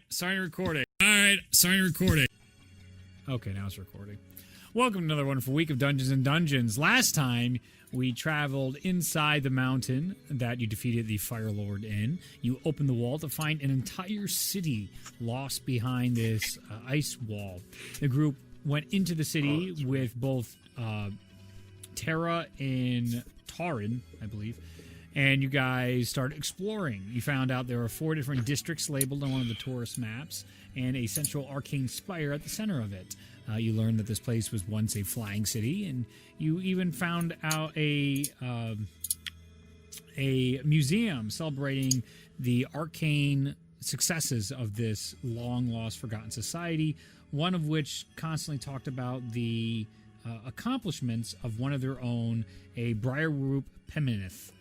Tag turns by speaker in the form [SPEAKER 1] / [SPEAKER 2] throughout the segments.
[SPEAKER 1] starting recording. Alright, starting recording. Okay, now it's recording. Welcome to another wonderful week of Dungeons and Dungeons. Last time, we traveled inside the mountain that you defeated the Fire Lord in. You opened the wall to find an entire city lost behind this ice wall. The group went into the city with both Terra and Tarin, I believe, and you guys started exploring. You found out there were 4 different districts labeled on one of the tourist maps, and a central arcane spire at the center of it. You learned that this place was once a flying city, and you even found out a museum celebrating the arcane successes of this long-lost, forgotten society, one of which constantly talked about the accomplishments of one of their own, a Briarroot Peminith.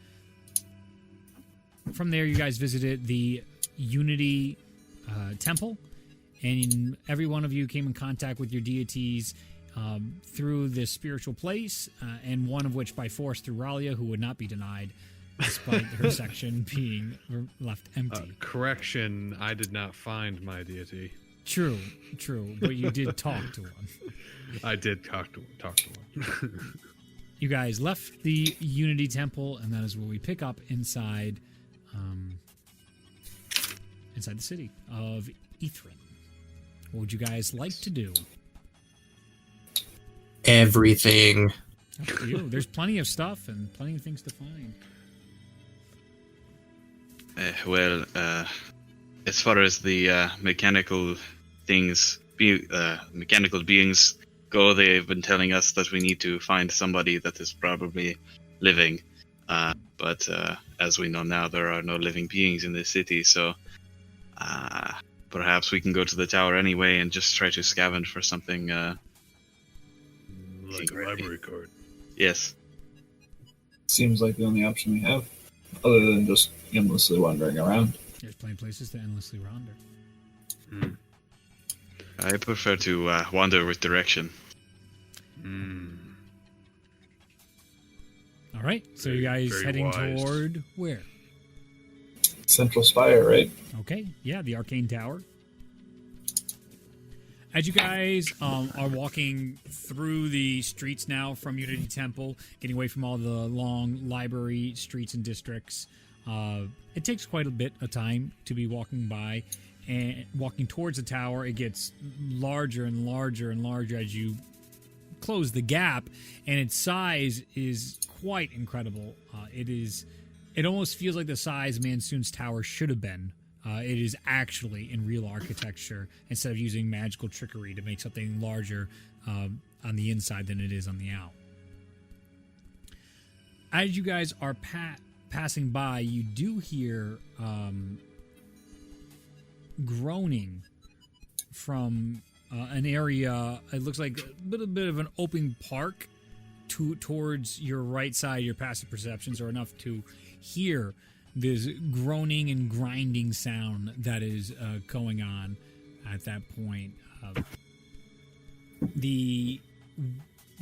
[SPEAKER 1] From there, you guys visited the Unity Temple, and every one of you came in contact with your deities through this spiritual place, and one of which by force through Ralia, who would not be denied, despite her section being left empty.
[SPEAKER 2] Correction, I did not find my deity.
[SPEAKER 1] True, but you did talk to one.
[SPEAKER 2] I did talk to one.
[SPEAKER 1] You guys left the Unity Temple, and that is where we pick up inside the city of Ethrly. What would you guys like to do?
[SPEAKER 3] Everything.
[SPEAKER 1] Up to you. There's plenty of stuff and plenty of things to find.
[SPEAKER 4] As far as the mechanical things, mechanical beings go, they've been telling us that we need to find somebody that is probably living. But as we know now, there are no living beings in this city, so perhaps we can go to the tower anyway and just try to scavenge for something.
[SPEAKER 2] Like a library card.
[SPEAKER 4] Yes.
[SPEAKER 5] Seems like the only option we have, other than just endlessly wandering around.
[SPEAKER 1] There's plenty of places to endlessly wander.
[SPEAKER 4] I prefer to wander with direction.
[SPEAKER 1] All right, so you guys
[SPEAKER 2] very
[SPEAKER 1] heading
[SPEAKER 2] wise.
[SPEAKER 1] toward where?
[SPEAKER 5] Central Spire, right?
[SPEAKER 1] Okay, yeah, the Arcane Tower. As you guys are walking through the streets now from Unity Temple, getting away from all the long library streets and districts, it takes quite a bit of time to be walking by. And walking towards the tower, it gets larger and larger and larger as you close the gap, and its size is quite incredible. It almost feels like the size Mansoon's tower should have been. It is actually in real architecture, instead of using magical trickery to make something larger on the inside than it is on the out. As you guys are passing by, you do hear groaning from an area. It looks like a little bit of an open park towards your right side. Your passive perceptions are enough to hear this groaning and grinding sound that is going on at that point. The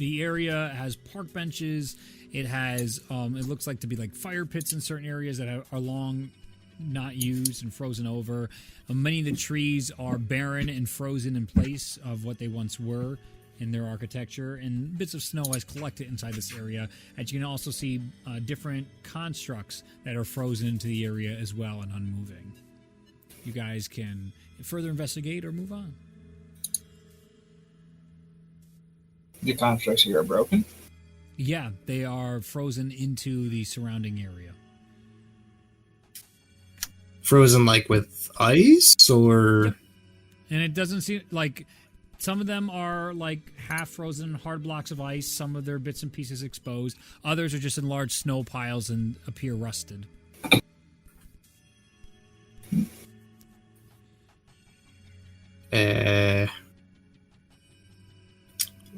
[SPEAKER 1] area has park benches. It has it looks like to be like fire pits in certain areas that are long not used and frozen over. Many of the trees are barren and frozen in place of what they once were in their architecture, and bits of snow has collected inside this area. And you can also see different constructs that are frozen into the area as well and unmoving. You guys can further investigate or move on.
[SPEAKER 5] The constructs here are broken?
[SPEAKER 1] Yeah, they are frozen into the surrounding area.
[SPEAKER 3] Frozen like with ice, or?
[SPEAKER 1] Yep. And it doesn't seem like some of them are like half frozen hard blocks of ice. Some of their bits and pieces exposed. Others are just in large snow piles and appear rusted.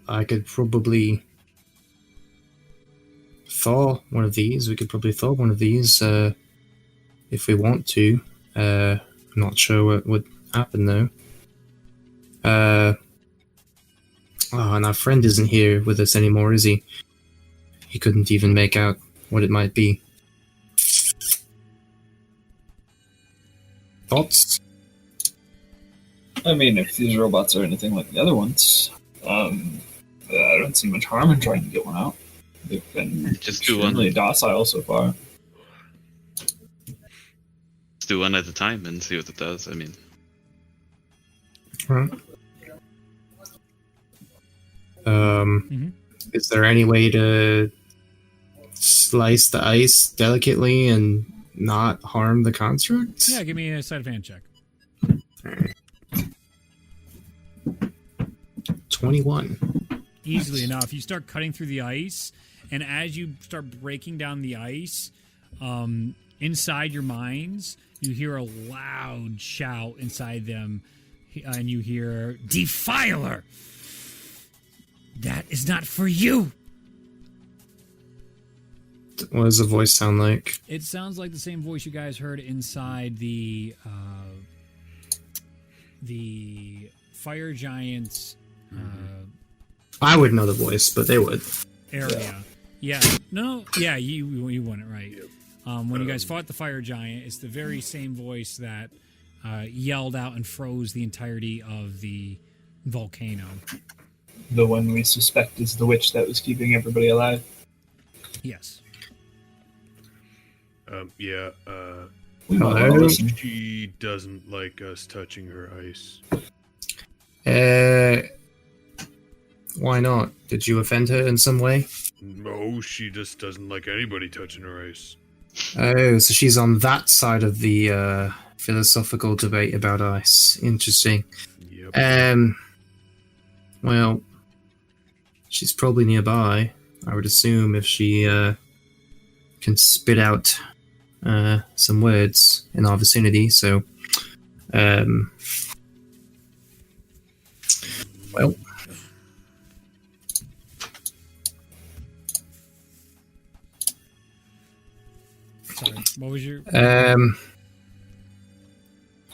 [SPEAKER 3] I could probably thaw one of these. We could probably thaw one of these if we want to. I'm not sure what would happen though. And our friend isn't here with us anymore, is he? He couldn't even make out what it might be. Thoughts?
[SPEAKER 5] I mean, if these robots are anything like the other ones, I don't see much harm in trying to get one out. They've been
[SPEAKER 4] Just do one.
[SPEAKER 5] extremely docile so far.
[SPEAKER 4] Let's do one at a time and see what it does. I mean,
[SPEAKER 3] Is there any way to slice the ice delicately and not harm the construct?
[SPEAKER 1] Yeah, give me a sleight of hand check.
[SPEAKER 3] 21.
[SPEAKER 1] Easily enough. You start cutting through the ice, and as you start breaking down the ice, inside your minds, you hear a loud shout inside them, and you hear, "Defiler! That is not for you!"
[SPEAKER 3] What does the voice sound like?
[SPEAKER 1] It sounds like the same voice you guys heard inside the fire giant's
[SPEAKER 3] I would know the voice, but they would.
[SPEAKER 1] area. Yeah. No. Yeah. You won it right. When you guys fought the fire giant, it's the very same voice that yelled out and froze the entirety of the volcano.
[SPEAKER 5] The one we suspect is the witch that was keeping everybody alive.
[SPEAKER 1] Yes.
[SPEAKER 2] Yeah,
[SPEAKER 5] We might wanna
[SPEAKER 3] Hello?
[SPEAKER 5] listen.
[SPEAKER 2] she doesn't like us touching her ice.
[SPEAKER 3] Why not? Did you offend her in some way?
[SPEAKER 2] No, she just doesn't like anybody touching her ice.
[SPEAKER 3] Oh, so she's on that side of the philosophical debate about ice. Interesting.
[SPEAKER 2] Yep.
[SPEAKER 3] Well, she's probably nearby, I would assume, if she can spit out some words in our vicinity. So, well,
[SPEAKER 1] Sorry. What was your?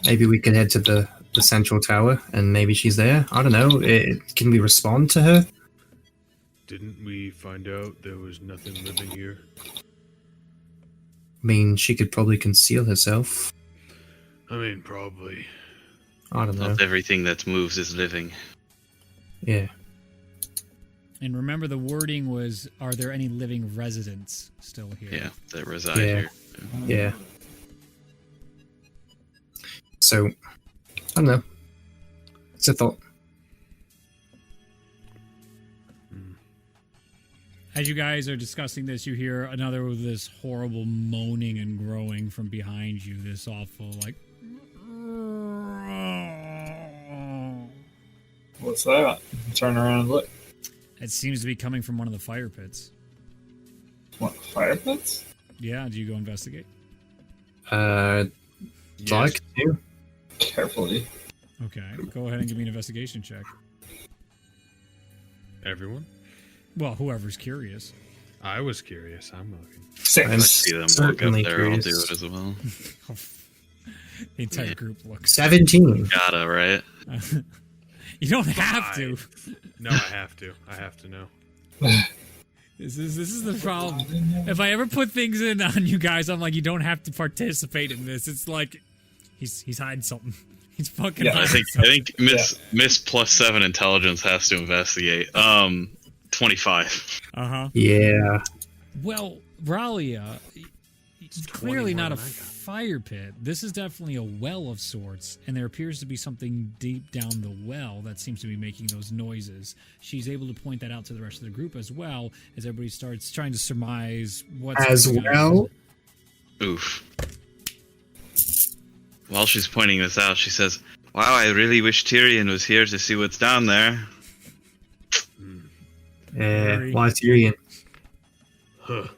[SPEAKER 3] maybe we can head to the central tower, and maybe she's there. I don't know. Can we respond to her?
[SPEAKER 2] Didn't we find out there was nothing living here?
[SPEAKER 3] I mean, she could probably conceal herself.
[SPEAKER 2] I mean, probably.
[SPEAKER 3] I don't know.
[SPEAKER 4] not everything that moves is living.
[SPEAKER 3] Yeah.
[SPEAKER 1] And remember, the wording was, "Are there any living residents still here?"
[SPEAKER 4] Yeah, that reside
[SPEAKER 3] Yeah.
[SPEAKER 4] here.
[SPEAKER 3] Yeah. So, I don't know. It's a thought.
[SPEAKER 1] As you guys are discussing this, you hear another of this horrible moaning and growing from behind you. This awful, like.
[SPEAKER 5] What's that? Turn around and look.
[SPEAKER 1] It seems to be coming from one of the fire pits.
[SPEAKER 5] What, fire pits?
[SPEAKER 1] Yeah, do you go investigate?
[SPEAKER 3] Like to.
[SPEAKER 5] Carefully.
[SPEAKER 1] Okay, go ahead and give me an investigation check.
[SPEAKER 2] Everyone?
[SPEAKER 1] Well, whoever's curious.
[SPEAKER 2] I was curious. I'm looking.
[SPEAKER 3] I'm
[SPEAKER 5] Six.
[SPEAKER 4] I see them walk up
[SPEAKER 3] certainly
[SPEAKER 4] there. I'll do
[SPEAKER 3] curious.
[SPEAKER 4] it as well.
[SPEAKER 1] The entire
[SPEAKER 4] Yeah.
[SPEAKER 1] group looks.
[SPEAKER 3] 17.
[SPEAKER 4] Gotta, right?
[SPEAKER 1] You don't have to.
[SPEAKER 2] No, I have to. I have to know.
[SPEAKER 1] This is the problem. If I ever put things in on you guys, I'm like, you don't have to participate in this. It's like he's hiding something. He's fucking.
[SPEAKER 5] Yeah,
[SPEAKER 4] I
[SPEAKER 1] hiding
[SPEAKER 4] think Miss plus 7 intelligence has to investigate. 25.
[SPEAKER 3] Yeah.
[SPEAKER 1] Well, Ralia, it's clearly
[SPEAKER 2] 20
[SPEAKER 1] not a
[SPEAKER 2] more than I got.
[SPEAKER 1] fire pit. This is definitely a well of sorts, and there appears to be something deep down the well that seems to be making those noises. She's able to point that out to the rest of the group as well, as everybody starts trying to surmise what's
[SPEAKER 3] As
[SPEAKER 1] going on.
[SPEAKER 3] well.
[SPEAKER 4] Oof. While she's pointing this out, she says, "Wow, I really wish Tyrion was here to see what's down there."
[SPEAKER 1] Very-
[SPEAKER 3] Why Tyrion?
[SPEAKER 2] Huh.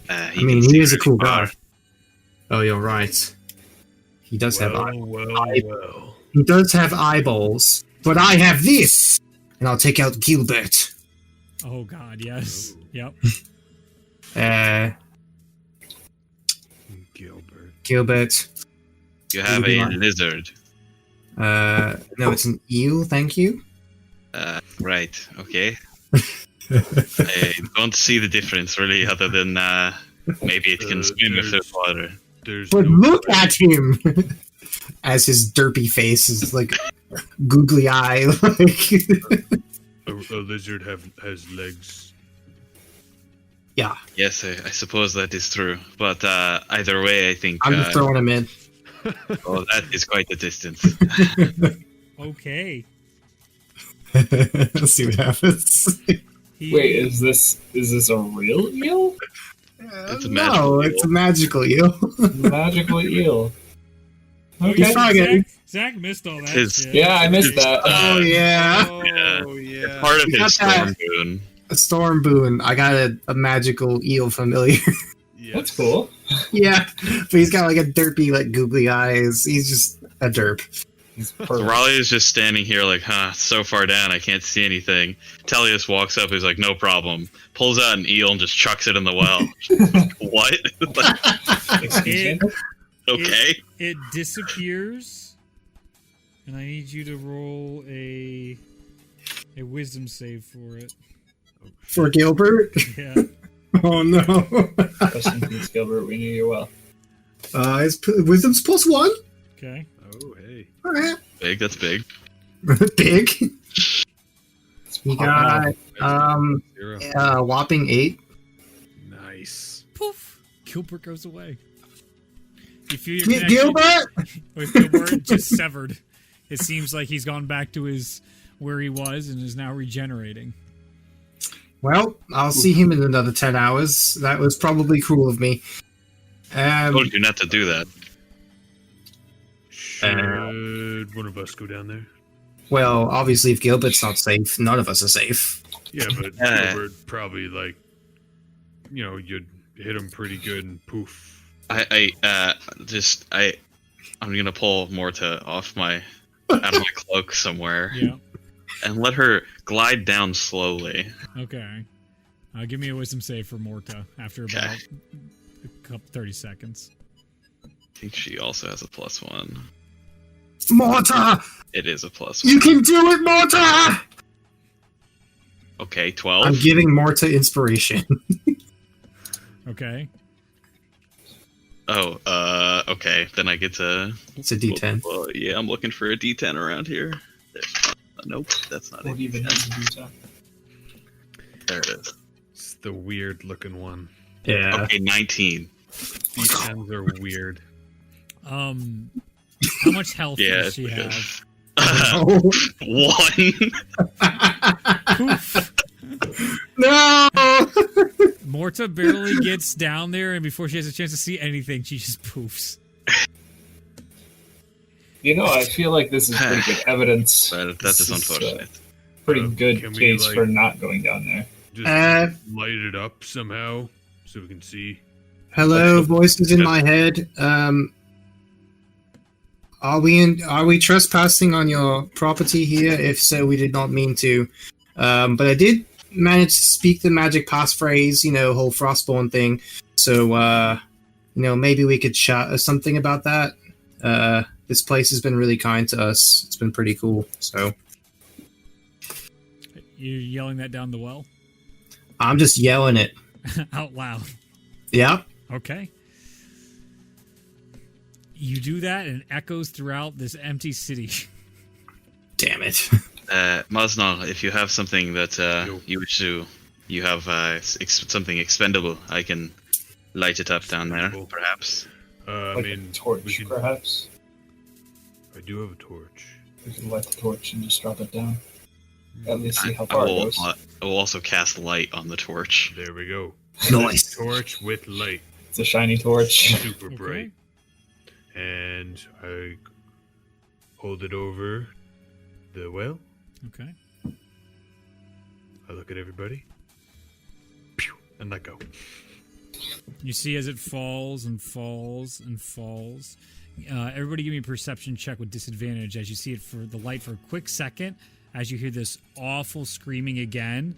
[SPEAKER 4] He
[SPEAKER 3] I mean,
[SPEAKER 4] can see
[SPEAKER 3] he is a
[SPEAKER 4] really
[SPEAKER 3] cool
[SPEAKER 4] far.
[SPEAKER 3] guy. Oh, you're right. He does have
[SPEAKER 2] Well.
[SPEAKER 3] he does have eyeballs, but I have this, and I'll take out Gilbert.
[SPEAKER 1] Oh God, yes, yep.
[SPEAKER 2] Gilbert.
[SPEAKER 4] You have
[SPEAKER 3] Would you
[SPEAKER 4] a
[SPEAKER 3] like-
[SPEAKER 4] lizard.
[SPEAKER 3] No, it's an eel. Thank you.
[SPEAKER 4] Right, okay. I don't see the difference, really, other than maybe it can swim if there's water.
[SPEAKER 2] There's
[SPEAKER 3] But
[SPEAKER 2] no
[SPEAKER 3] look at him, as his derpy face is like googly eye. Like,
[SPEAKER 2] A lizard has legs.
[SPEAKER 3] yeah,
[SPEAKER 4] Yes, I suppose that is true. But either way, I think.
[SPEAKER 3] I'm just throwing him in.
[SPEAKER 4] Oh, that is quite a distance.
[SPEAKER 1] Okay.
[SPEAKER 3] Let's see what happens.
[SPEAKER 5] Wait, is this a real eel?
[SPEAKER 4] It's a
[SPEAKER 3] No,
[SPEAKER 4] magical
[SPEAKER 3] it's a
[SPEAKER 4] eel.
[SPEAKER 3] magical eel.
[SPEAKER 5] Magical eel.
[SPEAKER 1] Oh,
[SPEAKER 5] Okay.
[SPEAKER 3] He's probably gonna-
[SPEAKER 1] Zach missed all that
[SPEAKER 4] His-
[SPEAKER 1] shit.
[SPEAKER 5] Yeah, I missed that.
[SPEAKER 3] Oh yeah,
[SPEAKER 2] Oh yeah.
[SPEAKER 4] Part of
[SPEAKER 3] You
[SPEAKER 4] his
[SPEAKER 3] got that.
[SPEAKER 4] storm boon.
[SPEAKER 3] a storm boon. I got a magical eel familiar.
[SPEAKER 2] Yes.
[SPEAKER 5] That's cool.
[SPEAKER 3] Yeah, but he's got like a derpy, like googly eyes. He's just a derp.
[SPEAKER 5] He's
[SPEAKER 4] So
[SPEAKER 5] perfect.
[SPEAKER 4] Raleigh is just standing here like, it's so far down, I can't see anything. Tellius walks up, he's like, no problem. Pulls out an eel and just chucks it in the well. What? Like,
[SPEAKER 5] Excuse me.
[SPEAKER 4] okay.
[SPEAKER 1] It disappears, and I need you to roll a wisdom save for it.
[SPEAKER 3] For Gilbert?
[SPEAKER 1] Yeah.
[SPEAKER 3] Oh no.
[SPEAKER 5] Rest in peace, Gilbert. We knew you well.
[SPEAKER 3] His wisdom's +1.
[SPEAKER 1] Okay.
[SPEAKER 2] Oh hey.
[SPEAKER 3] Alright.
[SPEAKER 4] Big, that's big.
[SPEAKER 3] Big. He got
[SPEAKER 2] Zero.
[SPEAKER 3] whopping 8.
[SPEAKER 2] Nice.
[SPEAKER 1] Poof. Gilbert goes away. You feel your connection
[SPEAKER 3] Gilbert.
[SPEAKER 1] with Gilbert just severed. It seems like he's gone back to his where he was and is now regenerating.
[SPEAKER 3] Well, I'll see him in another 10 hours. That was probably cruel of me.
[SPEAKER 4] I told you not to do that.
[SPEAKER 2] Should one of us go down there?
[SPEAKER 3] Well, obviously, if Gilbert's not safe, none of us are safe.
[SPEAKER 2] Yeah, but Gilbert probably you'd hit him pretty good and poof.
[SPEAKER 4] I'm gonna pull Morta off out of my cloak somewhere
[SPEAKER 1] Yeah.
[SPEAKER 4] and let her glide down slowly.
[SPEAKER 1] Okay. Give me a wisdom save for Morta after about
[SPEAKER 4] Okay.
[SPEAKER 1] a couple 30 seconds.
[SPEAKER 4] I think she also has a +1.
[SPEAKER 3] Morta!
[SPEAKER 4] It is a +1.
[SPEAKER 3] You can do it, Morta!
[SPEAKER 4] Okay, 12.
[SPEAKER 3] I'm giving Morta inspiration.
[SPEAKER 1] Okay.
[SPEAKER 4] Okay. Then I get to.
[SPEAKER 3] It's a D10.
[SPEAKER 4] Well, yeah, I'm looking for a D10 around here. Nope, that's not
[SPEAKER 5] What
[SPEAKER 4] it.
[SPEAKER 5] even is a D10?
[SPEAKER 4] There it is.
[SPEAKER 2] It's the weird looking one.
[SPEAKER 3] Yeah.
[SPEAKER 4] Okay, 19.
[SPEAKER 2] These tens are weird.
[SPEAKER 1] How much health
[SPEAKER 4] Yeah,
[SPEAKER 1] does she
[SPEAKER 4] it's
[SPEAKER 1] have?
[SPEAKER 3] Oh,
[SPEAKER 4] 1.
[SPEAKER 1] Poof.
[SPEAKER 3] no!
[SPEAKER 1] Morta barely gets down there, and before she has a chance to see anything, she just poofs.
[SPEAKER 5] You know, I feel like this is pretty good evidence.
[SPEAKER 4] That
[SPEAKER 5] This
[SPEAKER 4] is unfortunate.
[SPEAKER 5] Pretty good
[SPEAKER 2] Can we,
[SPEAKER 5] case
[SPEAKER 2] like-
[SPEAKER 5] for not going down there.
[SPEAKER 2] Just
[SPEAKER 3] Uh,
[SPEAKER 2] light it up somehow so we can see.
[SPEAKER 3] hello, voices in my head. Are we trespassing on your property here? If so, we did not mean to. But I did manage to speak the magic passphrase, whole Frostborn thing. So, maybe we could chat something about that. This place has been really kind to us. It's been pretty cool. So,
[SPEAKER 1] You're yelling that down the well?
[SPEAKER 3] I'm just yelling it.
[SPEAKER 1] Out loud.
[SPEAKER 3] Yeah.
[SPEAKER 1] Okay. You do that, and it echoes throughout this empty city.
[SPEAKER 3] Damn it.
[SPEAKER 4] Maznal, if you have something that
[SPEAKER 2] Yo.
[SPEAKER 4] you wish to, you have something expendable, I can light it up down there,
[SPEAKER 2] Expendable.
[SPEAKER 4] perhaps.
[SPEAKER 2] I
[SPEAKER 5] Like
[SPEAKER 2] mean,
[SPEAKER 5] a torch,
[SPEAKER 2] we can,
[SPEAKER 5] perhaps.
[SPEAKER 2] I do have a torch.
[SPEAKER 5] We can light the torch and just drop it down. At least see how
[SPEAKER 4] I
[SPEAKER 5] far it
[SPEAKER 4] will,
[SPEAKER 5] goes.
[SPEAKER 4] I will also cast light on the torch.
[SPEAKER 2] There we go.
[SPEAKER 3] Nice.
[SPEAKER 2] Torch with light.
[SPEAKER 5] It's a shiny torch.
[SPEAKER 2] Super bright. And I hold it over the well.
[SPEAKER 1] Okay.
[SPEAKER 2] I look at everybody. Pew, and let go.
[SPEAKER 1] You see as it falls and falls and falls. Everybody give me a perception check with disadvantage as you see it for the light for a quick second, as you hear this awful screaming again,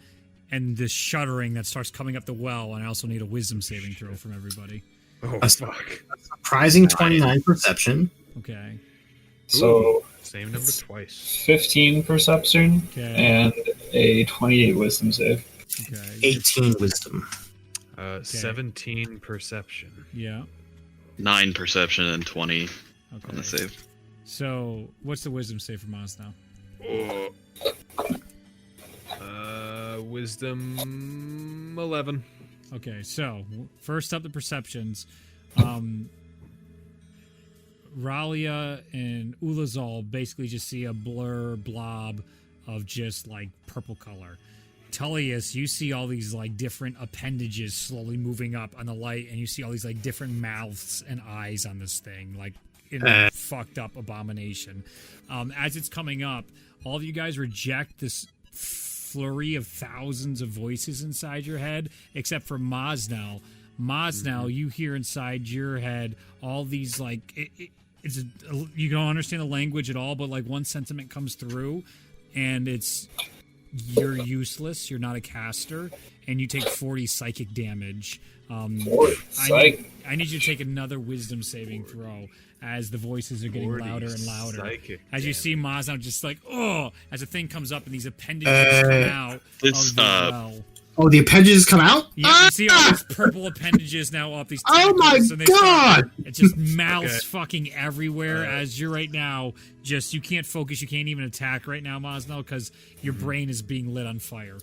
[SPEAKER 1] and this shuddering that starts coming up the well, and I also need a wisdom saving throw from everybody.
[SPEAKER 2] Oh,
[SPEAKER 3] That's-
[SPEAKER 2] fuck.
[SPEAKER 3] Surprising 29 perception.
[SPEAKER 1] Okay.
[SPEAKER 5] So,
[SPEAKER 2] Same number twice.
[SPEAKER 5] 15 perception
[SPEAKER 1] Okay.
[SPEAKER 5] and a 28 wisdom save.
[SPEAKER 1] Okay.
[SPEAKER 3] 18 wisdom.
[SPEAKER 2] 17 perception.
[SPEAKER 1] Yeah.
[SPEAKER 4] 9 perception and 20 on
[SPEAKER 1] Okay.
[SPEAKER 4] the save.
[SPEAKER 1] So, what's the wisdom save for Maz now?
[SPEAKER 2] Wisdom 11.
[SPEAKER 1] Okay, so first up the perceptions. Ralia and Ulazal basically just see a blur blob of just like purple color. Tullius, you see all these like different appendages slowly moving up on the light, and you see all these like different mouths and eyes on this thing, like in a fucked up abomination. As it's coming up, all of you guys reject this flurry of thousands of voices inside your head, except for Mosnell. Mosnell, you hear inside your head all these like you don't understand the language at all, but like one sentiment comes through, and it's you're useless. You're not a caster, and you take 40 psychic damage. I need you to take another wisdom saving throw as the voices are getting louder and louder. As you see Maz now just like, as the thing comes up and these appendages come out of the well.
[SPEAKER 3] Oh, the appendages come out?
[SPEAKER 1] Yeah, you see all these purple appendages now up these
[SPEAKER 3] Oh my god!
[SPEAKER 1] It's just mouths fucking everywhere as you're right now. Just, you can't focus, you can't even attack right now, Mosnell, because your brain is being lit on fire.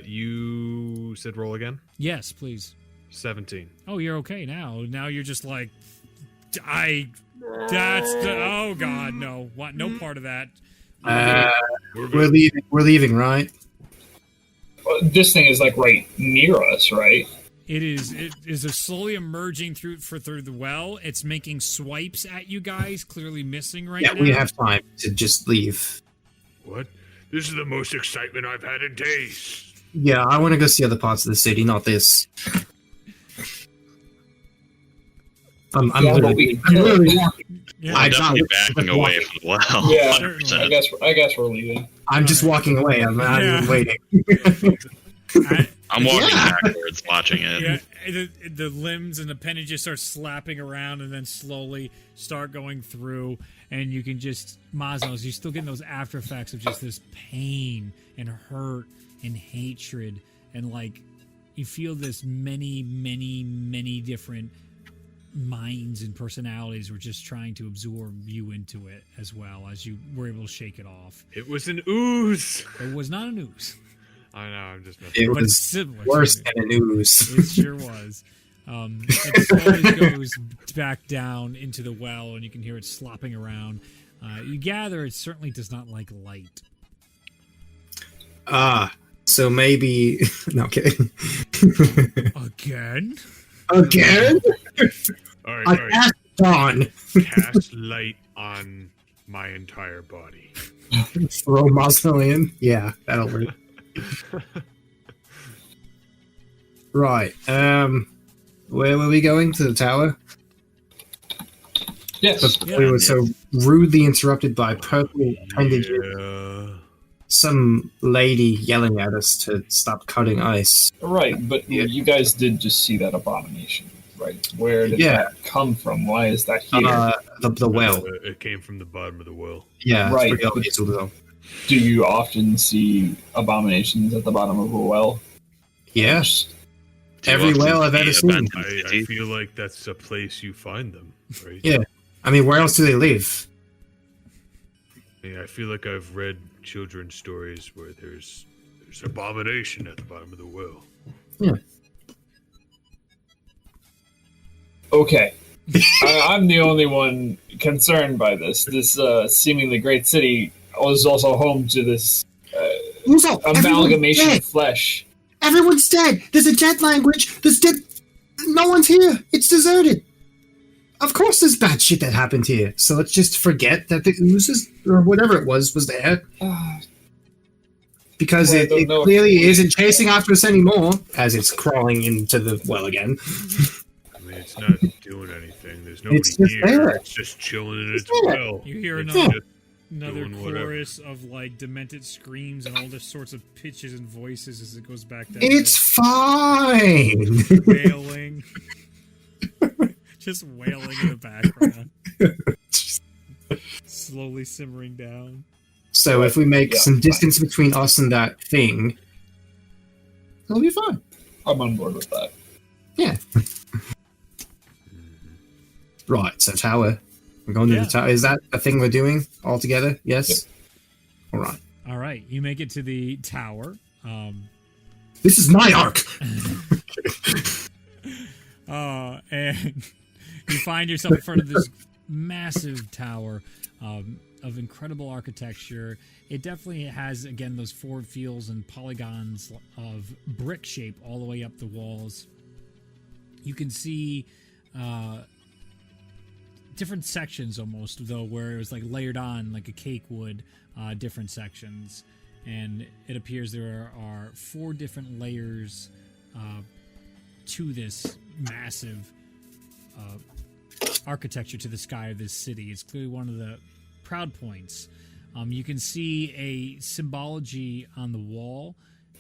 [SPEAKER 2] You said roll again?
[SPEAKER 1] Yes, please.
[SPEAKER 2] 17.
[SPEAKER 1] Oh, you're okay now. Now you're just like, oh god, no. What? No part of that.
[SPEAKER 3] We're leaving, right?
[SPEAKER 5] Well, this thing is like right near us, right?
[SPEAKER 1] It is slowly emerging through the well. It's making swipes at you guys, clearly missing right now.
[SPEAKER 3] Yeah, we have time to just leave.
[SPEAKER 2] What? This is the most excitement I've had in days.
[SPEAKER 3] Yeah, I want to go see other parts of the city, not this. I'm literally
[SPEAKER 4] I'm definitely backing away from the well.
[SPEAKER 5] Yeah,
[SPEAKER 4] 100%.
[SPEAKER 5] I guess we're leaving.
[SPEAKER 3] I'm just walking away. I'm not even waiting.
[SPEAKER 4] I'm walking backwards, watching it.
[SPEAKER 1] Yeah, the limbs and appendages start slapping around and then slowly start going through, and you can just, Mazos, you're still getting those after effects of just this pain and hurt and hatred, and like you feel this many different minds and personalities were just trying to absorb you into it as well as you were able to shake it off.
[SPEAKER 2] It was an ooze.
[SPEAKER 1] It was not an ooze.
[SPEAKER 2] I know, I'm just
[SPEAKER 3] it was
[SPEAKER 1] similar
[SPEAKER 3] worse than an ooze.
[SPEAKER 1] It sure was. It slowly goes back down into the well, and you can hear it slopping around. You gather it certainly does not like light.
[SPEAKER 3] So maybe... No, kidding.
[SPEAKER 1] Again?
[SPEAKER 3] Again?
[SPEAKER 2] All right.
[SPEAKER 3] Cast dawn.
[SPEAKER 2] Cast light on my entire body.
[SPEAKER 3] Throw Moscow in? Yeah, that'll work. Right. Where were we going? To the tower?
[SPEAKER 5] Yes.
[SPEAKER 3] Before we were so rudely interrupted by purple appendages.
[SPEAKER 2] Yeah.
[SPEAKER 3] Some lady yelling at us to stop cutting ice.
[SPEAKER 5] Right, but you guys did just see that abomination, right? Where did that come from? Why is that here?
[SPEAKER 3] The well.
[SPEAKER 2] It came from the bottom of the well.
[SPEAKER 3] Yeah,
[SPEAKER 5] right.
[SPEAKER 3] It's pretty obvious all the time.
[SPEAKER 5] Do you often see abominations at the bottom of a well?
[SPEAKER 3] Yes. Every well I've ever seen.
[SPEAKER 2] I feel like that's a place you find them, right?
[SPEAKER 3] Yeah. I mean, where else do they live?
[SPEAKER 2] I feel like I've read children's stories where there's abomination at the bottom of the well.
[SPEAKER 3] Yeah.
[SPEAKER 5] Okay. I'm the only one concerned by this. This seemingly great city was also home to this amalgamation of flesh.
[SPEAKER 3] Everyone's dead. There's a dead language. There's dead. No one's here. It's deserted. Of course there's bad shit that happened here. So let's just forget that the oozes, or whatever it was there. Because it clearly isn't chasing after us anymore, as it's crawling into the well again.
[SPEAKER 2] I mean, it's not doing anything. There's nobody here.
[SPEAKER 3] There.
[SPEAKER 2] It's just chilling in its well.
[SPEAKER 1] You hear
[SPEAKER 2] It's
[SPEAKER 1] another
[SPEAKER 2] doing
[SPEAKER 1] chorus of like demented screams and all this sorts of pitches and voices as it goes back down.
[SPEAKER 3] It's fine.
[SPEAKER 1] Wailing. Just wailing in the background. Slowly simmering down.
[SPEAKER 3] So if we make some distance between us and that thing, it'll be fine.
[SPEAKER 5] I'm on board with that.
[SPEAKER 3] Yeah. Right, so tower. We're going to
[SPEAKER 1] Yeah.
[SPEAKER 3] the tower. Is that a thing we're doing all together? Yes. All right.
[SPEAKER 1] All right, you make it to the tower.
[SPEAKER 3] This is my arc.
[SPEAKER 1] And you find yourself in front of this massive tower of incredible architecture. It definitely has, again, those forward feels and polygons of brick shape all the way up the walls. You can see different sections almost, though, where it was like layered on like a cake would, different sections. And it appears there are 4 different layers to this massive architecture to the sky of this city. It's clearly one of the proud points. You can see a symbology on the wall.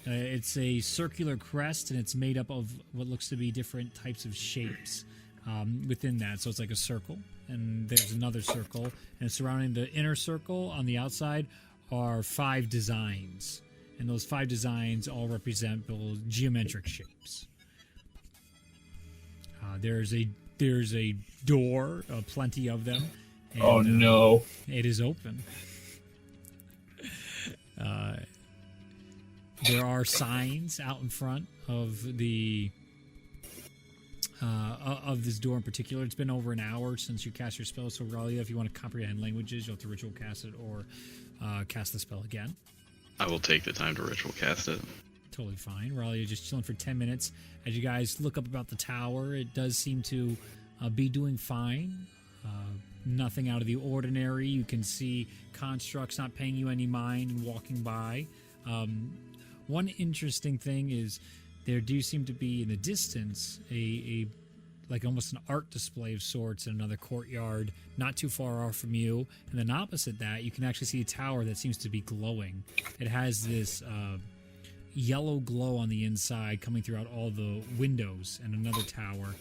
[SPEAKER 1] It's a circular crest, and it's made up of what looks to be different types of shapes within that. So it's like a circle, and there's another circle, and surrounding the inner circle on the outside are 5 designs. And those 5 designs all represent geometric shapes. There's a door, plenty of them. And,
[SPEAKER 5] Oh no!
[SPEAKER 1] it is open. There are signs out in front of the of this door in particular. It's been over an hour since you cast your spell, so Ralia, if you want to comprehend languages, you'll have to ritual cast it or cast the spell again.
[SPEAKER 4] I will take the time to ritual cast it.
[SPEAKER 1] Totally fine. Ralia just chilling for 10 minutes. As you guys look up about the tower, it does seem to be doing fine. Nothing out of the ordinary. You can see constructs not paying you any mind and walking by. One interesting thing is there do seem to be in the distance a like almost an art display of sorts in another courtyard not too far off from you. And then opposite that, you can actually see a tower that seems to be glowing. It has this yellow glow on the inside coming throughout all the windows, and another tower.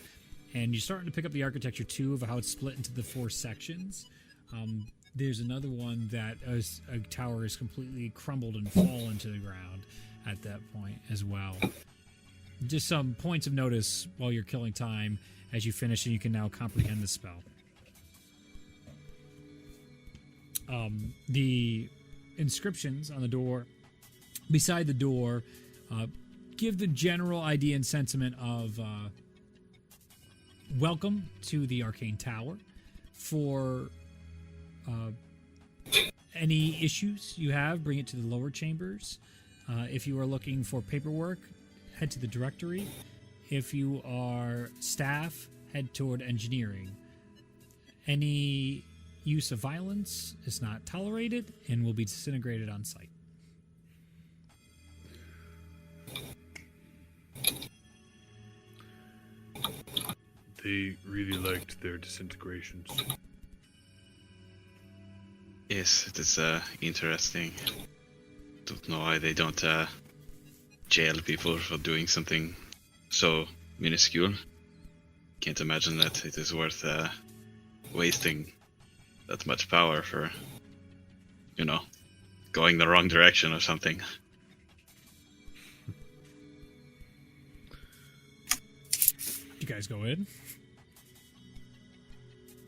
[SPEAKER 1] And you're starting to pick up the architecture, too, of how it's split into the 4 sections. There's another one that a tower is completely crumbled and fallen to the ground at that point as well. Just some points of notice while you're killing time as you finish, and you can now comprehend the spell. The inscriptions on the door, beside the door, give the general idea and sentiment of welcome to the Arcane Tower. For any issues you have, bring it to the lower chambers. If you are looking for paperwork, head to the directory. If you are staff, head toward engineering. Any use of violence is not tolerated and will be disintegrated on sight.
[SPEAKER 2] They really liked their disintegrations.
[SPEAKER 4] Yes, it is interesting. Don't know why they don't jail people for doing something so minuscule. Can't imagine that it is worth wasting that much power for, going the wrong direction or something.
[SPEAKER 1] You guys go in.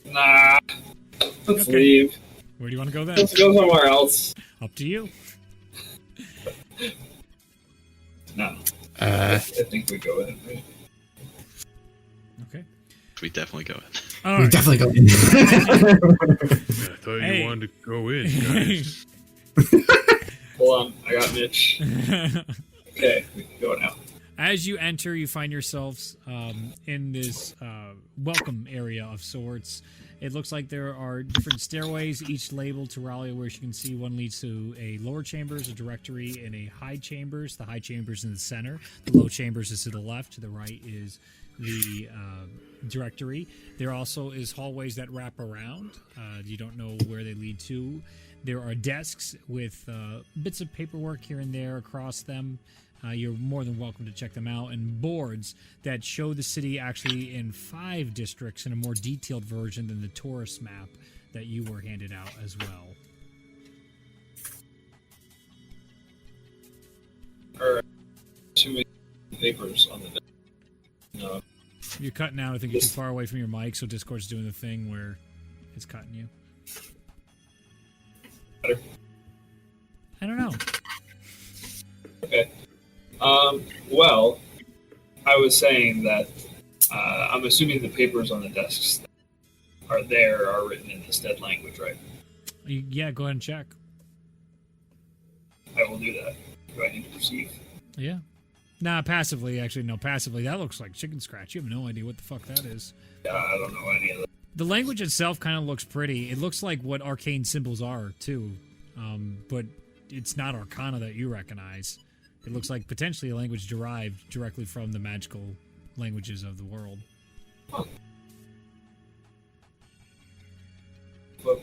[SPEAKER 5] Nah. Let's
[SPEAKER 1] Okay.
[SPEAKER 5] leave.
[SPEAKER 1] Where do you want to go then?
[SPEAKER 5] Let's go somewhere else.
[SPEAKER 1] Up to you.
[SPEAKER 5] No. I think we go in. Right?
[SPEAKER 1] Okay.
[SPEAKER 4] We definitely go in.
[SPEAKER 1] All
[SPEAKER 3] We
[SPEAKER 1] right.
[SPEAKER 3] definitely go in.
[SPEAKER 2] Yeah, I thought
[SPEAKER 1] Hey.
[SPEAKER 2] you wanted to go in, guys.
[SPEAKER 5] Hold on, I got Mitch. Okay, we can go now.
[SPEAKER 1] As you enter, you find yourselves in this welcome area of sorts. It looks like there are different stairways, each labeled to Ralia, where you can see one leads to a lower chambers, a directory, and a high chambers. The high chambers in the center. The low chambers is to the left. To the right is the directory. There also is hallways that wrap around. You don't know where they lead to. There are desks with bits of paperwork here and there across them. You're more than welcome to check them out. And boards that show the city actually in 5 districts in a more detailed version than the tourist map that you were handed out as well.
[SPEAKER 5] Or too many papers on the desk. No.
[SPEAKER 1] You're cutting out. I think you're too far away from your mic, so Discord's doing the thing where it's cutting you.
[SPEAKER 5] Better.
[SPEAKER 1] I don't know.
[SPEAKER 5] Okay. Well, I was saying that I'm assuming the papers on the desks are written in this dead language, right?
[SPEAKER 1] Yeah, go ahead and check.
[SPEAKER 5] I will do that. Do I need to perceive?
[SPEAKER 1] Yeah. Nah, passively, actually, no, passively. That looks like chicken scratch. You have no idea what the fuck that is.
[SPEAKER 5] I don't know any of that.
[SPEAKER 1] The language itself kind of looks pretty. It looks like what arcane symbols are, too. But it's not arcana that you recognize. It looks like potentially a language derived directly from the magical languages of the world.
[SPEAKER 5] Huh. Look.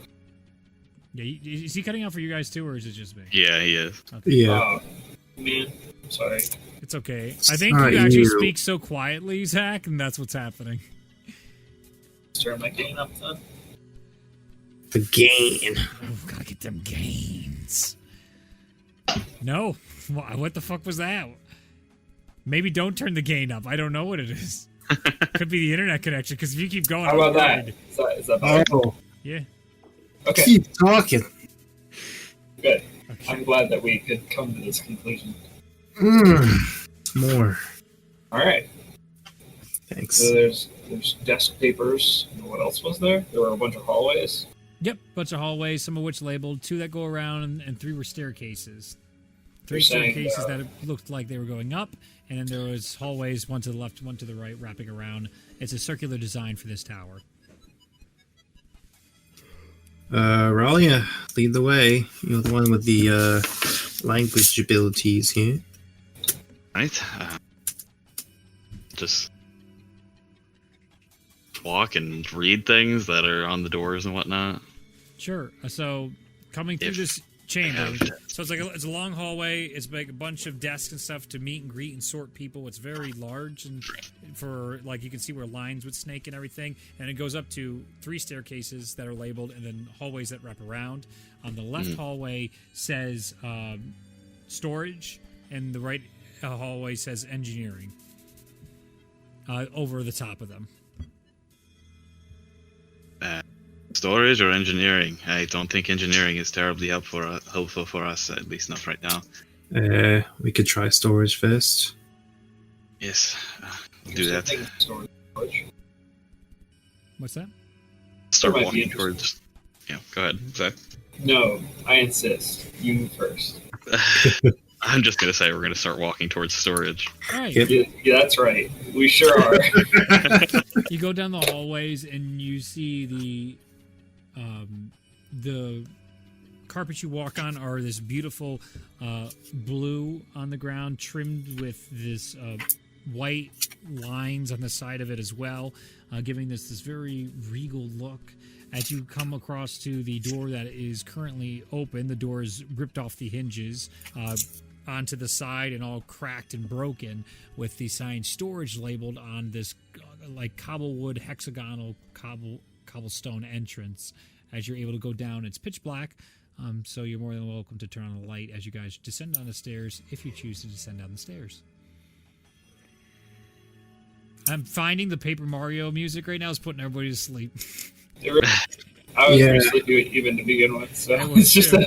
[SPEAKER 1] Yeah, is he cutting out for you guys too, or is it just me?
[SPEAKER 4] Yeah, he is.
[SPEAKER 1] Okay.
[SPEAKER 3] Yeah.
[SPEAKER 5] Man, I'm sorry.
[SPEAKER 1] It's okay. I think
[SPEAKER 3] not
[SPEAKER 1] you actually
[SPEAKER 3] you.
[SPEAKER 1] speak so quietly, Zach, and that's what's happening.
[SPEAKER 5] Turn my gain up then.
[SPEAKER 3] The gain.
[SPEAKER 1] Oh, gotta get them gains. No. What the fuck was that? Maybe don't turn the gain up. I don't know what it is. Could be the internet connection, because if you keep going...
[SPEAKER 5] How about
[SPEAKER 1] I'm
[SPEAKER 5] that?
[SPEAKER 1] worried.
[SPEAKER 5] Is that better?
[SPEAKER 3] Oh,
[SPEAKER 1] Yeah.
[SPEAKER 5] Okay,
[SPEAKER 3] keep talking.
[SPEAKER 5] good.
[SPEAKER 1] Okay.
[SPEAKER 5] I'm glad that we could come to this conclusion.
[SPEAKER 3] More.
[SPEAKER 5] All right.
[SPEAKER 3] Thanks.
[SPEAKER 5] So there's desk papers. And what else was there? There were a bunch of hallways.
[SPEAKER 1] Yep, bunch of hallways, some of which labeled, 2 that go around, and 3 were staircases. 3
[SPEAKER 5] You're saying,
[SPEAKER 1] staircases that looked like they were going up, and then there was hallways, one to the left, one to the right, wrapping around. It's a circular design for this tower.
[SPEAKER 3] Ralia, lead the way. You're the one with the language abilities here.
[SPEAKER 4] Right? Just walk and read things that are on the doors and whatnot.
[SPEAKER 1] Sure. So coming through
[SPEAKER 4] If
[SPEAKER 1] this chamber,
[SPEAKER 4] have-
[SPEAKER 1] so it's like it's a long hallway. It's like a bunch of desks and stuff to meet and greet and sort people. It's very large, and for like you can see where lines would snake and everything. And it goes up to 3 staircases that are labeled, and then hallways that wrap around. On the left hallway says storage, and the right hallway says engineering. Over the top of them.
[SPEAKER 4] Storage or engineering? I don't think engineering is terribly helpful for us, at least not right now.
[SPEAKER 3] We could try storage first.
[SPEAKER 4] Yes, we'll do that.
[SPEAKER 5] Storage.
[SPEAKER 1] What's that?
[SPEAKER 4] Start
[SPEAKER 5] Might be
[SPEAKER 4] walking
[SPEAKER 5] interesting.
[SPEAKER 4] towards... Yeah, go ahead, Zach.
[SPEAKER 5] No, I insist. You first.
[SPEAKER 4] I'm just going to say we're going to start walking towards storage.
[SPEAKER 1] All right.
[SPEAKER 3] Yep.
[SPEAKER 5] Yeah, that's right. We sure are.
[SPEAKER 1] You go down the hallways and you see the carpets you walk on are this beautiful blue on the ground, trimmed with this white lines on the side of it as well, giving this very regal look. As you come across to the door that is currently open, the door is ripped off the hinges onto the side and all cracked and broken, with the sign storage labeled on this like cobblewood hexagonal cobblestone entrance. As you're able to go down, it's pitch black, so you're more than welcome to turn on the light as you guys descend down the stairs, if you choose to descend down the stairs. I'm finding the Paper Mario music right now is putting everybody to sleep.
[SPEAKER 5] I was
[SPEAKER 3] Yeah.
[SPEAKER 5] pretty sleepy even to begin with, so
[SPEAKER 1] I was
[SPEAKER 5] it's just
[SPEAKER 1] too.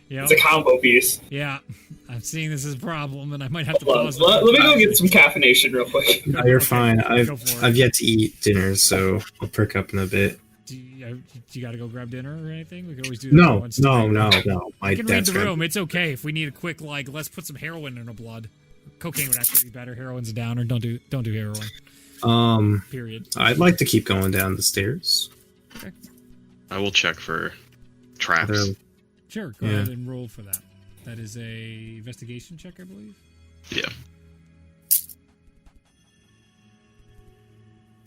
[SPEAKER 5] it's a combo piece.
[SPEAKER 1] Yeah, I'm seeing this as a problem, and I might have to
[SPEAKER 5] Hold on.
[SPEAKER 1] pause.
[SPEAKER 5] Let me go get some caffeination real quick.
[SPEAKER 3] No, you're
[SPEAKER 1] Okay,
[SPEAKER 3] fine.
[SPEAKER 1] go for it.
[SPEAKER 3] I've yet to eat dinner, so I'll perk up in a bit.
[SPEAKER 1] Do you got to go grab dinner or anything? We can always do that. once.
[SPEAKER 3] No. My
[SPEAKER 1] I can read
[SPEAKER 3] dad's
[SPEAKER 1] the
[SPEAKER 3] got-
[SPEAKER 1] room. It's okay if we need a quick let's put some heroin in our blood. Cocaine would actually be better. Heroin's a downer. Don't do heroin. Period.
[SPEAKER 3] I'd like to keep going down the stairs.
[SPEAKER 4] I will check for traps.
[SPEAKER 3] There-
[SPEAKER 1] Sure. Go
[SPEAKER 3] Yeah.
[SPEAKER 1] ahead and roll for that. That is a investigation check, I believe.
[SPEAKER 4] Yeah.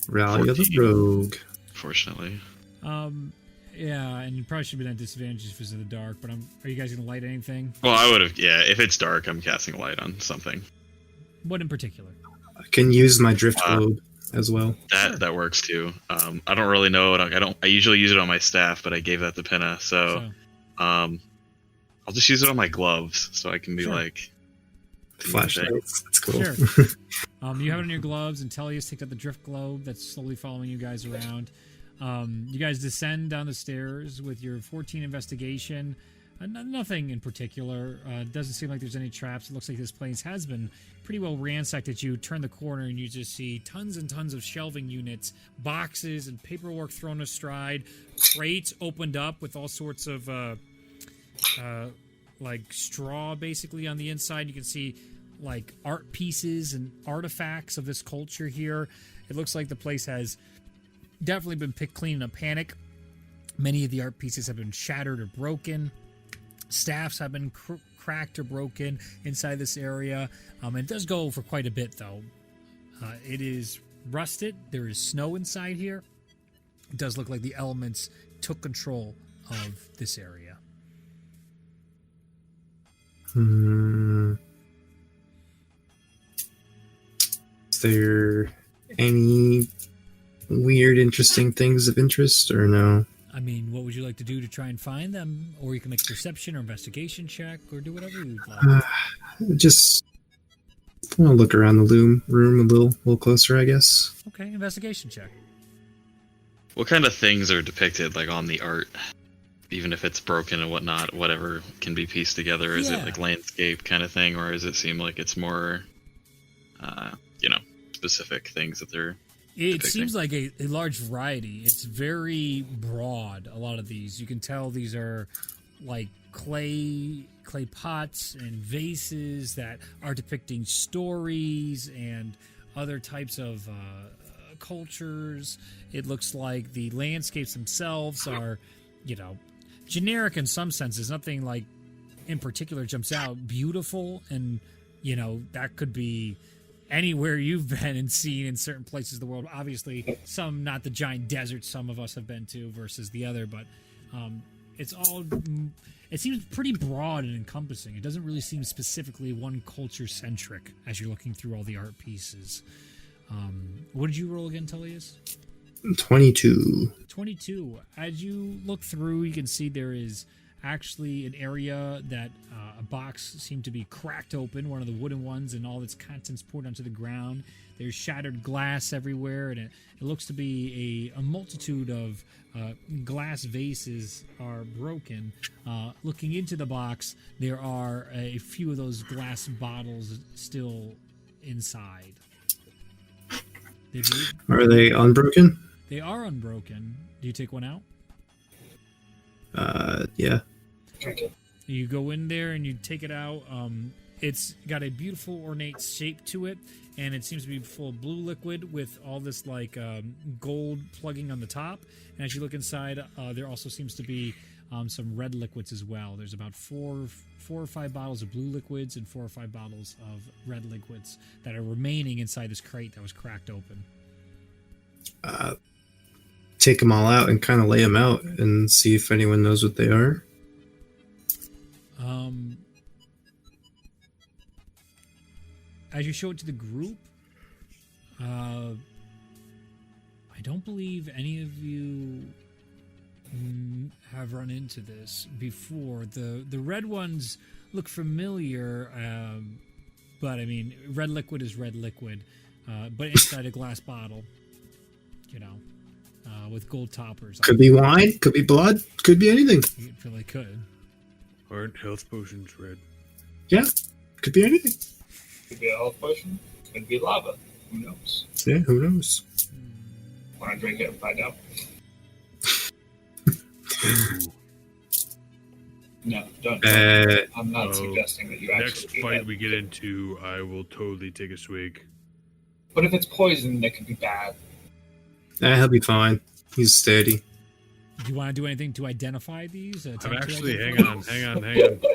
[SPEAKER 3] Rally of the
[SPEAKER 4] 14.
[SPEAKER 3] rogue.
[SPEAKER 4] Fortunately.
[SPEAKER 1] Yeah, and you probably should have been at disadvantage because of the dark. But are you guys gonna light anything?
[SPEAKER 4] Well, I would have. Yeah, if it's dark, I'm casting a light on something.
[SPEAKER 1] What in particular?
[SPEAKER 3] I can use my drift globe as well.
[SPEAKER 4] That works too. I don't really know. I usually use it on my staff, but I gave that to Pinna, so I'll just use it on my gloves, so I can be
[SPEAKER 1] Sure.
[SPEAKER 4] like.
[SPEAKER 3] Flashlights. That's cool.
[SPEAKER 1] Sure. You have it on your gloves, and Tellius takes out the drift globe that's slowly following you guys around. You guys descend down the stairs with your 14 investigation. Nothing in particular. It doesn't seem like there's any traps. It looks like this place has been pretty well ransacked. As you turn the corner and you just see tons and tons of shelving units, boxes and paperwork thrown astride, crates opened up with all sorts of like straw basically on the inside. You can see like art pieces and artifacts of this culture here. It looks like the place has definitely been picked clean in a panic. Many of the art pieces have been shattered or broken. Staffs have been cracked or broken inside this area. It does go for quite a bit, though. It is rusted. There is snow inside here. It does look like the elements took control of this area.
[SPEAKER 3] Is there any weird, interesting things of interest, or no?
[SPEAKER 1] I mean, what would you like to do to try and find them? Or you can make a perception or investigation check, or do whatever you'd like.
[SPEAKER 3] Just want to look around the room a little closer, I guess.
[SPEAKER 1] Okay, investigation check.
[SPEAKER 4] What kind of things are depicted, like, on the art? Even if it's broken and whatnot, whatever can be pieced together. Is it like landscape kind of thing, or does it seem like it's more, specific things that they're
[SPEAKER 1] It
[SPEAKER 4] depicting?
[SPEAKER 1] seems like a large variety. It's very broad, a lot of these. You can tell these are like clay pots and vases that are depicting stories and other types of cultures. It looks like the landscapes themselves are, generic in some senses. Nothing like in particular jumps out. Beautiful, and, that could be anywhere you've been and seen in certain places of the world. Obviously, some not the giant deserts some of us have been to versus the other, but it seems pretty broad and encompassing. It doesn't really seem specifically one culture centric as you're looking through all the art pieces. What did you roll again, Tullius?
[SPEAKER 3] 22.
[SPEAKER 1] 22. As you look through, you can see there is actually an area that a box seemed to be cracked open, one of the wooden ones, and all its contents poured onto the ground. There's shattered glass everywhere, and it looks to be a multitude of glass vases are broken. Looking into the box, there are a few of those glass bottles still inside.
[SPEAKER 3] Are they unbroken?
[SPEAKER 1] They are unbroken. Do you take one out?
[SPEAKER 3] Yeah.
[SPEAKER 5] Okay.
[SPEAKER 1] You go in there and you take it out. It's got a beautiful ornate shape to it, and it seems to be full of blue liquid with all this like gold plugging on the top. And as you look inside, there also seems to be some red liquids as well. There's about four or five bottles of blue liquids and 4 or 5 bottles of red liquids that are remaining inside this crate that was cracked open.
[SPEAKER 3] Take them all out and kind of lay them out and see if anyone knows what they are.
[SPEAKER 1] As you show it to the group, I don't believe any of you have run into this before. The red ones look familiar, but I mean, red liquid is red liquid, but inside a glass bottle, with gold toppers.
[SPEAKER 3] Could be wine, could be blood, could be anything.
[SPEAKER 1] It really could.
[SPEAKER 2] Aren't health potions red?
[SPEAKER 3] Yeah, could be anything.
[SPEAKER 5] Could be a health potion. Could be lava. Who knows?
[SPEAKER 3] Yeah, who knows?
[SPEAKER 5] Want to drink it and find out? No, don't. I'm not suggesting that you actually
[SPEAKER 2] Next
[SPEAKER 5] do
[SPEAKER 2] fight
[SPEAKER 5] that.
[SPEAKER 2] we get into, I will totally take a swig.
[SPEAKER 5] But if it's poison, that could be bad.
[SPEAKER 3] He'll be fine. He's steady.
[SPEAKER 1] Do you want to do anything to identify these?
[SPEAKER 2] I'm actually, hang on.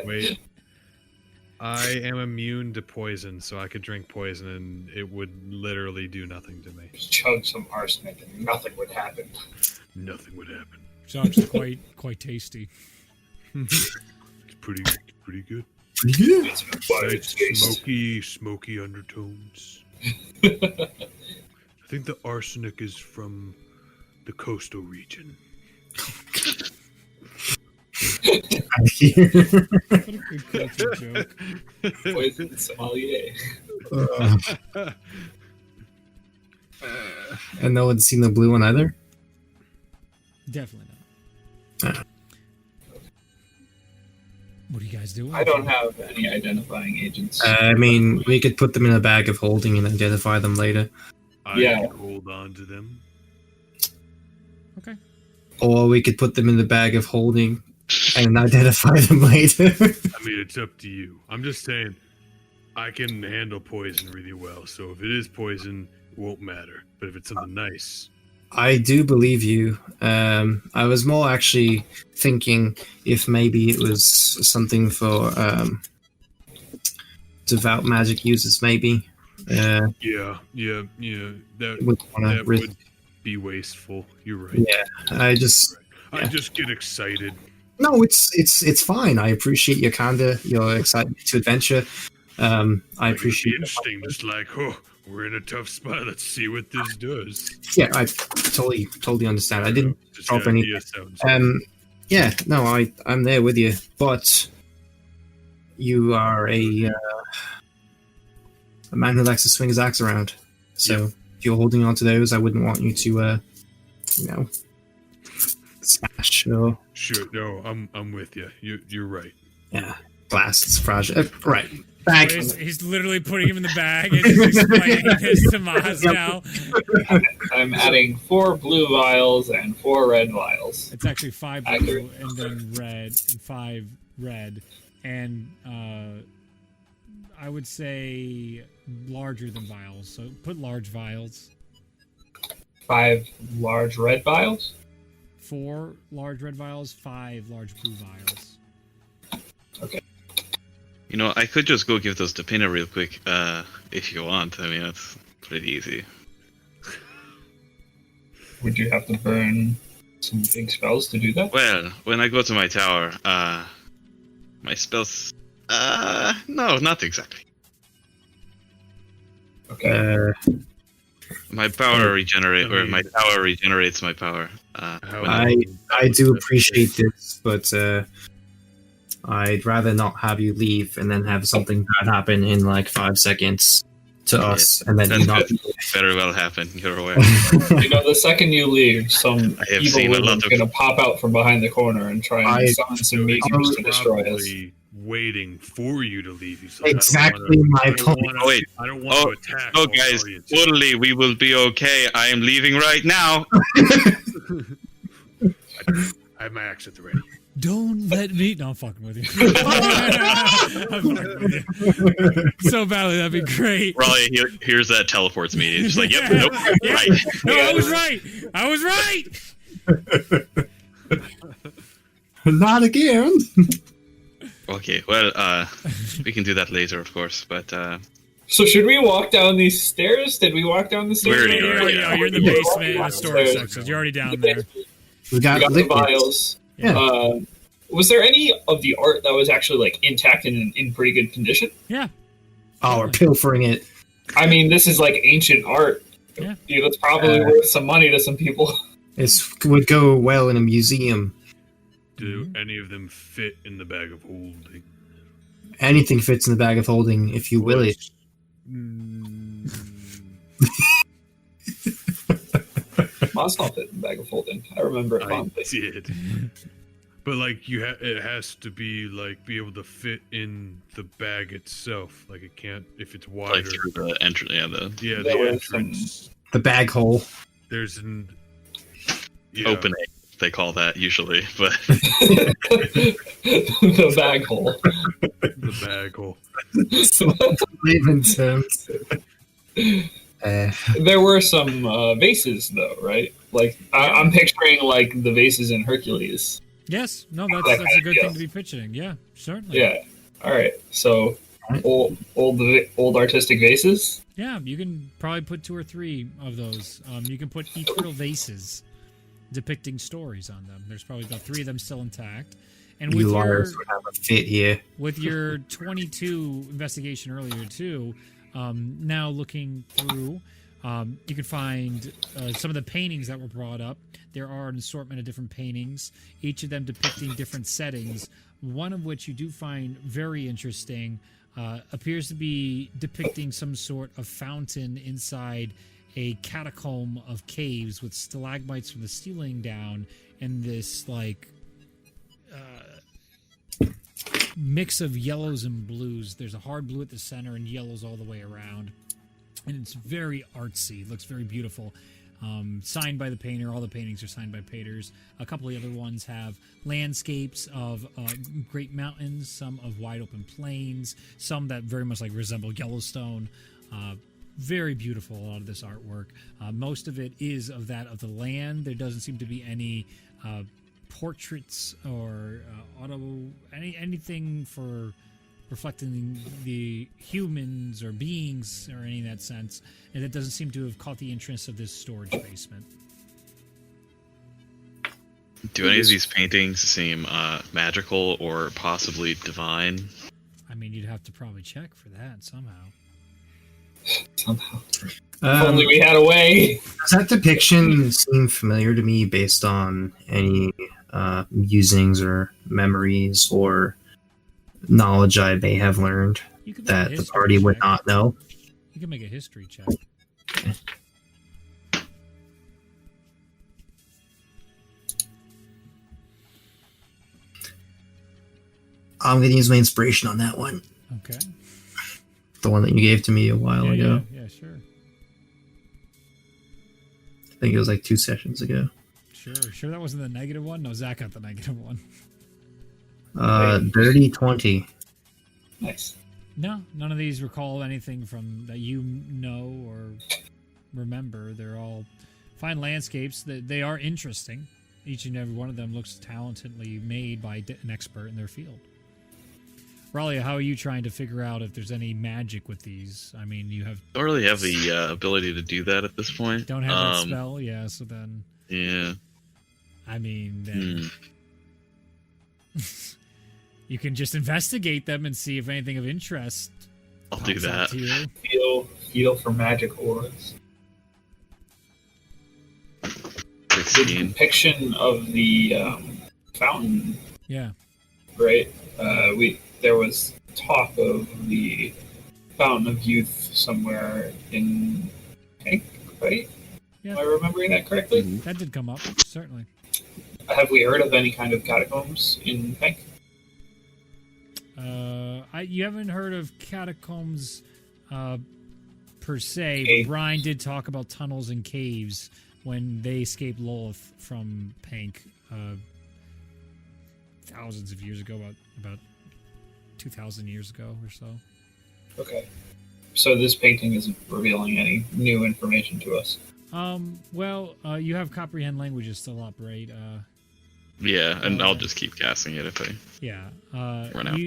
[SPEAKER 2] Wait. I am immune to poison, so I could drink poison and it would literally do nothing to me.
[SPEAKER 5] Just chug some arsenic and nothing would happen.
[SPEAKER 2] Nothing would happen.
[SPEAKER 1] It's actually quite tasty.
[SPEAKER 2] It's pretty good.
[SPEAKER 3] Pretty good.
[SPEAKER 5] It's an acquired
[SPEAKER 2] Nice
[SPEAKER 5] taste.
[SPEAKER 2] smoky undertones. I think the arsenic is from the coastal region.
[SPEAKER 3] Out here.
[SPEAKER 1] What a good culture joke.
[SPEAKER 5] Poison sommelier.
[SPEAKER 3] And no one's seen the blue one either?
[SPEAKER 1] Definitely not. What are you guys doing?
[SPEAKER 5] I don't have any identifying agents.
[SPEAKER 3] I mean, we could put them in a bag of holding and identify them later.
[SPEAKER 2] I
[SPEAKER 5] Yeah.
[SPEAKER 2] can hold on to them.
[SPEAKER 1] Okay.
[SPEAKER 3] Or we could put them in the bag of holding and identify them later.
[SPEAKER 2] I mean, it's up to you. I'm just saying, I can handle poison really well. So if it is poison, it won't matter. But if it's something nice,
[SPEAKER 3] I do believe you. I was more actually thinking if maybe it was something for devout magic users, maybe.
[SPEAKER 2] yeah. That
[SPEAKER 3] Would wanna
[SPEAKER 2] that
[SPEAKER 3] risk-
[SPEAKER 2] would be wasteful. You're right.
[SPEAKER 3] Yeah, I just
[SPEAKER 2] I just get excited.
[SPEAKER 3] no, it's fine. I appreciate your excitement to adventure. I
[SPEAKER 2] Like,
[SPEAKER 3] appreciate.
[SPEAKER 2] it'd be interesting. Just like, oh, we're in a tough spot. Let's see what this does.
[SPEAKER 3] Yeah, I totally understand. I didn't
[SPEAKER 2] Just
[SPEAKER 3] drop
[SPEAKER 2] the
[SPEAKER 3] any.
[SPEAKER 2] idea sounds.
[SPEAKER 3] Yeah, no, I'm there with you, but you are a man who likes to swing his axe around. So if you're holding on to those, I wouldn't want you to, smash or
[SPEAKER 2] Sure. No, I'm with you. You're right.
[SPEAKER 3] glass. It's fragile. Right. Back.
[SPEAKER 1] He's literally putting him in the bag and just explaining this to Maz now.
[SPEAKER 5] I'm adding 4 blue vials and 4 red vials.
[SPEAKER 1] It's actually 5 blue
[SPEAKER 5] Accurate.
[SPEAKER 1] and then red and 5 red. And I would say larger than vials. So put large vials.
[SPEAKER 5] 5 large red vials.
[SPEAKER 1] 4 large red vials, 5 large blue vials.
[SPEAKER 4] You know, I could just go give those to Pinna real quick, if you want. I mean, that's pretty easy.
[SPEAKER 5] Would you have to burn some big spells to do that?
[SPEAKER 4] Well, when I go to my tower, my spells... no, not exactly.
[SPEAKER 5] Okay.
[SPEAKER 4] My power regenerate, or my tower regenerates my power.
[SPEAKER 3] I do appreciate this, but I'd rather not have you leave and then have something bad happen in like 5 seconds to us, and then you
[SPEAKER 4] That
[SPEAKER 3] not.
[SPEAKER 4] could very well happen, you're aware.
[SPEAKER 5] You know, the second you leave, some
[SPEAKER 4] I have
[SPEAKER 5] evil
[SPEAKER 4] seen a lot
[SPEAKER 5] woman's
[SPEAKER 4] of-
[SPEAKER 5] going to pop out from behind the corner and try and
[SPEAKER 3] I-
[SPEAKER 5] summon some meteors to destroy us.
[SPEAKER 2] Probably waiting for you to leave. He's like,
[SPEAKER 3] Exactly my point.
[SPEAKER 4] Wait.
[SPEAKER 2] I don't want to attack.
[SPEAKER 4] Oh,
[SPEAKER 2] while
[SPEAKER 4] guys,
[SPEAKER 2] the audience-
[SPEAKER 4] totally, we will be okay. I am leaving right now.
[SPEAKER 2] I have my axe at the ready.
[SPEAKER 1] Don't let me. No, I'm fucking with you. I'm fucking with you. So badly, that'd be great.
[SPEAKER 4] Raleigh, here's that teleports me. It's just like, yep,
[SPEAKER 1] Yeah.
[SPEAKER 4] nope,
[SPEAKER 1] Yeah.
[SPEAKER 4] right.
[SPEAKER 1] No, I was right. I was right.
[SPEAKER 3] Not again.
[SPEAKER 4] Okay, well, we can do that later, of course, but
[SPEAKER 5] So should we walk down these stairs? Did we walk down the stairs?
[SPEAKER 4] We're
[SPEAKER 1] You're in the basement in the storage section. You're already down there.
[SPEAKER 3] We
[SPEAKER 5] We
[SPEAKER 3] got
[SPEAKER 5] got the
[SPEAKER 3] liquids.
[SPEAKER 5] vials.
[SPEAKER 3] Yeah.
[SPEAKER 5] Was there any of the art that was actually like intact and in pretty good condition?
[SPEAKER 1] Yeah.
[SPEAKER 3] Oh, we're pilfering it.
[SPEAKER 5] I mean, this is like ancient art.
[SPEAKER 1] Yeah.
[SPEAKER 5] You know, it's probably worth some money to some people.
[SPEAKER 3] It would go well in a museum.
[SPEAKER 2] Do any of them fit in the bag of holding?
[SPEAKER 3] Anything fits in the bag of holding if you will it.
[SPEAKER 5] Must not fit in the bag of holding. I remember it
[SPEAKER 2] I
[SPEAKER 5] fondly.
[SPEAKER 2] did. But like it has to be like be able to fit in the bag itself. Like it can't if it's wider.
[SPEAKER 4] like through the entrance, yeah, the
[SPEAKER 2] Yeah,
[SPEAKER 5] There
[SPEAKER 2] the
[SPEAKER 5] was
[SPEAKER 2] entrance.
[SPEAKER 3] The bag hole.
[SPEAKER 2] There's an
[SPEAKER 4] opening, they call that usually, but
[SPEAKER 5] The bag hole.
[SPEAKER 2] the bag hole.
[SPEAKER 3] Layman terms.
[SPEAKER 5] There were some vases, though, right? Like I'm picturing like the vases in Hercules.
[SPEAKER 1] Yes. No, that's a good thing to be pitching. Yeah, certainly.
[SPEAKER 5] Yeah. All right. So old artistic vases.
[SPEAKER 1] Yeah, you can probably put 2 or 3 of those. You can put Ethrly vases depicting stories on them. There's probably about 3 of them still intact. And with
[SPEAKER 3] You
[SPEAKER 1] your
[SPEAKER 3] liars would have a fit here.
[SPEAKER 1] with your 22 investigation earlier too, now looking through, you can find some of the paintings that were brought up. There are an assortment of different paintings, each of them depicting different settings. One of which you do find very interesting appears to be depicting some sort of fountain inside a catacomb of caves with stalagmites from the ceiling down in this like mix of yellows and blues. There's a hard blue at the center and yellows all the way around, and it's very artsy. It looks very beautiful. Signed by the painter. All the paintings are signed by painters. A couple of the other ones have landscapes of great mountains, some of wide open plains, some that very much like resemble Yellowstone. Very beautiful, a lot of this artwork. Most of it is of the land. There doesn't seem to be any portraits or anything for reflecting the humans or beings or any in that sense, and it doesn't seem to have caught the interest of this storage basement.
[SPEAKER 4] Do any of these paintings seem magical or possibly divine?
[SPEAKER 1] I mean, you'd have to probably check for that somehow.
[SPEAKER 5] Somehow. If only we had a way.
[SPEAKER 3] Does that depiction seem familiar to me based on any musings or memories or knowledge I may have learned that the party would not know?
[SPEAKER 1] You can make a history check.
[SPEAKER 3] Okay. I'm going to use my inspiration on that one.
[SPEAKER 1] Okay.
[SPEAKER 3] The one that you gave to me a while ago.
[SPEAKER 1] Yeah, sure.
[SPEAKER 3] I think it was like 2 sessions ago.
[SPEAKER 1] Sure that wasn't the negative one? No, Zach got the negative one.
[SPEAKER 3] Dirty 20.
[SPEAKER 5] Nice.
[SPEAKER 1] No, none of these recall anything from that you know or remember. They're all fine landscapes. They are interesting. Each and every one of them looks talentedly made by an expert in their field. Ralia, how are you trying to figure out if there's any magic with these? I mean, you have...
[SPEAKER 4] Don't really have the ability to do that at this point.
[SPEAKER 1] Don't have that spell? Yeah, so then...
[SPEAKER 4] Yeah.
[SPEAKER 1] I mean, then... You can just investigate them and see if anything of interest
[SPEAKER 4] I'll do that.
[SPEAKER 1] to you.
[SPEAKER 5] Feel for magic auras.
[SPEAKER 4] 16.
[SPEAKER 5] The depiction of the fountain,
[SPEAKER 1] Yeah.
[SPEAKER 5] right? There was talk of the Fountain of Youth somewhere in Hank, right?
[SPEAKER 1] Yeah.
[SPEAKER 5] Am I remembering that correctly?
[SPEAKER 1] That did come up, certainly.
[SPEAKER 5] Have we heard of any kind of catacombs in Hank?
[SPEAKER 1] You haven't heard of catacombs per se,
[SPEAKER 5] Cave.
[SPEAKER 1] but Brian did talk about tunnels and caves when they escaped Lolith from Pank thousands of years ago, about 2,000 years ago or so.
[SPEAKER 5] Okay. So this painting isn't revealing any new information to us.
[SPEAKER 1] Well, you have comprehend languages still up, right?
[SPEAKER 4] Yeah, and I'll just keep casting it if I...
[SPEAKER 1] Yeah.
[SPEAKER 4] Run out.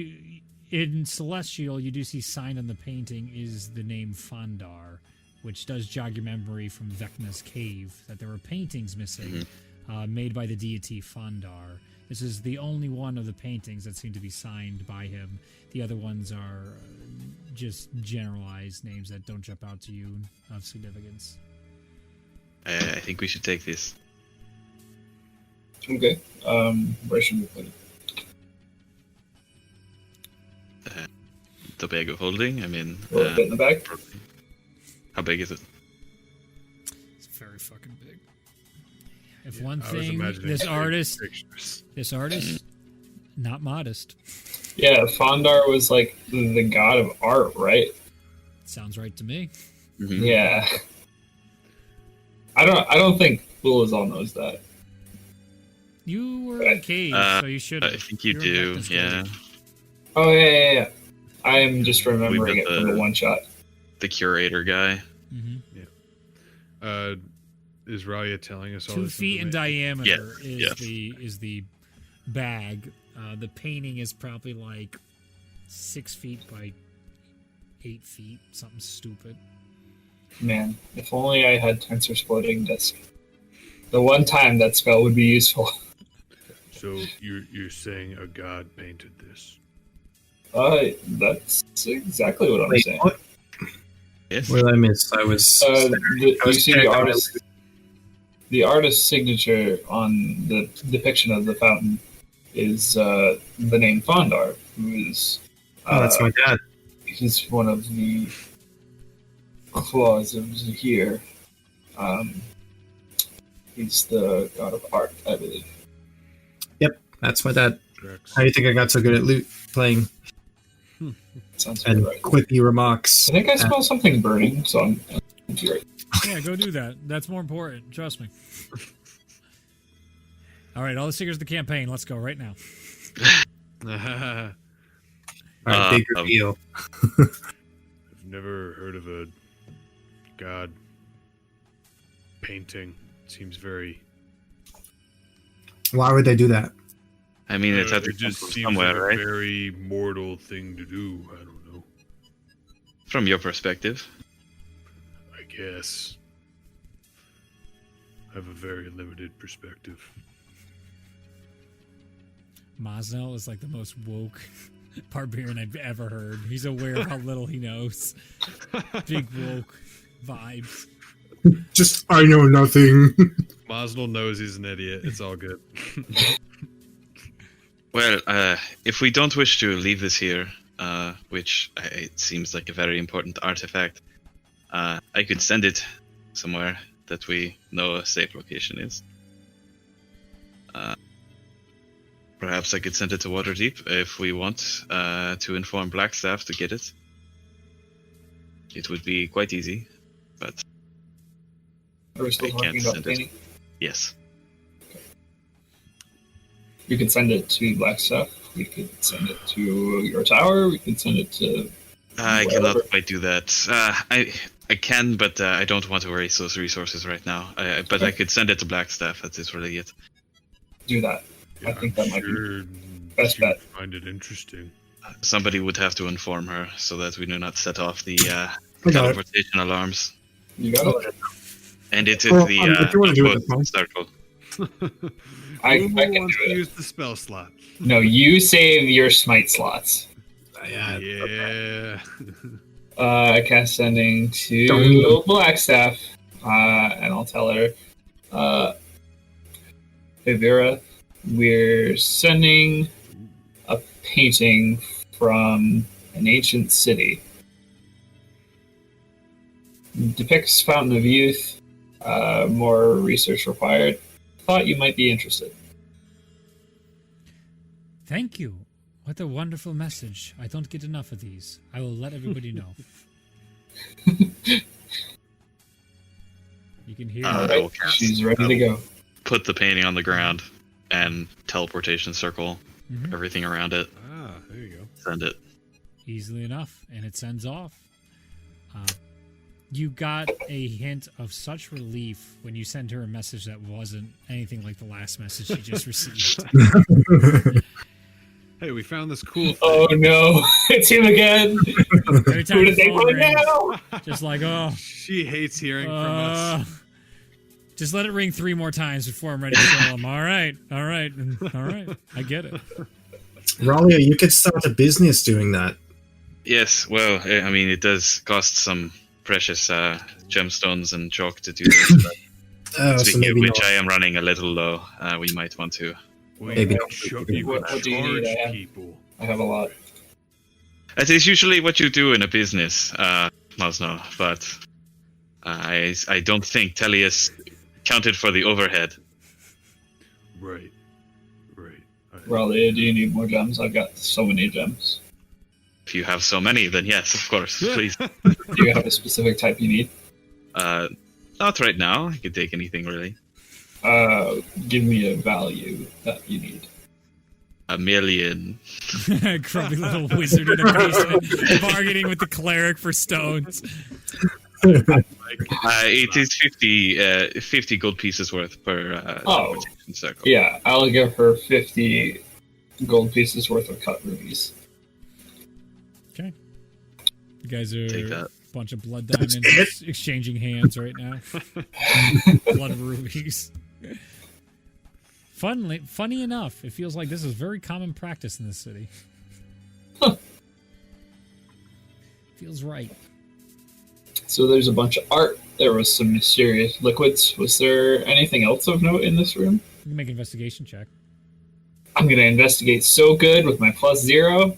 [SPEAKER 1] In Celestial, you do see signed on the painting is the name Fandar, which does jog your memory from Vecna's cave, that there were paintings missing made by the deity Fandar. This is the only one of the paintings that seem to be signed by him. The other ones are just generalized names that don't jump out to you of significance.
[SPEAKER 4] I think we should take this.
[SPEAKER 5] Okay. Where should we put it?
[SPEAKER 4] The bag of holding? I mean...
[SPEAKER 5] A little bit in the bag?
[SPEAKER 4] How big is it?
[SPEAKER 1] It's very fucking big. If one
[SPEAKER 2] I was
[SPEAKER 1] thing,
[SPEAKER 2] imagining
[SPEAKER 1] this artist,
[SPEAKER 2] pictures.
[SPEAKER 1] not modest.
[SPEAKER 5] Yeah, Fandar was like the god of art, right?
[SPEAKER 1] Sounds right to me.
[SPEAKER 4] Mm-hmm.
[SPEAKER 5] Yeah. I don't think Bulazal knows that.
[SPEAKER 1] You were in a cave, so you should.
[SPEAKER 4] I think you do, yeah.
[SPEAKER 5] Oh yeah. I am just remembering it from the one shot.
[SPEAKER 4] The curator guy.
[SPEAKER 1] Mm-hmm.
[SPEAKER 2] Is Ralia telling us all
[SPEAKER 1] 2
[SPEAKER 2] this
[SPEAKER 1] feet in
[SPEAKER 2] information?
[SPEAKER 1] diameter
[SPEAKER 4] Yes.
[SPEAKER 1] is the bag. The painting is probably like 6 feet by 8 feet, something stupid.
[SPEAKER 5] Man, if only I had Tensor's floating disk. The one time that spell would be useful.
[SPEAKER 2] So you're saying a god painted this?
[SPEAKER 5] That's exactly what I'm saying.
[SPEAKER 3] What?
[SPEAKER 4] Yes.
[SPEAKER 3] What did I miss? I was.
[SPEAKER 5] You see the artist's signature on the depiction of the fountain is the name Fondar, who is
[SPEAKER 3] that's my dad.
[SPEAKER 5] he's one of the claws of Zahir. He's the god of art, I believe.
[SPEAKER 3] That's why that.
[SPEAKER 2] Drex.
[SPEAKER 3] How do you think I got so good at loot playing
[SPEAKER 5] Sounds
[SPEAKER 3] and
[SPEAKER 5] right.
[SPEAKER 3] quippy remarks?
[SPEAKER 5] I think I smell something burning, so I'm right.
[SPEAKER 1] Yeah, go do that. That's more important. Trust me. All right, all the secrets of the campaign. Let's go right now.
[SPEAKER 3] All right, big reveal.
[SPEAKER 2] I've never heard of a god painting. Seems very.
[SPEAKER 3] Why would they do that?
[SPEAKER 4] I mean, it's had to
[SPEAKER 2] it
[SPEAKER 4] come
[SPEAKER 2] just
[SPEAKER 4] from
[SPEAKER 2] seems
[SPEAKER 4] somewhere,
[SPEAKER 2] like a
[SPEAKER 4] right?
[SPEAKER 2] very mortal thing to do. I don't know.
[SPEAKER 4] From your perspective.
[SPEAKER 2] I guess. I have a very limited perspective.
[SPEAKER 1] Mosnell is like the most woke barbarian I've ever heard. He's aware of how little he knows. Big woke vibes.
[SPEAKER 3] Just I know nothing.
[SPEAKER 2] Mosnell knows he's an idiot. It's all good.
[SPEAKER 4] Well, if we don't wish to leave this here, which it seems like a very important artifact, I could send it somewhere that we know a safe location is. Perhaps I could send it to Waterdeep if we want to inform Blackstaff to get it. It would be quite easy, but
[SPEAKER 5] Are we still
[SPEAKER 4] I
[SPEAKER 5] talking
[SPEAKER 4] can't
[SPEAKER 5] about
[SPEAKER 4] send it.
[SPEAKER 5] painting?
[SPEAKER 4] yes.
[SPEAKER 5] We could send it to Blackstaff. We could send it to your tower. We could send it to.
[SPEAKER 4] I
[SPEAKER 5] Whatever.
[SPEAKER 4] cannot quite do that. I can, but I don't want to waste those resources right now. But I could send it to Blackstaff. That is really it.
[SPEAKER 5] Do that. I think that might be best
[SPEAKER 2] she would
[SPEAKER 5] bet.
[SPEAKER 2] find it interesting.
[SPEAKER 4] Somebody would have to inform her so that we do not set off the
[SPEAKER 3] I got it.
[SPEAKER 4] teleportation alarms.
[SPEAKER 5] You got it.
[SPEAKER 4] And it is
[SPEAKER 3] Well,
[SPEAKER 4] the
[SPEAKER 3] if you wanna do it, that's fine.
[SPEAKER 4] circle.
[SPEAKER 5] I
[SPEAKER 2] Who
[SPEAKER 5] can
[SPEAKER 2] wants
[SPEAKER 5] do
[SPEAKER 2] to
[SPEAKER 5] it.
[SPEAKER 2] use the spell slot?
[SPEAKER 5] No, you save your smite slots.
[SPEAKER 2] Yeah.
[SPEAKER 5] I cast sending to
[SPEAKER 3] Don't-
[SPEAKER 5] Blackstaff, and I'll tell her, hey Vera, we're sending a painting from an ancient city. Depicts Fountain of Youth. More research required. Thought you might be interested.
[SPEAKER 1] Thank you. What a wonderful message. I don't get enough of these. I will let everybody know. You can hear
[SPEAKER 4] I
[SPEAKER 1] it.
[SPEAKER 4] will cast-
[SPEAKER 5] She's ready
[SPEAKER 4] I
[SPEAKER 5] to
[SPEAKER 4] will
[SPEAKER 5] go.
[SPEAKER 4] Put the painting on the ground and teleportation circle
[SPEAKER 1] Mhm.
[SPEAKER 4] everything around it.
[SPEAKER 2] Ah, there you go.
[SPEAKER 4] Send it.
[SPEAKER 1] Easily enough, and it sends off. You got a hint of such relief when you sent her a message that wasn't anything like the last message she just received.
[SPEAKER 2] Hey, we found this cool thing.
[SPEAKER 5] Oh no, it's him again.
[SPEAKER 1] Every time
[SPEAKER 5] Who
[SPEAKER 1] the
[SPEAKER 5] did they
[SPEAKER 1] phone
[SPEAKER 5] find
[SPEAKER 1] rings,
[SPEAKER 5] now?
[SPEAKER 1] just like, oh,
[SPEAKER 2] She hates hearing from us.
[SPEAKER 1] just let it ring 3 more times before I'm ready to kill him. All right. I get it.
[SPEAKER 3] Ralia, you could start a business doing that.
[SPEAKER 4] Yes, well, I mean, it does cost some precious gemstones and chalk to do this. But
[SPEAKER 3] Oh, so
[SPEAKER 4] speaking of
[SPEAKER 3] maybe
[SPEAKER 4] which,
[SPEAKER 3] not.
[SPEAKER 4] I am running a little low. We might want to.
[SPEAKER 3] Maybe not.
[SPEAKER 2] You
[SPEAKER 5] What
[SPEAKER 2] can
[SPEAKER 5] do you need? I
[SPEAKER 2] charge
[SPEAKER 5] have-
[SPEAKER 2] people.
[SPEAKER 5] I have a lot.
[SPEAKER 4] That is usually what you do in a business, Mosno, but I don't think Tellius counted for the overhead.
[SPEAKER 2] Right.
[SPEAKER 5] Raleigh, do you need more gems? I've got so many gems.
[SPEAKER 4] If you have so many, then yes, of course, please.
[SPEAKER 5] Do you have a specific type you need?
[SPEAKER 4] Not right now. I could take anything really.
[SPEAKER 5] Give me a value that you need.
[SPEAKER 4] 1 million.
[SPEAKER 1] Grubby little wizard in a basement bargaining with the cleric for stones.
[SPEAKER 4] It is 50 gold pieces worth per
[SPEAKER 5] Oh.
[SPEAKER 4] teleportation circle.
[SPEAKER 5] Yeah, I'll give her 50 gold pieces worth of cut rubies.
[SPEAKER 1] Okay. You guys are
[SPEAKER 4] Take that.
[SPEAKER 1] a bunch of blood diamonds exchanging hands right now. Blood rubies. Funny enough, it feels like this is very common practice in this city.
[SPEAKER 5] Huh.
[SPEAKER 1] Feels right.
[SPEAKER 5] So there's a bunch of art. There was some mysterious liquids. Was there anything else of note in this room?
[SPEAKER 1] You can make an investigation check.
[SPEAKER 5] I'm gonna investigate so good with my +0.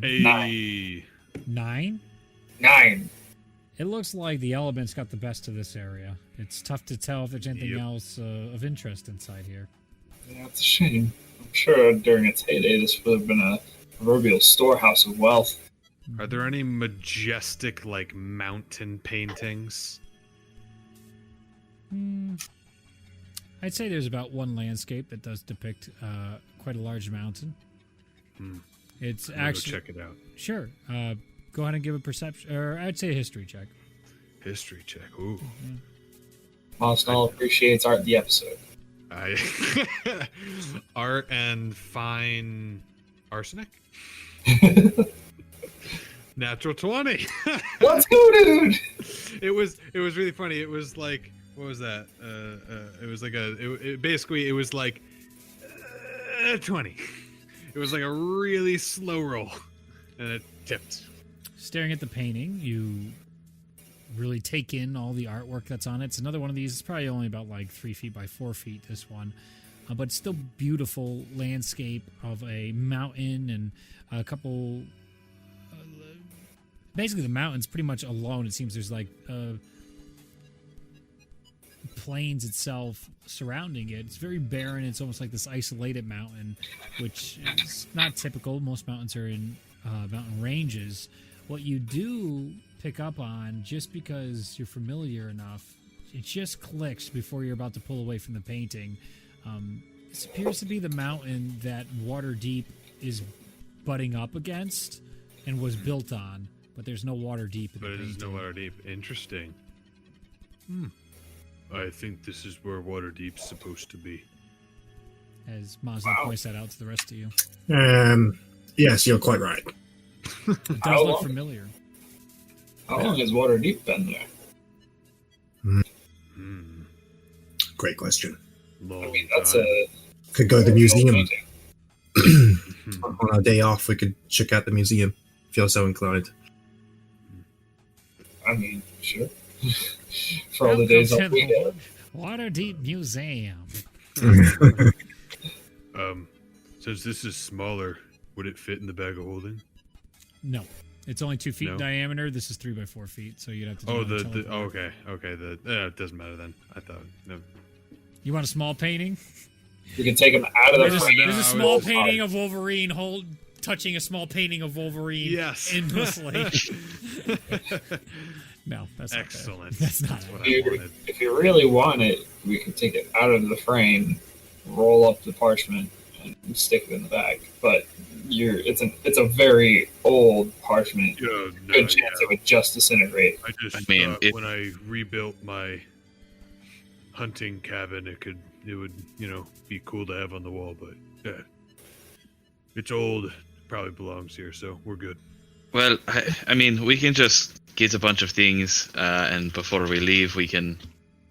[SPEAKER 2] Hey.
[SPEAKER 1] 9?
[SPEAKER 5] 9.
[SPEAKER 1] It looks like the elements got the best of this area. It's tough to tell if there's anything
[SPEAKER 2] Yep.
[SPEAKER 1] else of interest inside here.
[SPEAKER 5] Yeah, it's a shame. I'm sure during its heyday, this would have been a proverbial storehouse of wealth.
[SPEAKER 2] Are there any majestic, like, mountain paintings?
[SPEAKER 1] I'd say there's about one landscape that does depict quite a large mountain. It's
[SPEAKER 2] I'm
[SPEAKER 1] actually
[SPEAKER 2] gonna go check it out.
[SPEAKER 1] sure. Go ahead and give a perception, or I'd say a history check.
[SPEAKER 2] History check. Ooh.
[SPEAKER 5] Mosnell appreciates art the episode.
[SPEAKER 2] Art and fine arsenic. Natural 20.
[SPEAKER 5] Let's go, dude!
[SPEAKER 2] It was really funny. It was like, what was that? It was like basically it was like 20. It was like a really slow roll, and it tipped.
[SPEAKER 1] Staring at the painting, you really take in all the artwork that's on it. It's another one of these. It's probably only about like 3 feet by 4 feet, this one. But still beautiful landscape of a mountain and a couple... basically, the mountain's pretty much alone. It seems there's like plains itself surrounding it. It's very barren. It's almost like this isolated mountain, which is not typical. Most mountains are in mountain ranges. What you do pick up on, just because you're familiar enough, it just clicks before you're about to pull away from the painting. This appears to be the mountain that Waterdeep is butting up against and was built on, but there's no Waterdeep in the painting.
[SPEAKER 2] But it is no Waterdeep. Interesting. I think this is where Waterdeep's supposed to be.
[SPEAKER 1] As Mazda points that out to the rest of you.
[SPEAKER 3] Yes, you're quite right.
[SPEAKER 1] It does look familiar.
[SPEAKER 5] How long has Waterdeep been there?
[SPEAKER 3] Great question.
[SPEAKER 2] Long
[SPEAKER 5] I mean, that's
[SPEAKER 2] time.
[SPEAKER 3] Could go to the museum.
[SPEAKER 5] painting.
[SPEAKER 3] On our day off, we could check out the museum if you're so inclined.
[SPEAKER 5] I mean, sure. For all the days off we get.
[SPEAKER 1] Waterdeep Museum.
[SPEAKER 2] Since this is smaller, would it fit in the bag of holding?
[SPEAKER 1] No. It's only 2 feet in
[SPEAKER 2] No.
[SPEAKER 1] diameter. This is 3 by 4 feet, so you'd have to do
[SPEAKER 2] Oh,
[SPEAKER 1] it on a
[SPEAKER 2] the
[SPEAKER 1] teleport.
[SPEAKER 2] okay. It doesn't matter then. I thought no.
[SPEAKER 1] You want a small painting?
[SPEAKER 5] We can take them out of the
[SPEAKER 1] There's,
[SPEAKER 5] frame.
[SPEAKER 1] there's a
[SPEAKER 2] I
[SPEAKER 1] small
[SPEAKER 2] was-
[SPEAKER 1] painting of Wolverine touching a small painting of Wolverine
[SPEAKER 2] Yes.
[SPEAKER 1] endlessly. No, that's not
[SPEAKER 2] Excellent.
[SPEAKER 1] Fair. That's not
[SPEAKER 2] what
[SPEAKER 1] fair.
[SPEAKER 2] I wanted.
[SPEAKER 5] If you really want it, we can take it out of the frame, roll up the parchment, and stick it in the bag. But it's a very old parchment.
[SPEAKER 2] Yeah, no,
[SPEAKER 5] Good chance it would just disintegrate.
[SPEAKER 2] I just
[SPEAKER 4] I mean,
[SPEAKER 2] thought when I rebuilt my hunting cabin, it would be cool to have on the wall, but yeah, it's old. Probably belongs here, so we're good.
[SPEAKER 4] Well, I mean, we can just get a bunch of things, and before we leave, we can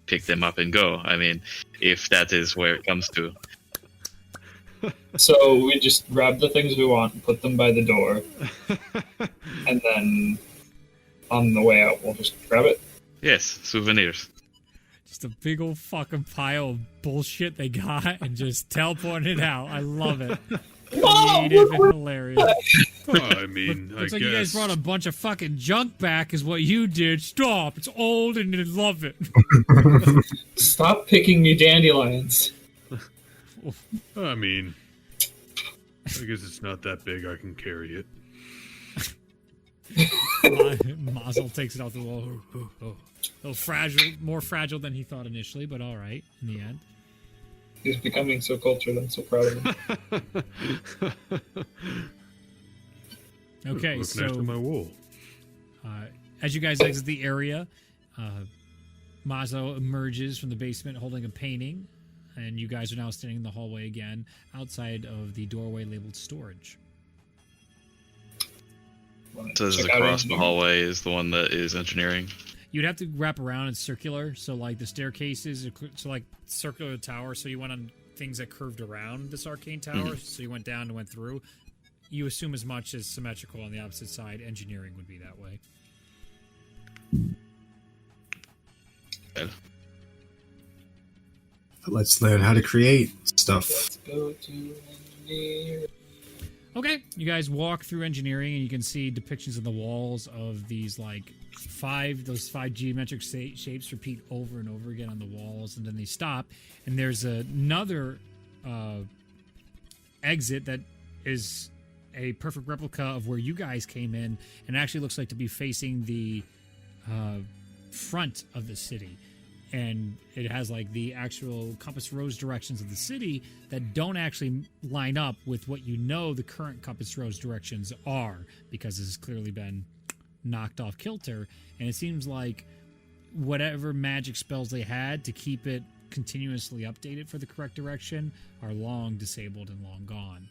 [SPEAKER 4] pick them up and go. I mean, if that is where it comes to.
[SPEAKER 5] So we just grab the things we want and put them by the door, and then on the way out, we'll just grab it.
[SPEAKER 4] Yes, souvenirs.
[SPEAKER 1] Just a big old fucking pile of bullshit they got and just teleporting it out. I love it. Creative and hilarious.
[SPEAKER 2] I mean,
[SPEAKER 1] Looks
[SPEAKER 2] I
[SPEAKER 1] like you guys
[SPEAKER 2] guess.
[SPEAKER 1] brought a bunch of fucking junk back, is what you did. Stop. It's old and I love it.
[SPEAKER 5] Stop picking me dandelions.
[SPEAKER 2] I mean, I guess it's not that big. I can carry it.
[SPEAKER 1] Mazel takes it off the wall. A little fragile, more fragile than he thought initially, but all right in the end.
[SPEAKER 5] He's becoming so cultured. I'm so proud of him.
[SPEAKER 1] Okay,
[SPEAKER 2] Look
[SPEAKER 1] so
[SPEAKER 2] next to my wall.
[SPEAKER 1] as you guys exit the area, Mazo emerges from the basement holding a painting, and you guys are now standing in the hallway again, outside of the doorway labeled storage.
[SPEAKER 5] Wanna
[SPEAKER 4] So this is
[SPEAKER 5] check out
[SPEAKER 4] across the
[SPEAKER 5] engineering?
[SPEAKER 4] hallway is the one that is engineering.
[SPEAKER 1] You'd have to wrap around. It's circular, so like the staircases, so like circular tower. So you went on things that curved around this arcane tower. So you went down and went through. You assume as much as symmetrical on the opposite side. Engineering would be that way.
[SPEAKER 4] Well,
[SPEAKER 3] Let's learn how to create stuff.
[SPEAKER 5] Let's go to engineer.
[SPEAKER 1] Okay, you guys walk through engineering, and you can see depictions of the walls of these like those five geometric shapes repeat over and over again on the walls, and then they stop. And there's another exit that is a perfect replica of where you guys came in, and actually looks like to be facing the front of the city. And it has like the actual compass rose directions of the city that don't actually line up with what you know the current compass rose directions are, because this has clearly been knocked off kilter. And it seems like whatever magic spells they had to keep it continuously updated for the correct direction are long disabled and long gone.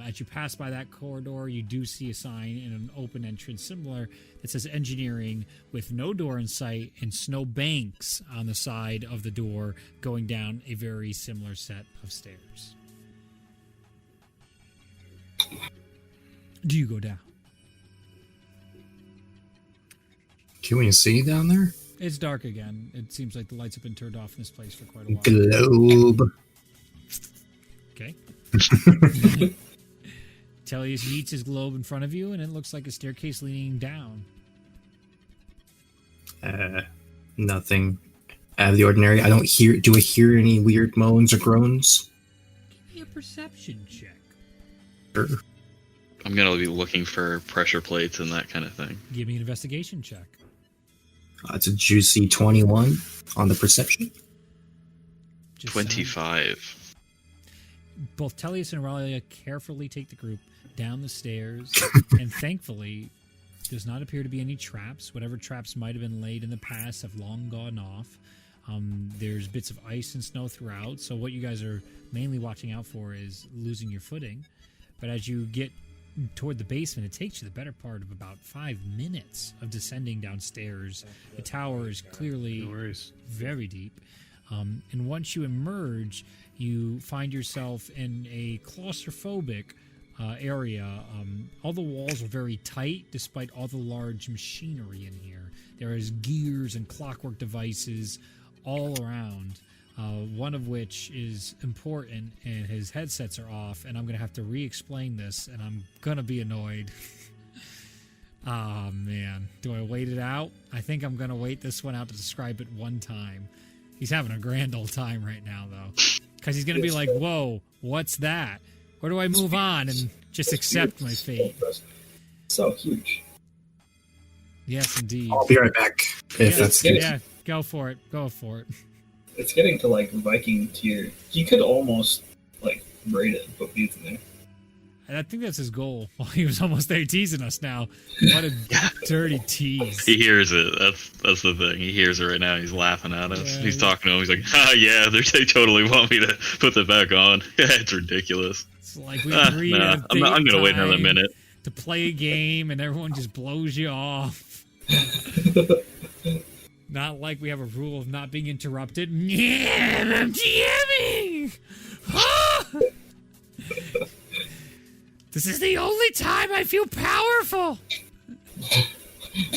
[SPEAKER 1] As you pass by that corridor, you do see a sign in an open entrance similar that says engineering, with no door in sight and snow banks on the side of the door going down a very similar set of stairs. Do you go down?
[SPEAKER 3] Can we see down there?
[SPEAKER 1] It's dark again. It seems like the lights have been turned off in this place for quite a while.
[SPEAKER 3] Globe.
[SPEAKER 1] Okay. Tellius yeets his globe in front of you, and it looks like a staircase leading down.
[SPEAKER 3] Nothing out of the ordinary. I don't hear. Do I hear any weird moans or groans?
[SPEAKER 1] Give me a perception check.
[SPEAKER 3] Sure.
[SPEAKER 4] I'm gonna be looking for pressure plates and that kind of thing.
[SPEAKER 1] Give me an investigation check.
[SPEAKER 3] It's a juicy 21 on the perception.
[SPEAKER 1] Just
[SPEAKER 4] 25.
[SPEAKER 1] Both Tellius and Aurelia carefully take the group down the stairs, and thankfully, does not appear to be any traps. Whatever traps might have been laid in the past have long gone off. There's bits of ice and snow throughout, so what you guys are mainly watching out for is losing your footing. But as you get toward the basement, it takes you the better part of about 5 minutes of descending downstairs. The tower is clearly very deep. And once you emerge, you find yourself in a claustrophobic area. All the walls are very tight, despite all the large machinery in here. There is gears and clockwork devices all around, one of which is important, and his headsets are off, and I'm going to have to re-explain this, and I'm going to be annoyed. Oh, man. Do I wait it out? I think I'm going to wait this one out to describe it one time. He's having a grand old time right now, though. Because he's going to be like, whoa, what's that? Or do I move on and just accept my fate?
[SPEAKER 5] So huge.
[SPEAKER 1] Yes, indeed.
[SPEAKER 3] I'll be right back. If that's the
[SPEAKER 1] Yeah, go for it. Go for it.
[SPEAKER 5] It's getting to like Viking tier. He could almost like braid it and put beads in there.
[SPEAKER 1] And I think that's his goal. Well, he was almost there teasing us now. What a dirty tease.
[SPEAKER 4] He hears it. That's the thing. He hears it right now. He's laughing at us.
[SPEAKER 1] Yeah.
[SPEAKER 4] He's talking to him. He's like, yeah, they totally want me to put that back on. It's ridiculous.
[SPEAKER 1] It's like we agreed
[SPEAKER 4] Nah, I'm going to wait another minute.
[SPEAKER 1] to play a game, and everyone just blows you off. Not like we have a rule of not being interrupted. Yeah, I'm GMing! This is the only time I feel powerful!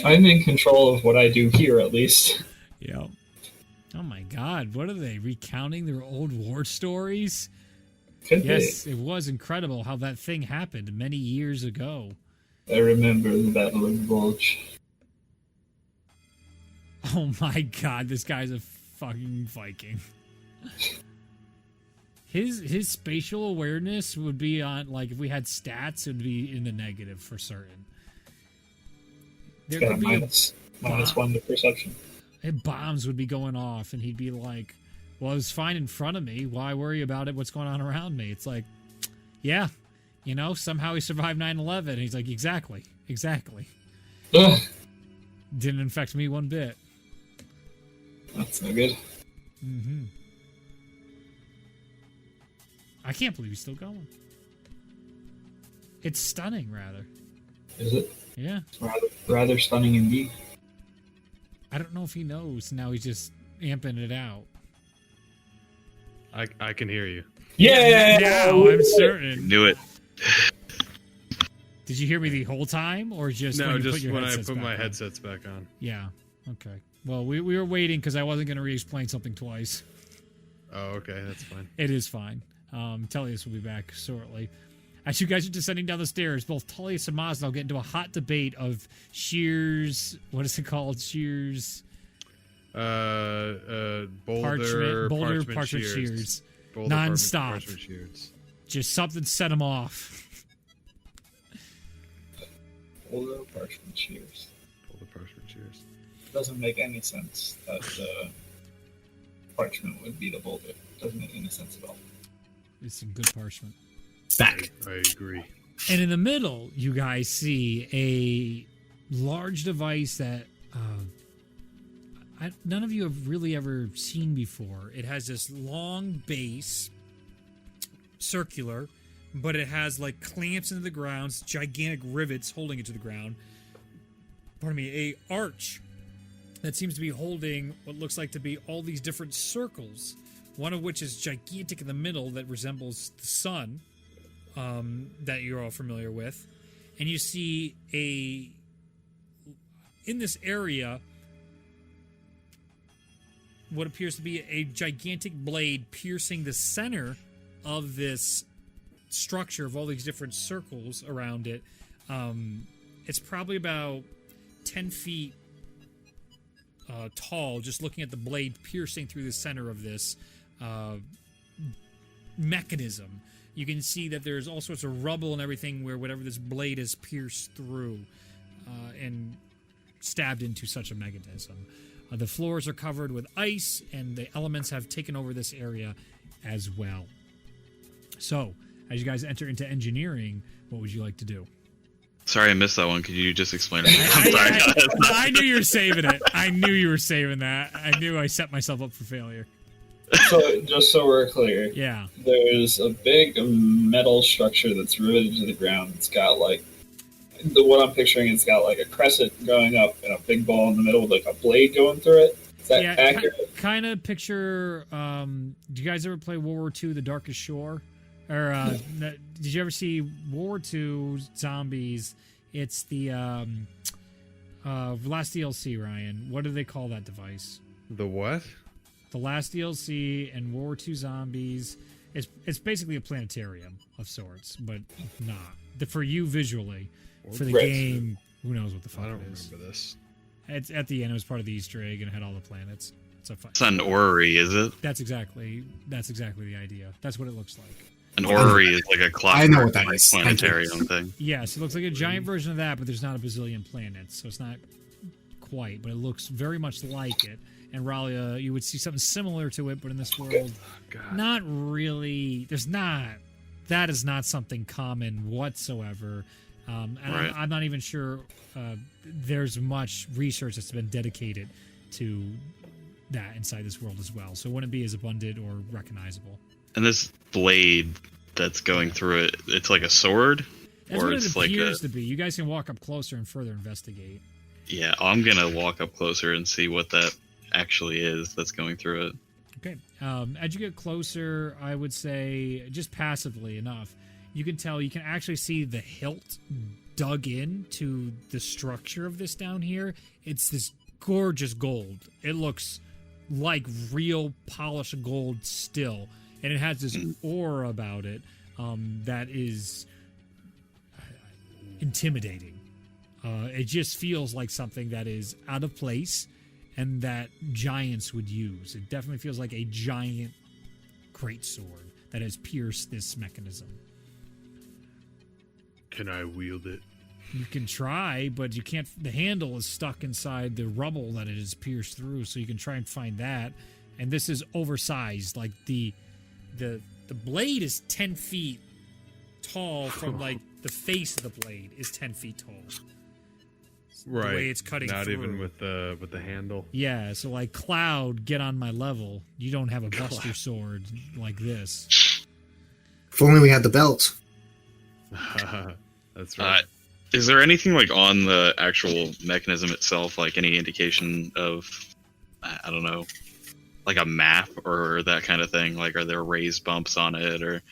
[SPEAKER 5] I'm in control of what I do here, at least.
[SPEAKER 1] Yep. Oh my god, what are they, recounting their old war stories?
[SPEAKER 5] Could
[SPEAKER 1] Yes, it was incredible how that thing happened many years ago.
[SPEAKER 5] be. I remember the Battle of the Bulge.
[SPEAKER 1] Oh my god, this guy's a fucking Viking. His spatial awareness would be on, like, if we had stats, it would be in the negative for certain. There
[SPEAKER 5] Yeah,
[SPEAKER 1] could be
[SPEAKER 5] minus one to perception.
[SPEAKER 1] bombs would be going off, and he'd be like, well, it was fine in front of me. Why worry about it? What's going on around me? It's like, yeah, you know, somehow he survived 9/11. And he's like, exactly.
[SPEAKER 5] Ugh,
[SPEAKER 1] Didn't infect me one bit.
[SPEAKER 5] that's no good.
[SPEAKER 1] Mm-hmm. I can't believe he's still going. It's stunning, rather.
[SPEAKER 5] Is it?
[SPEAKER 1] Yeah.
[SPEAKER 5] Rather stunning indeed.
[SPEAKER 1] I don't know if he knows. Now he's just amping it out.
[SPEAKER 2] I can hear you.
[SPEAKER 5] Yeah!
[SPEAKER 1] Now I'm certain.
[SPEAKER 4] Knew it.
[SPEAKER 1] Did you hear me the whole time, or just
[SPEAKER 2] No,
[SPEAKER 1] when you
[SPEAKER 2] just
[SPEAKER 1] put your
[SPEAKER 2] when I
[SPEAKER 1] headsets
[SPEAKER 2] put
[SPEAKER 1] back
[SPEAKER 2] my
[SPEAKER 1] on?
[SPEAKER 2] headsets back on.
[SPEAKER 1] Yeah. Okay. Well, we were waiting because I wasn't going to re-explain something twice.
[SPEAKER 2] Oh, okay, that's fine.
[SPEAKER 1] It is fine. Tellius will be back shortly. As you guys are descending down the stairs, both Tullius and Mosnell get into a hot debate of shears. What is it called? Shears.
[SPEAKER 2] Boulder
[SPEAKER 1] Parchment
[SPEAKER 2] parchment shears. Boulder
[SPEAKER 1] Non-stop.
[SPEAKER 2] parchment shears.
[SPEAKER 1] Just something set him off.
[SPEAKER 5] Pull the parchment shears.
[SPEAKER 2] Pull the parchment shears.
[SPEAKER 5] Doesn't make any sense that the parchment would be the boulder. Doesn't make any sense at all.
[SPEAKER 1] It's some good parchment.
[SPEAKER 3] Back.
[SPEAKER 2] I agree.
[SPEAKER 1] And in the middle, you guys see a large device that none of you have really ever seen before. It has this long base, circular, but it has like clamps into the ground, gigantic rivets holding it to the ground. Pardon me, a arch that seems to be holding what looks like to be all these different circles, one of which is gigantic in the middle that resembles the sun, that you're all familiar with. And you see in this area, what appears to be a gigantic blade piercing the center of this structure of all these different circles around it. It's probably about 10 feet tall, just looking at the blade piercing through the center of this mechanism. You can see that there's all sorts of rubble and everything where whatever this blade is pierced through and stabbed into such a mechanism. The floors are covered with ice, and the elements have taken over this area as well. So, as you guys enter into engineering, what would you like to do?
[SPEAKER 4] Sorry, I missed that one. Could you just explain it? I'm sorry.
[SPEAKER 1] I knew you were saving it. I knew you were saving that. I knew I set myself up for failure.
[SPEAKER 5] So, just so we're clear,
[SPEAKER 1] Yeah.
[SPEAKER 5] there's a big metal structure that's riveted to the ground. It's got like what I'm picturing. It's got like a crescent going up and a big ball in the middle with like a blade going through it. Is that accurate?
[SPEAKER 1] Kind of picture. Do you guys ever play World War II: The Darkest Shore? Or did you ever see World War II Zombies? It's the last DLC, Ryan. What do they call that device?
[SPEAKER 2] The what?
[SPEAKER 1] The last DLC and World War II Zombies. It's basically a planetarium of sorts, but not for you visually. For the game, who knows what the fuck
[SPEAKER 2] I don't
[SPEAKER 1] it is.
[SPEAKER 2] remember this.
[SPEAKER 1] It's at the end. It was part of the Easter egg and it had all the planets. It's
[SPEAKER 4] It's not an orrery, is it?
[SPEAKER 1] That's exactly the idea. That's what it looks like.
[SPEAKER 4] An orrery is like a clock.
[SPEAKER 3] I know what that is.
[SPEAKER 4] Planetarium thing.
[SPEAKER 1] Yes, it looks like a giant version of that, but there's not a bazillion planets, so it's not quite, but it looks very much like it. And Ralia, you would see something similar to it, but in this world, not really. That is not something common whatsoever. And
[SPEAKER 4] Right.
[SPEAKER 1] I'm not even sure there's much research that's been dedicated to that inside this world as well. So it wouldn't be as abundant or recognizable.
[SPEAKER 4] And this blade that's going through it, it's like a sword?
[SPEAKER 1] That's
[SPEAKER 4] or
[SPEAKER 1] what
[SPEAKER 4] it's
[SPEAKER 1] it
[SPEAKER 4] like
[SPEAKER 1] appears to be. You guys can walk up closer and further investigate.
[SPEAKER 4] Yeah, I'm gonna walk up closer and see what that actually is that's going through it.
[SPEAKER 1] Okay. As you get closer, I would say, just passively enough, you can actually see the hilt dug into the structure of this down here. It's this gorgeous gold. It looks like real polished gold still. And it has this aura about it that is intimidating. It just feels like something that is out of place and that giants would use. It definitely feels like a giant greatsword that has pierced this mechanism.
[SPEAKER 2] Can I wield it?
[SPEAKER 1] You can try, but you can't. The handle is stuck inside the rubble that it is pierced through, so you can try and find that. And this is oversized. Like the blade is 10 feet tall from like the face of the blade is 10 feet tall.
[SPEAKER 2] Right.
[SPEAKER 1] The way it's cutting
[SPEAKER 2] Not
[SPEAKER 1] through.
[SPEAKER 2] even with the handle.
[SPEAKER 1] Yeah, so like Cloud, get on my level. You don't have a buster sword like this.
[SPEAKER 3] If only we had the belt.
[SPEAKER 2] That's right.
[SPEAKER 4] Is there anything like on the actual mechanism itself, like any indication of, I don't know, like a map or that kind of thing? Like, are there raised bumps on it or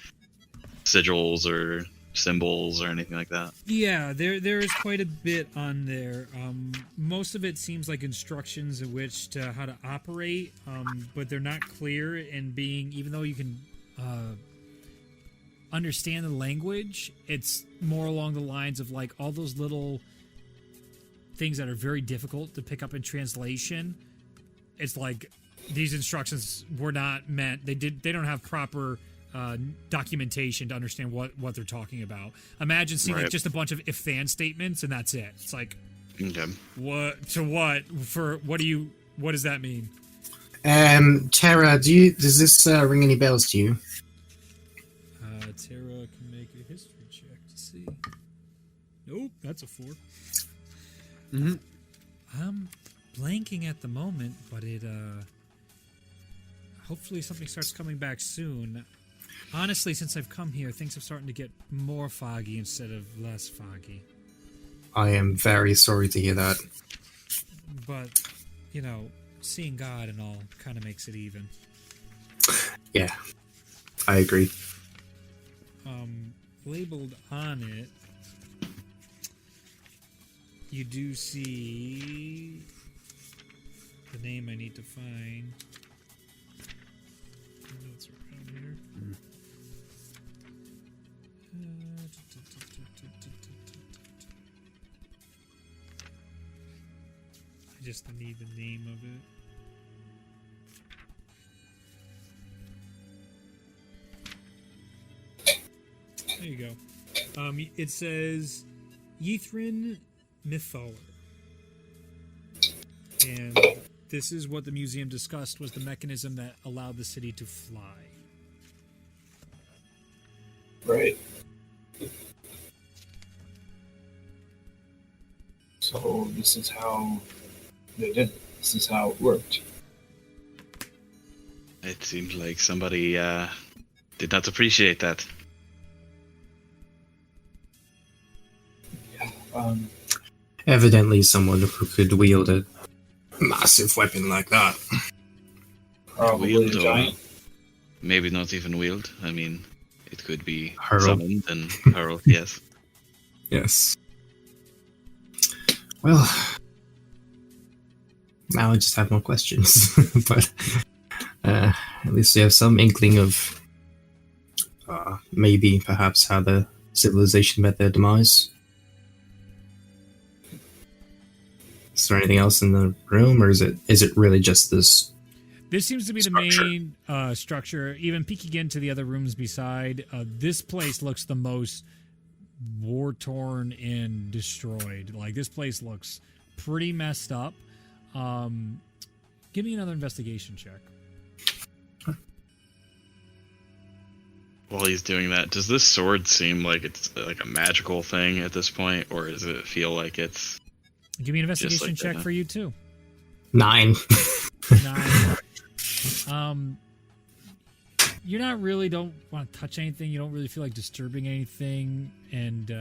[SPEAKER 4] sigils or symbols or anything like that?
[SPEAKER 1] Yeah, there is quite a bit on there. Most of it seems like instructions of how to operate, but they're not clear. And even though you can understand the language, it's more along the lines of like all those little things that are very difficult to pick up in translation. It's like these instructions were not meant. They don't have proper documentation to understand what they're talking about. Imagine seeing like
[SPEAKER 4] Right.
[SPEAKER 1] just a bunch of if-then statements and that's it. It's like,
[SPEAKER 4] Okay.
[SPEAKER 1] what does that mean?
[SPEAKER 3] Tara, does this ring any bells to you?
[SPEAKER 1] Tara can make a history check to see. Nope, that's a 4.
[SPEAKER 2] Mm-hmm.
[SPEAKER 1] I'm blanking at the moment, but it hopefully something starts coming back soon. Honestly, since I've come here, things are starting to get more foggy instead of less foggy.
[SPEAKER 3] I am very sorry to hear that.
[SPEAKER 1] But, you know, seeing God and all kind of makes it even.
[SPEAKER 3] Yeah, I agree.
[SPEAKER 1] Labeled on it, you do see the name I need to find. I know it's around here. I just need the name of it. There you go. It says Ethrly Mytholer. And this is what the museum discussed was the mechanism that allowed the city to fly.
[SPEAKER 5] Right. So this is how they did it. This is how it worked.
[SPEAKER 4] It seems like somebody did not appreciate that.
[SPEAKER 3] Evidently someone who could wield a massive weapon like that.
[SPEAKER 5] Probably
[SPEAKER 4] Wield
[SPEAKER 5] a
[SPEAKER 4] or
[SPEAKER 5] giant.
[SPEAKER 4] maybe not even wield. I mean, it could be
[SPEAKER 3] Hurl.
[SPEAKER 4] summoned and hurled. Yes.
[SPEAKER 3] Yes. Well, now I just have more questions. But at least we have some inkling of maybe perhaps how the civilization met their demise. Is there anything else in the room, or is it really just this?
[SPEAKER 1] This seems to be
[SPEAKER 3] Structure.
[SPEAKER 1] the main structure. Even peeking into the other rooms beside, this place looks the most war-torn and destroyed. Like, this place looks pretty messed up. Give me another investigation check.
[SPEAKER 4] While he's doing that, does this sword seem like it's like a magical thing at this point, or does it feel like it's
[SPEAKER 1] Give me an investigation
[SPEAKER 4] like that,
[SPEAKER 1] check
[SPEAKER 4] huh?
[SPEAKER 1] for you, too.
[SPEAKER 3] 9.
[SPEAKER 1] 9. You're not really don't want to touch anything. You don't really feel like disturbing anything. And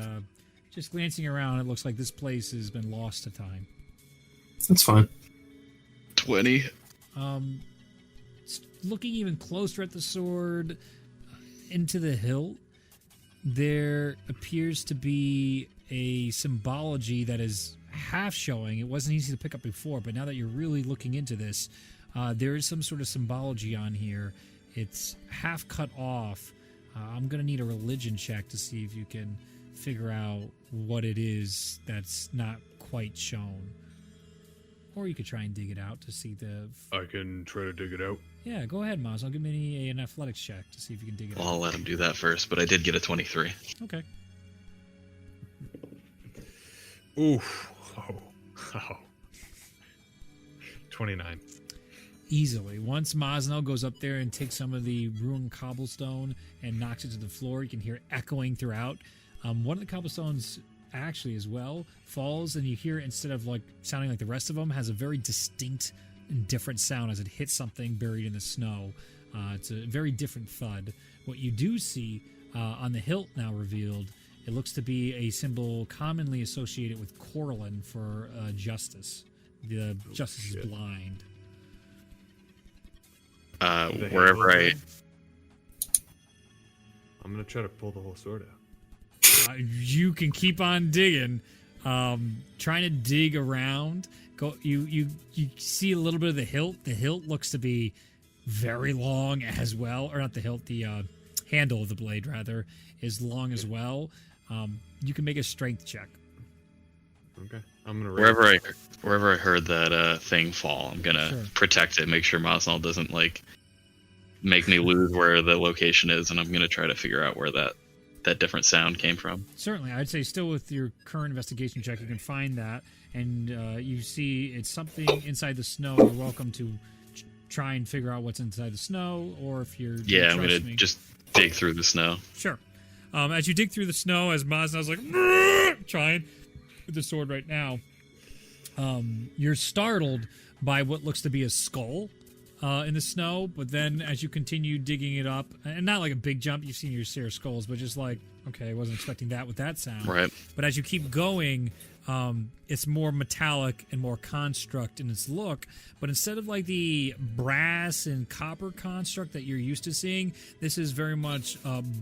[SPEAKER 1] just glancing around, it looks like this place has been lost to time.
[SPEAKER 3] That's fine.
[SPEAKER 4] 20?
[SPEAKER 1] Looking even closer at the sword, into the hilt, there appears to be a symbology that is half showing. It wasn't easy to pick up before, but now that you're really looking into this, there is some sort of symbology on here. It's half cut off. I'm going to need a religion check to see if you can figure out what it is that's not quite shown. Or you could try and dig it out to see the...
[SPEAKER 2] I can try to dig it out.
[SPEAKER 1] Yeah, go ahead, Maz. I'll give me an athletics check to see if you can dig it
[SPEAKER 4] Well,
[SPEAKER 1] out.
[SPEAKER 4] I'll let him do that first, but I did get a 23.
[SPEAKER 1] Okay.
[SPEAKER 2] Oof. Oh. 29.
[SPEAKER 1] Easily. Once Mosnell goes up there and takes some of the ruined cobblestone and knocks it to the floor, you can hear it echoing throughout. One of the cobblestones actually as well falls, and you hear it, instead of like sounding like the rest of them, has a very distinct and different sound as it hits something buried in the snow. It's a very different thud. What you do see on the hilt now revealed, it looks to be a symbol commonly associated with Corlin for justice. The justice is
[SPEAKER 2] shit.
[SPEAKER 1] blind.
[SPEAKER 2] The
[SPEAKER 4] Wherever
[SPEAKER 2] handle
[SPEAKER 4] I...
[SPEAKER 2] again? I'm gonna try to pull the whole sword out.
[SPEAKER 1] You can keep on digging, trying to dig around. You see a little bit of the hilt. The hilt looks to be very long as well, or not the hilt, the handle of the blade rather is long as well. You can make a strength check.
[SPEAKER 2] Okay. I'm gonna
[SPEAKER 4] Wherever I heard that thing fall, I'm gonna
[SPEAKER 1] Sure.
[SPEAKER 4] protect it, make sure Masnal doesn't like make me lose where the location is, and I'm gonna try to figure out where that different sound came from.
[SPEAKER 1] Certainly, I'd say still with your current investigation check, you can find that, and you see it's something inside the snow. You're welcome to try and figure out what's inside the snow, or if you're
[SPEAKER 4] I'm gonna just dig through the snow.
[SPEAKER 1] Sure. As you dig through the snow, as Mazna's like trying with the sword right now, you're startled by what looks to be a skull in the snow. But then, as you continue digging it up, and not like a big jump, you've seen your share of skulls, but just like, okay, I wasn't expecting that with that sound.
[SPEAKER 4] Right.
[SPEAKER 1] But as you keep going, it's more metallic and more construct in its look. But instead of like the brass and copper construct that you're used to seeing, this is very much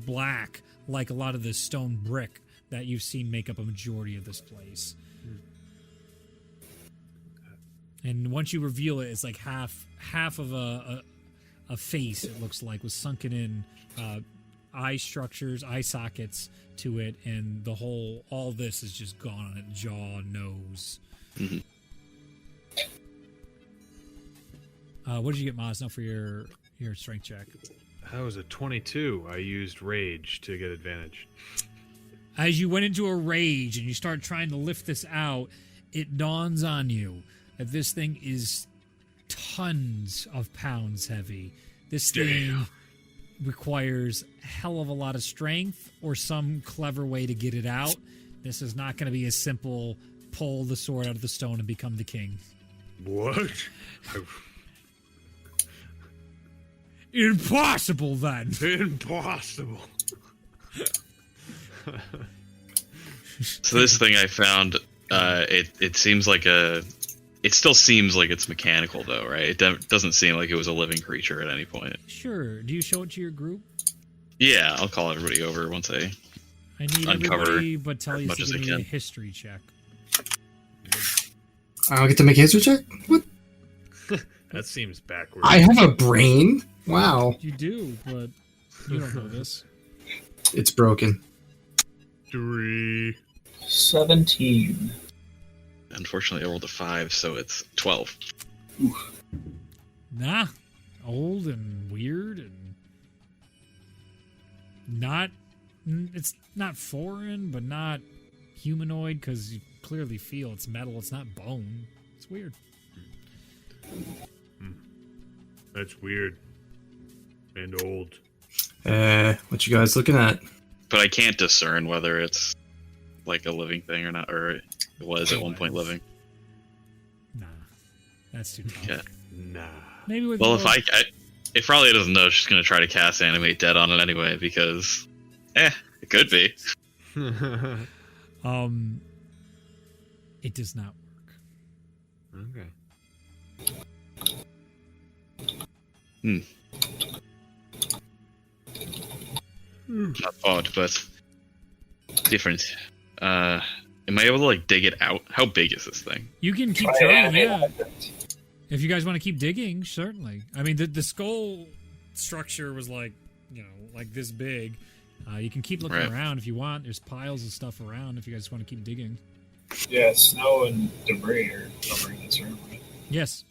[SPEAKER 1] black, like a lot of the stone brick that you've seen make up a majority of this place. And once you reveal it, it's like half of a face, it looks like, was sunken in eye structures, eye sockets to it, and all this is just gone on it, jaw, nose.
[SPEAKER 4] Mm-hmm.
[SPEAKER 1] What did you get, Mazno, for your strength check?
[SPEAKER 2] That was a 22. I used rage to get advantage.
[SPEAKER 1] As you went into a rage and you start trying to lift this out, it dawns on you that this thing is tons of pounds heavy. This thing requires a hell of a lot of strength or some clever way to get it out. This is not going to be a simple pull the sword out of the stone and become the king.
[SPEAKER 2] What?
[SPEAKER 1] Impossible, then.
[SPEAKER 2] Impossible.
[SPEAKER 4] So this thing I found, it seems like it still seems like it's mechanical, though, right? It doesn't seem like it was a living creature at any point.
[SPEAKER 1] Sure. Do you show it to your group?
[SPEAKER 4] Yeah, I'll call everybody over once I
[SPEAKER 1] need
[SPEAKER 4] uncover
[SPEAKER 1] everybody but tell you
[SPEAKER 4] much
[SPEAKER 1] to
[SPEAKER 4] as I
[SPEAKER 1] give me a
[SPEAKER 4] can.
[SPEAKER 1] history check.
[SPEAKER 3] I'll get to make a history check? What?
[SPEAKER 2] That seems backwards.
[SPEAKER 3] I have a brain? Wow.
[SPEAKER 1] You do, but you don't know this.
[SPEAKER 3] It's broken.
[SPEAKER 2] 3.
[SPEAKER 5] 17.
[SPEAKER 4] Unfortunately, I rolled a 5, so it's 12.
[SPEAKER 1] Nah. Old and weird and not... It's not foreign, but not humanoid, because you clearly feel it's metal. It's not bone. It's weird.
[SPEAKER 2] That's weird. And old.
[SPEAKER 3] What you guys looking at?
[SPEAKER 4] But I can't discern whether it's like a living thing or not, or it was at one point living.
[SPEAKER 1] Nah. That's too tough.
[SPEAKER 4] Okay.
[SPEAKER 2] Nah.
[SPEAKER 1] Maybe with
[SPEAKER 4] Well,
[SPEAKER 1] more-
[SPEAKER 4] if Raleigh doesn't know, she's going to try to cast Animate Dead on it anyway, because, it could be.
[SPEAKER 1] it does not work.
[SPEAKER 2] Okay.
[SPEAKER 4] Not odd, but different. Am I able to, like, dig it out? How big is this thing?
[SPEAKER 1] You can keep
[SPEAKER 5] Try
[SPEAKER 1] trying,
[SPEAKER 5] animate
[SPEAKER 1] yeah.
[SPEAKER 5] object.
[SPEAKER 1] If you guys want to keep digging, certainly. I mean, the skull structure was like, like this big. You can keep looking
[SPEAKER 4] Right.
[SPEAKER 1] around if you want. There's piles of stuff around if you guys want to keep digging.
[SPEAKER 5] Yeah, snow and debris are covering this room. Right?
[SPEAKER 1] Yes.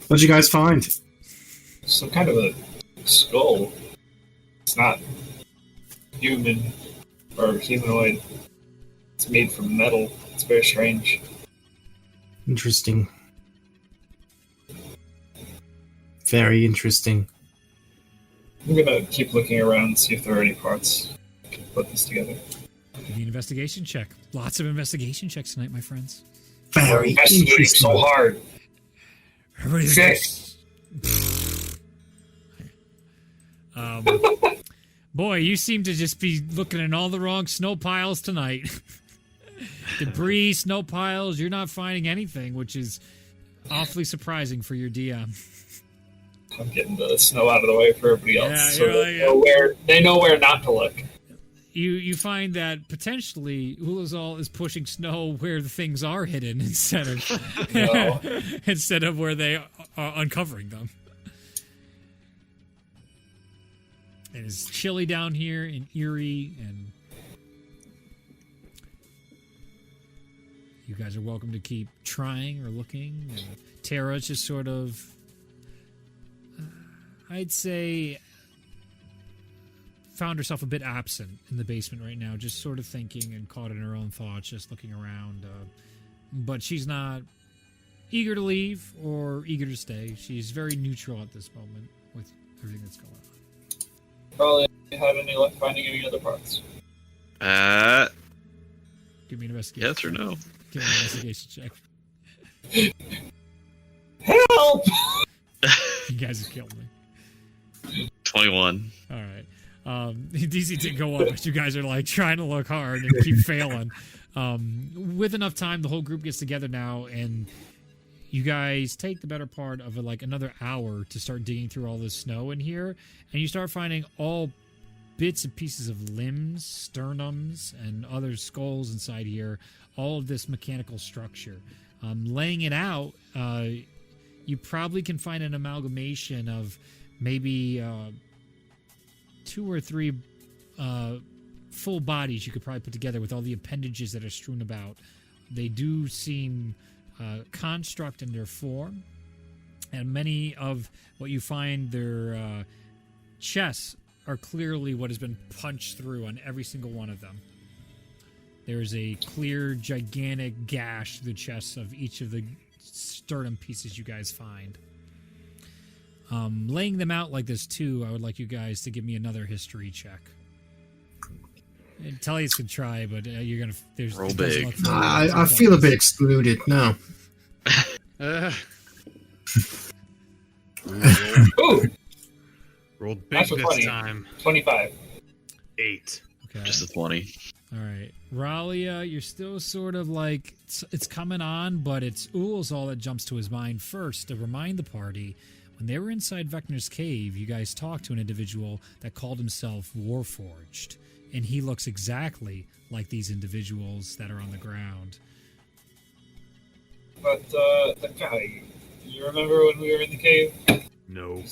[SPEAKER 3] What'd you guys find?
[SPEAKER 5] Some kind of a skull. It's not human or humanoid. It's made from metal. It's very strange.
[SPEAKER 3] Interesting. Very interesting.
[SPEAKER 5] I'm gonna keep looking around and see if there are any parts I can put this together.
[SPEAKER 1] Give me an investigation check. Lots of investigation checks tonight, my friends.
[SPEAKER 5] We're
[SPEAKER 3] Very
[SPEAKER 5] investigating
[SPEAKER 3] interesting.
[SPEAKER 5] so hard.
[SPEAKER 1] Everybody's
[SPEAKER 5] Six.
[SPEAKER 1] Boy, you seem to just be looking in all the wrong snow piles tonight. Debris, snow piles, you're not finding anything, which is awfully surprising for your DM.
[SPEAKER 5] I'm getting the snow out of the way for everybody else,
[SPEAKER 1] Yeah,
[SPEAKER 5] so
[SPEAKER 1] you're
[SPEAKER 5] they know where not to look.
[SPEAKER 1] You find that potentially Ulazal is pushing snow where the things are hidden instead of
[SPEAKER 5] No.
[SPEAKER 1] instead of where they are uncovering them. It is chilly down here in Erie, and you guys are welcome to keep trying or looking. And Tara's just sort of, I'd say, found herself a bit absent in the basement right now, just sort of thinking and caught in her own thoughts, just looking around. But she's not eager to leave or eager to stay. She's very neutral at this moment with everything that's going on.
[SPEAKER 5] Probably had any luck finding any other parts.
[SPEAKER 1] Give me an investigation.
[SPEAKER 4] Yes or no?
[SPEAKER 1] Give me an investigation check.
[SPEAKER 5] Help!
[SPEAKER 1] You guys have killed me.
[SPEAKER 4] 21.
[SPEAKER 1] All right. DC did go up, but you guys are like trying to look hard and keep failing. With enough time, the whole group gets together now, and you guys take the better part of like another hour to start digging through all this snow in here, and you start finding all bits and pieces of limbs, sternums, and other skulls inside here. All of this mechanical structure. Laying it out, you probably can find an amalgamation of maybe 2 or 3 full bodies you could probably put together with all the appendages that are strewn about. They do seem construct in their form, and many of what you find their chests are clearly what has been punched through on every single one of them. There is a clear, gigantic gash through the chests of each of the sternum pieces you guys find. Laying them out like this too, I would like you guys to give me another history check. And Tellius can try, but you're gonna. There's
[SPEAKER 4] Roll big.
[SPEAKER 3] I feel a bit excluded. No.
[SPEAKER 5] Ooh,
[SPEAKER 2] Rolled big
[SPEAKER 5] Natural
[SPEAKER 2] this
[SPEAKER 5] 20.
[SPEAKER 2] time.
[SPEAKER 5] 25.
[SPEAKER 2] 8.
[SPEAKER 1] Okay.
[SPEAKER 4] Just a 20.
[SPEAKER 1] All right, Ralia, you're still sort of like it's coming on, but it's Ul's all that jumps to his mind first to remind the party. When they were inside Vecna's cave, you guys talked to an individual that called himself Warforged, and he looks exactly like these individuals that are on the ground.
[SPEAKER 5] But, the guy, you remember when we were in the cave?
[SPEAKER 2] No.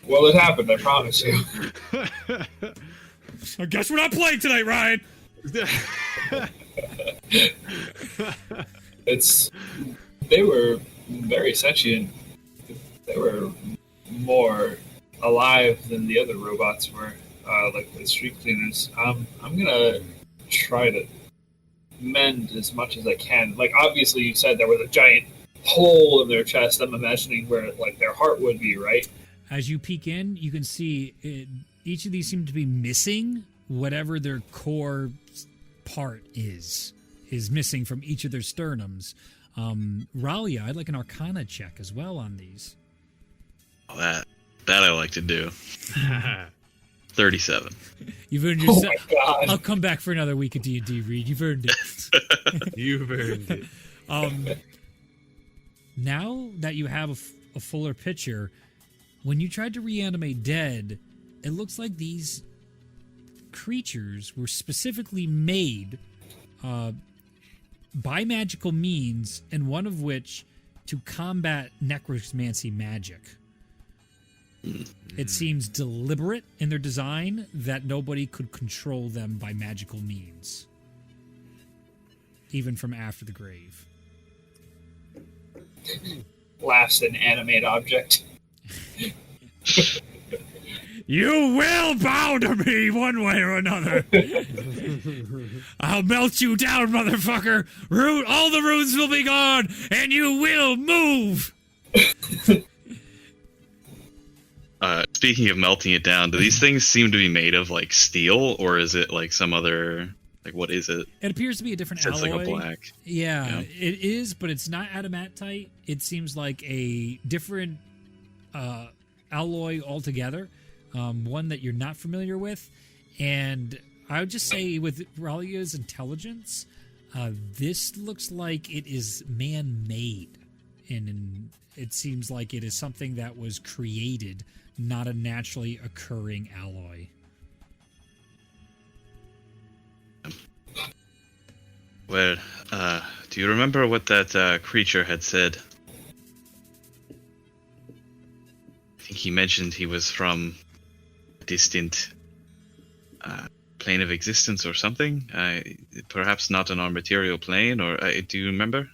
[SPEAKER 5] Well, it happened, I promise you.
[SPEAKER 1] I guess we're not playing tonight, Ryan!
[SPEAKER 5] They were very sentient. They were more alive than the other robots were, like the street cleaners. I'm gonna try to mend as much as I can. Like, obviously you said there was a giant hole in their chest. I'm imagining where, like, their heart would be, right?
[SPEAKER 1] As you peek in, you can see each of these seem to be missing whatever their core part is missing from each of their sternums. Ralia, I'd like an Arcana check as well on these.
[SPEAKER 4] That I like to do. 37.
[SPEAKER 1] You've earned
[SPEAKER 5] Oh
[SPEAKER 1] yourself.
[SPEAKER 5] my god.
[SPEAKER 1] I'll come back for another week of D&D, Reed. You've earned it.
[SPEAKER 2] You've earned it.
[SPEAKER 1] Now that you have a fuller picture, when you tried to reanimate dead, it looks like these creatures were specifically made by magical means, and one of which to combat necromancy magic. It seems deliberate in their design that nobody could control them by magical means, even from after the grave.
[SPEAKER 5] Laughs an animate object.
[SPEAKER 1] You will bow to me one way or another. I'll melt you down, motherfucker. All the runes will be gone, and you will move.
[SPEAKER 4] Speaking of melting it down, do these things seem to be made of like steel, or is it like some other, like, what is it?
[SPEAKER 1] It appears to be a different
[SPEAKER 4] It's
[SPEAKER 1] alloy.
[SPEAKER 4] like a black.
[SPEAKER 1] Yeah, it is, but it's not adamatite. It seems like a different alloy altogether, one that you're not familiar with. And I would just say with Ralia's intelligence, this looks like it is man-made. And it seems like it is something that was created, not a naturally occurring alloy.
[SPEAKER 4] Well, do you remember what that creature had said? I think he mentioned he was from a distant plane of existence or something. Perhaps not on our material plane, or do you remember?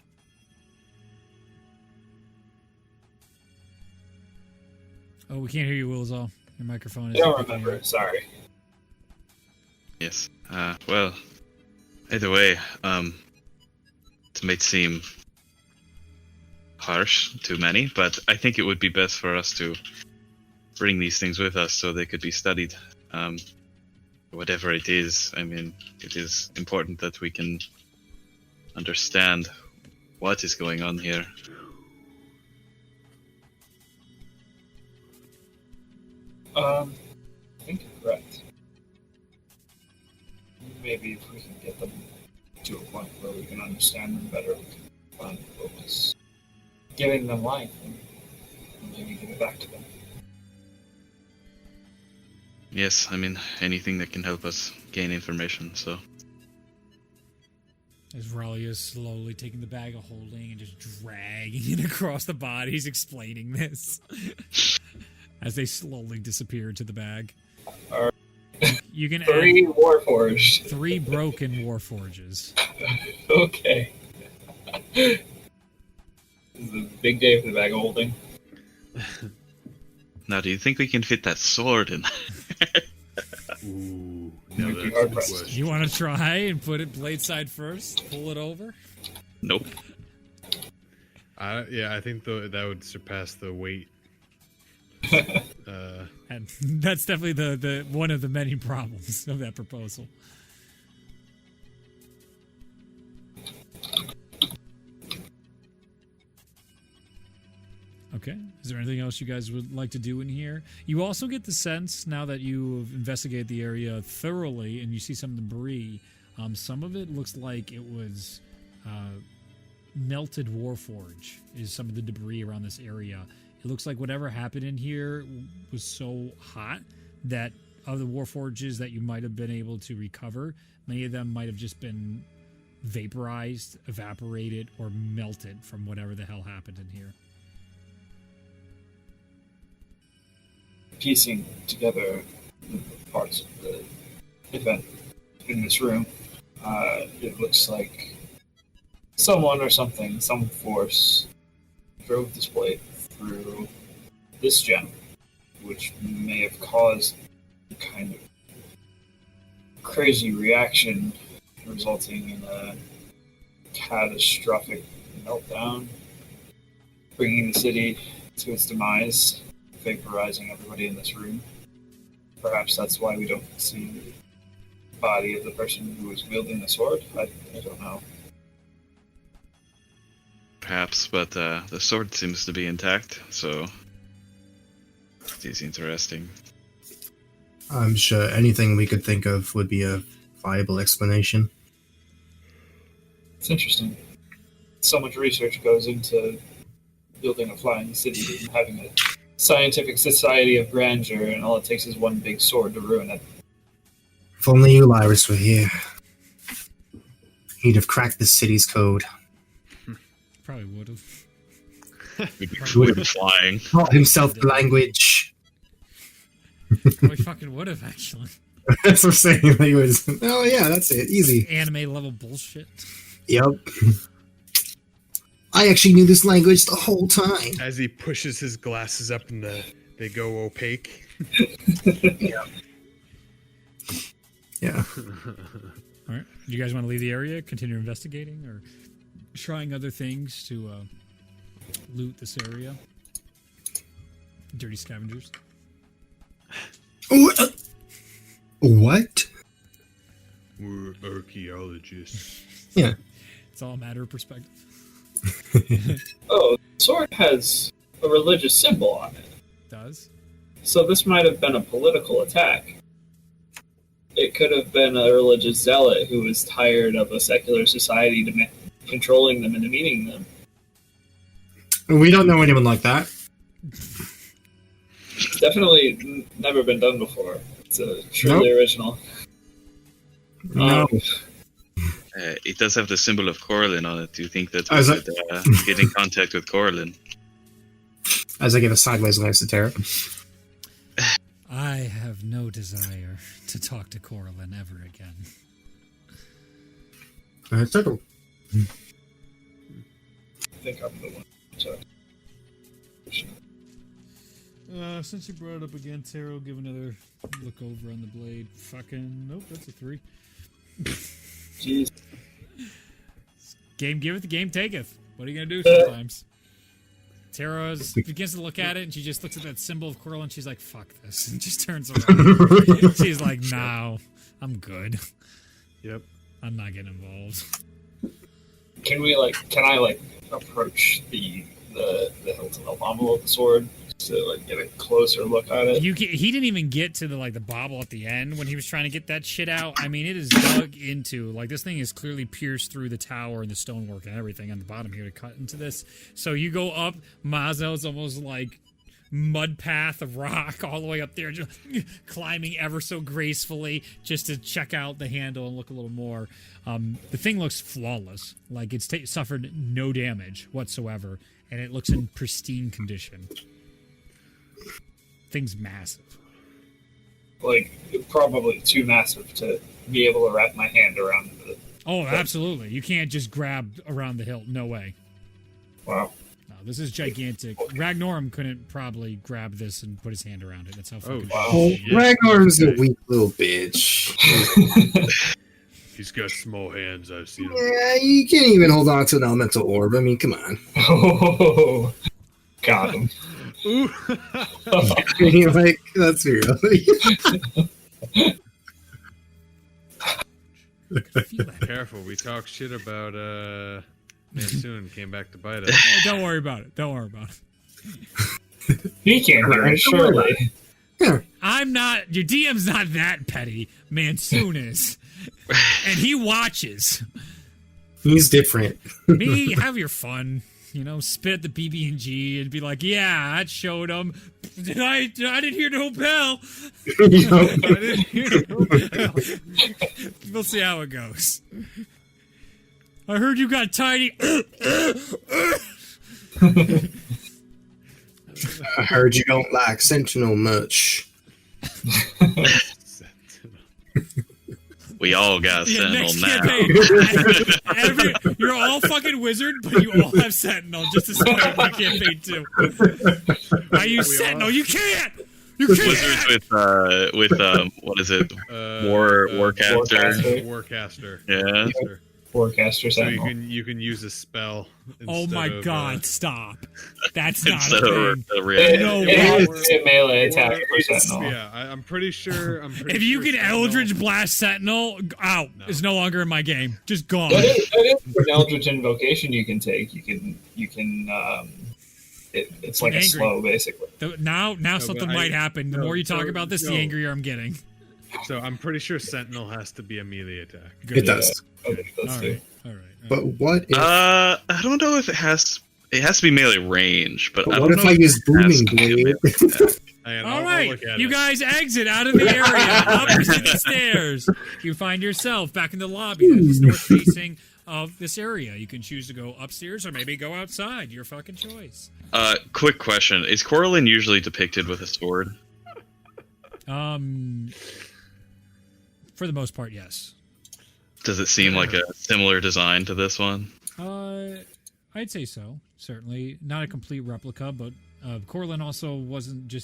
[SPEAKER 1] Oh, we can't hear you, Wilzall. Your microphone
[SPEAKER 5] I
[SPEAKER 1] is.
[SPEAKER 5] don't remember. Sorry.
[SPEAKER 4] Yes. Well, either way, it might seem harsh to many, but I think it would be best for us to bring these things with us so they could be studied. Whatever it is, I mean, it is important that we can understand what is going on here.
[SPEAKER 5] I think you're correct. Maybe if we can get them to a point where we can understand them better, we can find what was giving them life and maybe give it back to them.
[SPEAKER 4] Yes, I mean, anything that can help us gain information, so.
[SPEAKER 1] As Raleigh is slowly taking the bag of holding and just dragging it across the bodies, explaining this. As they slowly disappear into the bag.
[SPEAKER 5] Alright.
[SPEAKER 1] You can
[SPEAKER 5] 3
[SPEAKER 1] add
[SPEAKER 5] Warforged.
[SPEAKER 1] 3 broken Warforges.
[SPEAKER 5] Okay. This is a big day for the bag of holding.
[SPEAKER 4] Now, do you think we can fit that sword in?
[SPEAKER 2] Ooh,
[SPEAKER 5] Might
[SPEAKER 2] no,
[SPEAKER 5] be
[SPEAKER 2] that's
[SPEAKER 5] hard
[SPEAKER 2] the
[SPEAKER 5] pressed.
[SPEAKER 2] question.
[SPEAKER 1] You want to try and put it blade side first? Pull it over?
[SPEAKER 4] Nope.
[SPEAKER 2] I think that would surpass the weight.
[SPEAKER 1] And that's definitely the one of the many problems of that proposal. Okay. Is there anything else you guys would like to do in here? You also get the sense, now that you've investigated the area thoroughly and you see some debris, some of it looks like it was melted Warforge, is some of the debris around this area. It looks like whatever happened in here was so hot that of the Warforges that you might have been able to recover, many of them might have just been vaporized, evaporated, or melted from whatever the hell happened in here.
[SPEAKER 5] Piecing together the parts of the event in this room, it looks like someone or something, some force, drove this blade through this gem, which may have caused a kind of crazy reaction resulting in a catastrophic meltdown, bringing the city to its demise, vaporizing everybody in this room. Perhaps that's why we don't see the body of the person who was wielding the sword. I don't know.
[SPEAKER 4] Perhaps, but the sword seems to be intact, so it is interesting.
[SPEAKER 3] I'm sure anything we could think of would be a viable explanation.
[SPEAKER 5] It's interesting. So much research goes into building a flying city and having a scientific society of grandeur, and all it takes is one big sword to ruin it.
[SPEAKER 3] If only you, Lyris, were here. He'd have cracked the city's code.
[SPEAKER 1] Probably would have.
[SPEAKER 4] We'd be flying.
[SPEAKER 3] Taught himself the language.
[SPEAKER 1] Probably fucking would have, actually.
[SPEAKER 3] That's what I'm saying. Like, it was, oh yeah, that's it. Easy.
[SPEAKER 1] Anime level bullshit.
[SPEAKER 3] Yep. I actually knew this language the whole time.
[SPEAKER 2] As he pushes his glasses up and they go opaque.
[SPEAKER 3] Yeah.
[SPEAKER 1] All right. Do you guys want to leave the area, continue investigating, or trying other things to loot this area? Dirty scavengers.
[SPEAKER 3] What?
[SPEAKER 2] We're archaeologists.
[SPEAKER 3] Yeah.
[SPEAKER 1] It's all a matter of perspective.
[SPEAKER 5] Oh, the sword has a religious symbol on it.
[SPEAKER 1] Does?
[SPEAKER 5] So this might have been a political attack. It could have been a religious zealot who was tired of a secular society controlling them and demeaning them.
[SPEAKER 3] We don't know anyone like that.
[SPEAKER 5] It's definitely never been done before. It's truly original.
[SPEAKER 3] No.
[SPEAKER 4] It does have the symbol of Corlin on it. Do you think that
[SPEAKER 3] Oh,
[SPEAKER 4] we
[SPEAKER 3] is
[SPEAKER 4] could get in contact with Corlin?
[SPEAKER 3] As I give a sideways glance to Tara.
[SPEAKER 1] I have no desire to talk to Corlin ever again.
[SPEAKER 3] Circle.
[SPEAKER 5] I think I'm the one. So.
[SPEAKER 1] Since you brought it up again, Taro, give another look over on the blade. Fucking nope, that's a 3.
[SPEAKER 5] Jeez.
[SPEAKER 1] Game giveth, the game taketh. What are you gonna do sometimes? Tara begins to look at it, and she just looks at that symbol of Coral, and she's like, "Fuck this," and just turns around. She's like, "No, I'm good.
[SPEAKER 2] Yep.
[SPEAKER 1] I'm not getting involved."
[SPEAKER 5] Can I approach the hilt of the pommel of the sword to get a closer look at it?
[SPEAKER 1] He didn't even get to the bobble at the end when he was trying to get that shit out. I mean, it is dug into. This thing is clearly pierced through the tower and the stonework and everything on the bottom here to cut into this. So you go up, Mazzo's almost like mud path of rock all the way up there, just climbing ever so gracefully just to check out the handle and look a little more. The thing looks flawless. It's suffered no damage whatsoever, and it looks in pristine condition. Thing's massive.
[SPEAKER 5] Probably too massive to be able to wrap my hand around it.
[SPEAKER 1] Oh, absolutely. You can't just grab around the hilt. No way.
[SPEAKER 5] Wow.
[SPEAKER 1] No, this is gigantic. Ragnorum couldn't probably grab this and put his hand around it. That's how fucking...
[SPEAKER 3] Ragnar's a weak little bitch.
[SPEAKER 2] He's got small hands, I've seen him.
[SPEAKER 3] Yeah, you can't even hold on to an elemental orb. I mean, come on.
[SPEAKER 5] Oh, got him.
[SPEAKER 2] Ooh.
[SPEAKER 3] You're like, that's real.
[SPEAKER 2] Careful, we talk shit about Mansoon came back to bite us.
[SPEAKER 1] Oh, don't worry about it. Don't worry about it.
[SPEAKER 5] He can't hear it, surely.
[SPEAKER 1] I'm not... Your DM's not that petty. Mansoon is. And he watches.
[SPEAKER 3] He's different.
[SPEAKER 1] Me, have your fun. Spit at the BB&G and be like, yeah, that showed him. I didn't hear no bell.
[SPEAKER 2] I didn't hear no bell.
[SPEAKER 1] We'll see how it goes. I heard you got tiny...
[SPEAKER 3] I heard you don't like Sentinel much.
[SPEAKER 4] We all got Sentinel
[SPEAKER 1] next
[SPEAKER 4] now.
[SPEAKER 1] campaign. You're all fucking wizard, but you all have Sentinel just to start my campaign too. I use Sentinel. You can't. You can't.
[SPEAKER 4] Wizards with what is it? Warcaster.
[SPEAKER 2] Warcaster.
[SPEAKER 4] Yeah.
[SPEAKER 5] Forecaster
[SPEAKER 2] So
[SPEAKER 5] Sentinel.
[SPEAKER 2] you can use a spell.
[SPEAKER 1] Oh my
[SPEAKER 2] of,
[SPEAKER 1] god! Stop. That's not
[SPEAKER 4] Instead
[SPEAKER 1] a
[SPEAKER 4] of
[SPEAKER 1] thing.
[SPEAKER 4] a real.
[SPEAKER 1] No
[SPEAKER 5] It
[SPEAKER 1] way.
[SPEAKER 5] has a melee attack for
[SPEAKER 2] it's-
[SPEAKER 5] Sentinel.
[SPEAKER 2] Yeah, I'm pretty sure.
[SPEAKER 1] If you can Eldritch Blast Sentinel, out. It's no longer in my game. Just gone.
[SPEAKER 5] That is an Eldritch Invocation you can take. You can. It's like a
[SPEAKER 1] Angry.
[SPEAKER 5] slow, basically.
[SPEAKER 1] Now something might happen. The more you talk about this, the angrier I'm getting.
[SPEAKER 2] So I'm pretty sure Sentinel has to be a melee attack.
[SPEAKER 1] Good.
[SPEAKER 3] It does.
[SPEAKER 5] Okay,
[SPEAKER 1] All
[SPEAKER 5] let's
[SPEAKER 1] right.
[SPEAKER 5] do.
[SPEAKER 1] All right.
[SPEAKER 3] But what if,
[SPEAKER 4] I don't know if it has. It has to be melee range, but I
[SPEAKER 3] what
[SPEAKER 4] don't
[SPEAKER 3] if
[SPEAKER 4] know
[SPEAKER 3] I use
[SPEAKER 4] it has
[SPEAKER 3] Booming
[SPEAKER 4] to be a
[SPEAKER 3] Blade?
[SPEAKER 4] melee attack.
[SPEAKER 2] And
[SPEAKER 1] All
[SPEAKER 2] I'll
[SPEAKER 1] right,
[SPEAKER 2] look at
[SPEAKER 1] you
[SPEAKER 2] it.
[SPEAKER 1] guys exit out of the area, opposite the stairs. You find yourself back in the lobby that is north facing of this area. You can choose to go upstairs or maybe go outside. Your fucking choice.
[SPEAKER 4] Quick question: is Coraline usually depicted with a sword?
[SPEAKER 1] For the most part, yes.
[SPEAKER 4] Does it seem like a similar design to this one?
[SPEAKER 1] I'd say so. Certainly not a complete replica, but Corlin also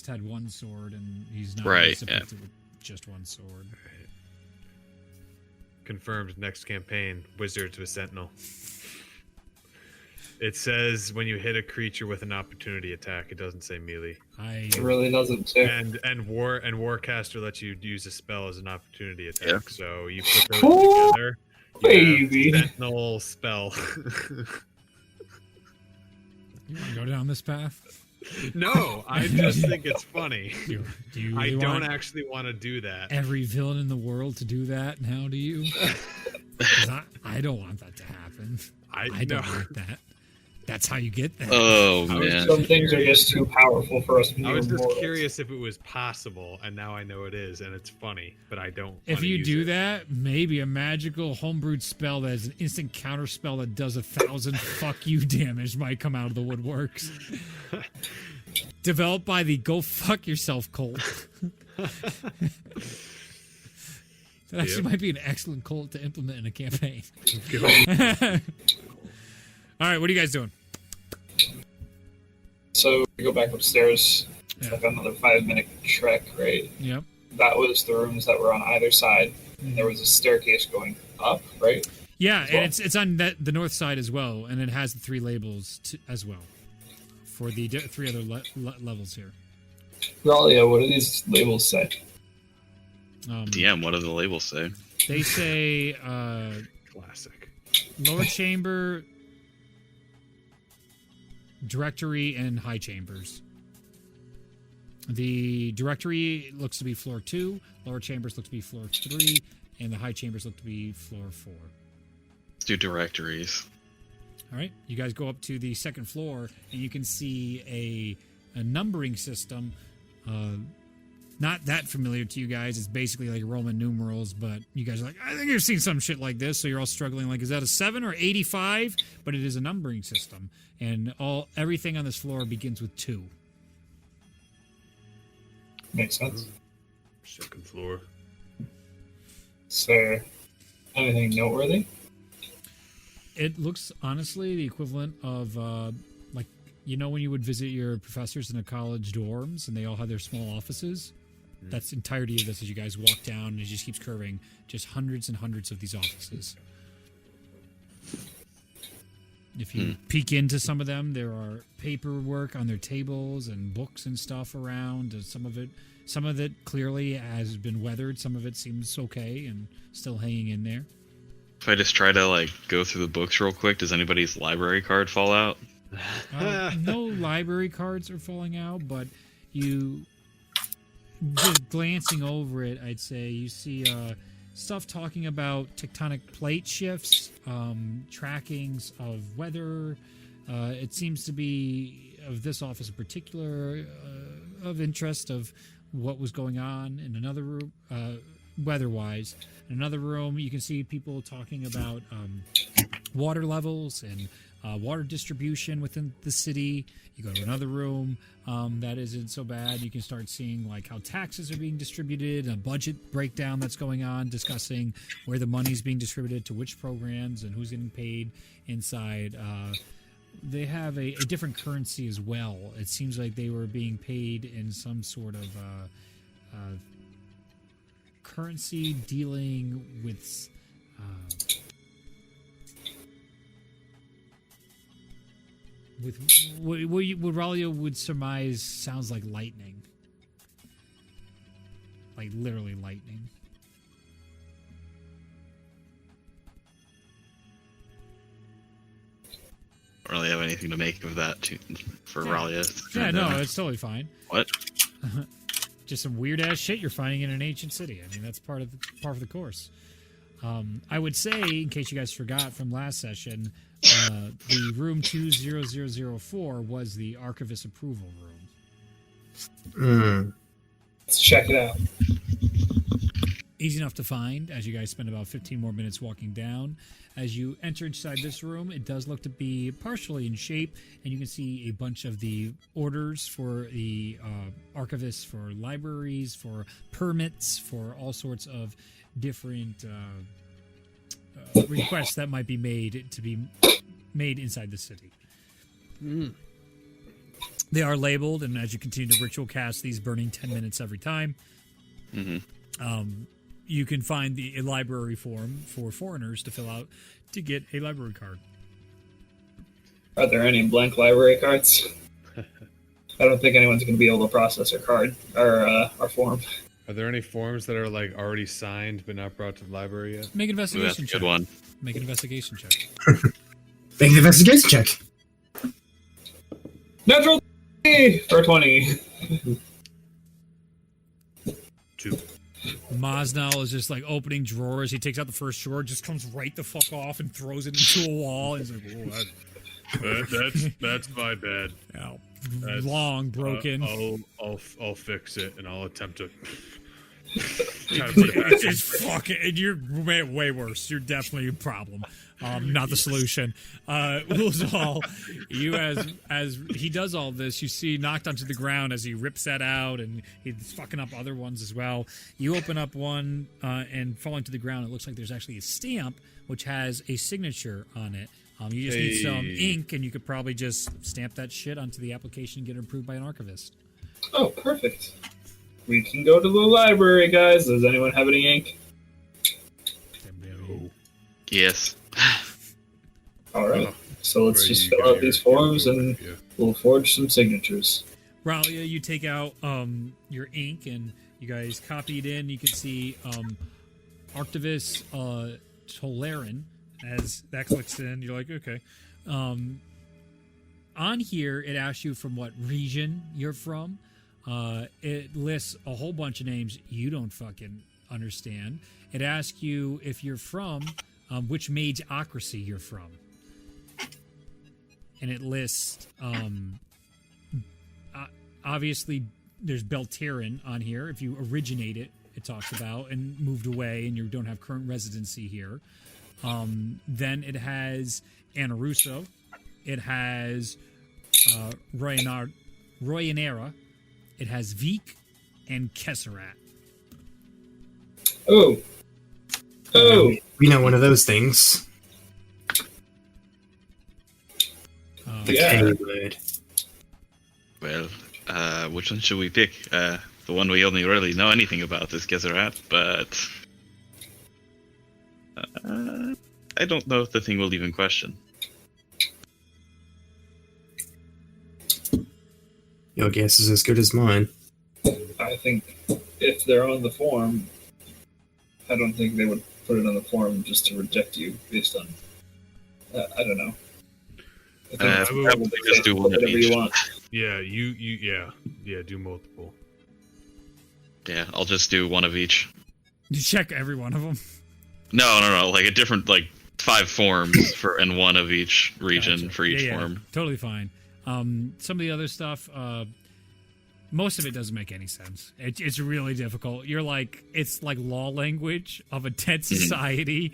[SPEAKER 1] had one sword, and he's not
[SPEAKER 4] Right,
[SPEAKER 1] depicted with just one sword.
[SPEAKER 2] Confirmed next campaign, Wizards with Sentinel. It says when you hit a creature with an opportunity attack, it doesn't say melee.
[SPEAKER 5] It really doesn't too.
[SPEAKER 2] And Warcaster lets you use a spell as an opportunity attack.
[SPEAKER 4] Yeah.
[SPEAKER 2] So you put those
[SPEAKER 5] Oh,
[SPEAKER 2] together. You
[SPEAKER 5] baby.
[SPEAKER 2] have Sentinel spell.
[SPEAKER 1] You want to go down this path?
[SPEAKER 2] No, I just think it's funny.
[SPEAKER 1] Do you
[SPEAKER 2] I
[SPEAKER 1] really
[SPEAKER 2] don't
[SPEAKER 1] want
[SPEAKER 2] actually want to do that.
[SPEAKER 1] every villain in the world to do that? Now do you? 'Cause I don't want that to happen. I don't want that. That's how you get that.
[SPEAKER 4] Oh man!
[SPEAKER 5] Some things are just too powerful for us to
[SPEAKER 2] I was
[SPEAKER 5] do.
[SPEAKER 2] just curious if it was possible, and now I know it is, and it's funny, but I don't.
[SPEAKER 1] If
[SPEAKER 2] wanna
[SPEAKER 1] you
[SPEAKER 2] use
[SPEAKER 1] do
[SPEAKER 2] it.
[SPEAKER 1] that, maybe a magical homebrewed spell that is an instant counter spell that does 1,000 fuck you damage might come out of the woodworks. Developed by the Go Fuck Yourself cult. That actually might be an excellent cult to implement in a campaign. All right, what are you guys doing?
[SPEAKER 5] So we go back upstairs. It's like another 5-minute trek, right?
[SPEAKER 1] Yep.
[SPEAKER 5] That was the rooms that were on either side. And there was a staircase going up, right?
[SPEAKER 1] Yeah,
[SPEAKER 5] well.
[SPEAKER 1] and it's on the north side as well, and it has the 3 labels as well for the 3 other levels here.
[SPEAKER 5] Ralia, what do these labels say?
[SPEAKER 4] DM, what do the labels say?
[SPEAKER 1] They say
[SPEAKER 2] Classic.
[SPEAKER 1] lower chamber, directory, and high chambers. The directory looks to be floor 2, lower chambers look to be floor 3, and the high chambers look to be floor 4.
[SPEAKER 4] Let's do directories.
[SPEAKER 1] All right, you guys go up to the second floor, and you can see a numbering system. Not that familiar to you guys. It's basically like Roman numerals, but you guys are like, I think I've seen some shit like this. So you're all struggling. Like, is that a 7 or 85? But it is a numbering system, and everything on this floor begins with 2.
[SPEAKER 5] Makes sense.
[SPEAKER 2] Second floor.
[SPEAKER 5] Is there anything noteworthy?
[SPEAKER 1] It looks honestly the equivalent of like, you know, when you would visit your professors in a college dorms and they all had their small offices. That's the entirety of this as you guys walk down, and it just keeps curving. Just hundreds and hundreds of these offices. If you peek into some of them, there are paperwork on their tables and books and stuff around. And some of it clearly has been weathered. Some of it seems okay and still hanging in there.
[SPEAKER 4] If I just try to like go through the books real quick, does anybody's library card fall out?
[SPEAKER 1] No library cards are falling out, but you just glancing over it, I'd say you see stuff talking about tectonic plate shifts, trackings of weather. It seems to be, of this office in particular, of interest of what was going on in another room, weather-wise. In another room, you can see people talking about water levels and water distribution within the city. You go to another room that isn't so bad. You can start seeing like how taxes are being distributed, a budget breakdown that's going on, discussing where the money's being distributed to which programs and who's getting paid inside. They have a different currency as well. It seems like they were being paid in some sort of currency dealing with what Ralia would surmise sounds like lightning. Like literally lightning.
[SPEAKER 4] Don't really have anything to make of that for Ralia.
[SPEAKER 1] Yeah, no, it's totally fine.
[SPEAKER 4] What?
[SPEAKER 1] Just some weird ass shit you're finding in an ancient city. I mean, that's part of the course. I would say, in case you guys forgot from last session, the room 20004 was the archivist approval room.
[SPEAKER 5] Let's check it out.
[SPEAKER 1] Easy enough to find as you guys spend about 15 more minutes walking down. As you enter inside this room, it does look to be partially in shape, and you can see a bunch of the orders for the archivists, for libraries, for permits, for all sorts of different requests that might be made to be made inside the city. They are labeled, and as you continue to ritual cast these, burning 10 minutes every time, you can find a library form for foreigners to fill out to get a library card.
[SPEAKER 5] Are there any blank library cards? I don't think anyone's going to be able to process our card, our form.
[SPEAKER 2] Are there any forms that are like already signed but not brought to the library yet?
[SPEAKER 1] Make an
[SPEAKER 4] Ooh, that's
[SPEAKER 1] investigation
[SPEAKER 4] a
[SPEAKER 1] check.
[SPEAKER 4] good one.
[SPEAKER 1] Make an investigation check.
[SPEAKER 3] Make an investigation check.
[SPEAKER 5] Natural 20 or 20.
[SPEAKER 2] 2.
[SPEAKER 1] Mosnell is just like opening drawers. He takes out the first drawer, just comes right the fuck off and throws it into a wall. And he's like, "Oh,
[SPEAKER 2] That's my bad. That's,
[SPEAKER 1] long, broken."
[SPEAKER 2] I'll fix it, and I'll attempt to.
[SPEAKER 1] It's fucking. And you're way worse. You're definitely a problem, not the solution. Ulzal, you as he does all this, you see knocked onto the ground as he rips that out, and he's fucking up other ones as well. You open up one and falling to the ground. It looks like there's actually a stamp which has a signature on it. You just need some ink, and you could probably just stamp that shit onto the application and get it approved by an archivist.
[SPEAKER 5] Oh, perfect. We can go to the library, guys. Does anyone have any ink?
[SPEAKER 4] Yes.
[SPEAKER 5] All right. So let's just fill out these forms and we'll forge some signatures.
[SPEAKER 1] Ralia, you take out your ink and you guys copy it in. You can see Arctivus Toleran as that clicks in. You're like, okay. On here, it asks you from what region you're from. It lists a whole bunch of names you don't fucking understand. It asks you if you're from which mageocracy you're from. And it lists, obviously, there's Belterin on here. If you originated, it talks about, and moved away, and you don't have current residency here. Then it has Anaruso. It has Royanera. It has Veek and Kesserat.
[SPEAKER 5] Oh. Oh.
[SPEAKER 3] We know one of those things. The
[SPEAKER 5] Yeah.
[SPEAKER 3] K-word.
[SPEAKER 4] Well, which one should we pick? The one we only really know anything about is Gesserat, but I don't know if the thing will even question.
[SPEAKER 3] Your guess is as good as mine.
[SPEAKER 5] I think if they're on the form, I don't think they would put it on the form just to reject you based on. I don't know. I think
[SPEAKER 2] I would
[SPEAKER 4] just do one of
[SPEAKER 5] whatever
[SPEAKER 4] each.
[SPEAKER 5] you want.
[SPEAKER 2] Yeah, yeah, do multiple.
[SPEAKER 4] Yeah, I'll just do one of each.
[SPEAKER 1] You check every one of them.
[SPEAKER 4] No, like a different, like 5 forms for and one of each region
[SPEAKER 1] Gotcha.
[SPEAKER 4] for each
[SPEAKER 1] Yeah,
[SPEAKER 4] form.
[SPEAKER 1] Totally fine. Some of the other stuff, most of it doesn't make any sense. It's really difficult. You're like, it's like law language of a dead society,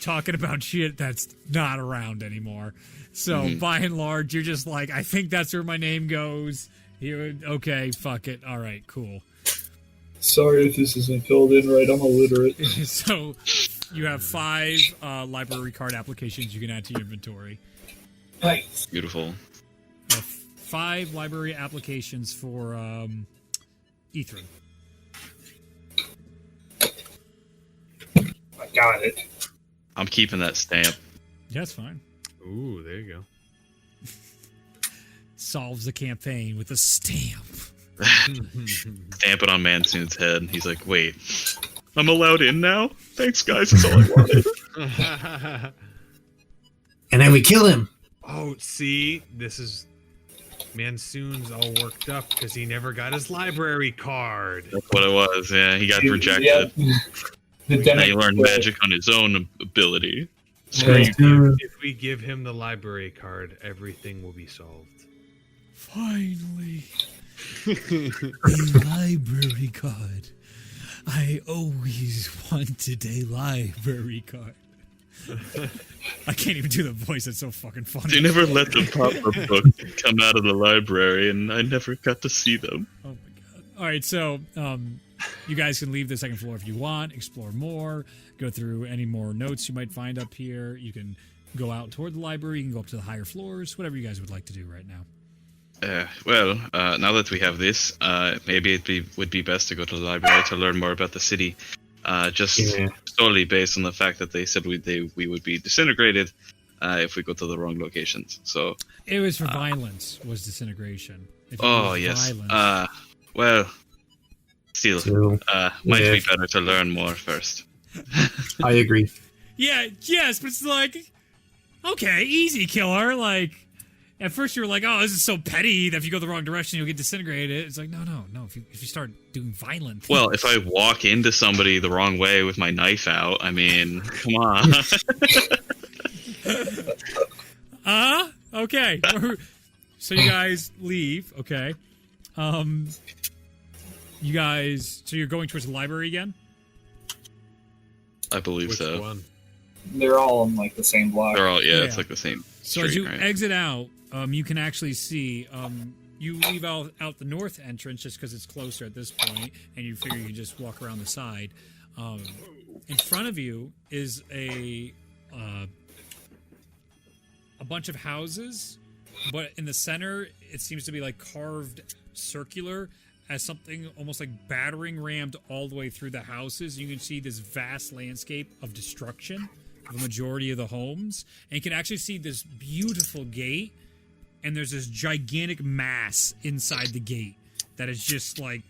[SPEAKER 1] talking about shit that's not around anymore. So by and large, you're just like, I think that's where my name goes. Okay, fuck it. All right, cool.
[SPEAKER 5] Sorry if this isn't filled in right. I'm illiterate.
[SPEAKER 1] So you have 5 library card applications you can add to your inventory.
[SPEAKER 5] Nice.
[SPEAKER 4] Beautiful.
[SPEAKER 1] 5 library applications for Ethrly.
[SPEAKER 5] I got it.
[SPEAKER 4] I'm keeping that stamp.
[SPEAKER 1] Yeah, that's fine.
[SPEAKER 2] Ooh, there you go.
[SPEAKER 1] Solves the campaign with a stamp.
[SPEAKER 4] Stamp it on Mansoon's head. He's like, wait, I'm allowed in now? Thanks, guys. That's all I wanted.
[SPEAKER 3] And then we kill him.
[SPEAKER 2] Oh, see, this is Mansoon's all worked up because he never got his library card.
[SPEAKER 4] That's what it was. Yeah, he got rejected.
[SPEAKER 5] Yeah. The
[SPEAKER 4] Now
[SPEAKER 5] demo-
[SPEAKER 4] he learned magic on his own ability.
[SPEAKER 2] If we give him the library card, everything will be solved.
[SPEAKER 1] Finally. A library card. I always wanted a library card. I can't even do the voice. It's so fucking funny.
[SPEAKER 4] They never let the proper book come out of the library, and I never got to see them.
[SPEAKER 1] Oh my god. All right, so you guys can leave the second floor if you want, explore more, go through any more notes you might find up here. You can go out toward the library, you can go up to the higher floors, whatever you guys would like to do right now.
[SPEAKER 4] Now that we have this, maybe would be best to go to the library to learn more about the city. Solely based on the fact that they said we would be disintegrated if we go to the wrong locations. So
[SPEAKER 1] It was for violence, was disintegration. If it
[SPEAKER 4] oh
[SPEAKER 1] was
[SPEAKER 4] yes,
[SPEAKER 1] violence-
[SPEAKER 4] still, might be better to learn more first.
[SPEAKER 3] I agree.
[SPEAKER 1] Yeah, yes, but it's like, okay, easy, killer. Like, at first you were like, oh, this is so petty that if you go the wrong direction, you'll get disintegrated. It's like, no. If you start doing violent things.
[SPEAKER 4] Well, if I walk into somebody the wrong way with my knife out, I mean, come on.
[SPEAKER 1] Okay. So you guys leave, okay. You guys, so you're going towards the library again?
[SPEAKER 4] I believe
[SPEAKER 2] Which
[SPEAKER 4] so.
[SPEAKER 2] one?
[SPEAKER 5] They're all on like the same block.
[SPEAKER 4] They're all,
[SPEAKER 1] Yeah.
[SPEAKER 4] it's like the same
[SPEAKER 1] So
[SPEAKER 4] street,
[SPEAKER 1] as you
[SPEAKER 4] right?
[SPEAKER 1] exit out, you can actually see, you leave out the north entrance just because it's closer at this point, and you figure you can just walk around the side. In front of you is a bunch of houses but in the center, it seems to be like carved circular as something almost like battering rammed all the way through the houses. You can see this vast landscape of destruction of the majority of the homes. And you can actually see this beautiful gate, and there's this gigantic mass inside the gate that is just like,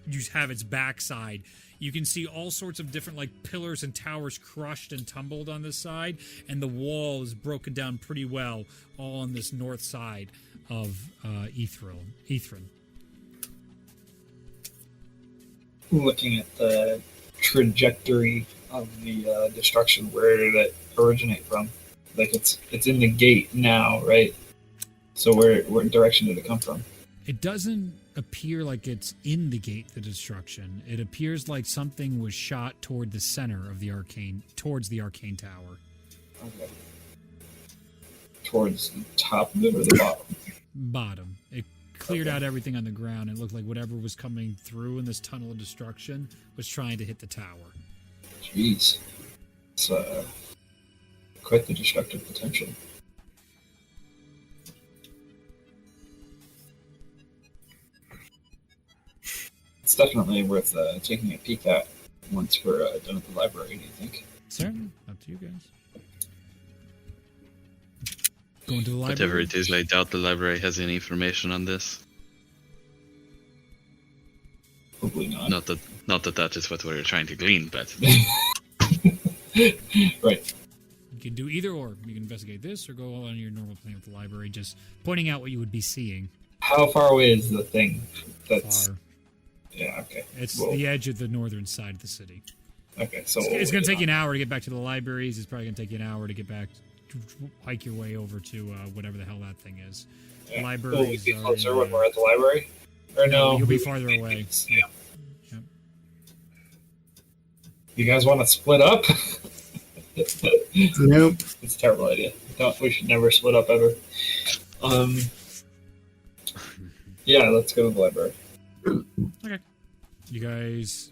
[SPEAKER 1] you have its backside. You can see all sorts of different like pillars and towers crushed and tumbled on this side, and the wall is broken down pretty well all on this north side of Ethrly.
[SPEAKER 5] Looking at the trajectory of the destruction, where did it originate from? Like it's in the gate now, right? So what direction did it come from?
[SPEAKER 1] It doesn't appear like it's in the gate, the destruction. It appears like something was shot toward the center of the towards the arcane tower.
[SPEAKER 5] Okay. Towards the top of it or the bottom?
[SPEAKER 1] Bottom. It cleared out everything on the ground. It looked like whatever was coming through in this tunnel of destruction was trying to hit the tower.
[SPEAKER 5] Jeez. It's quite the destructive potential. It's definitely worth taking a peek at once we're done at the library, do you think?
[SPEAKER 1] Certainly. Up to you guys. Going to the library?
[SPEAKER 4] Whatever it is, I doubt the library has any information on this.
[SPEAKER 5] Probably not.
[SPEAKER 4] Not that is what we're trying to glean, but
[SPEAKER 5] Right.
[SPEAKER 1] You can do either or. You can investigate this or go on your normal plan with the library, just pointing out what you would be seeing.
[SPEAKER 5] How far away is the thing? That's
[SPEAKER 1] Far.
[SPEAKER 5] Yeah. Okay.
[SPEAKER 1] It's
[SPEAKER 5] Well,
[SPEAKER 1] the edge of the northern side of the city.
[SPEAKER 5] Okay. So
[SPEAKER 1] It's going to take you an hour to get back to the libraries. It's probably going to take you an hour to get back, to hike your way over to whatever the hell that thing is.
[SPEAKER 5] Yeah.
[SPEAKER 1] Libraries
[SPEAKER 5] Will we be
[SPEAKER 1] are
[SPEAKER 5] closer
[SPEAKER 1] in,
[SPEAKER 5] when we're at the library? Or no?
[SPEAKER 1] You'll be farther away.
[SPEAKER 5] Yeah.
[SPEAKER 1] Yep.
[SPEAKER 5] You guys want to split up?
[SPEAKER 3] Nope.
[SPEAKER 5] It's a terrible idea. We should never split up ever. Yeah, let's go to the library.
[SPEAKER 1] Okay. You guys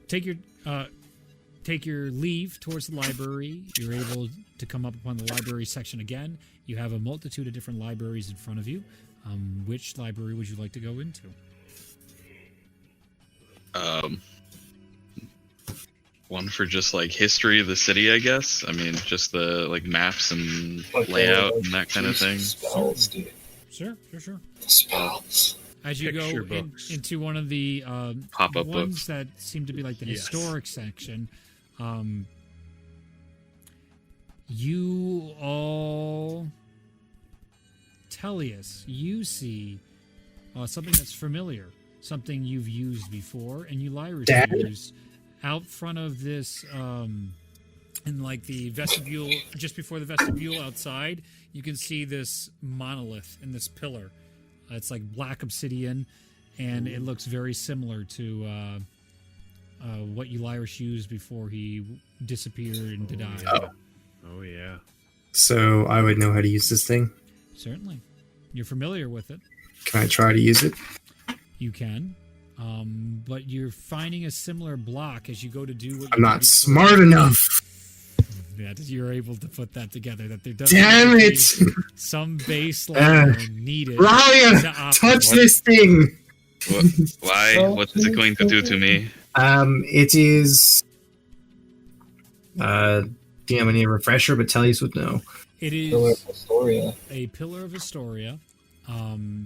[SPEAKER 1] take your leave towards the library. You're able to come up upon the library section again. You have a multitude of different libraries in front of you. Which library would you like to go into?
[SPEAKER 4] one for just like history of the city, I guess. I mean, just the like maps and
[SPEAKER 5] Like
[SPEAKER 4] layout and that kind of thing.
[SPEAKER 5] Spells, dude.
[SPEAKER 1] Sure.
[SPEAKER 5] The spells.
[SPEAKER 1] As you
[SPEAKER 2] Picture
[SPEAKER 1] go
[SPEAKER 2] books.
[SPEAKER 1] into one of the
[SPEAKER 4] Pop-up
[SPEAKER 1] ones
[SPEAKER 4] books.
[SPEAKER 1] that seem to be like the
[SPEAKER 2] Yes.
[SPEAKER 1] historic section, you all, Tellius, you see something that's familiar, something you've used before, and Ulyrus
[SPEAKER 3] Dad?
[SPEAKER 1] used out front of this, in like the vestibule, just before the vestibule outside, you can see this monolith and this pillar. It's like black obsidian, and it looks very similar to what Ulyrus used before he disappeared and died.
[SPEAKER 2] Oh yeah.
[SPEAKER 3] So I would know how to use this thing.
[SPEAKER 1] Certainly. You're familiar with it.
[SPEAKER 3] Can I try to use it?
[SPEAKER 1] You can. But you're finding a similar block as you go to do what
[SPEAKER 3] I'm
[SPEAKER 1] you
[SPEAKER 3] not
[SPEAKER 1] did
[SPEAKER 3] smart
[SPEAKER 1] before.
[SPEAKER 3] enough.
[SPEAKER 1] That you're able to put that together. That there does
[SPEAKER 3] Damn it!
[SPEAKER 1] some baseline needed.
[SPEAKER 3] Ryan,
[SPEAKER 1] to operate.
[SPEAKER 3] touch this thing.
[SPEAKER 4] Why? What is it going to do to me?
[SPEAKER 3] It is. Damn, I need a refresher, but Tellius would know.
[SPEAKER 1] It
[SPEAKER 5] Pillar
[SPEAKER 1] is
[SPEAKER 5] of Astoria.
[SPEAKER 1] a pillar of Astoria.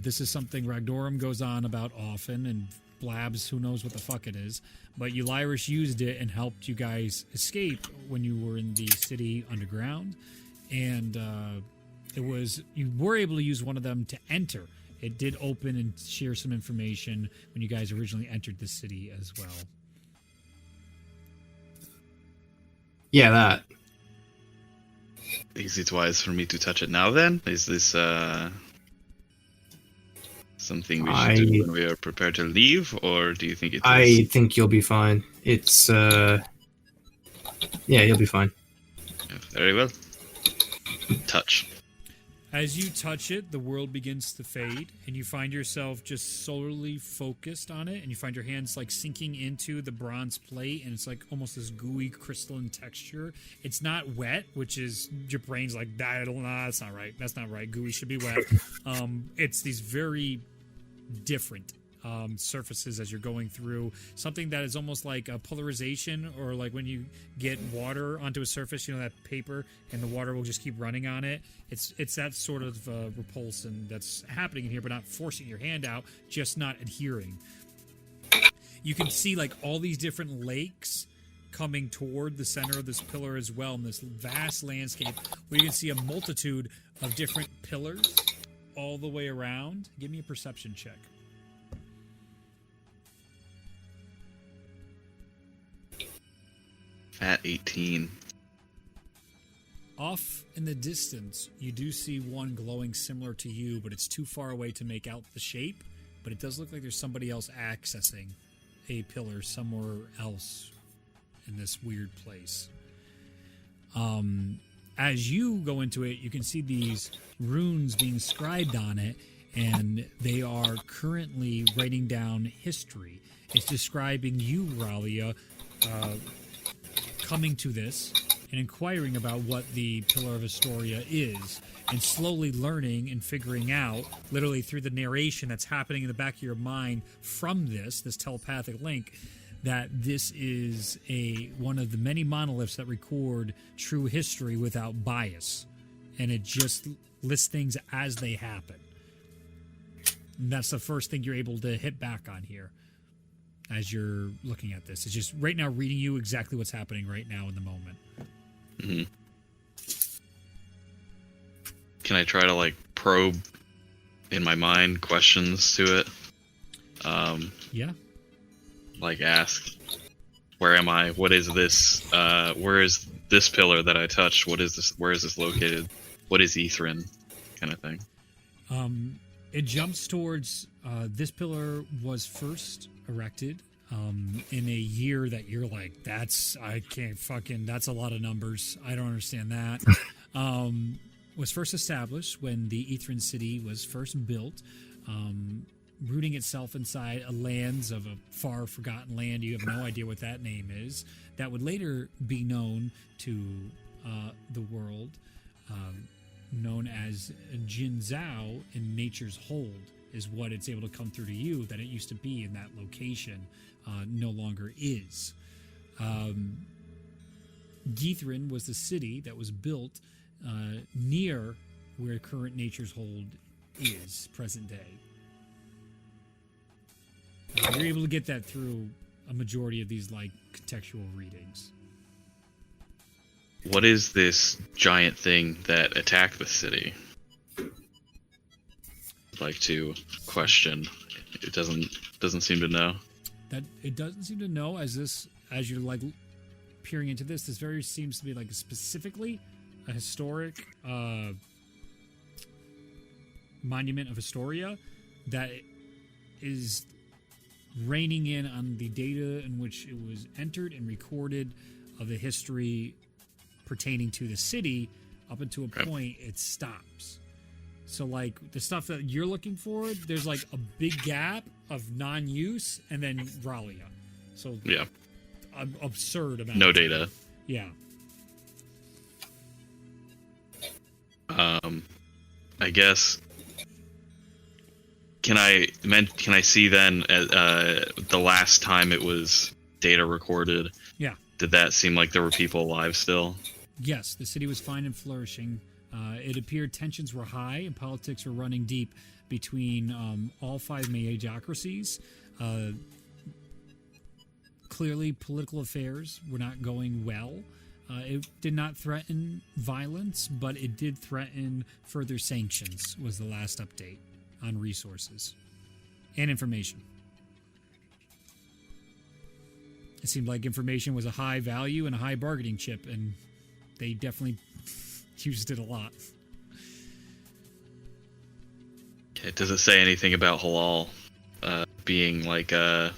[SPEAKER 1] This is something Ragdorum goes on about often and blabs who knows what the fuck it is. But Ulyrus used it and helped you guys escape when you were in the city underground. And you were able to use one of them to enter. It did open and share some information when you guys originally entered the city as well.
[SPEAKER 3] Yeah, that.
[SPEAKER 4] Is it wise for me to touch it now then? Is this something we should do when we are prepared to leave, or do you think it is?
[SPEAKER 3] I think you'll be fine. It's yeah, you'll be fine.
[SPEAKER 4] Yeah, very well. Touch.
[SPEAKER 1] As you touch it, the world begins to fade, and you find yourself just solely focused on it, and you find your hands like sinking into the bronze plate, and it's like almost this gooey crystalline texture. It's not wet, which is your brain's like, nah, that's not right. That's not right. Gooey should be wet. It's these very different surfaces as you're going through something that is almost like a polarization, or like when you get water onto a surface, you know, that paper, and the water will just keep running on it. It's that sort of repulsion that's happening in here, but not forcing your hand out, just not adhering. You can see like all these different lakes coming toward the center of this pillar as well, in this vast landscape where you can see a multitude of different pillars all the way around. Give me a perception check.
[SPEAKER 4] At 18.
[SPEAKER 1] Off in the distance, you do see one glowing similar to you, but it's too far away to make out the shape. But it does look like there's somebody else accessing a pillar somewhere else in this weird place. As you go into it, you can see these runes being scribed on it, and they are currently writing down history. It's describing you, Ralia, coming to this and inquiring about what the Pillar of Astoria is, and slowly learning and figuring out, literally through the narration that's happening in the back of your mind from this telepathic link, that this is one of the many monoliths that record true history without bias, and it just lists things as they happen. And that's the first thing you're able to hit back on here as you're looking at this. It's just right now reading you exactly what's happening right now in the moment.
[SPEAKER 4] Mm-hmm. Can I try to like probe in my mind questions to it?
[SPEAKER 1] Yeah.
[SPEAKER 4] Like ask, where am I? What is this? Where is this pillar that I touched? What is this? Where is this located? What is Ethrly? Kind of thing.
[SPEAKER 1] It jumps towards this pillar was first erected in a year that you're like, that's a lot of numbers. I don't understand that. Was first established when the Ethrly city was first built, rooting itself inside a lands of a far forgotten land. You have no idea what that name is. That would later be known to the world, known as Jinzhou in Nature's Hold, is what it's able to come through to you, that it used to be in that location, no longer is. Ethrly was the city that was built near where current Nature's Hold is, present day. You're able to get that through a majority of these like contextual readings.
[SPEAKER 4] What is this giant thing that attacked the city? I'd like to question. It doesn't seem to know.
[SPEAKER 1] That it doesn't seem to know as you're like peering into this. This very seems to be like specifically a historic monument of Astoria that is reining in on the data in which it was entered and recorded of the history pertaining to the city. Up until a point, it stops. So, like, the stuff that you're looking for, there's, like, a big gap of non-use, and then Ralia. So,
[SPEAKER 4] yeah.
[SPEAKER 1] Absurd amount.
[SPEAKER 4] No data.
[SPEAKER 1] Yeah.
[SPEAKER 4] I guess... Can I see then the last time it was data recorded?
[SPEAKER 1] Yeah.
[SPEAKER 4] Did that seem like there were people alive still?
[SPEAKER 1] Yes, the city was fine and flourishing. It appeared tensions were high and politics were running deep between all five majocracies. Clearly, political affairs were not going well. It did not threaten violence, but it did threaten further sanctions, was the last update on resources and information. It seemed like information was a high value and a high bargaining chip, and they definitely used it a lot.
[SPEAKER 4] Okay, does it say anything about Halal being like I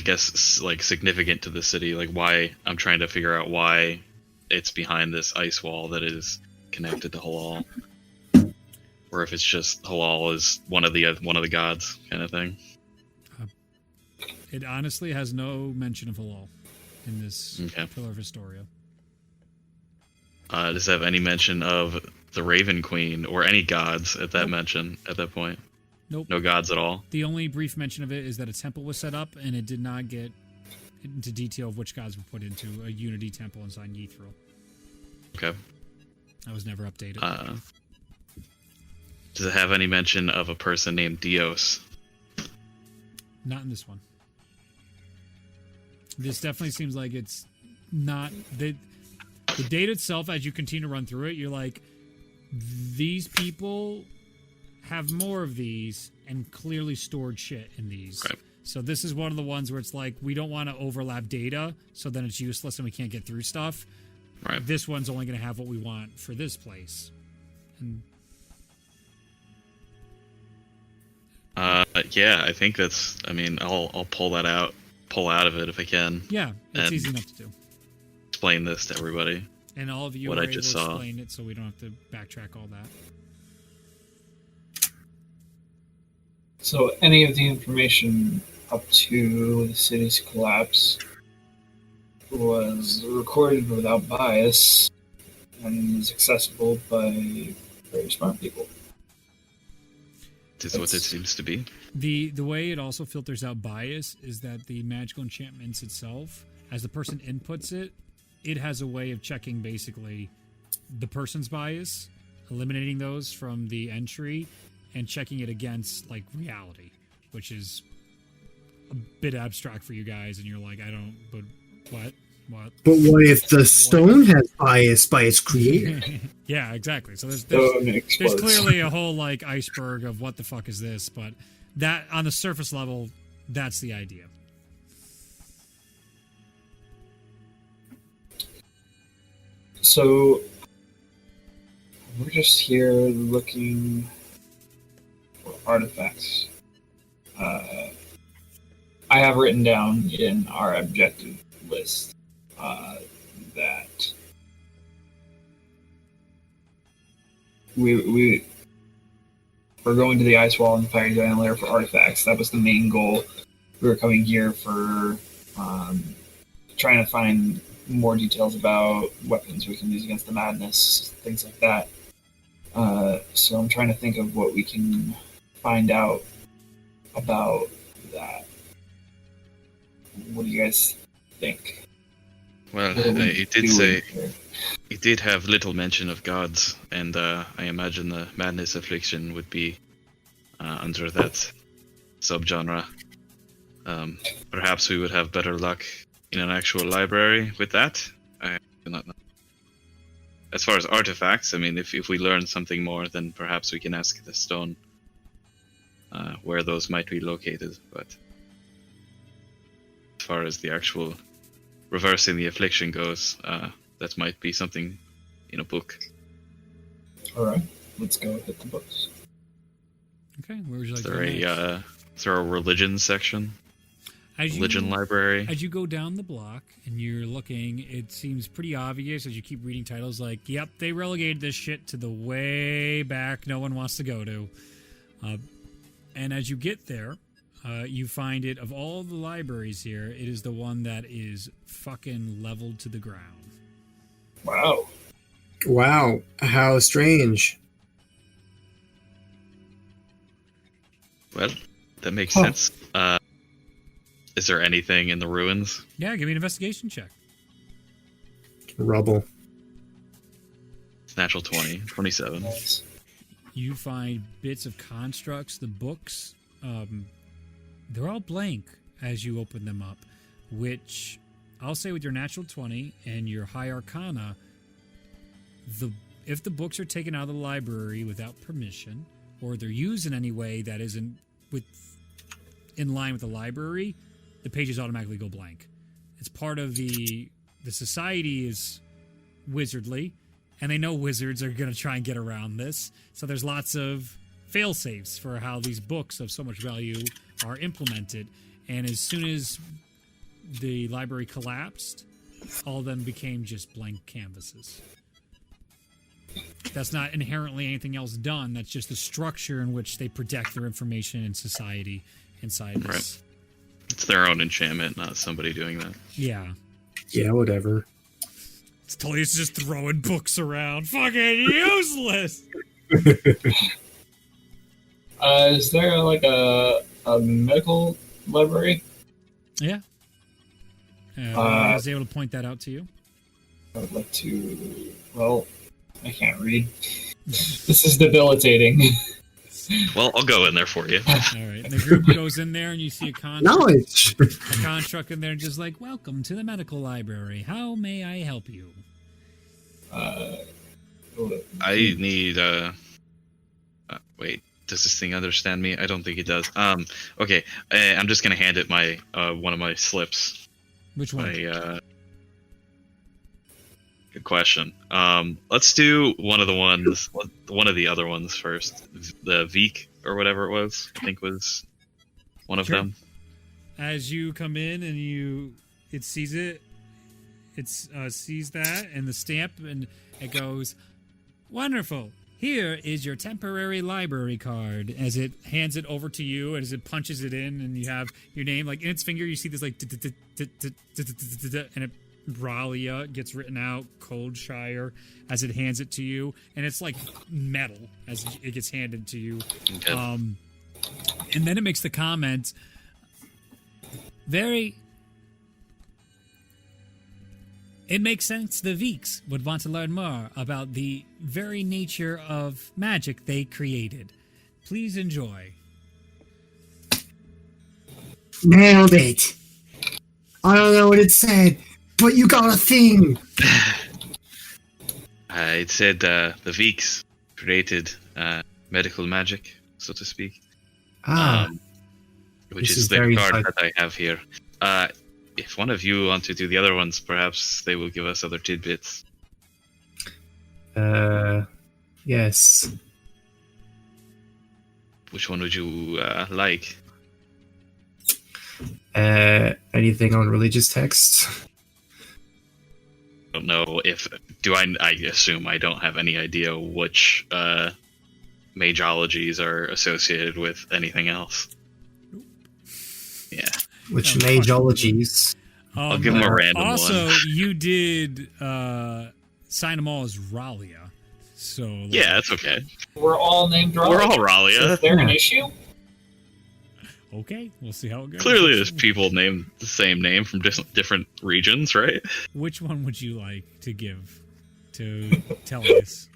[SPEAKER 4] guess like significant to the city? Like why? I'm trying to figure out why it's behind this ice wall that is connected to Halal, or if it's just Halal is one of the gods kind of thing.
[SPEAKER 1] It honestly has no mention of halal in this
[SPEAKER 4] Okay.
[SPEAKER 1] Pillar of Historia.
[SPEAKER 4] Does it have any mention of the Raven Queen or any gods at that mention at that point?
[SPEAKER 1] Nope.
[SPEAKER 4] No gods at all.
[SPEAKER 1] The only brief mention of it is that a temple was set up, and it did not get into detail of which gods were put into a unity temple inside Ethrly.
[SPEAKER 4] Okay.
[SPEAKER 1] That was never updated.
[SPEAKER 4] Does it have any mention of a person named Dios?
[SPEAKER 1] Not in this one. This definitely seems like it's not... The data itself, as you continue to run through it, you're like, these people have more of these and clearly stored shit in these.
[SPEAKER 4] Right.
[SPEAKER 1] So this is one of the ones where it's like, we don't want to overlap data, so then it's useless and we can't get through stuff.
[SPEAKER 4] Right.
[SPEAKER 1] This one's only going to have what we want for this place. And
[SPEAKER 4] yeah, I think that's. I mean, I'll pull out of it if I can.
[SPEAKER 1] yeah, it's
[SPEAKER 4] And
[SPEAKER 1] easy enough to do.
[SPEAKER 4] explain this to everybody.
[SPEAKER 1] And all of you
[SPEAKER 4] what
[SPEAKER 1] are
[SPEAKER 4] I
[SPEAKER 1] able to
[SPEAKER 4] just saw.
[SPEAKER 1] explain it, so we don't have to backtrack all that.
[SPEAKER 5] So any of the information up to the city's collapse was recorded without bias and is accessible by very smart people.
[SPEAKER 4] Is what it seems to be.
[SPEAKER 1] The way it also filters out bias is that the magical enchantments itself, as the person inputs it, it has a way of checking basically the person's bias, eliminating those from the entry, and checking it against like reality, which is a bit abstract for you guys, and you're like, I don't, but what?
[SPEAKER 3] But what if the stone has bias by its creator?
[SPEAKER 1] Yeah, exactly. So there's
[SPEAKER 5] Stone
[SPEAKER 1] there's
[SPEAKER 5] explodes.
[SPEAKER 1] clearly a whole like iceberg of what the fuck is this, but that on the surface level, that's the idea.
[SPEAKER 5] So we're just here looking for artifacts. I have written down in our objective list that we're going to the ice wall and the fire giant lair for artifacts. That was the main goal. We were coming here for trying to find more details about weapons we can use against the madness, things like that. So I'm trying to think of what we can find out about that. What do you guys think?
[SPEAKER 4] Well,
[SPEAKER 5] What are we
[SPEAKER 4] it did
[SPEAKER 5] doing
[SPEAKER 4] say
[SPEAKER 5] here?
[SPEAKER 4] it did have little mention of gods, and I imagine the madness affliction would be under that subgenre. Perhaps we would have better luck in an actual library with that. I do not know. As far as artifacts, I mean, if we learn something more, then perhaps we can ask the stone where those might be located. But as far as the actual reversing the affliction goes, that might be something in a book.
[SPEAKER 5] All right, let's go hit the books.
[SPEAKER 1] Okay, where would you like
[SPEAKER 4] Is
[SPEAKER 1] to
[SPEAKER 4] there
[SPEAKER 1] go next?
[SPEAKER 4] is there a religion section? Religion library?
[SPEAKER 1] As you go down the block and you're looking, it seems pretty obvious as you keep reading titles like, yep, they relegated this shit to the way back no one wants to go to. And as you get there, you find it, of all the libraries here, it is the one that is fucking leveled to the ground.
[SPEAKER 5] Wow.
[SPEAKER 3] Wow, how strange.
[SPEAKER 4] Well, that makes
[SPEAKER 5] Huh.
[SPEAKER 4] sense. Is there anything in the ruins?
[SPEAKER 1] Yeah, give me an investigation check.
[SPEAKER 3] Rubble.
[SPEAKER 4] It's natural 20, 27.
[SPEAKER 5] Nice.
[SPEAKER 1] You find bits of constructs, the books, they're all blank as you open them up, which I'll say with your natural 20 and your high arcana, if the books are taken out of the library without permission, or they're used in any way that isn't in line with the library, the pages automatically go blank. It's part of the society is wizardly, and they know wizards are going to try and get around this. So there's lots of fail-safes for how these books of so much value are implemented. And as soon as the library collapsed, all of them became just blank canvases. That's not inherently anything else done. That's just the structure in which they protect their information and society inside this.
[SPEAKER 4] Right. It's their own enchantment, not somebody doing that.
[SPEAKER 1] Yeah.
[SPEAKER 3] Yeah, whatever.
[SPEAKER 1] Tully's just throwing books around. Fucking useless!
[SPEAKER 5] Is there like a medical library?
[SPEAKER 1] Yeah. I was able to point that out to you.
[SPEAKER 5] I would like to. Well, I can't read. This is debilitating.
[SPEAKER 4] Well, I'll go in there for you.
[SPEAKER 1] All right. The group goes in there, and you see a
[SPEAKER 3] Knowledge!
[SPEAKER 1] construct in there, just like, "Welcome to the medical library. How may I help you?"
[SPEAKER 4] I need wait, does this thing understand me? I don't think it does. Okay, I'm just gonna hand it my one of my slips.
[SPEAKER 1] Which one?
[SPEAKER 4] Good question. Let's do one of the other ones first. The Veek or whatever it was, I think was one of
[SPEAKER 1] Sure.
[SPEAKER 4] them.
[SPEAKER 1] As you come in and it sees it. It sees that and the stamp, and it goes, "Wonderful. Here is your temporary library card." As it hands it over to you, and as it punches it in, and you have your name like in its finger. You see this like, and it Ralia gets written out, Coldshire, as it hands it to you, and it's like metal as it gets handed to you.
[SPEAKER 4] Okay.
[SPEAKER 1] And then it makes the comment, it makes sense the Veeks would want to learn more about the very nature of magic they created. Please enjoy.
[SPEAKER 3] Nailed it! I don't know what it said, but you got a thing!
[SPEAKER 4] It said the Veeks created medical magic, so to speak. Which
[SPEAKER 3] This
[SPEAKER 4] is
[SPEAKER 3] is
[SPEAKER 4] the
[SPEAKER 3] very
[SPEAKER 4] card
[SPEAKER 3] insightful.
[SPEAKER 4] that I have here. If one of you want to do the other ones, perhaps they will give us other tidbits.
[SPEAKER 3] Yes.
[SPEAKER 4] Which one would you like?
[SPEAKER 3] Anything on religious text?
[SPEAKER 4] I don't know if I assume I don't have any idea which mageologies are associated with anything else. Yeah.
[SPEAKER 3] Which
[SPEAKER 1] Oh,
[SPEAKER 3] mageologies?
[SPEAKER 4] I'll give him a random
[SPEAKER 1] also,
[SPEAKER 4] one.
[SPEAKER 1] you did sign them all as Ralia. So like,
[SPEAKER 4] Yeah, that's okay.
[SPEAKER 5] We're all named wrong.
[SPEAKER 4] We're all
[SPEAKER 5] Is
[SPEAKER 4] Ralia.
[SPEAKER 5] there an issue?
[SPEAKER 1] Okay, we'll see how it goes.
[SPEAKER 4] Clearly, there's people named the same name from different regions, right?
[SPEAKER 1] Which one would you like to give to Tellius?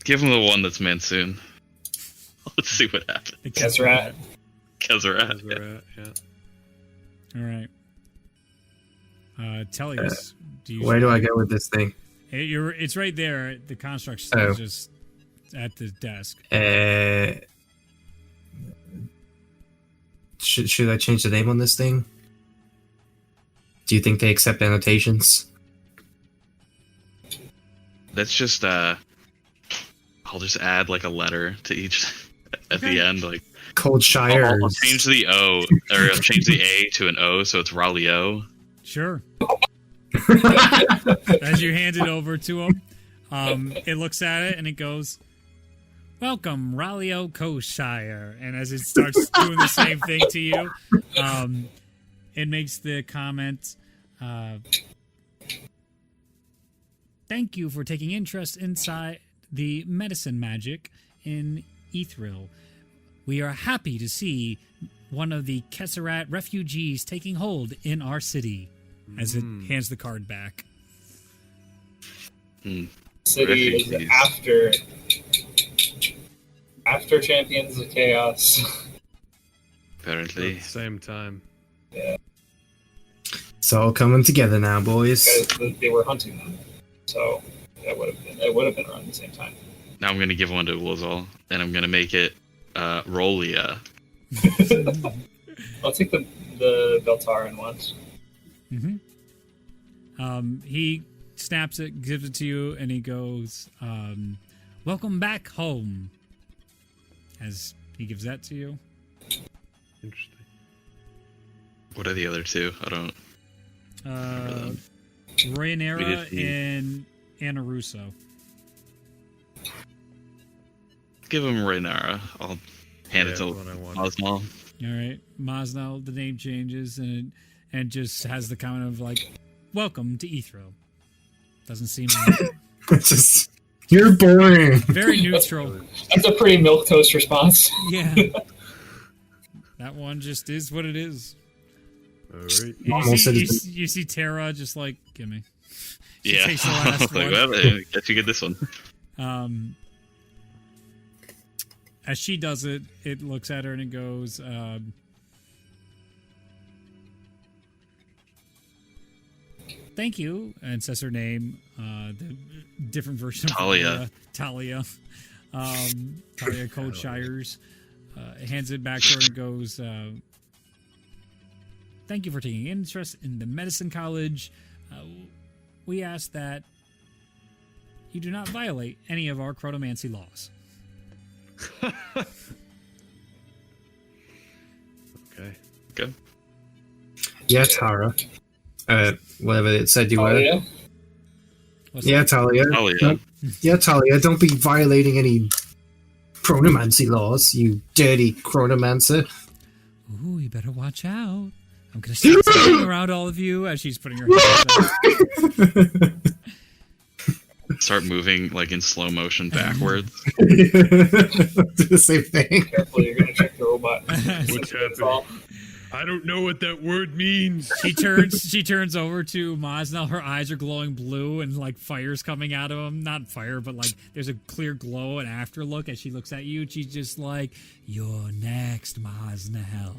[SPEAKER 4] Give him the one that's Mansoon. Let's see what happens.
[SPEAKER 1] The
[SPEAKER 5] Kesrat.
[SPEAKER 4] Kezerat.
[SPEAKER 2] Yeah.
[SPEAKER 1] All right. Tellius, do you?
[SPEAKER 3] Where do I go with this thing?
[SPEAKER 1] It's right there. The construct
[SPEAKER 3] Oh.
[SPEAKER 1] is just at the desk.
[SPEAKER 3] Should I change the name on this thing? Do you think they accept annotations?
[SPEAKER 4] Let's just I'll just add like a letter to each at the end. Like
[SPEAKER 3] Coldshire.
[SPEAKER 4] I'll change the O or I'll change the A to an O, so it's Ralio.
[SPEAKER 1] Sure. As you hand it over to him, it looks at it and it goes, "Welcome, Ralio Coldshire." And as it starts doing the same thing to you, it makes the comment, "Thank you for taking interest inside the medicine magic in Ethrly. We are happy to see one of the Kesserat refugees taking hold in our city." As it hands the card back.
[SPEAKER 5] City is
[SPEAKER 4] Refugees.
[SPEAKER 5] after Champions of Chaos.
[SPEAKER 4] Apparently.
[SPEAKER 2] At the same time.
[SPEAKER 3] It's all coming together now, boys.
[SPEAKER 5] Because they were hunting them, so it would have been around the same time.
[SPEAKER 4] Now I'm gonna give one to Wozal, and I'm gonna make it Rolia.
[SPEAKER 5] I'll take the Beltaran ones.
[SPEAKER 1] He snaps it, gives it to you, and he goes, "Welcome back home." As he gives that to you.
[SPEAKER 2] Interesting.
[SPEAKER 4] What are the other two? I don't.
[SPEAKER 1] Rhaenyra
[SPEAKER 4] We did the-
[SPEAKER 1] and Anna Russo.
[SPEAKER 4] Give him Raynara. I'll hand it
[SPEAKER 2] Yeah,
[SPEAKER 4] to
[SPEAKER 2] that's what I want.
[SPEAKER 4] Osmal.
[SPEAKER 1] All right, Mosnell. The name changes and just has the comment of like, "Welcome to Ethrly." Doesn't seem
[SPEAKER 3] It's just you're boring.
[SPEAKER 1] very neutral.
[SPEAKER 5] That's a pretty milquetoast response.
[SPEAKER 1] Yeah, that one just is what it is.
[SPEAKER 2] All right.
[SPEAKER 1] You
[SPEAKER 3] Almost
[SPEAKER 1] see,
[SPEAKER 3] said
[SPEAKER 1] you see Tara just like, "Give me." She
[SPEAKER 4] Yeah.
[SPEAKER 1] takes the last
[SPEAKER 4] Like,
[SPEAKER 1] one.
[SPEAKER 4] well, guess you get this one.
[SPEAKER 1] As she does it, it looks at her and it goes, "Thank you," and says her name, the different version of
[SPEAKER 4] Talia.
[SPEAKER 1] Talia Coldshires. Hands it back to her and goes, "Thank you for taking interest in the medicine college. We ask that you do not violate any of our chronomancy laws."
[SPEAKER 2] Okay.
[SPEAKER 4] Okay.
[SPEAKER 3] Yeah, Tara. Whatever it said you
[SPEAKER 5] Oh,
[SPEAKER 3] were.
[SPEAKER 5] yeah?
[SPEAKER 1] What's
[SPEAKER 3] Yeah,
[SPEAKER 1] that?
[SPEAKER 3] Talia.
[SPEAKER 4] Talia.
[SPEAKER 3] Yeah, Talia. Don't be violating any chronomancy laws, you dirty chronomancer.
[SPEAKER 1] Ooh, you better watch out. I'm gonna start spinning around all of you as she's putting her hands up.
[SPEAKER 4] Start moving like in slow motion backwards.
[SPEAKER 3] Do the same thing.
[SPEAKER 5] Careful, you're going to check the robot.
[SPEAKER 2] What's happening? I don't know what that word means.
[SPEAKER 1] She turns over to Mosnell. Her eyes are glowing blue and like fire's coming out of them. Not fire, but like there's a clear glow and after look as she looks at you. She's just like, "You're next, Mosnell."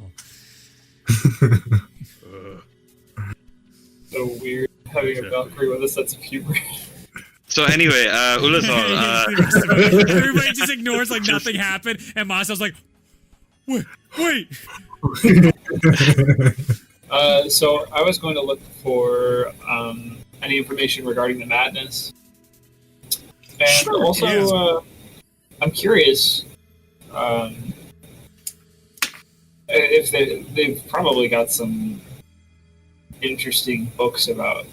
[SPEAKER 5] So weird having a Valkyrie with a sense of humor.
[SPEAKER 4] So anyway, Ulazar,
[SPEAKER 1] Everybody just ignores like nothing happened, and Mosnell's like, "Wait."
[SPEAKER 5] So I was going to look for any information regarding the madness. And also, I'm curious if they've probably got some interesting books about,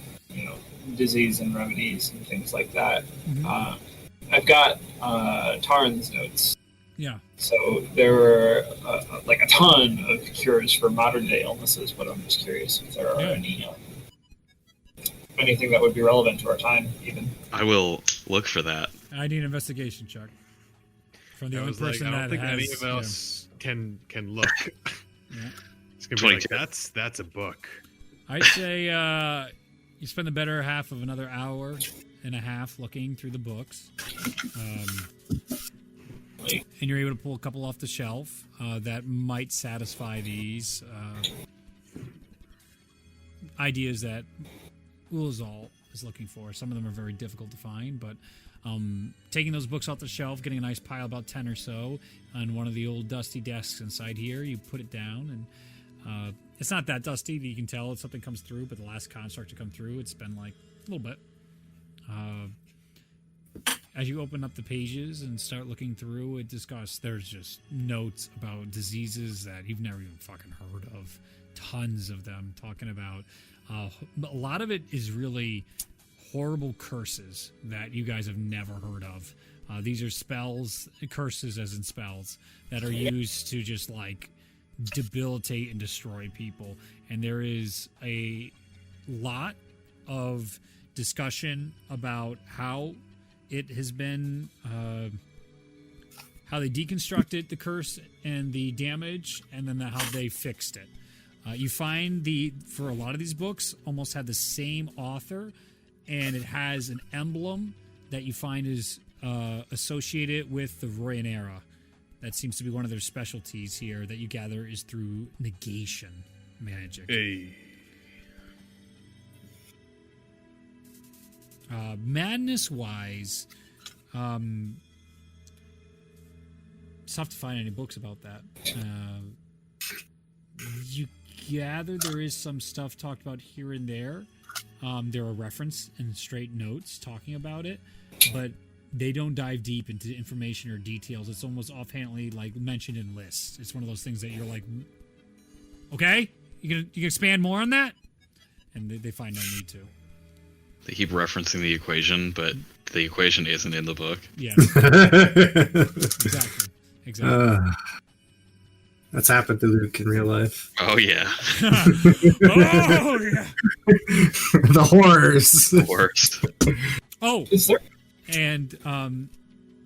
[SPEAKER 5] disease and remedies and things like that.
[SPEAKER 1] Mhm.
[SPEAKER 5] I've got Taran's notes.
[SPEAKER 1] Yeah.
[SPEAKER 5] So there were like a ton of cures for modern day illnesses, but I'm just curious if there are anything that would be relevant to our time, even.
[SPEAKER 4] I will look for that.
[SPEAKER 1] I need an investigation check from the
[SPEAKER 2] I
[SPEAKER 1] only
[SPEAKER 2] was like,
[SPEAKER 1] person
[SPEAKER 2] I
[SPEAKER 1] that
[SPEAKER 2] don't think
[SPEAKER 1] has.
[SPEAKER 2] any of us can look.
[SPEAKER 1] Yeah.
[SPEAKER 2] It's gonna be like
[SPEAKER 4] 22.
[SPEAKER 2] that's a book.
[SPEAKER 1] I'd say you spend the better half of another hour and a half looking through the books. And you're able to pull a couple off the shelf that might satisfy these ideas that Ulazal is looking for. Some of them are very difficult to find, but taking those books off the shelf, getting a nice pile, about 10 or so, on one of the old dusty desks inside here, you put it down, and it's not that dusty that you can tell if something comes through, but the last construct to come through, it's been like a little bit. As you open up the pages and start looking through, there's just notes about diseases that you've never even fucking heard of. Tons of them talking about. A lot of it is really horrible curses that you guys have never heard of. These are spells, curses as in spells, that are used to just like debilitate and destroy people. And there is a lot of discussion about how it has been, how they deconstructed the curse and the damage, and then how they fixed it. You find for a lot of these books, almost have the same author, and it has an emblem that you find is associated with the Raynara. That seems to be one of their specialties here that you gather is through negation magic.
[SPEAKER 2] Hey.
[SPEAKER 1] Madness-wise, it's tough to find any books about that. You gather there is some stuff talked about here and there. There are reference and straight notes talking about it, but they don't dive deep into information or details. It's almost offhandedly like mentioned in lists. It's one of those things that you're like, okay, you can expand more on that, and they find no need to.
[SPEAKER 4] They keep referencing the equation, but the equation isn't in the book.
[SPEAKER 1] Yeah. Exactly. Exactly.
[SPEAKER 3] That's happened to Luke in real life.
[SPEAKER 4] Oh yeah,
[SPEAKER 1] Oh yeah.
[SPEAKER 3] The horrors.
[SPEAKER 4] the worst.
[SPEAKER 1] Oh,
[SPEAKER 5] Is there?
[SPEAKER 1] and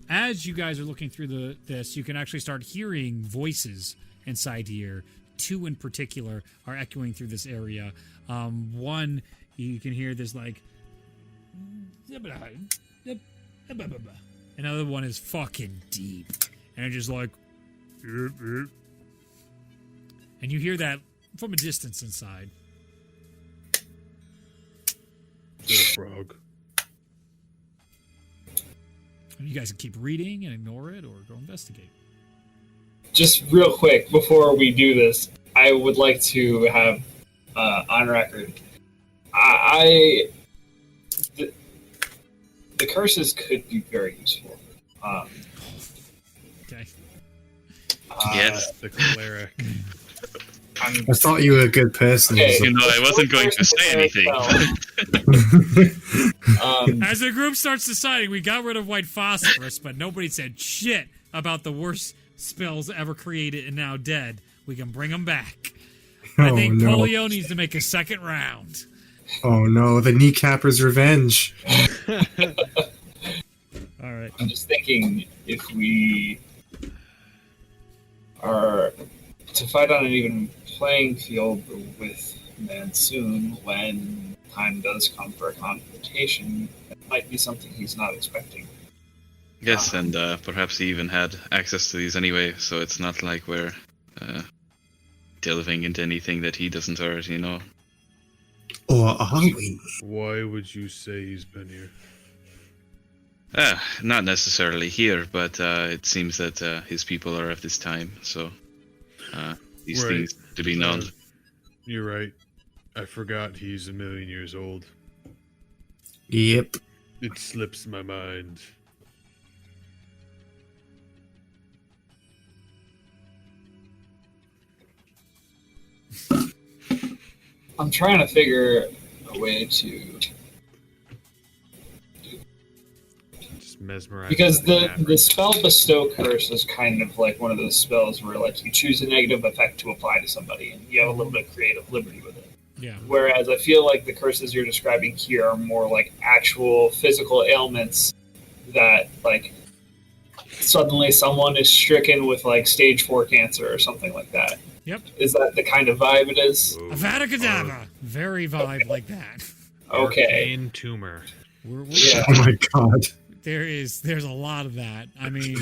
[SPEAKER 1] as you guys are looking through this, you can actually start hearing voices inside here. Two in particular are echoing through this area. One, you can hear this like. Another one is fucking deep, and it's just like. And you hear that from a distance inside.
[SPEAKER 2] Little frog.
[SPEAKER 1] You guys can keep reading and ignore it, or go investigate.
[SPEAKER 5] Just real quick before we do this, I would like to have on record. The curses could be very useful.
[SPEAKER 1] Okay.
[SPEAKER 4] Yes.
[SPEAKER 2] The cleric.
[SPEAKER 5] I'm,
[SPEAKER 3] I thought you were a good person.
[SPEAKER 5] Okay.
[SPEAKER 4] You know, I wasn't going to say anything.
[SPEAKER 1] As the group starts deciding, we got rid of white phosphorus, but nobody said shit about the worst spells ever created and now dead. We can bring them back. I think
[SPEAKER 3] no.
[SPEAKER 1] Polio needs to make a second round.
[SPEAKER 3] Oh no, the kneecapper's revenge.
[SPEAKER 1] All right.
[SPEAKER 5] I'm just thinking if we are to fight on an even playing field with Mansoon when time does come for a confrontation, it might be something he's not expecting.
[SPEAKER 4] Yes, and perhaps he even had access to these anyway, so it's not like we're delving into anything that he doesn't already know.
[SPEAKER 3] Or are we?
[SPEAKER 2] Why would you say he's been here?
[SPEAKER 4] Not necessarily here, but it seems that his people are of this time, so these
[SPEAKER 2] Right.
[SPEAKER 4] things to be known.
[SPEAKER 2] You're right. I forgot he's 1,000,000 years old.
[SPEAKER 3] Yep.
[SPEAKER 2] It slips my mind.
[SPEAKER 5] I'm trying to figure a way to
[SPEAKER 2] Just mesmerized.
[SPEAKER 5] because
[SPEAKER 2] by
[SPEAKER 5] the
[SPEAKER 2] fabric.
[SPEAKER 5] spell bestow curse is kind of like one of those spells where like you choose a negative effect to apply to somebody and you have a little bit of creative liberty with it.
[SPEAKER 1] Yeah.
[SPEAKER 5] Whereas I feel like the curses you're describing here are more like actual physical ailments that like suddenly someone is stricken with like stage 4 cancer or something like that.
[SPEAKER 1] Yep.
[SPEAKER 5] Is that the kind of vibe it is?
[SPEAKER 2] Oh,
[SPEAKER 1] Avada Kedavra. Very vibe like that.
[SPEAKER 5] Okay.
[SPEAKER 2] arcane tumor.
[SPEAKER 5] Yeah.
[SPEAKER 3] Oh my god.
[SPEAKER 1] There's a lot of that. I mean,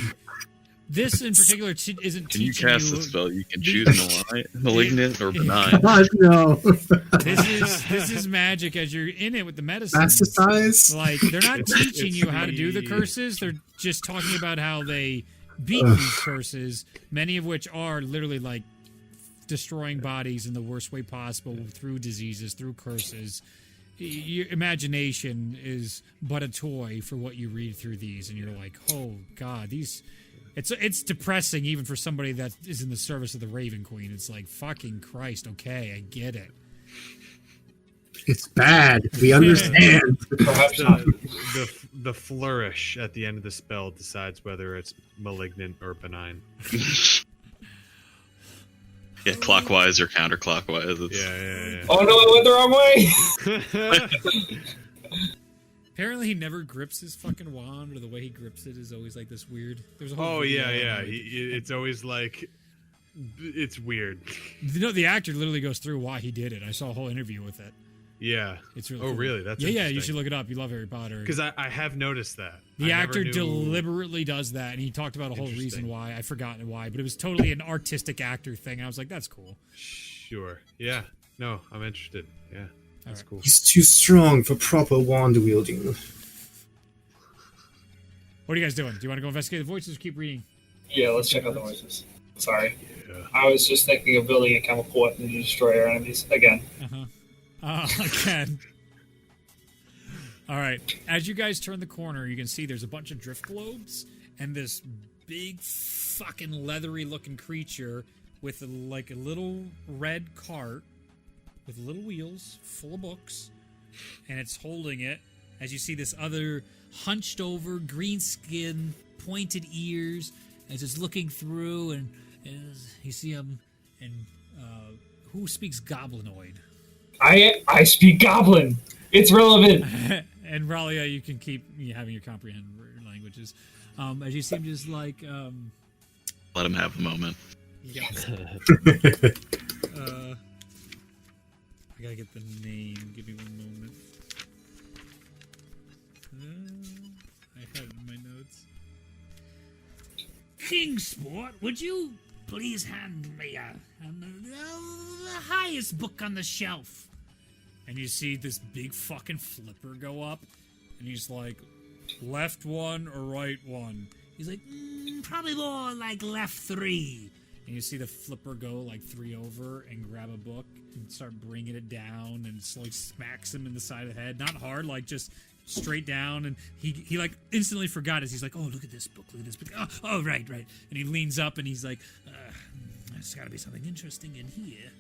[SPEAKER 1] this in particular isn't
[SPEAKER 4] Can you
[SPEAKER 1] teaching
[SPEAKER 4] cast
[SPEAKER 1] you.
[SPEAKER 4] the spell? You can choose malignant or benign.
[SPEAKER 3] God, no.
[SPEAKER 1] This is magic as you're in it with the medicine.
[SPEAKER 3] Masticize?
[SPEAKER 1] Like they're not teaching
[SPEAKER 2] It's
[SPEAKER 1] you how to do the
[SPEAKER 2] the-
[SPEAKER 1] curses. They're just talking about how they beat these curses, many of which are literally like destroying bodies in the worst way possible through diseases, through curses. Your imagination is but a toy for what you read through these, and you're like, oh god, these. It's depressing even for somebody that is in the service of the Raven Queen. It's like fucking Christ. Okay, I get it.
[SPEAKER 3] It's bad. We understand.
[SPEAKER 5] Perhaps not.
[SPEAKER 2] The flourish at the end of the spell decides whether it's malignant or benign.
[SPEAKER 4] Yeah, clockwise or counterclockwise. It's,
[SPEAKER 2] Yeah.
[SPEAKER 5] Oh no, I went the wrong way!
[SPEAKER 1] Apparently, he never grips his fucking wand, or the way he grips it is always like this weird. There's a whole
[SPEAKER 2] Oh
[SPEAKER 1] video
[SPEAKER 2] yeah.
[SPEAKER 1] on, like-
[SPEAKER 2] It's always like, it's weird.
[SPEAKER 1] the actor literally goes through why he did it. I saw a whole interview with it.
[SPEAKER 2] Yeah.
[SPEAKER 1] It's really
[SPEAKER 2] Oh
[SPEAKER 1] cool.
[SPEAKER 2] really? That's
[SPEAKER 1] yeah. You should look it up. You love Harry Potter.
[SPEAKER 2] Because I have noticed that.
[SPEAKER 1] The
[SPEAKER 2] I
[SPEAKER 1] actor
[SPEAKER 2] never knew-
[SPEAKER 1] deliberately does that, and he talked about a whole reason
[SPEAKER 2] Interesting.
[SPEAKER 1] why. I've forgotten why, but it was totally an artistic actor thing. I was like, that's cool.
[SPEAKER 2] Sure. Yeah. No, I'm interested. Yeah. That's
[SPEAKER 1] Alright.
[SPEAKER 2] cool.
[SPEAKER 3] He's too strong for proper wand wielding.
[SPEAKER 1] What are you guys doing? Do you want to go investigate the voices or keep reading?
[SPEAKER 5] Yeah, let's check out the voices. Sorry.
[SPEAKER 2] Yeah.
[SPEAKER 5] I was just thinking of building a chemical weapon to destroy our enemies again.
[SPEAKER 1] Again. All right. As you guys turn the corner, you can see there's a bunch of drift globes and this big fucking leathery looking creature with like a little red cart with little wheels full of books and it's holding it. As you see this other hunched over, green skin, pointed ears, as it's looking through, and you see him. And who speaks Goblinoid?
[SPEAKER 5] I speak Goblin. It's relevant.
[SPEAKER 1] And Ralia, you can keep having your comprehend languages. As you see him just like...
[SPEAKER 4] Let him have a moment.
[SPEAKER 1] Yeah. I gotta get the name. Give me one moment. I had it in my notes. Kingsport, would you please hand me the highest book on the shelf? And you see this big fucking flipper go up, and he's like, left one or right one? He's like, probably more like left 3. And you see the flipper go like 3 over and grab a book and start bringing it down and slowly smacks him in the side of the head. Not hard, like just straight down. And he like instantly forgot as he's like, oh, look at this book, Oh, right. And he leans up and he's like, there's gotta be something interesting in here.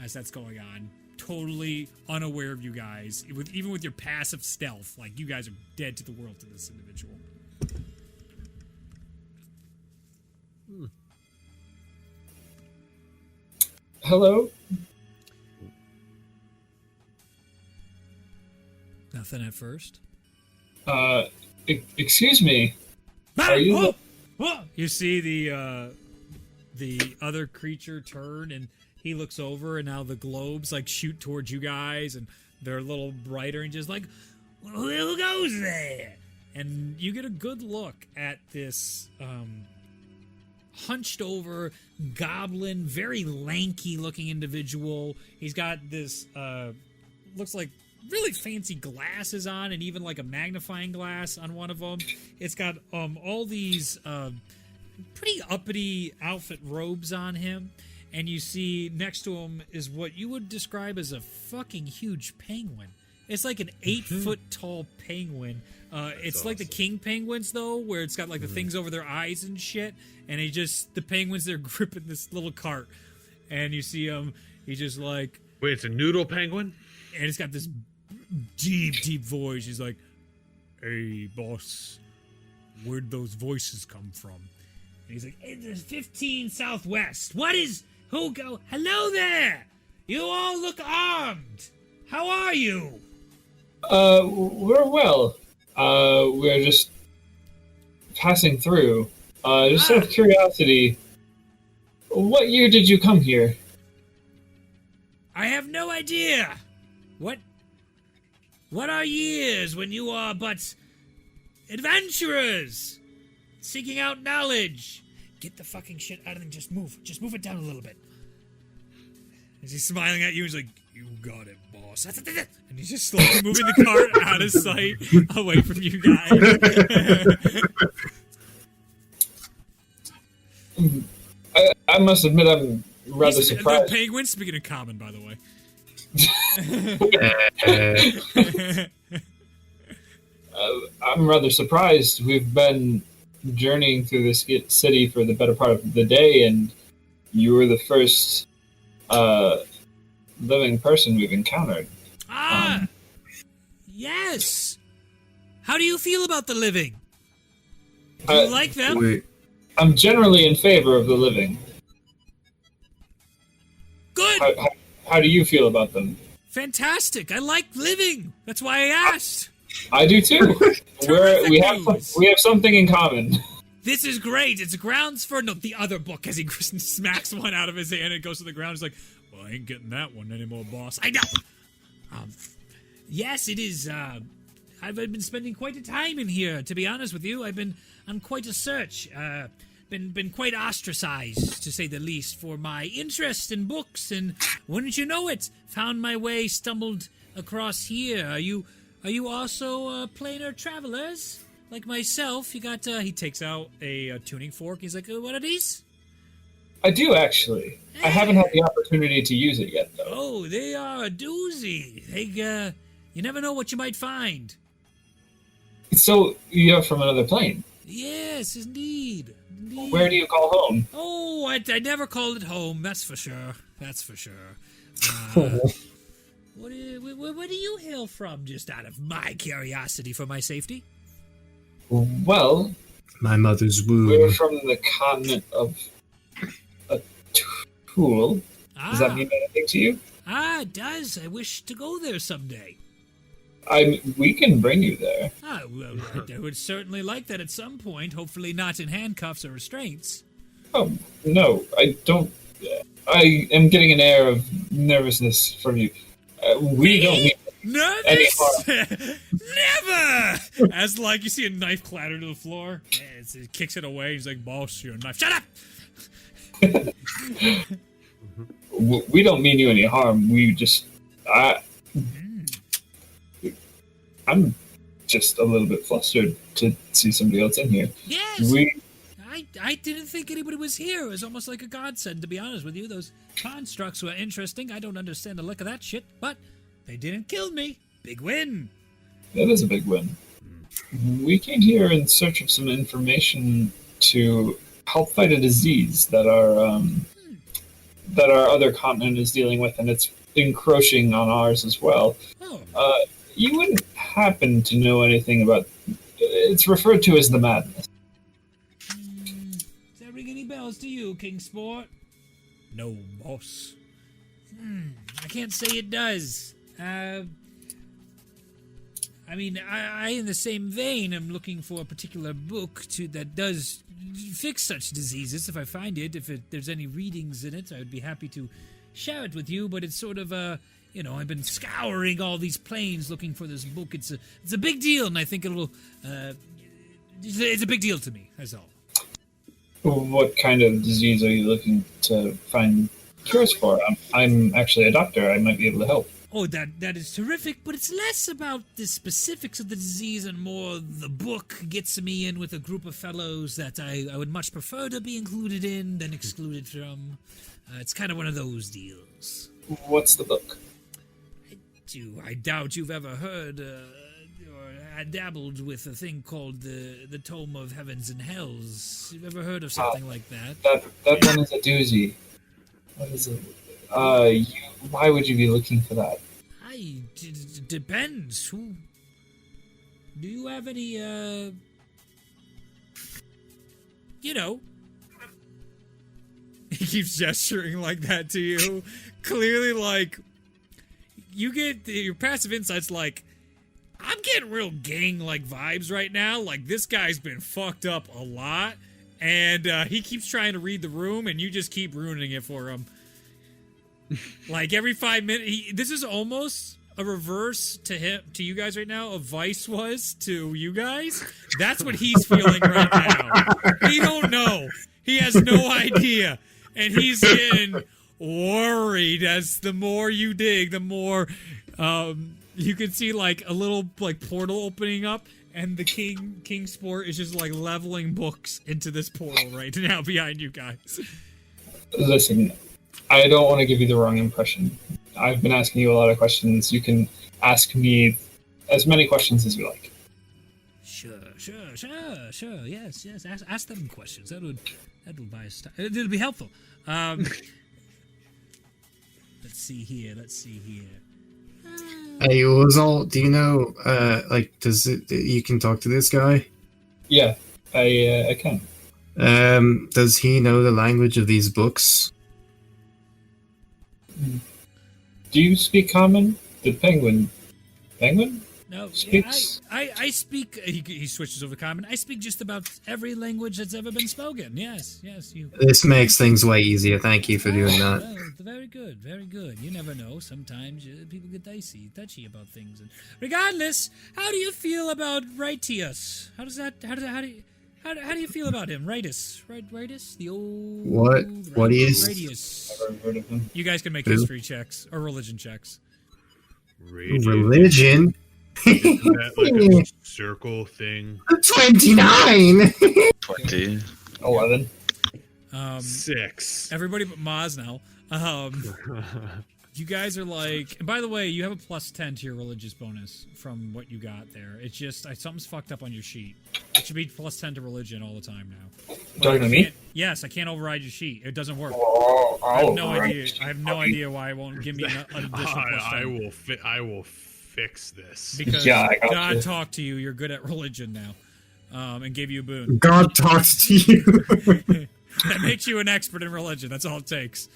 [SPEAKER 1] As that's going on. Totally unaware of you guys. Even with your passive stealth, like you guys are dead to the world to this individual.
[SPEAKER 5] Hello?
[SPEAKER 1] Nothing at first.
[SPEAKER 5] Excuse me. Are you
[SPEAKER 1] You see the other creature turn, and he looks over, and now the globes like shoot towards you guys, and they're a little brighter, and just like, who goes there? And you get a good look at this hunched over goblin, very lanky looking individual. He's got this looks like really fancy glasses on, and even like a magnifying glass on one of them. It's got all these pretty uppity outfit robes on him, and you see next to him is what you would describe as a fucking huge penguin. It's like an 8-foot tall penguin. It's like the king penguins, though, where it's got like the things over their eyes and shit. And the penguins, they're gripping this little cart. And you see him, he's just like...
[SPEAKER 2] Wait, it's a noodle penguin?
[SPEAKER 1] And it's got this deep voice. He's like, hey, boss, where'd those voices come from? And he's like, it's 15 Southwest. Hello there! You all look armed. How are you?
[SPEAKER 5] We're well. We're just passing through. Just out of curiosity, what year did you come here?
[SPEAKER 1] I have no idea. What are years when you are but adventurers seeking out knowledge? Get the fucking shit out of them. Just move it down a little bit. As he's smiling at you, he's like, you got it, boss. And he's just slowly moving the cart out of sight, away from you guys.
[SPEAKER 5] I must admit I'm rather surprised.
[SPEAKER 1] The penguin, speaking of common, by the way.
[SPEAKER 5] I'm rather surprised. We've been journeying through this city for the better part of the day, and you were the first living person we've encountered.
[SPEAKER 1] Yes. How do you feel about the living? Do you like them?
[SPEAKER 3] Wait.
[SPEAKER 5] I'm generally in favor of the living.
[SPEAKER 1] Good.
[SPEAKER 5] How do you feel about them?
[SPEAKER 1] Fantastic. I like living. That's why I asked.
[SPEAKER 5] I do too. we have something in common.
[SPEAKER 1] This is great. It's grounds for the other book. As he smacks one out of his hand and it goes to the ground. He's like, well, I ain't getting that one anymore, boss. I know. Yes, it is. I've been spending quite a time in here, to be honest with you. I've been on quite a search. Been quite ostracized, to say the least, for my interest in books, and wouldn't you know it, stumbled across here. Are you also planar travelers like myself? You got he takes out a tuning fork. He's like, what are these?
[SPEAKER 5] I do, actually. I haven't had the opportunity to use it yet, though.
[SPEAKER 1] Oh, they are a doozy. You never know what you might find.
[SPEAKER 5] So you're from another plane?
[SPEAKER 1] Yes, indeed.
[SPEAKER 5] Where do you call home?
[SPEAKER 1] Oh, I never called it home. That's for sure. Where do you hail from, just out of my curiosity for my safety?
[SPEAKER 5] Well,
[SPEAKER 3] My mother's womb.
[SPEAKER 5] we're from the continent of Tool. Does that mean anything to you?
[SPEAKER 1] It does. I wish to go there someday.
[SPEAKER 5] We can bring you there.
[SPEAKER 1] Well, I would certainly like that at some point, hopefully not in handcuffs or restraints.
[SPEAKER 5] Oh, no, I don't. I am getting an air of nervousness from you. We don't need any
[SPEAKER 1] Nervous?
[SPEAKER 5] harm.
[SPEAKER 1] Never! As, like, you see a knife clatter to the floor. It kicks it away. He's like, boss, your knife. Shut up!
[SPEAKER 5] We don't mean you any harm. We just. I'm just a little bit flustered to see somebody else in here.
[SPEAKER 1] Yes! I didn't think anybody was here. It was almost like a godsend, to be honest with you. Those constructs were interesting. I don't understand the lick of that shit, but they didn't kill me. Big win.
[SPEAKER 5] That is a big win. We came here in search of some information to help fight a disease that our other continent is dealing with, and it's encroaching on ours as well.
[SPEAKER 1] Oh.
[SPEAKER 5] You wouldn't happen to know anything about... It's referred to as the madness.
[SPEAKER 1] Does that ring any bells to you, King Sport? No, boss. I can't say it does. I mean, I in the same vein, am looking for a particular book that does fix such diseases. If I find it, if there's any readings in it, I would be happy to share it with you. But it's sort of I've been scouring all these planes looking for this book. It's a big deal, and I think it'll. It's a big deal to me. That's all.
[SPEAKER 5] What kind of disease are you looking to find cures for? I'm actually a doctor. I might be able to help.
[SPEAKER 1] Oh, that is terrific, but it's less about the specifics of the disease and more the book gets me in with a group of fellows that I would much prefer to be included in than excluded from. It's kind of one of those deals.
[SPEAKER 5] What's the book?
[SPEAKER 1] I doubt you've ever heard or dabbled with a thing called the Tome of Heavens and Hells. You've ever heard of something like that?
[SPEAKER 5] That one is a doozy. What is it? Why would you be looking for that?
[SPEAKER 1] It depends. Who? Do you have any, He keeps gesturing like that to you. Clearly, like, you get your passive insights like, I'm getting real gang-like vibes right now. Like, this guy's been fucked up a lot, and he keeps trying to read the room, and you just keep ruining it for him. Like, every 5 minutes, this is almost a reverse to you guys right now of Vice was to you guys. That's what he's feeling right now. He don't know. He has no idea. And he's getting worried as the more you dig, the more you can see like a little like portal opening up, and the King Sport is just like leveling books into this portal right now behind you guys.
[SPEAKER 5] Listen, I don't want to give you the wrong impression. I've been asking you a lot of questions. You can ask me as many questions as you like.
[SPEAKER 1] Sure. Yes. Ask them questions. That'll buy us time. It'll be helpful. Let's see here.
[SPEAKER 3] Hey, Ozal, do you know, you can talk to this guy?
[SPEAKER 5] Yeah, I can.
[SPEAKER 3] Does he know the language of these books?
[SPEAKER 5] Do you speak common? The penguin?
[SPEAKER 1] No,
[SPEAKER 5] Speaks.
[SPEAKER 1] I speak. He switches over to common. I speak just about every language that's ever been spoken. Yes, you.
[SPEAKER 3] This makes things way easier. Thank you for doing that.
[SPEAKER 1] Well, very good. You never know. Sometimes people get touchy about things. And regardless, how do you feel about Raitius? How do you feel about him? Raitius, the old
[SPEAKER 3] What is?
[SPEAKER 1] Radius.
[SPEAKER 5] Never heard of him.
[SPEAKER 1] You guys can make
[SPEAKER 3] Who?
[SPEAKER 1] history checks or religion checks.
[SPEAKER 3] Religion?
[SPEAKER 2] Isn't that like a circle thing?
[SPEAKER 3] 29!
[SPEAKER 4] 20.
[SPEAKER 5] 11.
[SPEAKER 2] 6.
[SPEAKER 1] Everybody but Maz now. You guys are like, and by the way, you have a +10 to your religious bonus from what you got there. It's just something's fucked up on your sheet. It should be +10 to religion all the time now.
[SPEAKER 5] Talking to me?
[SPEAKER 1] Yes, I can't override your sheet. It doesn't work.
[SPEAKER 5] Oh,
[SPEAKER 1] I have no idea. I have no idea why it won't give me an additional +10.
[SPEAKER 2] I will fix this.
[SPEAKER 1] Because
[SPEAKER 5] Yeah, I got
[SPEAKER 1] God
[SPEAKER 5] you.
[SPEAKER 1] talked to you. You're good at religion now, and gave you a boon.
[SPEAKER 3] God talks to you.
[SPEAKER 1] That makes you an expert in religion. That's all it takes.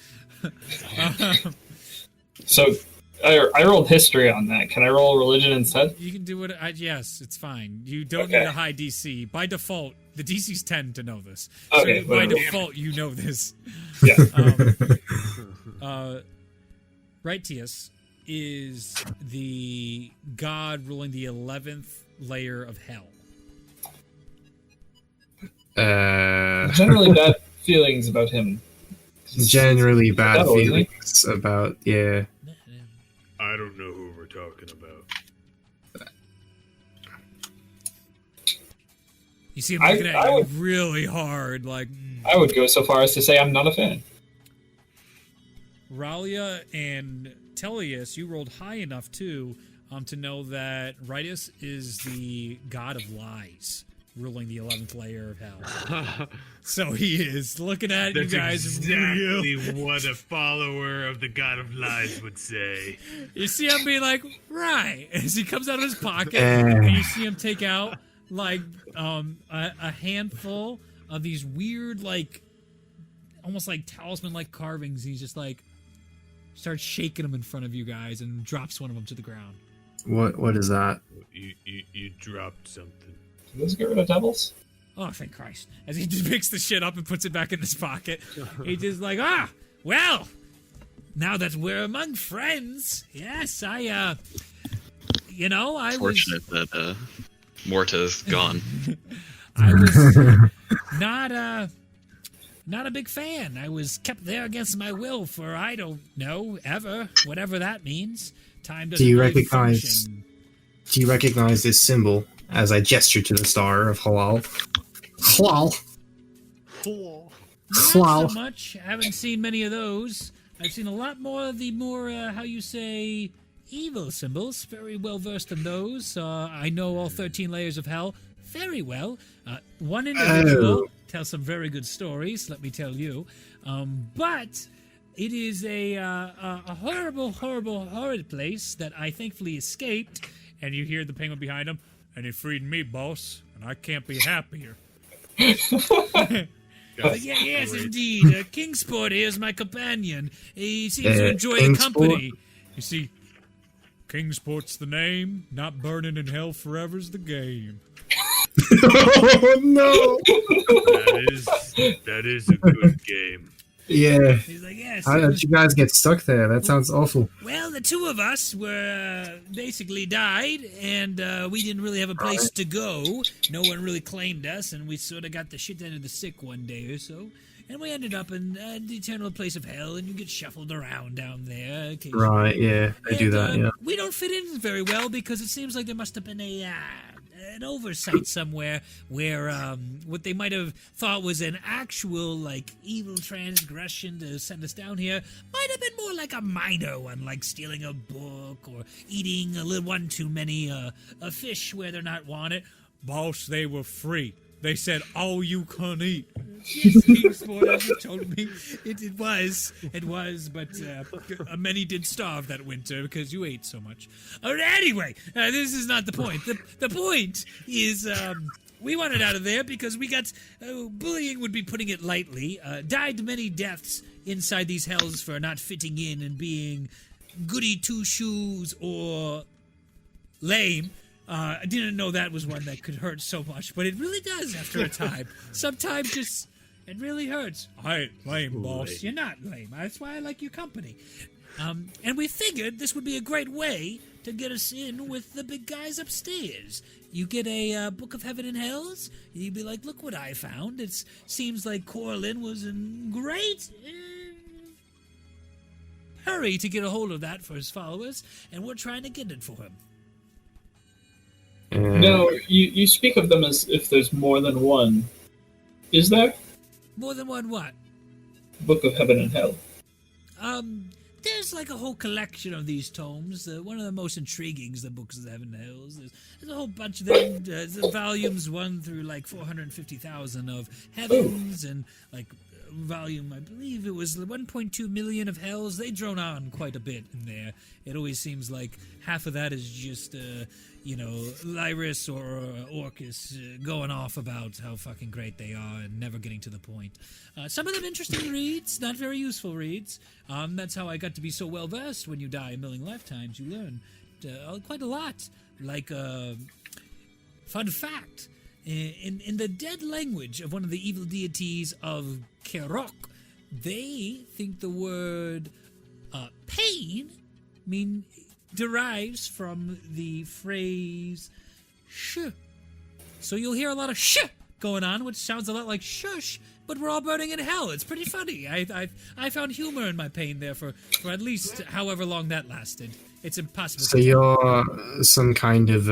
[SPEAKER 5] So, I rolled history on that. Can I roll religion instead?
[SPEAKER 1] You can do it. Yes, it's fine. You don't
[SPEAKER 5] Okay.
[SPEAKER 1] need a high DC. By default, the DC's 10 to know this.
[SPEAKER 5] Okay,
[SPEAKER 1] So by
[SPEAKER 5] whatever.
[SPEAKER 1] default, you know this.
[SPEAKER 5] Yeah.
[SPEAKER 1] Righteous is the god ruling the 11th layer of hell.
[SPEAKER 5] Generally bad feelings about him.
[SPEAKER 3] Generally bad
[SPEAKER 5] Oh, isn't it?
[SPEAKER 3] feelings about, yeah.
[SPEAKER 2] I don't know who we're talking about.
[SPEAKER 1] You see him
[SPEAKER 5] I-
[SPEAKER 1] looking at
[SPEAKER 5] I
[SPEAKER 1] you
[SPEAKER 5] would-
[SPEAKER 1] really hard, like...
[SPEAKER 5] I would go so far as to say I'm not a fan.
[SPEAKER 1] Ralia and Tellius, you rolled high enough too to know that Ritus is the god of lies, ruling the 11th layer of hell. So he is looking at you
[SPEAKER 2] That's
[SPEAKER 1] guys.
[SPEAKER 2] exactly what a follower of the God of Lies would say.
[SPEAKER 1] You see him being like, right, as he comes out of his pocket, and you see him take out like a handful of these weird, like almost like talisman-like carvings. He's just like starts shaking them in front of you guys and drops one of them to the ground.
[SPEAKER 3] What is that?
[SPEAKER 2] You dropped something.
[SPEAKER 5] Does this get rid of devils?
[SPEAKER 1] Oh, thank Christ. As he just picks the shit up and puts it back in his pocket, he's just like, well, now that we're among friends, yes, I was...
[SPEAKER 4] Fortunate that Morta's gone.
[SPEAKER 1] I was not a big fan. I was kept there against my will for, I don't know, ever, whatever that means. Time doesn't
[SPEAKER 3] Do you
[SPEAKER 1] really
[SPEAKER 3] recognize-
[SPEAKER 1] function.
[SPEAKER 3] Do you recognize this symbol as I gesture to the star of Halal? Halal.
[SPEAKER 1] Not
[SPEAKER 3] Wow.
[SPEAKER 1] so much. I haven't seen many of those. I've seen a lot more of the how you say, evil symbols. Very well versed in those. I know all 13 layers of hell very well. One individual tells some very good stories, let me tell you. But it is a horrible, horrible, horrid place that I thankfully escaped. And you hear the penguin behind him. And he freed me, boss, and I can't be happier. Yes, indeed. Kingsport here is my companion. He seems to enjoy the
[SPEAKER 3] Kingsport?
[SPEAKER 1] company. You see, Kingsport's the name, not burning in hell forever's the game.
[SPEAKER 3] Oh no!
[SPEAKER 2] That is a good game.
[SPEAKER 3] Yeah.
[SPEAKER 1] He's like, yes.
[SPEAKER 3] How did you guys get stuck there? That sounds awful.
[SPEAKER 1] Well, the two of us were basically died, and we didn't really have a place to go. No one really claimed us, and we sort of got the shit end of the stick one day or so. And we ended up in the eternal place of hell, and you get shuffled around down there. Occasionally.
[SPEAKER 3] Right, yeah. I do that, yeah.
[SPEAKER 1] We don't fit in very well because it seems like there must have been an oversight somewhere where what they might have thought was an actual like evil transgression to send us down here might have been more like a minor one, like stealing a book or eating a little one too many a fish where they're not wanted. Boss, they were free. They said, all you can eat. Yes, Kingsport, as you told me, it was, but many did starve that winter because you ate so much. Anyway, this is not the point. The point is we wanted out of there because we got, bullying would be putting it lightly, died many deaths inside these hells for not fitting in and being goody two-shoes or lame. I didn't know that was one that could hurt so much, but it really does after a time. Sometimes just, it really hurts. I ain't lame, boss. You're not lame. That's why I like your company. And we figured this would be a great way to get us in with the big guys upstairs. You get a Book of Heaven and Hells, you'd be like, look what I found. It seems like Corlin was in great hurry to get a hold of that for his followers, and we're trying to get it for him.
[SPEAKER 5] No, you speak of them as if there's more than one. Is there?
[SPEAKER 1] More than one what?
[SPEAKER 5] Book of Heaven and Hell.
[SPEAKER 1] there's like a whole collection of these tomes. One of the most intriguing is the Books of the Heaven and Hills. There's a whole bunch of them. Volumes 1 through like 450,000 of Heavens, and like volume, I believe it was 1.2 million of Hells. They drone on quite a bit in there. It always seems like half of that is just, Lyris or Orcus going off about how fucking great they are and never getting to the point. Some of them interesting reads, not very useful reads. That's how I got to be so well versed. When you die a million lifetimes, you learn quite a lot. Like, fun fact, in the dead language of one of the evil deities of Kerok, they think the word pain derives from the phrase sh. So you'll hear a lot of sh going on, which sounds a lot like shush, but we're all burning in hell. It's pretty funny. I found humor in my pain there for at least however long that lasted. It's impossible.
[SPEAKER 3] So you're some kind of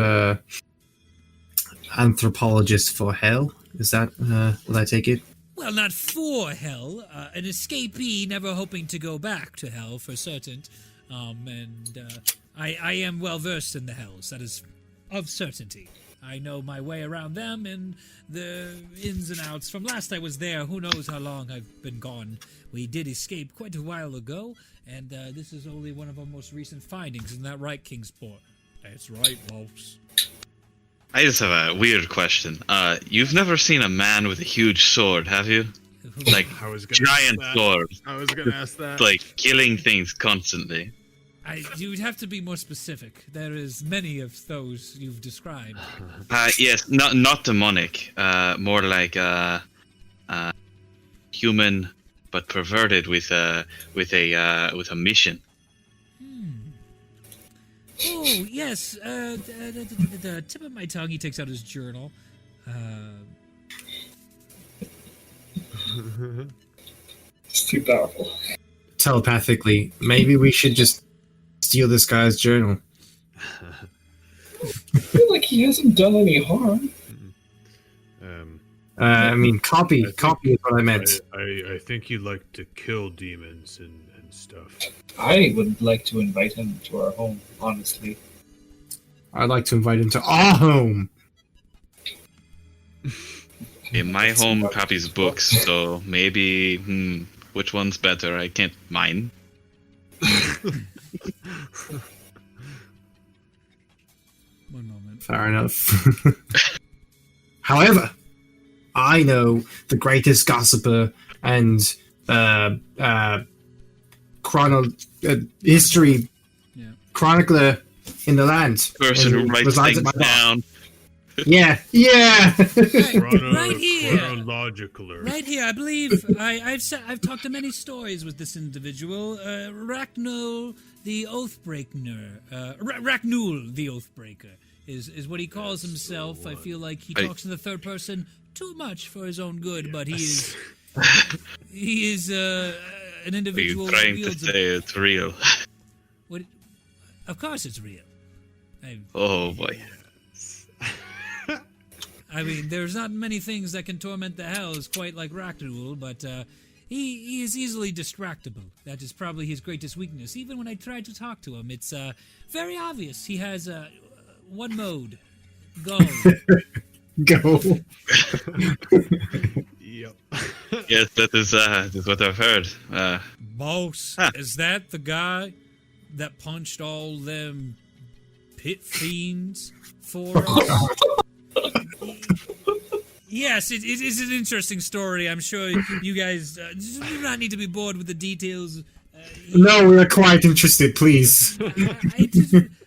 [SPEAKER 3] anthropologist for hell? Is that will I take it?
[SPEAKER 1] Well, not for hell. An escapee never hoping to go back to hell for certain. I am well versed in the hells. That is of certainty. I know my way around them and the ins and outs. From last I was there, who knows how long I've been gone. We did escape quite a while ago, and this is only one of our most recent findings. Isn't that right, Kingsport? That's right, boss.
[SPEAKER 4] I just have a weird question. You've never seen a man with a huge sword, have you? Like,
[SPEAKER 2] I was gonna
[SPEAKER 4] giant
[SPEAKER 2] ask that.
[SPEAKER 4] sword.
[SPEAKER 2] I was gonna ask that.
[SPEAKER 4] Like, killing things constantly.
[SPEAKER 1] You would have to be more specific. There is many of those you've described.
[SPEAKER 4] Yes, not demonic. More like human, but perverted with a mission.
[SPEAKER 1] Oh, yes. The tip of my tongue, he takes out his journal.
[SPEAKER 5] It's too powerful.
[SPEAKER 3] Telepathically, maybe we should just steal this guy's journal.
[SPEAKER 5] I feel like he hasn't done any harm.
[SPEAKER 3] Copy is what I meant.
[SPEAKER 2] I think you like to kill demons and stuff.
[SPEAKER 5] I would like to invite him to our home, honestly.
[SPEAKER 3] I'd like to invite him to our home.
[SPEAKER 4] In my home copies books, so maybe which one's better? I can't mine.
[SPEAKER 1] One moment.
[SPEAKER 3] Fair enough. However, I know the greatest gossiper and history chronicler in the land.
[SPEAKER 4] Person who writes things down.
[SPEAKER 3] Yeah.
[SPEAKER 1] Right here.
[SPEAKER 2] Chronologicaler.
[SPEAKER 1] Right here, I believe I've talked to many stories with this individual. Rachnul the Oathbreaker. Rachnul the Oathbreaker is what he calls himself. I feel like he talks in the third person too much for his own good, but he is an individual.
[SPEAKER 4] Are you trying to say it's real?
[SPEAKER 1] What? Of course, it's real.
[SPEAKER 4] Oh boy.
[SPEAKER 1] I mean, there's not many things that can torment the hells quite like Rachnul, but he is easily distractible. That is probably his greatest weakness. Even when I try to talk to him, it's very obvious. He has one mode. Go.
[SPEAKER 3] Go.
[SPEAKER 2] Yep.
[SPEAKER 4] Yes, that is what I've heard.
[SPEAKER 1] Boss, is that the guy that punched all them pit fiends for us? Yes, it is an interesting story. I'm sure you guys do not need to be bored with the details.
[SPEAKER 3] No, we are quite interested, please.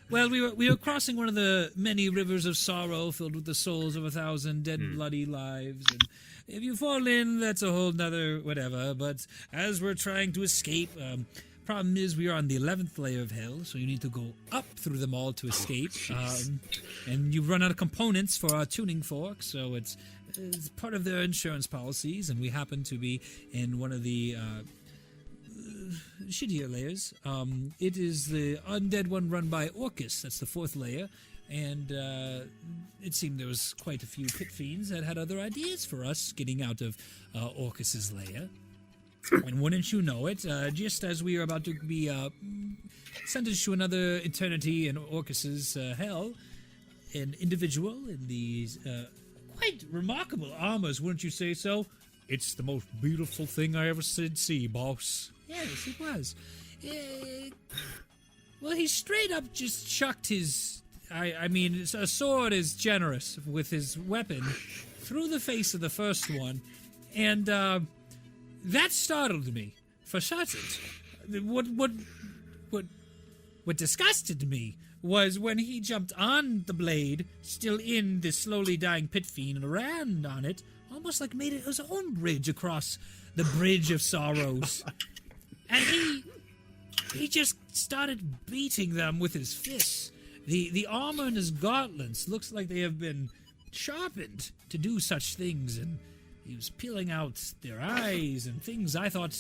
[SPEAKER 1] Well, we were crossing one of the many rivers of sorrow filled with the souls of 1,000 dead and bloody lives. And if you fall in, that's a whole nother whatever. But as we're trying to escape, problem is we are on the 11th layer of hell, so you need to go up through them all to escape. And you run out of components for our tuning fork, so it's part of their insurance policies, and we happen to be in one of the shittier layers. It is the undead one run by Orcus. That's the 4th layer, and it seemed there was quite a few pit fiends that had other ideas for us getting out of Orcus's lair. And wouldn't you know it, just as we are about to be sentenced to another eternity in Orcus's hell, an individual in these quite remarkable armors, wouldn't you say so? It's the most beautiful thing I ever did see, boss. Yes, it was. Well, he straight up just chucked his... I mean, a sword is generous with his weapon through the face of the first one, and that startled me, for certain. What disgusted me was when he jumped on the blade, still in this slowly dying pit fiend, and ran on it, almost like made it his own bridge across the bridge of sorrows. And he just started beating them with his fists. The armor in his gauntlets looks like they have been sharpened to do such things, and he was peeling out their eyes and things I thought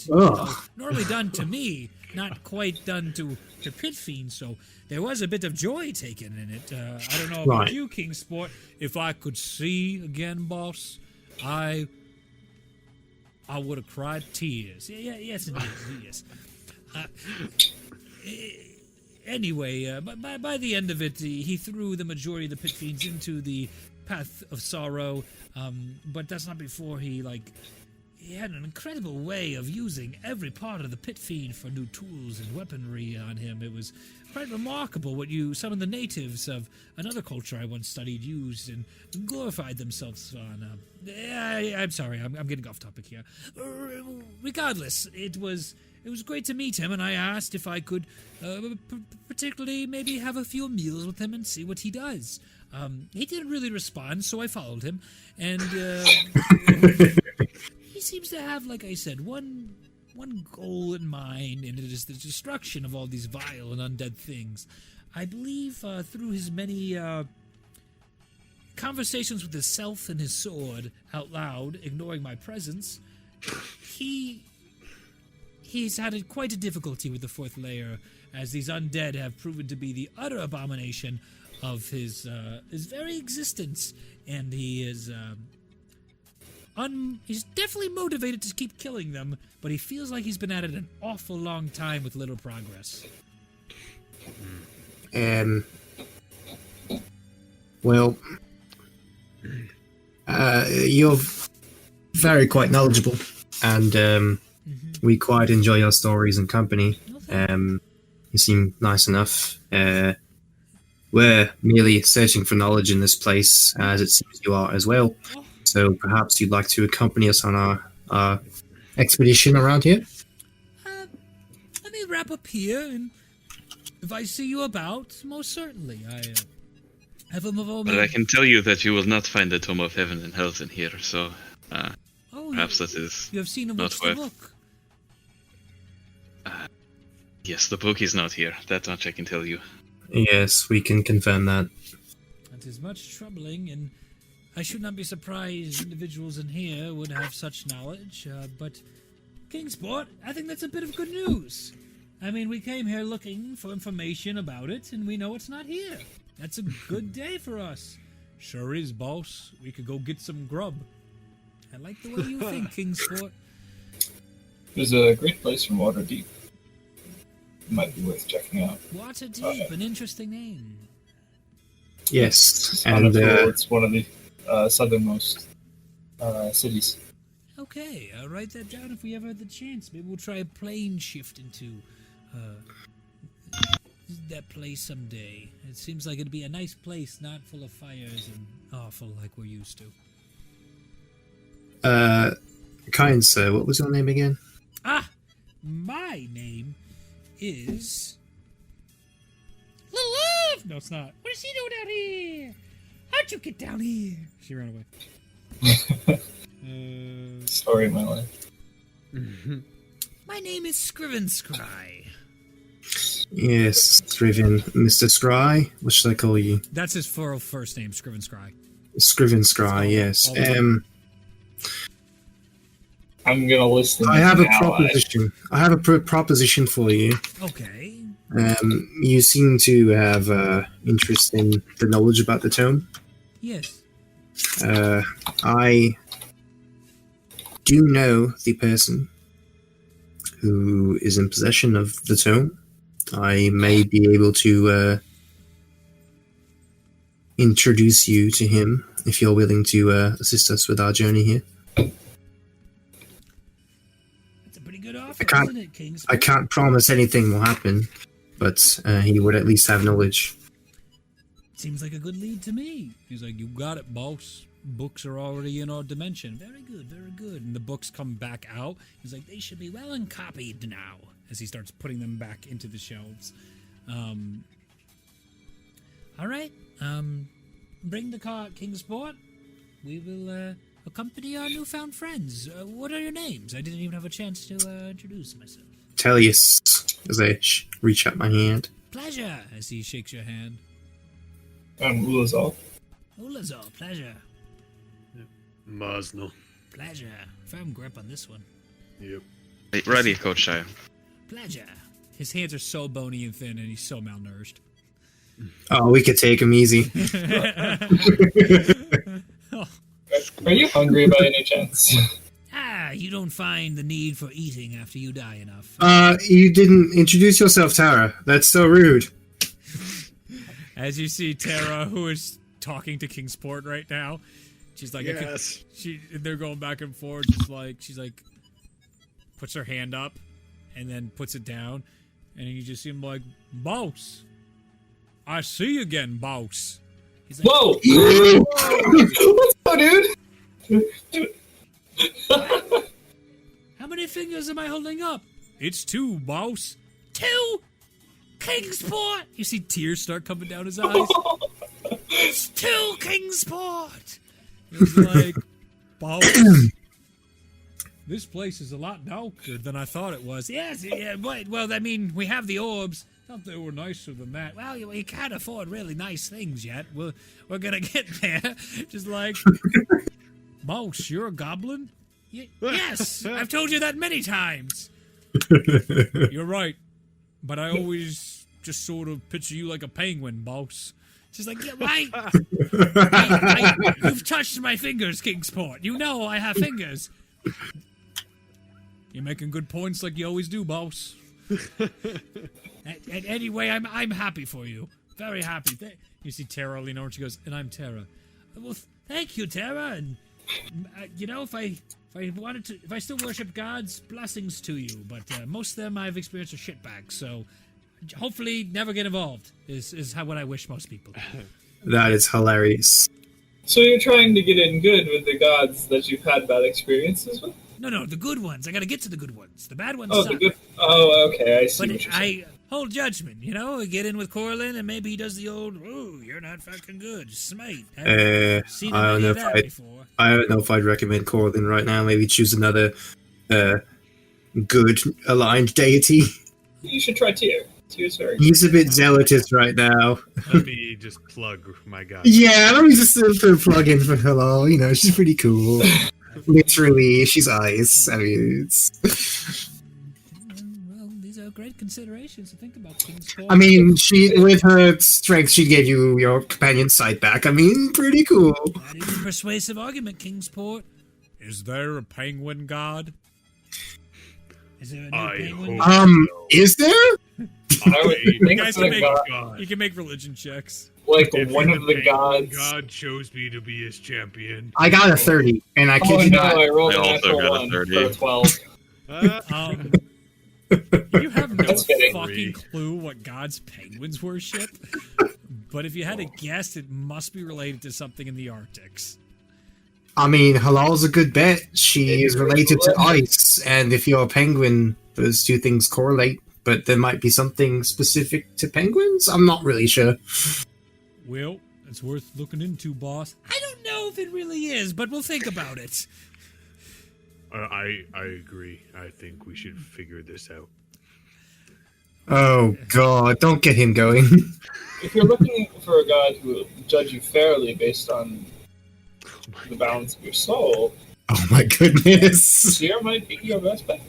[SPEAKER 1] normally done to me, not quite done to pit fiends. So there was a bit of joy taken in it. I don't know about you, King Sport. If I could see again, boss, I would have cried tears. Yes, indeed, yes. Anyway, by the end of it, he threw the majority of the pit fiends into the path of sorrow, but that's not before he had an incredible way of using every part of the pit fiend for new tools and weaponry on him. It was quite remarkable what some of the natives of another culture I once studied used and glorified themselves on. I'm sorry, I'm getting off topic here. Regardless, it was great to meet him, and I asked if I could particularly maybe have a few meals with him and see what he does. He didn't really respond, so I followed him, and he seems to have, like I said, one goal in mind, and it is the destruction of all these vile and undead things. I believe through his many conversations with himself and his sword out loud, ignoring my presence, he's had quite a difficulty with the fourth layer, as these undead have proven to be the utter abomination of his very existence, and he is he's definitely motivated to keep killing them, but he feels like he's been at it an awful long time with little progress.
[SPEAKER 3] Well, you're very quite knowledgeable, and we quite enjoy your stories and company. You seem nice enough. We're merely searching for knowledge in this place, as it seems you are as well. So perhaps you'd like to accompany us on our expedition around here?
[SPEAKER 1] Let me wrap up here, and if I see you about, most certainly. I have a moment.
[SPEAKER 4] But I can tell you that you will not find the Tome of Heaven and Hell in here, so perhaps that is
[SPEAKER 1] you have seen him
[SPEAKER 4] not
[SPEAKER 1] watch the
[SPEAKER 4] worth.
[SPEAKER 1] book.
[SPEAKER 4] Yes, the book is not here. That much I can tell you.
[SPEAKER 3] Yes, we can confirm that.
[SPEAKER 1] That is much troubling, and I should not be surprised individuals in here would have such knowledge, but Kingsport, I think that's a bit of good news. I mean, we came here looking for information about it, and we know it's not here. That's a good day for us. Sure is, boss. We could go get some grub. I like the way you think, Kingsport.
[SPEAKER 5] There's a great place from Waterdeep. Might be worth checking out.
[SPEAKER 1] Waterdeep, an interesting name.
[SPEAKER 3] Yes,
[SPEAKER 5] And
[SPEAKER 3] and
[SPEAKER 5] it's one of the southernmost cities.
[SPEAKER 1] Okay, I'll write that down if we ever have the chance. Maybe we'll try a plane shift into that place someday. It seems like it'd be a nice place, not full of fires and awful like we're used to.
[SPEAKER 3] kind sir, what was your name again?
[SPEAKER 1] My name is Little Love. No, it's not. What is she doing down here? How'd you get down here? She ran away.
[SPEAKER 5] Story of my life.
[SPEAKER 1] My name is Scriven Scry.
[SPEAKER 3] Yes, Scriven. Mr. Scry? What should I call you?
[SPEAKER 1] That's his first name, Scriven Scry.
[SPEAKER 3] Scriven Scry, yes.
[SPEAKER 5] I'm gonna list them.
[SPEAKER 3] I have a proposition. I have a proposition for you.
[SPEAKER 1] Okay.
[SPEAKER 3] You seem to have interest in the knowledge about the tome.
[SPEAKER 1] Yes.
[SPEAKER 3] I do know the person who is in possession of the tome. I may be able to introduce you to him if you're willing to assist us with our journey here.
[SPEAKER 1] It's a pretty good offer, isn't it, King's?
[SPEAKER 3] I can't promise anything will happen, but he would at least have knowledge.
[SPEAKER 1] Seems like a good lead to me. He's like, you got it, boss. Books are already in our dimension. Very good, very good. And the books come back out. He's like, they should be well and copied now, as he starts putting them back into the shelves. All right. Bring the car at Kingsport. We will accompany our newfound friends. What are your names? I didn't even have a chance to introduce myself.
[SPEAKER 3] Tellius, as I reach out my hand.
[SPEAKER 1] Pleasure, as he shakes your hand.
[SPEAKER 5] Ulazal.
[SPEAKER 1] Ulazal, pleasure.
[SPEAKER 2] Masno.
[SPEAKER 1] Pleasure. Firm grip on this one.
[SPEAKER 2] Yep.
[SPEAKER 4] Hey, ready, Coach Shire.
[SPEAKER 1] Pleasure. His hands are so bony and thin, and he's so malnourished.
[SPEAKER 3] Oh, we could take him easy.
[SPEAKER 5] Are you hungry by any chance?
[SPEAKER 1] You don't find the need for eating after you die enough.
[SPEAKER 3] You didn't introduce yourself, Tara. That's so rude.
[SPEAKER 1] As you see Tara, who is talking to Kingsport right now, she's like,
[SPEAKER 2] yes.
[SPEAKER 1] They're going back and forth. She's like, puts her hand up, and then puts it down, and you just see him like, boss. I see you again, boss. He's like,
[SPEAKER 5] Whoa! What's up, dude?
[SPEAKER 1] How many fingers am I holding up? It's 2, boss. 2? Kingsport! You see tears start coming down his eyes. 2 Kingsport! He's like, boss, this place is a lot darker than I thought it was. Yes, yeah, well, I mean, we have the orbs. Thought they were nicer than that. Well, you can't afford really nice things yet. We're gonna get there. Just like, boss, you're a goblin? Yes, I've told you that many times. You're right, but I always just sort of picture you like a penguin, boss. She's like, yeah, right. You've touched my fingers, Kingsport. You know I have fingers. You're making good points like you always do, boss. Anyway, I'm happy for you. Very happy. You see Tara lean over and she goes, and I'm Tara. Well, thank you, Tara. And you know, if I still worship gods, blessings to you. But most of them I've experienced are shitbags. So hopefully, never get involved. Is what I wish most people.
[SPEAKER 3] That is hilarious.
[SPEAKER 5] So you're trying to get in good with the gods that you've had bad experiences with?
[SPEAKER 1] No, the good ones. I gotta get to the good ones. The bad ones.
[SPEAKER 5] Oh,
[SPEAKER 1] suck.
[SPEAKER 5] the good. Oh, okay. I see.
[SPEAKER 1] But
[SPEAKER 5] what you're saying.
[SPEAKER 1] I hold judgment. You know, I get in with Corlin, and maybe he does the old, "Ooh, you're not fucking good, smite." I've seen
[SPEAKER 3] I don't know
[SPEAKER 1] that before.
[SPEAKER 3] I don't know if I'd recommend Corlin right now. Maybe choose another good aligned deity.
[SPEAKER 5] You should try Tyr. Tyr's very good.
[SPEAKER 3] He's a bit zealotous right now.
[SPEAKER 2] Let me just plug my god.
[SPEAKER 3] Yeah, let me just put a plug in for hello. You know, she's pretty cool. Literally, she's ice. I mean, it's.
[SPEAKER 1] Well, these are great considerations to think about. Kingsport.
[SPEAKER 3] I mean, she with her strength, she gave you your companion's sight back. I mean, pretty cool.
[SPEAKER 1] That is a persuasive argument, Kingsport. Is there a penguin god? Is there a new penguin?
[SPEAKER 3] Is there?
[SPEAKER 5] I would
[SPEAKER 1] You
[SPEAKER 5] think
[SPEAKER 1] guys
[SPEAKER 5] the
[SPEAKER 1] can
[SPEAKER 5] god,
[SPEAKER 1] you can make religion checks.
[SPEAKER 5] like
[SPEAKER 2] If
[SPEAKER 5] one
[SPEAKER 2] the
[SPEAKER 5] of the
[SPEAKER 2] penguin
[SPEAKER 5] gods.
[SPEAKER 2] God chose me to be his champion.
[SPEAKER 3] I got a 30, and I
[SPEAKER 5] Oh
[SPEAKER 3] kid you
[SPEAKER 5] no!
[SPEAKER 3] not.
[SPEAKER 5] I rolled
[SPEAKER 4] I
[SPEAKER 5] a
[SPEAKER 4] also
[SPEAKER 5] natural
[SPEAKER 4] got a
[SPEAKER 5] 1
[SPEAKER 4] 30.
[SPEAKER 5] for a 12.
[SPEAKER 1] You have no
[SPEAKER 5] That's fitting.
[SPEAKER 1] fucking clue what gods penguins worship. But if you had to guess, it must be related to something in the Arctics.
[SPEAKER 3] I mean, Halal's a good bet. She is related to ice, and if you're a penguin, those two things correlate. But there might be something specific to penguins? I'm not really sure.
[SPEAKER 1] Well, it's worth looking into, boss. I don't know if it really is, but we'll think about it.
[SPEAKER 2] I agree. I think we should figure this out.
[SPEAKER 3] Oh, God. Don't get him going.
[SPEAKER 5] If you're looking for a god who will judge you fairly based on the balance of your soul,
[SPEAKER 3] Oh, my goodness.
[SPEAKER 5] Tyr might be your best bet.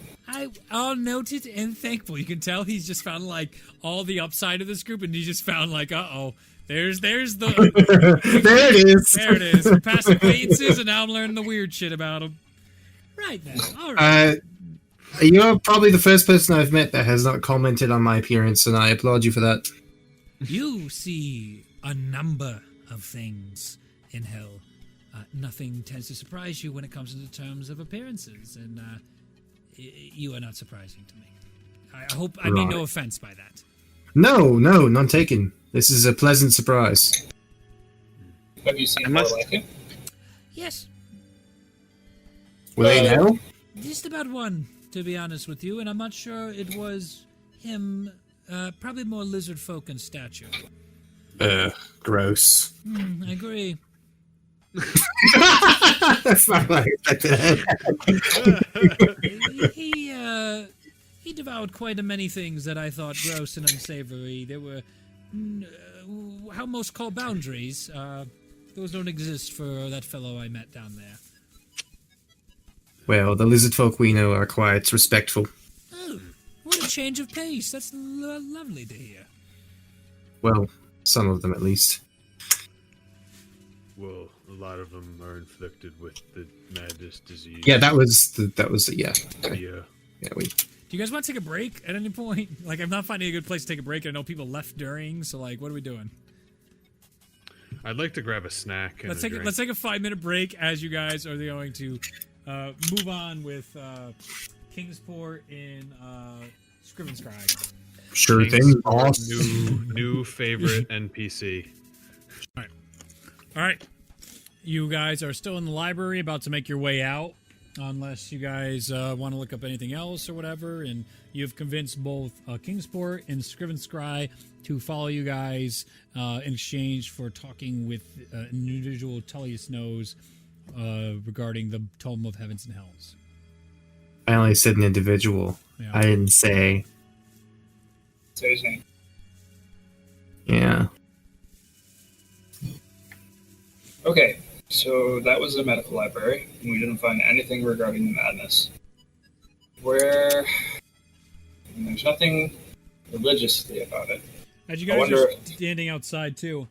[SPEAKER 1] I'll note it and thankful. You can tell he's just found like all the upside of this group, and he just found like, there's the
[SPEAKER 3] There it is.
[SPEAKER 1] there it is. We're past acquaintances, and now I'm learning the weird shit about him. Right then, all right.
[SPEAKER 3] You're probably the first person I've met that has not commented on my appearance, and I applaud you for that.
[SPEAKER 1] You see a number of things in hell. Nothing tends to surprise you when it comes into terms of appearances, and you are not surprising to me. I hope I mean no offense by that.
[SPEAKER 3] No, none taken. This is a pleasant surprise.
[SPEAKER 5] Have you seen more like him?
[SPEAKER 1] Yes,
[SPEAKER 3] Were they now?
[SPEAKER 1] just about one, to be honest with you, and I'm not sure it was him. Probably more lizard folk in stature.
[SPEAKER 3] Gross.
[SPEAKER 1] I agree.
[SPEAKER 3] That's not what I expected.
[SPEAKER 1] He devoured quite a many things that I thought gross and unsavory. There were how most call boundaries. Those don't exist for that fellow I met down there.
[SPEAKER 3] Well, the lizard folk we know are quite respectful.
[SPEAKER 1] Oh, what a change of pace. That's lovely to hear.
[SPEAKER 3] Well, some of them at least.
[SPEAKER 2] Well, a lot of them are inflicted with the madness disease.
[SPEAKER 3] Yeah, that was yeah.
[SPEAKER 2] Yeah.
[SPEAKER 3] We.
[SPEAKER 1] Do you guys want to take a break at any point? Like, I'm not finding a good place to take a break. I know people left during, so like, what are we doing?
[SPEAKER 2] I'd like to grab a snack. And
[SPEAKER 1] Let's take a 5-minute break as you guys are going to move on with Kingsport in Scriven Scribe.
[SPEAKER 3] Sure thing, boss.
[SPEAKER 2] New favorite NPC.
[SPEAKER 1] All right. You guys are still in the library, about to make your way out, unless you guys want to look up anything else or whatever. And you've convinced both Kingsport and Scriven Scry to follow you guys in exchange for talking with an individual Tullius knows regarding the Tome of Heavens and Hells.
[SPEAKER 3] I only said an individual.
[SPEAKER 1] Yeah.
[SPEAKER 3] I didn't say.
[SPEAKER 5] Say his name.
[SPEAKER 3] Yeah.
[SPEAKER 5] Okay, so that was the medical library, and we didn't find anything regarding the madness. There's nothing religiously about it.
[SPEAKER 1] As you guys are standing outside too,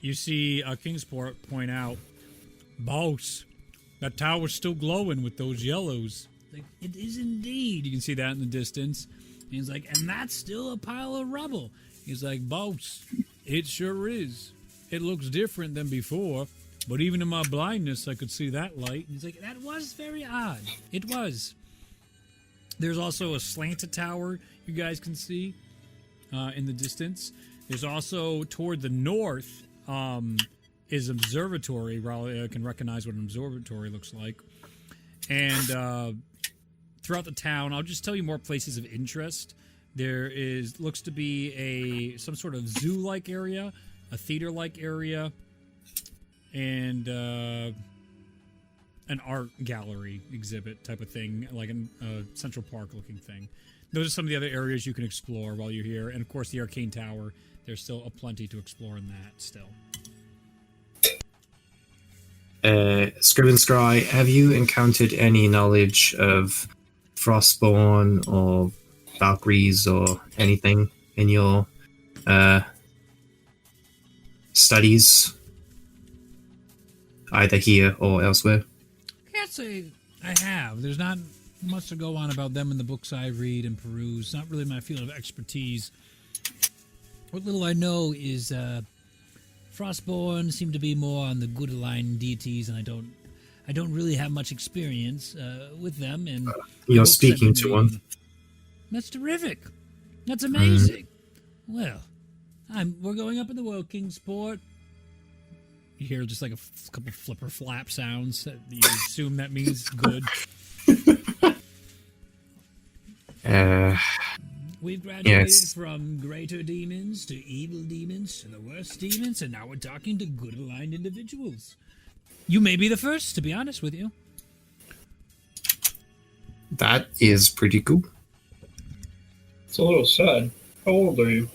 [SPEAKER 1] you see Kingsport point out, "Boss, that tower's still glowing with those yellows." Like, it is indeed. You can see that in the distance. And he's like, "And that's still a pile of rubble." He's like, "Boss, it sure is. It looks different than before, but even in my blindness, I could see that light." And he's like, "That was very odd. It was." There's also a slanted tower you guys can see in the distance. There's also, toward the north, is observatory. Raleigh can recognize what an observatory looks like. And throughout the town, I'll just tell you more places of interest. There looks to be some sort of zoo-like area, a theater-like area, and an art gallery exhibit type of thing, like a Central Park looking thing. Those are some of the other areas you can explore while you're here. And of course, the Arcane Tower. There's still a plenty to explore in that still.
[SPEAKER 3] Scriven Scry, have you encountered any knowledge of Frostborn or Valkyries or anything in your studies, either here or elsewhere?
[SPEAKER 1] I can't say I have. There's not much to go on about them in the books I read and peruse. Not really my field of expertise. What little I know is Frostborn seem to be more on the good aligned deities, and I don't really have much experience with them. And
[SPEAKER 3] you're speaking to one.
[SPEAKER 1] That's terrific. That's amazing. Well, we're going up in the world, Kingsport. You hear just like a couple flipper flap sounds that you assume that means good. We've graduated from greater demons to evil demons to the worst demons, and now we're talking to good aligned individuals. You may be the first, to be honest with you.
[SPEAKER 3] That is pretty cool.
[SPEAKER 5] It's a little sad. How old are you?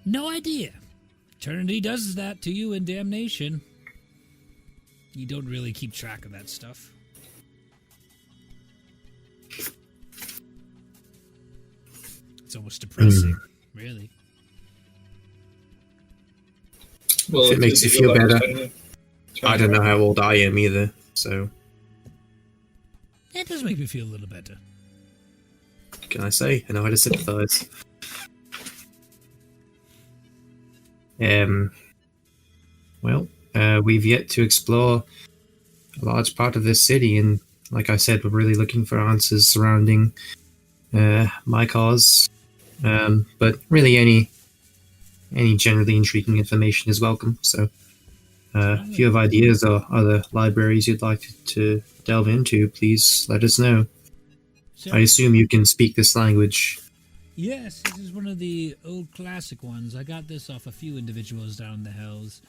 [SPEAKER 1] No idea. Eternity does that to you in damnation. You don't really keep track of that stuff. It's almost depressing, really.
[SPEAKER 5] Well,
[SPEAKER 3] if it makes you feel better. I don't know how old I am either, so
[SPEAKER 1] That does make me feel a little better.
[SPEAKER 3] what can I say? I know how to sympathize. We've yet to explore a large part of this city, and like I said, we're really looking for answers surrounding my cause. But really, any generally intriguing information is welcome. So, if you have ideas or other libraries you'd like to delve into, please let us know.
[SPEAKER 1] So,
[SPEAKER 3] I assume you can speak this language.
[SPEAKER 1] yes, this is one of the old classic ones. I got this off a few individuals down in the hills.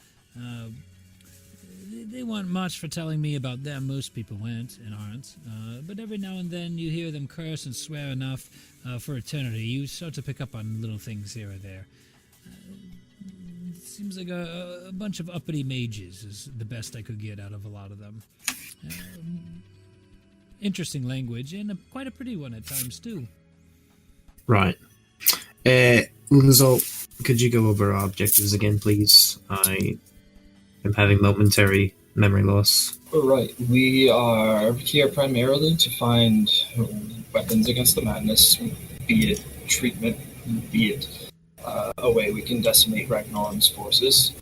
[SPEAKER 1] They weren't much for telling me about them. Most people went and aren't. But every now and then you hear them curse and swear enough for eternity. You start to pick up on little things here or there. It seems like a bunch of uppity mages is the best I could get out of a lot of them. Interesting language, and quite a pretty one at times, too.
[SPEAKER 3] Right. Luzol, could you go over our objectives again, please? I am having momentary memory loss.
[SPEAKER 5] Right. We are here primarily to find weapons against the madness, be it treatment, be it a way we can decimate Ragnar's forces.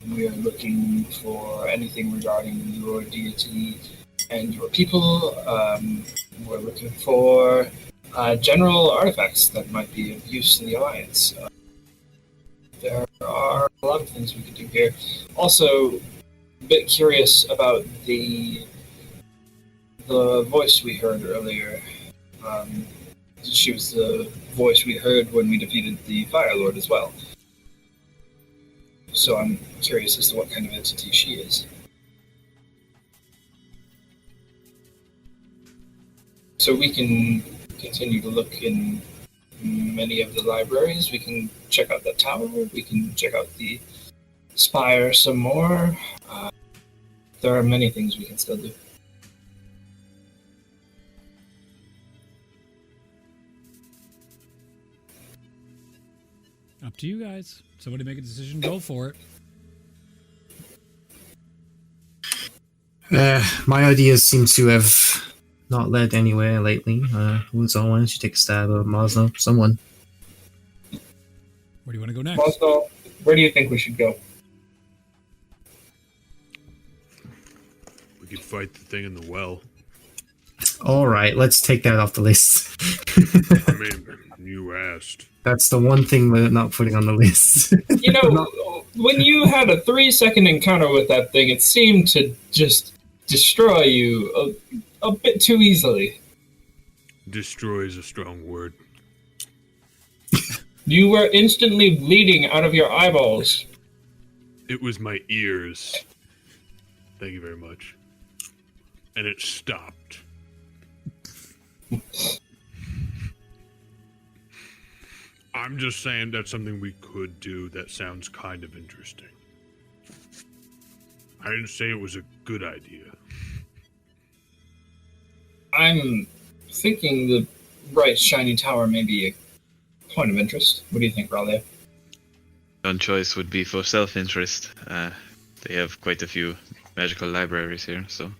[SPEAKER 5] We are looking for anything regarding your deity and your people. We're looking for general artifacts that might be of use to the Alliance. There are a lot of things we could do here. Also, a bit curious about the voice we heard earlier. She was the voice we heard when we defeated the Fire Lord as well. So I'm curious as to what kind of entity she is. So we can continue to look in many of the libraries. We can check out the tower. We can check out the spire some more. There are many things we can still do.
[SPEAKER 1] Up to you guys. Somebody make a decision, go for it.
[SPEAKER 3] My ideas seem to have not led anywhere lately. Luzol, why don't you take a stab at Mosno? Someone.
[SPEAKER 1] Where do you want to go next?
[SPEAKER 5] Also, where do you think we should go?
[SPEAKER 2] We could fight the thing in the well.
[SPEAKER 3] Alright, let's take that off the list.
[SPEAKER 2] I mean, you asked.
[SPEAKER 3] That's the one thing we're not putting on the list.
[SPEAKER 5] You know, when you had a 3-second encounter with that thing, it seemed to just destroy you a bit too easily.
[SPEAKER 2] Destroy is a strong word.
[SPEAKER 5] You were instantly bleeding out of your eyeballs.
[SPEAKER 2] It was my ears. Thank you very much. And it stopped. I'm just saying that's something we could do that sounds kind of interesting. I didn't say it was a good idea.
[SPEAKER 5] I'm thinking the bright, shiny tower may be a point of interest. What do you think, Raleigh?
[SPEAKER 4] One choice would be for self-interest. They have quite a few magical libraries here, so...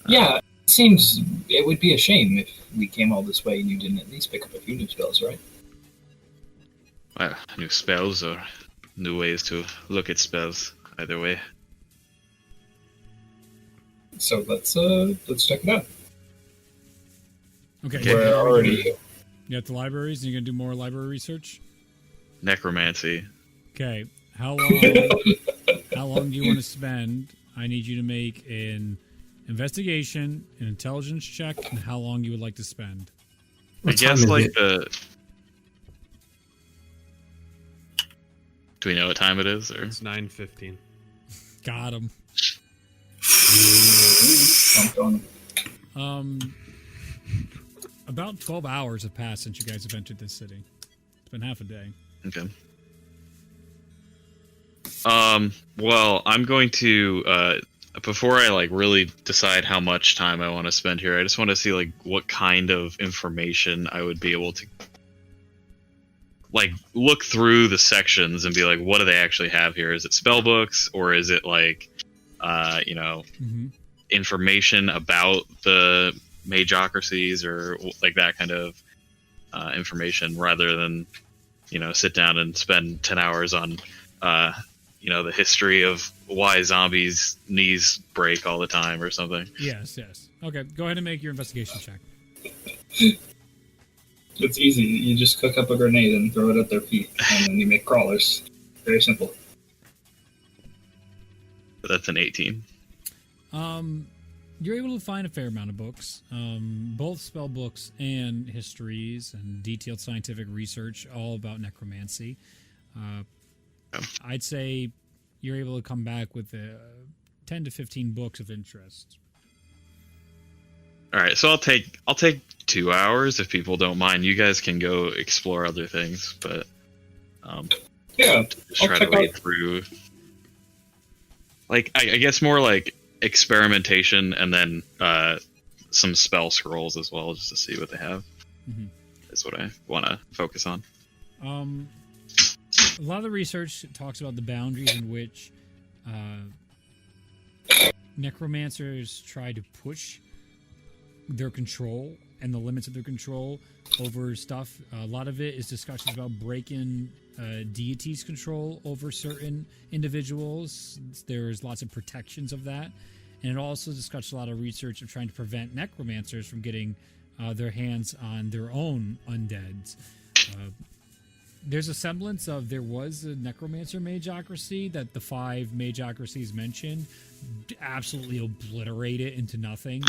[SPEAKER 5] Yeah, it seems it would be a shame if we came all this way and you didn't at least pick up a few new spells, right?
[SPEAKER 4] Well, new spells or new ways to look at spells, either way.
[SPEAKER 5] So let's check it out.
[SPEAKER 1] Okay.
[SPEAKER 5] We're already...
[SPEAKER 1] You at the libraries, and you're going to do more library research?
[SPEAKER 4] Necromancy.
[SPEAKER 1] Okay. How long do you want to spend? I need you to make an investigation, an intelligence check, and how long you would like to spend.
[SPEAKER 4] I
[SPEAKER 3] What time
[SPEAKER 4] guess
[SPEAKER 3] is
[SPEAKER 4] like
[SPEAKER 3] it?
[SPEAKER 4] the... Do we know what time it is, or?
[SPEAKER 2] It's 9:15.
[SPEAKER 1] Got him. About 12 hours have passed since you guys have entered this city. It's been half a day.
[SPEAKER 4] Okay. Well, I'm going to, before I, like, really decide how much time I want to spend here, I just want to see, like, what kind of information I would be able to like look through the sections and be like, what do they actually have here? Is it spell books, or is it like information about the magocracies, or like that kind of information, rather than sit down and spend 10 hours on the history of why zombies' knees break all the time or something.
[SPEAKER 1] Yes. Okay, go ahead and make your investigation check.
[SPEAKER 5] It's easy. You just cook up a grenade and throw it at their feet, and then you make crawlers. Very simple.
[SPEAKER 4] That's an 18.
[SPEAKER 1] You're able to find a fair amount of books, both spell books and histories and detailed scientific research, all about necromancy. I'd say you're able to come back with 10 to 15 books of interest.
[SPEAKER 4] All right, so I'll take 2 hours if people don't mind. You guys can go explore other things, but just try to wade through. Like I guess more like experimentation, and then some spell scrolls as well, just to see what they have.
[SPEAKER 1] Mm-hmm.
[SPEAKER 4] Is what I want to focus on.
[SPEAKER 1] A lot of the research talks about the boundaries in which necromancers try to push their control and the limits of their control over stuff. A lot of it is discussions about breaking deities' control over certain individuals. There's lots of protections of that. And it also discusses a lot of research of trying to prevent necromancers from getting their hands on their own undeads. There's a semblance of there was a necromancer magocracy that the 5 magocracies mentioned absolutely obliterated into nothing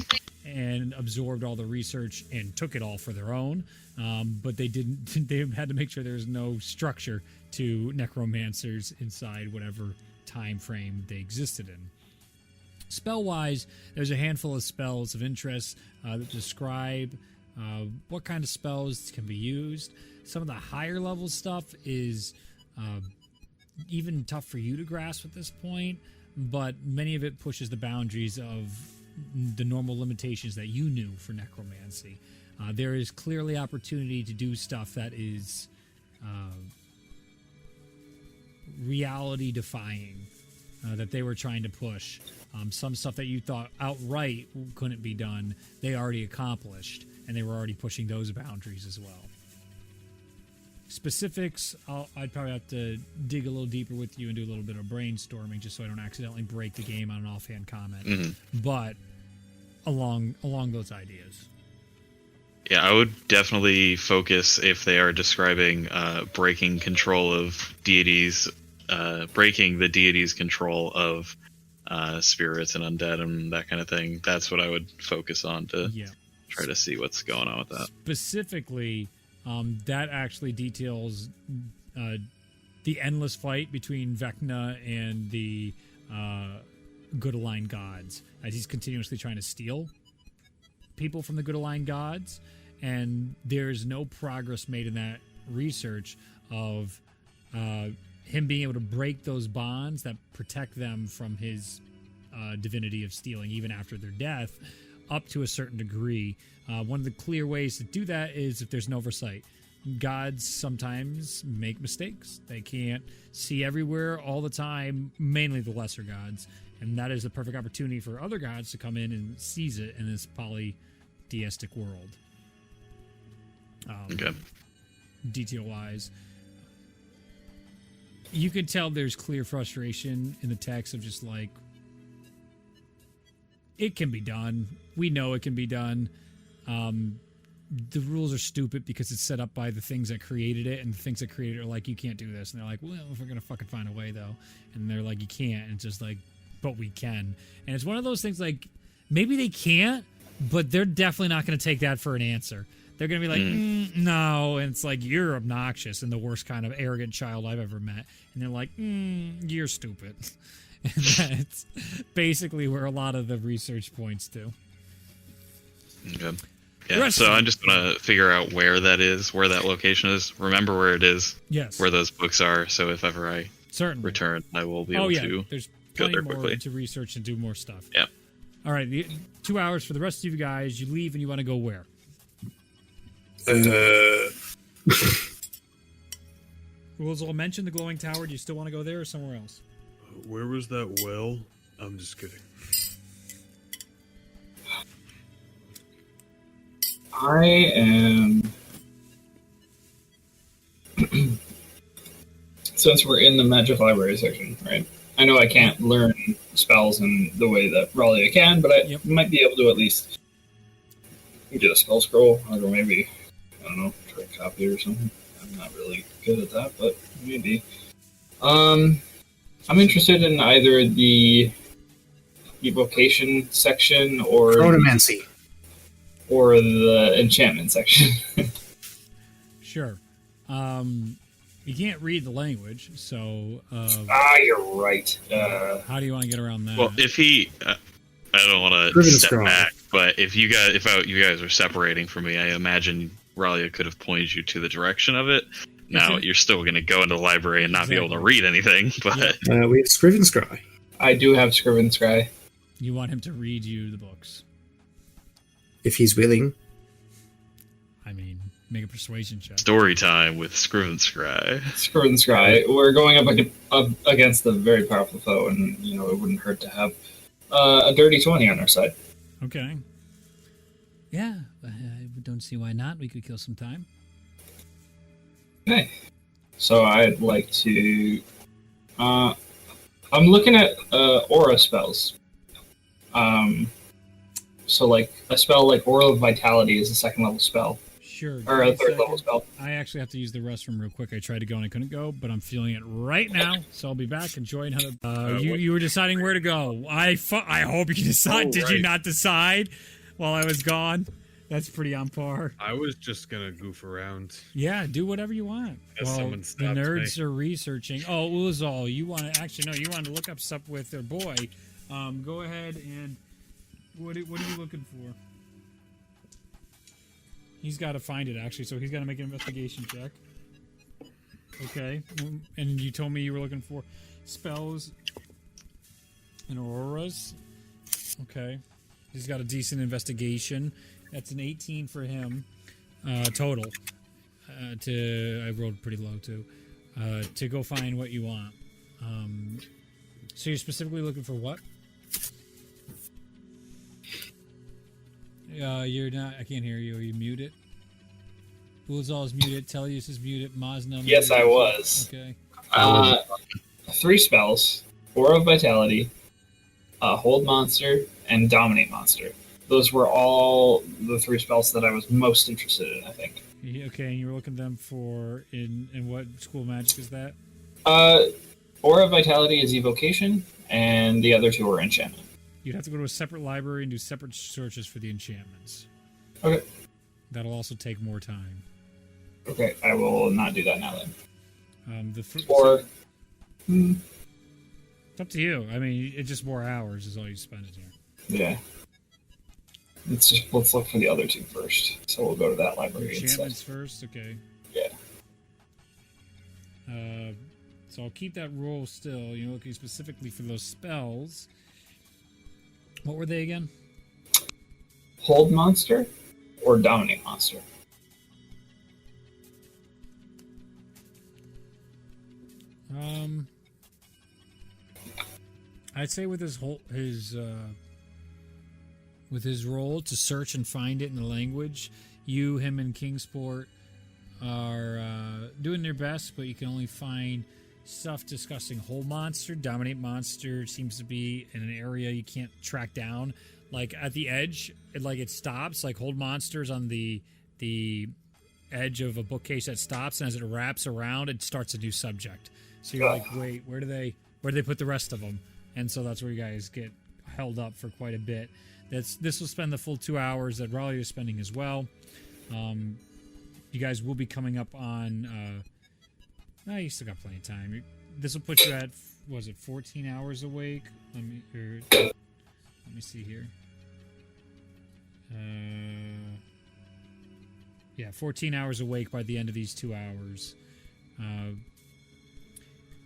[SPEAKER 1] and absorbed all the research and took it all for their own. But they didn't. They had to make sure there's no structure to necromancers inside whatever time frame they existed in. Spell-wise, there's a handful of spells of interest that describe what kind of spells can be used. Some of the higher level stuff is even tough for you to grasp at this point, but many of it pushes the boundaries of the normal limitations that you knew for necromancy. There is clearly opportunity to do stuff that is reality-defying that they were trying to push. Some stuff that you thought outright couldn't be done, they already accomplished, and they were already pushing those boundaries as well. Specifics, I'd probably have to dig a little deeper with you and do a little bit of brainstorming just so I don't accidentally break the game on an offhand comment.
[SPEAKER 4] Mm-hmm.
[SPEAKER 1] But along those ideas.
[SPEAKER 4] Yeah, I would definitely focus if they are describing breaking control of deities, breaking the deity's control of spirits and undead and that kind of thing. That's what I would focus on to try to see what's going on with that. Specifically,
[SPEAKER 1] that actually details the endless fight between Vecna and the Good Aligned Gods, as he's continuously trying to steal people from the Good Aligned Gods, and there's no progress made in that research of him being able to break those bonds that protect them from his divinity of stealing, even after their death, up to a certain degree. One of the clear ways to do that is if there's an oversight. Gods sometimes make mistakes. They can't see everywhere all the time, mainly the lesser gods. And that is a perfect opportunity for other gods to come in and seize it in this polytheistic world. Detail-wise, you can tell there's clear frustration in the text of just like, it can be done. We know it can be done. The rules are stupid because it's set up by the things that created it, and the things that created it are like, you can't do this. And they're like, well, if we're going to fucking find a way, though. And they're like, you can't. And it's just like, but we can. And it's one of those things like, maybe they can't, but they're definitely not going to take that for an answer. They're going to be like, no. And it's like, you're obnoxious and the worst kind of arrogant child I've ever met. And they're like, you're stupid. And that's basically where a lot of the research points to.
[SPEAKER 4] Okay. Yeah, so I'm just going to figure out where that is, where that location is. Remember where it is.
[SPEAKER 1] Yes.
[SPEAKER 4] Where those books are, so if ever I return, I will be able to
[SPEAKER 1] There's
[SPEAKER 4] go there
[SPEAKER 1] more
[SPEAKER 4] quickly.
[SPEAKER 1] to research and do more stuff.
[SPEAKER 4] Yeah.
[SPEAKER 1] All right, 2 hours for the rest of you guys. You leave and you want to go where? Rules will mention the glowing tower. Do you still want to go there or somewhere else?
[SPEAKER 2] Where was that well? I'm just kidding.
[SPEAKER 5] I am. Since we're in the Magic Library section, right? I know I can't learn spells in the way that Ralia can, but I might be able to at least get a spell scroll, or maybe, I don't know, try to copy it or something. I'm not really good at that, but maybe. I'm interested in either the evocation section or
[SPEAKER 3] Chronomancy.
[SPEAKER 5] or the enchantment section.
[SPEAKER 1] Sure. You can't read the language, so...
[SPEAKER 5] you're right.
[SPEAKER 1] how do you want to get around that?
[SPEAKER 4] Well, if he... I don't want to step back, but if you guys were separating from me, I imagine Ralia could have pointed you to the direction of it. Now, you're still going to go into the library and not be able to read anything, but...
[SPEAKER 3] we have Scriven Scry.
[SPEAKER 5] I do have Scriven Scry.
[SPEAKER 1] You want him to read you the books.
[SPEAKER 3] If he's willing.
[SPEAKER 1] I mean, make a persuasion check.
[SPEAKER 4] Story time with Scriven Scry.
[SPEAKER 5] Scriven Scry. We're going up against a very powerful foe, and, you know, it wouldn't hurt to have a dirty 20 on our side.
[SPEAKER 1] Okay. Yeah, I don't see why not. We could kill some time.
[SPEAKER 5] Okay. So I'd like to... I'm looking at aura spells. So, like, a spell like Aura of Vitality is a second level spell.
[SPEAKER 1] Sure.
[SPEAKER 5] Or a third level spell.
[SPEAKER 1] I actually have to use the restroom real quick. I tried to go and I couldn't go, but I'm feeling it right now, so I'll be back. Enjoy another... you were deciding where to go. I hope you decide. Did you not decide while I was gone? That's pretty on par.
[SPEAKER 2] I was just gonna goof around.
[SPEAKER 1] Yeah, do whatever you want. Well, the nerds are researching. Oh, Uzal, you want to... Actually, no, you wanted to look up stuff with their boy. Go ahead and... What are you looking for? He's got to find it, actually, so he's got to make an investigation check. Okay. And you told me you were looking for spells and auroras. Okay. He's got a decent investigation. That's an 18 for him, total. I rolled pretty low, too. To go find what you want. So you're specifically looking for what? You're not... I can't hear you. Are you muted? Ulzal is muted. Telius is muted. Mazna...
[SPEAKER 5] Yes, I was.
[SPEAKER 1] Okay.
[SPEAKER 5] 3 spells. Aura of Vitality, Hold Monster, and Dominate Monster. Those were all the 3 spells that I was most interested in, I think.
[SPEAKER 1] Okay, and you were looking them for... In what school of magic is that?
[SPEAKER 5] Aura of Vitality is Evocation, and the other 2 are Enchantment.
[SPEAKER 1] You'd have to go to a separate library and do separate searches for the enchantments.
[SPEAKER 5] Okay.
[SPEAKER 1] That'll also take more time.
[SPEAKER 5] Okay, I will not do that now then.
[SPEAKER 1] It's up to you. I mean, it's just more hours is all you spend it here.
[SPEAKER 5] Yeah. Let's look for the other 2 first. So we'll go to that library
[SPEAKER 1] enchantments first? Okay.
[SPEAKER 5] Yeah.
[SPEAKER 1] So I'll keep that roll still. You're looking specifically for those spells. What were they again?
[SPEAKER 5] Hold Monster or Dominate Monster?
[SPEAKER 1] I'd say with his role to search and find it in the language, him, and Kingsport are doing their best, but you can only find stuff discussing Hold Monster. Dominate Monster seems to be in an area you can't track down. Like at the edge, it stops. Like Hold Monster's on the edge of a bookcase that stops, and as it wraps around, it starts a new subject. So you're like, wait, where do they put the rest of them? And so that's where you guys get held up for quite a bit. This will spend the full 2 hours that Raleigh is spending as well. You guys will be coming up on... you still got plenty of time. This will put you at, 14 hours awake? Let me see here. 14 hours awake by the end of these 2 hours.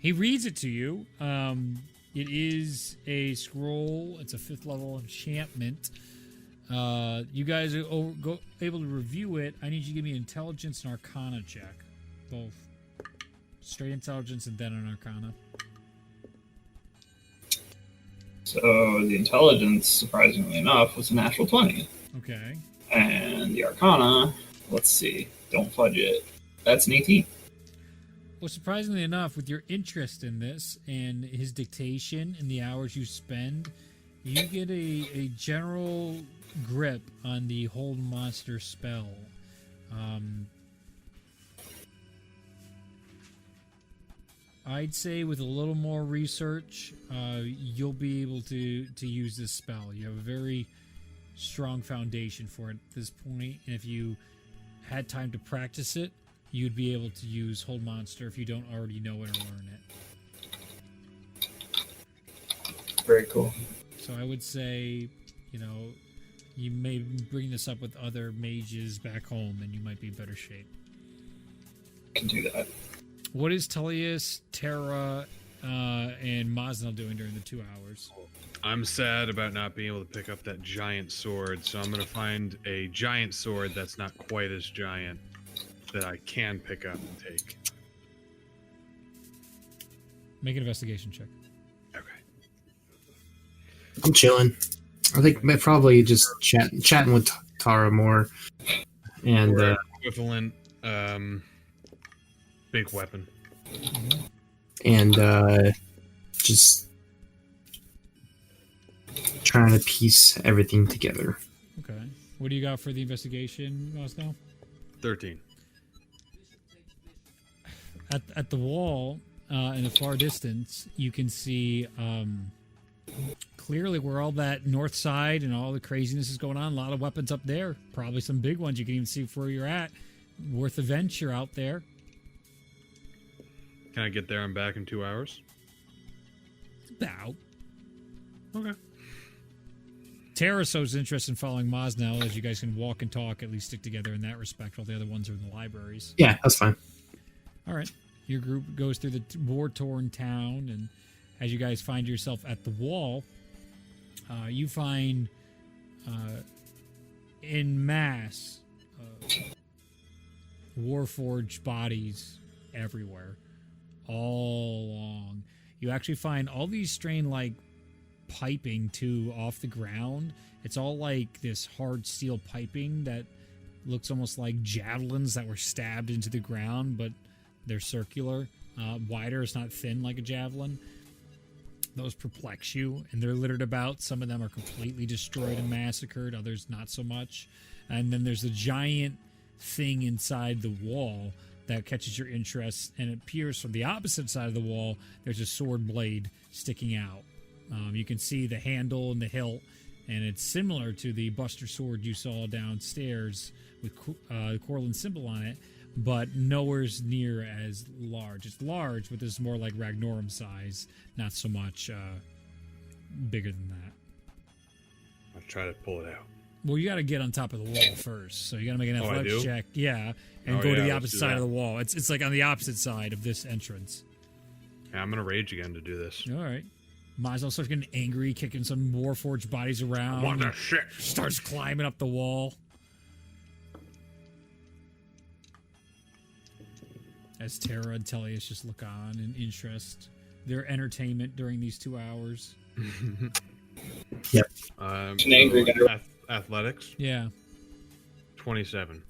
[SPEAKER 1] He reads it to you. It is a scroll. It's a 5th level enchantment. You guys are able to review it. I need you to give me an intelligence and arcana check. Both. Straight intelligence and then an arcana.
[SPEAKER 5] So the intelligence, surprisingly enough, was a natural 20.
[SPEAKER 1] Okay.
[SPEAKER 5] And the arcana, let's see, don't fudge it. That's an 18.
[SPEAKER 1] Well, surprisingly enough, with your interest in this and his dictation and the hours you spend, you get a general grip on the hold monster spell. I'd say with a little more research, you'll be able to use this spell. You have a very strong foundation for it at this point, and if you had time to practice it, you'd be able to use Hold Monster if you don't already know it or learn it.
[SPEAKER 5] Very cool.
[SPEAKER 1] So I would say, you may bring this up with other mages back home, and you might be in better shape.
[SPEAKER 5] Can do that.
[SPEAKER 1] What is Tullius, Terra, and Mosnell doing during the 2 hours?
[SPEAKER 2] I'm sad about not being able to pick up that giant sword, so I'm going to find a giant sword that's not quite as giant that I can pick up and take.
[SPEAKER 1] Make an investigation check.
[SPEAKER 2] Okay.
[SPEAKER 3] I'm chilling. I think probably just chatting with Tara more. And
[SPEAKER 2] Or equivalent big weapon.
[SPEAKER 3] and just trying to piece everything together.
[SPEAKER 1] Okay. What do you got for the investigation, Mosnell?
[SPEAKER 2] 13.
[SPEAKER 1] At the wall, in the far distance, you can see clearly where all that north side and all the craziness is going on. A lot of weapons up there. Probably some big ones. You can even see where you're at. Worth a venture out there.
[SPEAKER 2] Can I get there and back in 2 hours?
[SPEAKER 1] About.
[SPEAKER 2] Okay.
[SPEAKER 1] Terraso's interested in following Mosnell, as you guys can walk and talk, at least stick together in that respect, while the other ones are in the libraries.
[SPEAKER 3] Yeah, that's fine.
[SPEAKER 1] All right. Your group goes through the war-torn town, and as you guys find yourself at the wall, you find en masse Warforged bodies everywhere, all along. You actually find all these strange, piping, too, off the ground. It's all like this hard steel piping that looks almost like javelins that were stabbed into the ground, but they're circular, wider. It's not thin like a javelin. Those perplex you, and they're littered about. Some of them are completely destroyed and massacred, others not so much. And then there's a giant thing inside the wall that catches your interest, and it appears from the opposite side of the wall. There's a sword blade sticking out. You can see the handle and the hilt, and it's similar to the Buster sword you saw downstairs with the Corlin symbol on it, but nowhere's near as large. It's large, but it's more like Ragnorum size, not so much bigger than that.
[SPEAKER 2] I'll try to pull it out.
[SPEAKER 1] Well, you got to get on top of the wall first, so you got to make an athletics check. Yeah, and go to the opposite side of the wall. It's like on the opposite side of this entrance.
[SPEAKER 2] Yeah, I'm gonna rage again to do this.
[SPEAKER 1] All right. Mosnell starts getting angry, kicking some Warforged bodies around.
[SPEAKER 2] What the shit?
[SPEAKER 1] Starts climbing up the wall. As Terra and Tellius just look on in interest. Their entertainment during these 2 hours.
[SPEAKER 3] Yep.
[SPEAKER 5] An angry guy.
[SPEAKER 2] Athletics.
[SPEAKER 1] Yeah.
[SPEAKER 2] 27.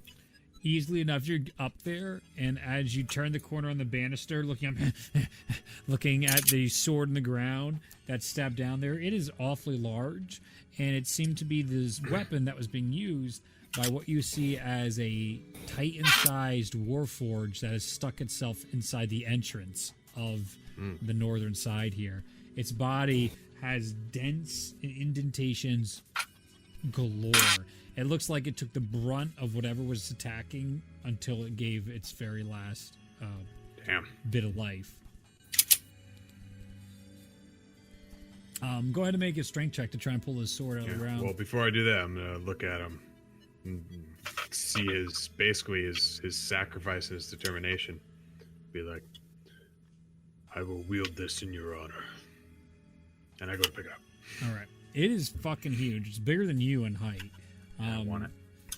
[SPEAKER 1] Easily enough, you're up there, and as you turn the corner on the banister, looking at the sword in the ground that's stabbed down there, it is awfully large, and it seemed to be this weapon that was being used by what you see as a Titan-sized warforge that has stuck itself inside the entrance of the northern side here. Its body has dents and indentations galore. It looks like it took the brunt of whatever was attacking until it gave its very last bit of life. Go ahead and make a strength check to try and pull his sword out of the ground.
[SPEAKER 2] Well, before I do that, I'm gonna look at him and see his sacrifice and his determination. Be like, I will wield this in your honor. And I go to pick it up.
[SPEAKER 1] All right. It is fucking huge. It's bigger than you in height.
[SPEAKER 2] I want it.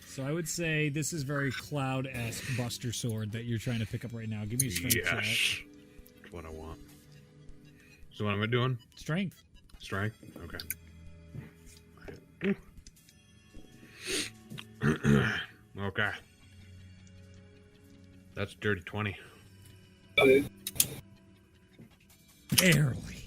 [SPEAKER 1] So I would say this is very Cloud-esque Buster sword that you're trying to pick up right now. Give me a strength check.
[SPEAKER 2] what I want. So what am I doing?
[SPEAKER 1] Strength.
[SPEAKER 2] Strength? Okay. Okay. That's dirty 20.
[SPEAKER 1] Barely.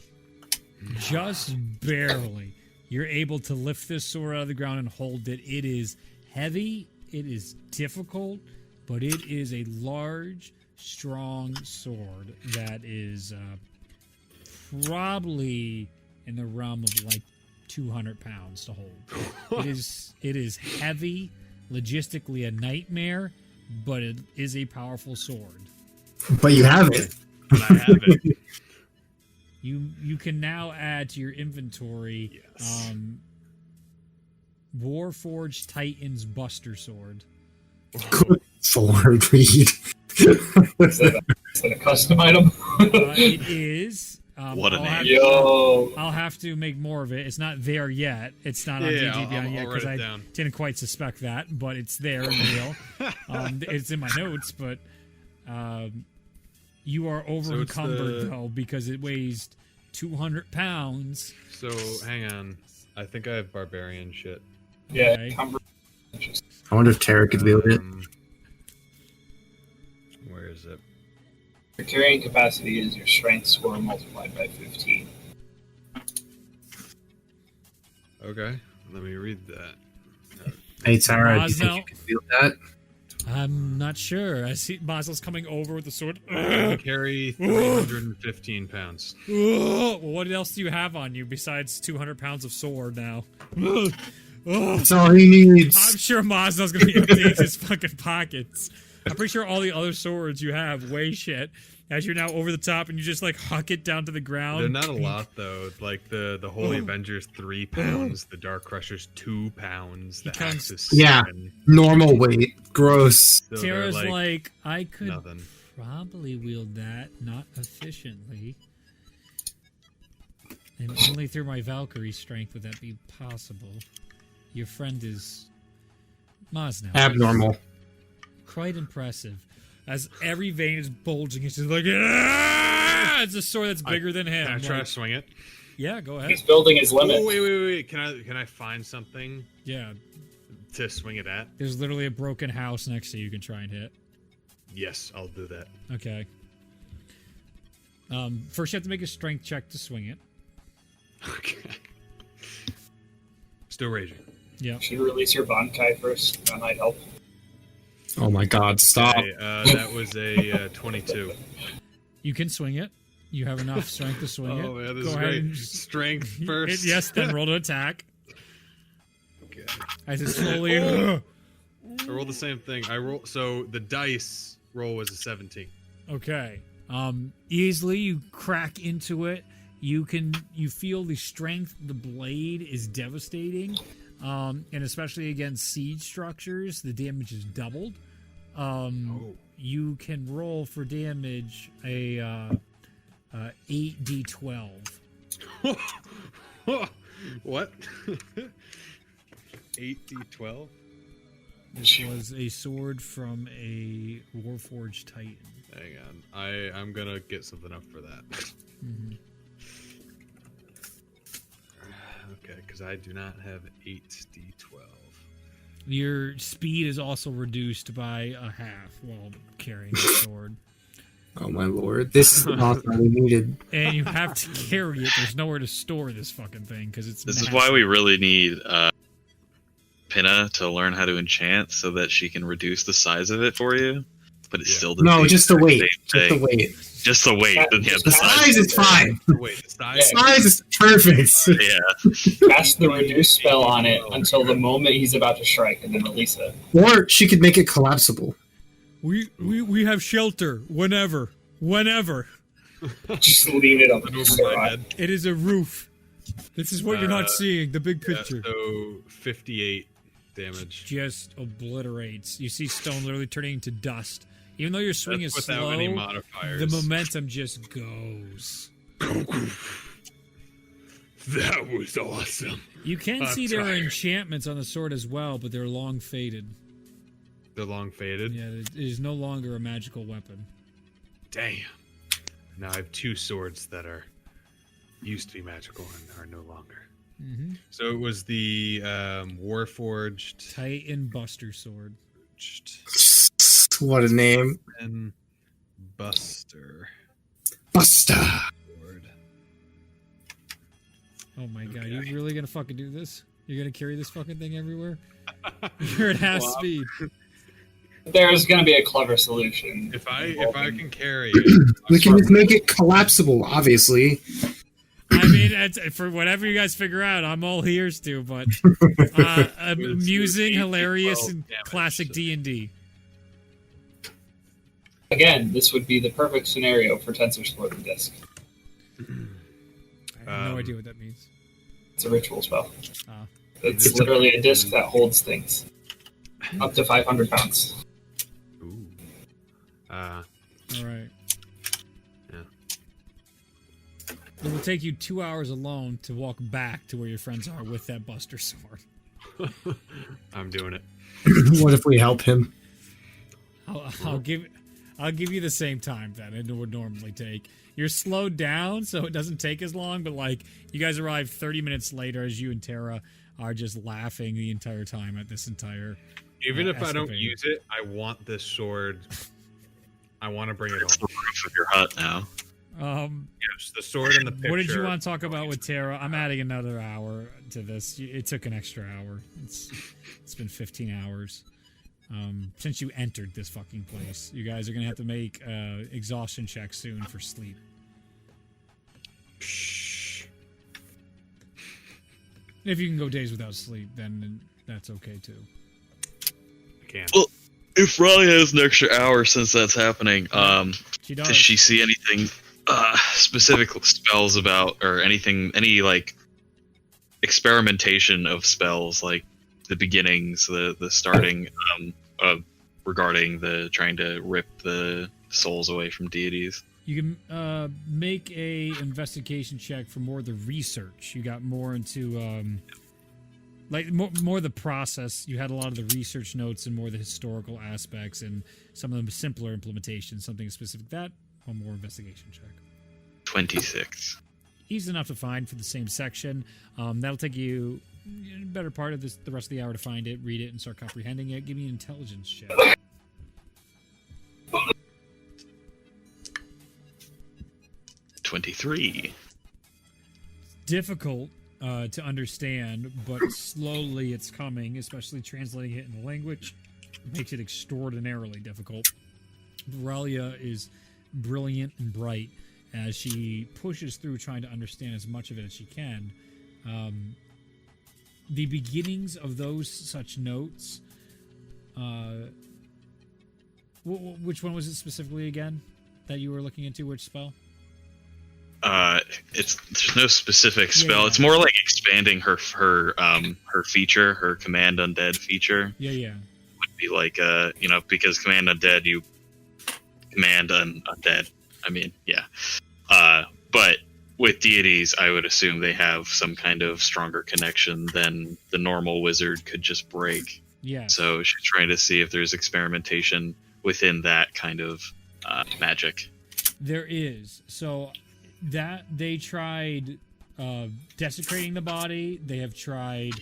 [SPEAKER 1] Just barely. You're able to lift this sword out of the ground and hold it. It is heavy. It is difficult, but it is a large, strong sword that is probably in the realm of like 200 pounds to hold. It is heavy, logistically a nightmare, but it is a powerful sword.
[SPEAKER 3] But you have it.
[SPEAKER 2] But I have it.
[SPEAKER 1] You can now add to your inventory Warforged Titan's Buster Sword.
[SPEAKER 3] Good Lord, Reed.
[SPEAKER 5] Is that a custom item?
[SPEAKER 1] It is.
[SPEAKER 4] What a name.
[SPEAKER 1] I'll have to make more of it. It's not there yet. It's not on D&D Beyond yet because I didn't quite suspect that, but it's there in real. It's in my notes, but you are over encumbered though because it weighs 200 pounds.
[SPEAKER 2] So hang on. I think I have barbarian shit.
[SPEAKER 5] Yeah.
[SPEAKER 1] Okay.
[SPEAKER 3] I wonder if Tara could wield it.
[SPEAKER 2] Where is it?
[SPEAKER 5] Your carrying capacity is your strength score multiplied by 15.
[SPEAKER 2] Okay, let me read that.
[SPEAKER 3] Hey, Tara, do you
[SPEAKER 1] Mazel.
[SPEAKER 3] think you can wield that?
[SPEAKER 1] I'm not sure. I see Mazel's coming over with the sword.
[SPEAKER 2] I carry 315 pounds.
[SPEAKER 1] Well, what else do you have on you besides 200 pounds of sword now?
[SPEAKER 3] That's all he needs.
[SPEAKER 1] I'm sure Mazel's gonna be emptying his fucking pockets. I'm pretty sure all the other swords you have weigh shit. As you're now over the top and you just like huck it down to the ground.
[SPEAKER 2] They're not a lot though. Like the Holy Avenger's 3 pounds, the Dark Crusher's 2 pounds, the Axe is 7.
[SPEAKER 3] Yeah. Normal weight. Gross.
[SPEAKER 2] So
[SPEAKER 1] Tara's
[SPEAKER 2] they're
[SPEAKER 1] like, I could
[SPEAKER 2] nothing.
[SPEAKER 1] probably wield that, not efficiently. And only through my Valkyrie strength would that be possible. Your friend is Mosnow.
[SPEAKER 3] Abnormal.
[SPEAKER 1] Quite impressive. As every vein is bulging, it's just like, ah! It's a sword that's bigger than him.
[SPEAKER 2] Can I try
[SPEAKER 1] Like,
[SPEAKER 2] to swing it?
[SPEAKER 1] yeah, go ahead.
[SPEAKER 5] He's building his limit.
[SPEAKER 2] Oh wait! Can I find something
[SPEAKER 1] Yeah,
[SPEAKER 2] to swing it at?
[SPEAKER 1] there's literally a broken house next to you. You can try and hit.
[SPEAKER 2] Yes, I'll do that.
[SPEAKER 1] Okay. First, you have to make a strength check to swing it.
[SPEAKER 2] Okay. Still raging.
[SPEAKER 1] Yeah.
[SPEAKER 5] Should release your Bankai first. That might help.
[SPEAKER 3] Oh my god, stop.
[SPEAKER 2] Okay, that was a 22.
[SPEAKER 1] You can swing it. You have enough strength to swing it.
[SPEAKER 2] Oh man, this
[SPEAKER 1] Go
[SPEAKER 2] is
[SPEAKER 1] ahead
[SPEAKER 2] great.
[SPEAKER 1] and
[SPEAKER 2] Strength first.
[SPEAKER 1] yes, then roll to attack.
[SPEAKER 2] Okay.
[SPEAKER 1] As it slowly.
[SPEAKER 2] I rolled the same thing. So the dice roll was a 17.
[SPEAKER 1] Okay. Easily you crack into it. You feel the strength. The blade is devastating. And especially against siege structures, the damage is doubled. You can roll for damage a 8d12.
[SPEAKER 2] What? 8d12?
[SPEAKER 1] This was a sword from a Warforged Titan.
[SPEAKER 2] Hang on. I'm gonna get something up for that.
[SPEAKER 1] Mm-hmm.
[SPEAKER 2] Okay, because I do not have 8d12.
[SPEAKER 1] Your speed is also reduced by a half while carrying the sword.
[SPEAKER 3] Oh my lord. This is not what we needed.
[SPEAKER 1] And you have to carry it. There's nowhere to store this fucking thing because it's
[SPEAKER 4] This
[SPEAKER 1] massive.
[SPEAKER 4] is why we really need Pinna to learn how to enchant so that she can reduce the size of it for you. But it's still the
[SPEAKER 3] No,
[SPEAKER 4] same
[SPEAKER 3] just the weight.
[SPEAKER 4] same
[SPEAKER 3] Just the
[SPEAKER 4] thing.
[SPEAKER 3] weight.
[SPEAKER 4] Just the weight. Then, yeah,
[SPEAKER 3] The size is fine.
[SPEAKER 2] Wait, the size?
[SPEAKER 3] Size is perfect.
[SPEAKER 4] Yeah.
[SPEAKER 5] Cast the reduce spell on it until the moment he's about to strike, and then release it.
[SPEAKER 3] Or she could make it collapsible.
[SPEAKER 1] We have shelter whenever.
[SPEAKER 5] Just lean it up.
[SPEAKER 2] Over my head.
[SPEAKER 1] It is a roof. This is what you're not seeing. The big
[SPEAKER 2] Yeah,
[SPEAKER 1] picture.
[SPEAKER 2] so 58 damage.
[SPEAKER 1] Just obliterates. You see stone literally turning into dust. Even though your swing
[SPEAKER 2] That's
[SPEAKER 1] is
[SPEAKER 2] without
[SPEAKER 1] slow,
[SPEAKER 2] any modifiers.
[SPEAKER 1] the momentum just goes.
[SPEAKER 2] That was awesome.
[SPEAKER 1] You can
[SPEAKER 2] I'm
[SPEAKER 1] see there are
[SPEAKER 2] tired.
[SPEAKER 1] enchantments on the sword as well, but they're long faded.
[SPEAKER 2] They're long faded.
[SPEAKER 1] Yeah, it is no longer a magical weapon.
[SPEAKER 2] Damn. Now I have 2 swords that used to be magical and are no longer.
[SPEAKER 1] Mm-hmm.
[SPEAKER 2] So it was the Warforged
[SPEAKER 1] Titan Buster Sword.
[SPEAKER 3] What a name.
[SPEAKER 2] and Buster
[SPEAKER 3] Buster.
[SPEAKER 2] Sword.
[SPEAKER 1] Oh my god,
[SPEAKER 2] Okay.
[SPEAKER 1] you're really gonna fucking do this? You're gonna carry this fucking thing everywhere? You're at half
[SPEAKER 2] Well,
[SPEAKER 1] speed.
[SPEAKER 5] There's going to be a clever solution.
[SPEAKER 2] If I
[SPEAKER 5] involving-
[SPEAKER 2] can carry it,
[SPEAKER 3] We can just make it collapsible, obviously.
[SPEAKER 1] I mean, for whatever you guys figure out, I'm all ears to. But amusing,
[SPEAKER 2] 8 to
[SPEAKER 1] hilarious,
[SPEAKER 2] 12
[SPEAKER 1] and
[SPEAKER 2] damage,
[SPEAKER 1] classic
[SPEAKER 2] so-
[SPEAKER 1] D&D.
[SPEAKER 5] Again, this would be the perfect scenario for Tensor Sport and Disc.
[SPEAKER 1] I have no
[SPEAKER 2] Um,
[SPEAKER 1] idea what that means.
[SPEAKER 5] It's a ritual spell.
[SPEAKER 1] Ah.
[SPEAKER 5] It's literally a disc that holds things. Up to 500 pounds.
[SPEAKER 2] Ooh.
[SPEAKER 1] All right.
[SPEAKER 2] Yeah.
[SPEAKER 1] It will take you 2 hours alone to walk back to where your friends are with that Buster Sword.
[SPEAKER 2] I'm doing it.
[SPEAKER 3] What if we help him?
[SPEAKER 1] I'll give you the same time that it would normally take. You're slowed down, so it doesn't take as long. But like, you guys arrive 30 minutes later, as you and Tara are just laughing the entire time at this entire.
[SPEAKER 2] Even if I don't
[SPEAKER 1] escapade.
[SPEAKER 2] use it, I want this sword. I want to bring it
[SPEAKER 4] It's the
[SPEAKER 2] home.
[SPEAKER 4] roof of your hut now.
[SPEAKER 2] Yes, the sword in the picture.
[SPEAKER 1] What did you want to talk about with Tara? I'm adding another hour to this. It took an extra hour. It's been 15 hours since you entered this fucking place. You guys are gonna have to make exhaustion checks soon for sleep.
[SPEAKER 2] Shh.
[SPEAKER 1] If you can go days without sleep, then that's okay too.
[SPEAKER 2] I can't.
[SPEAKER 4] Well, if Raleigh has an extra hour since that's happening,
[SPEAKER 1] She does.
[SPEAKER 4] does she see anything specific spells about, or any like experimentation of spells, like the beginnings, the starting, regarding the trying to rip the souls away from deities?
[SPEAKER 1] You can make a investigation check for more of the research. You got more into like more the process. You had a lot of the research notes and more the historical aspects and some of the simpler implementations. Something specific that one more investigation check.
[SPEAKER 4] 26.
[SPEAKER 1] Easy enough to find for the same section. That'll take you a better part of the rest of the hour to find it, read it, and start comprehending it. Give me an intelligence check.
[SPEAKER 4] 23.
[SPEAKER 1] Difficult to understand, but slowly it's coming, especially translating it in the language makes it extraordinarily difficult. Aurelia is brilliant and bright as she pushes through trying to understand as much of it as she can. The beginnings of those such notes, which one was it specifically again that you were looking into? Which spell?
[SPEAKER 4] There's no specific spell.
[SPEAKER 1] Yeah.
[SPEAKER 4] It's more like expanding her feature, her command undead feature.
[SPEAKER 1] Yeah.
[SPEAKER 4] Would be like because command undead, you command undead. I mean, yeah. But with deities, I would assume they have some kind of stronger connection than the normal wizard could just break.
[SPEAKER 1] Yeah.
[SPEAKER 4] So she's trying to see if there's experimentation within that kind of magic.
[SPEAKER 1] There is. So that they tried desecrating the body. They have tried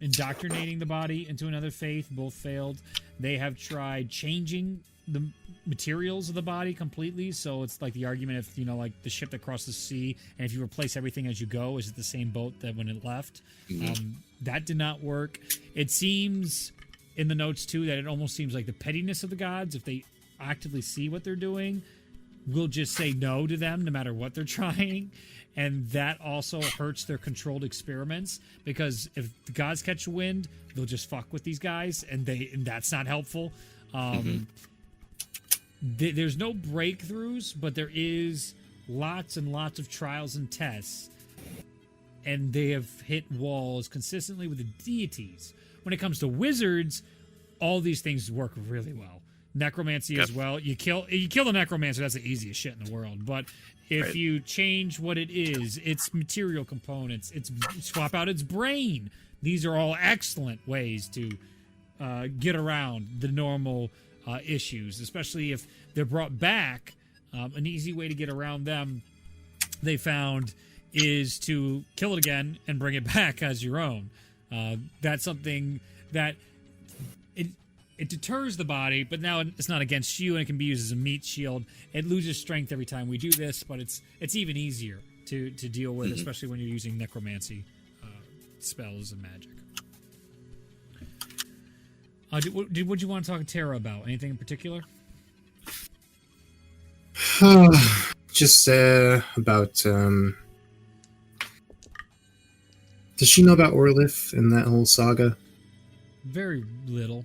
[SPEAKER 1] indoctrinating the body into another faith. Both failed. They have tried changing the materials of the body completely. So it's like the argument of, like the ship that crossed the sea, and if you replace everything as you go, is it the same boat that when it left?
[SPEAKER 4] Mm-hmm.
[SPEAKER 1] That did not work. It seems in the notes too that it almost seems like the pettiness of the gods, if they actively see what they're doing, will just say no to them no matter what they're trying. And that also hurts their controlled experiments, because if the gods catch wind, they'll just fuck with these guys, and that's not helpful. There's no breakthroughs, but there is lots and lots of trials and tests, and they have hit walls consistently with the deities. When it comes to wizards, all these things work really well. Necromancy as well. You kill the necromancer, that's the easiest shit in the world. But if you change what it is, its material components, swap out its brain, these are all excellent ways to get around the normal issues, especially if they're brought back An easy way to get around them, they found, is to kill it again and bring it back as your own. That's something that it deters the body, but now it's not against you, and it can be used as a meat shield. It loses strength every time we do this, but it's even easier to deal with, especially when you're using necromancy spells and magic. What you want to talk to Tara about? Anything in particular?
[SPEAKER 3] Just about. Does she know about Orlith and that whole saga?
[SPEAKER 1] Very little.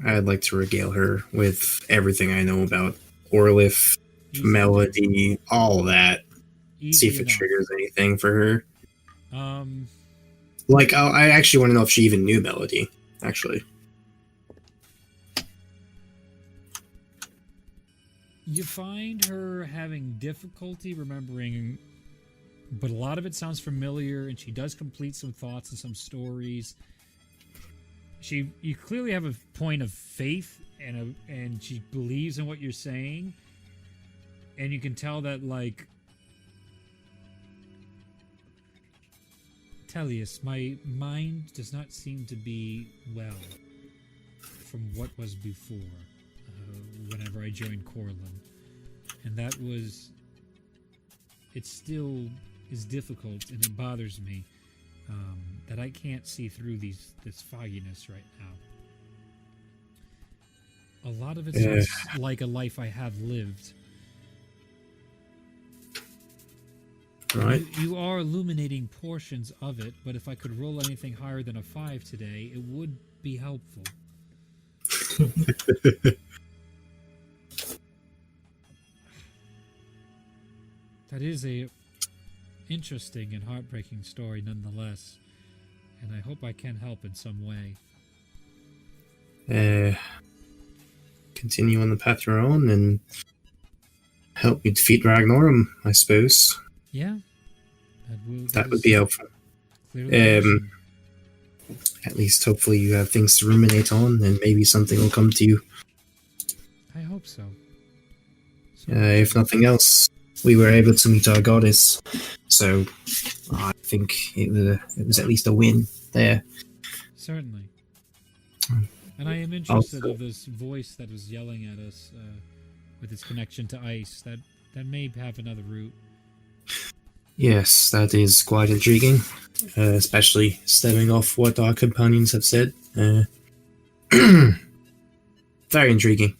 [SPEAKER 3] I'd like to regale her with everything I know about Orlith, Melody, all that. See if it triggers anything for her. I actually want to know if she even knew Melody, actually.
[SPEAKER 1] You find her having difficulty remembering, but a lot of it sounds familiar, and she does complete some thoughts and some stories. You clearly have a point of faith, and she believes in what you're saying, and you can tell that, like, Tellius, my mind does not seem to be well from what was before, whenever I joined Corlin. And that was... It still is difficult, and it bothers me that I can't see through this fogginess right now. A lot of it sounds like a life I have lived.
[SPEAKER 3] Right.
[SPEAKER 1] You are illuminating portions of it, but if I could roll anything higher than a 5 today, it would be helpful. That is a interesting and heartbreaking story nonetheless, and I hope I can help in some way.
[SPEAKER 3] Continue on the path you're on and help me defeat Ragnorum, I suppose.
[SPEAKER 1] Yeah.
[SPEAKER 3] That would be helpful. At least hopefully you have things to ruminate on and maybe something will come to you.
[SPEAKER 1] I hope so.
[SPEAKER 3] If nothing else, we were able to meet our goddess, so I think it was at least a win there.
[SPEAKER 1] Certainly. And I am interested of this voice that was yelling at us with its connection to ice. That may have another route.
[SPEAKER 3] Yes, that is quite intriguing, especially stemming off what our companions have said. Very intriguing.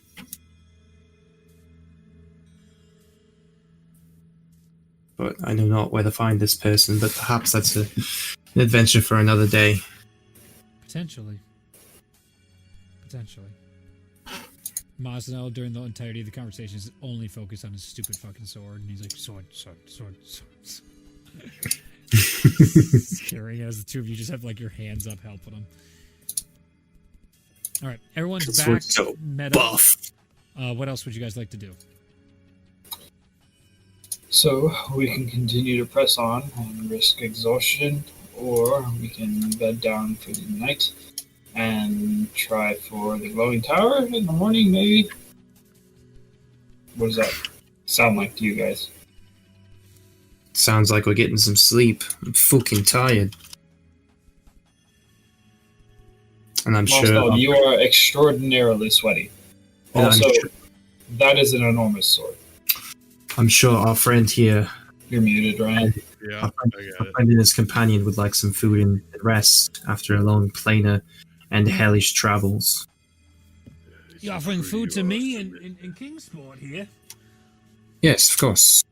[SPEAKER 3] But I know not where to find this person, but perhaps that's an adventure for another day.
[SPEAKER 1] Potentially. Maznell, during the entirety of the conversation, is only focused on his stupid fucking sword, and he's like, sword. Scary as the two of you just have, like, your hands up helping him. Alright, everyone's back.
[SPEAKER 3] So
[SPEAKER 1] met
[SPEAKER 3] buff.
[SPEAKER 1] Up. What else would you guys like to do?
[SPEAKER 5] So we can continue to press on and risk exhaustion, or we can bed down for the night and try for the glowing tower in the morning, maybe. What does that sound like to you guys?
[SPEAKER 3] Sounds like we're getting some sleep. I'm fucking tired. And I'm
[SPEAKER 5] Marcel,
[SPEAKER 3] sure...
[SPEAKER 5] you are extraordinarily sweaty. Also, that is an enormous sword.
[SPEAKER 3] I'm sure our friend here...
[SPEAKER 5] You're muted, Ryan.
[SPEAKER 2] Yeah,
[SPEAKER 3] our friend and his companion would like some food and rest after a long planar and hellish travels.
[SPEAKER 1] You're offering food to me in Kingsport here?
[SPEAKER 3] Yes, of course.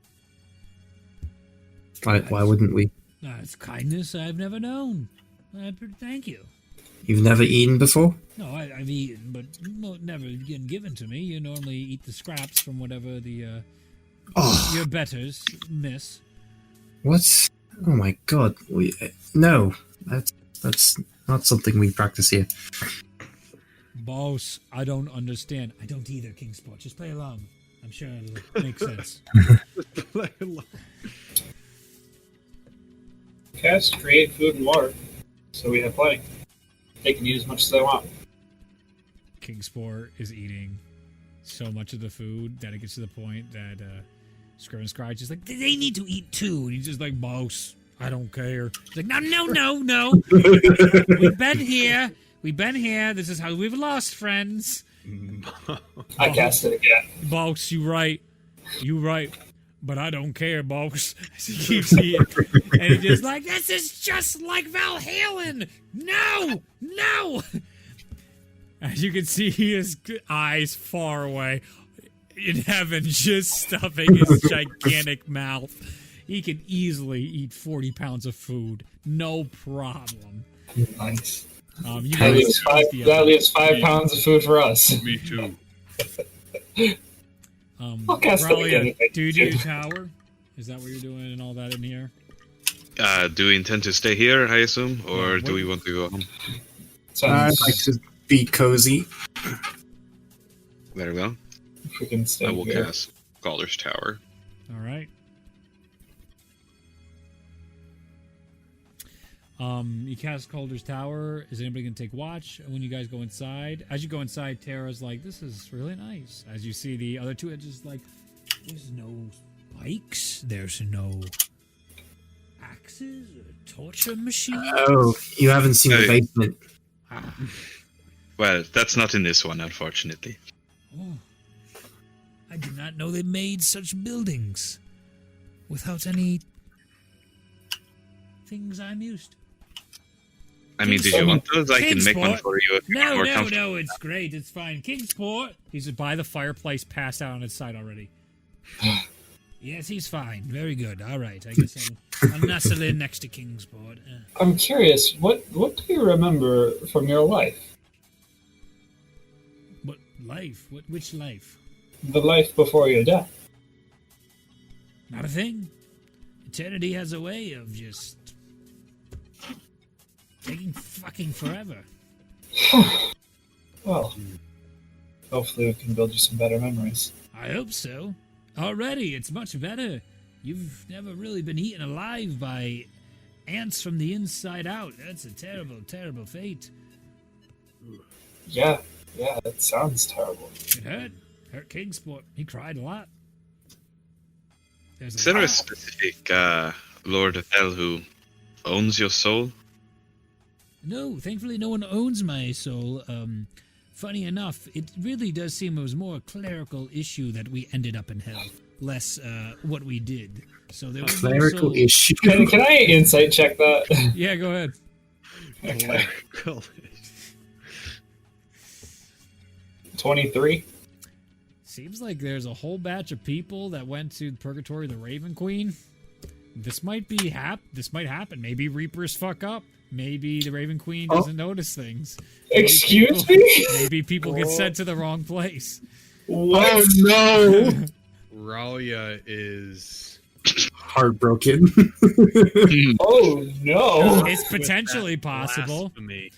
[SPEAKER 3] Why wouldn't we?
[SPEAKER 1] That's kindness I've never known. Thank you.
[SPEAKER 3] You've never eaten before?
[SPEAKER 1] No, I've eaten, but never been given to me. You normally eat the scraps from whatever your betters miss.
[SPEAKER 3] What? Oh my god. No. That's not something we practice here.
[SPEAKER 1] Boss, I don't understand. I don't either, Kingsport. Just play along. I'm sure it'll make sense.
[SPEAKER 2] Play along.
[SPEAKER 5] Cast create food and water, so we have plenty. They can eat as much as they want.
[SPEAKER 1] Kingsport is eating so much of the food that it gets to the point that Scriven Scribe's just like, they need to eat too. And he's just like, boss, I don't care. He's like, no. We've been here. This is how we've lost friends.
[SPEAKER 5] I cast it again.
[SPEAKER 1] Boss, you right. But I don't care, boss. He keeps eating. And he's just like, this is just like Valhalla. No. As you can see, his eyes far away in heaven, just stuffing his gigantic mouth. He can easily eat 40 pounds of food. No problem.
[SPEAKER 5] Nice.
[SPEAKER 1] That
[SPEAKER 5] leaves 5 pounds of food for us.
[SPEAKER 2] Me too.
[SPEAKER 5] I'll cast it again.
[SPEAKER 1] Do you do your tower? Is that what you're doing and all that in here?
[SPEAKER 4] Do we intend to stay here, I assume? Or do we want to go home?
[SPEAKER 3] I'd like to be cozy.
[SPEAKER 4] Very well.
[SPEAKER 5] If we can stay
[SPEAKER 4] I will
[SPEAKER 5] here.
[SPEAKER 4] cast Calder's Tower.
[SPEAKER 1] All right. You cast Calder's Tower. Is anybody going to take watch when you guys go inside? As you go inside, Tara's like, this is really nice. As you see the other two, it's just like, there's no spikes. There's no axes or torture machines.
[SPEAKER 3] Oh, you haven't seen the basement.
[SPEAKER 4] Well, that's not in this one, unfortunately.
[SPEAKER 1] Oh, I did not know they made such buildings without any things I'm used to.
[SPEAKER 4] I mean, did you want those? I can make one
[SPEAKER 1] Kingsport.
[SPEAKER 4] for you if you're more comfortable.
[SPEAKER 1] No, it's great. It's fine. Kingsport. He's by the fireplace, passed out on his side already. Yes, he's fine. Very good. All right. I guess I'll nestle in next to Kingsport.
[SPEAKER 5] I'm curious, what do you remember from your life?
[SPEAKER 1] What life? Which life?
[SPEAKER 5] The life before your death.
[SPEAKER 1] Not a thing. Eternity has a way of just taking fucking forever.
[SPEAKER 5] Well, hopefully we can build you some better memories.
[SPEAKER 1] I hope so. Already, it's much better. You've never really been eaten alive by ants from the inside out. That's a terrible, terrible fate.
[SPEAKER 5] Yeah, that sounds terrible.
[SPEAKER 1] It hurt Kingsport. He cried a lot.
[SPEAKER 4] Is there a specific Lord of Hell who owns your soul?
[SPEAKER 1] No, thankfully no one owns my soul. Funny enough, it really does seem it was more a clerical issue that we ended up in hell, less what we did. So there was no
[SPEAKER 3] Clerical
[SPEAKER 1] soul.
[SPEAKER 3] issue.
[SPEAKER 5] Can I insight check that?
[SPEAKER 1] Yeah, go ahead.
[SPEAKER 5] Okay.
[SPEAKER 2] Clerical.
[SPEAKER 5] 23.
[SPEAKER 1] Seems like there's a whole batch of people that went to Purgatory of the Raven Queen. This might be This might happen. Maybe Reapers fuck up. Maybe the Raven Queen doesn't notice things.
[SPEAKER 5] Excuse me?
[SPEAKER 1] Maybe people get sent to the wrong place.
[SPEAKER 5] What?
[SPEAKER 3] Oh no!
[SPEAKER 2] Ralia is
[SPEAKER 3] Heartbroken.
[SPEAKER 5] Oh no!
[SPEAKER 1] It's potentially possible.
[SPEAKER 2] blasphemy.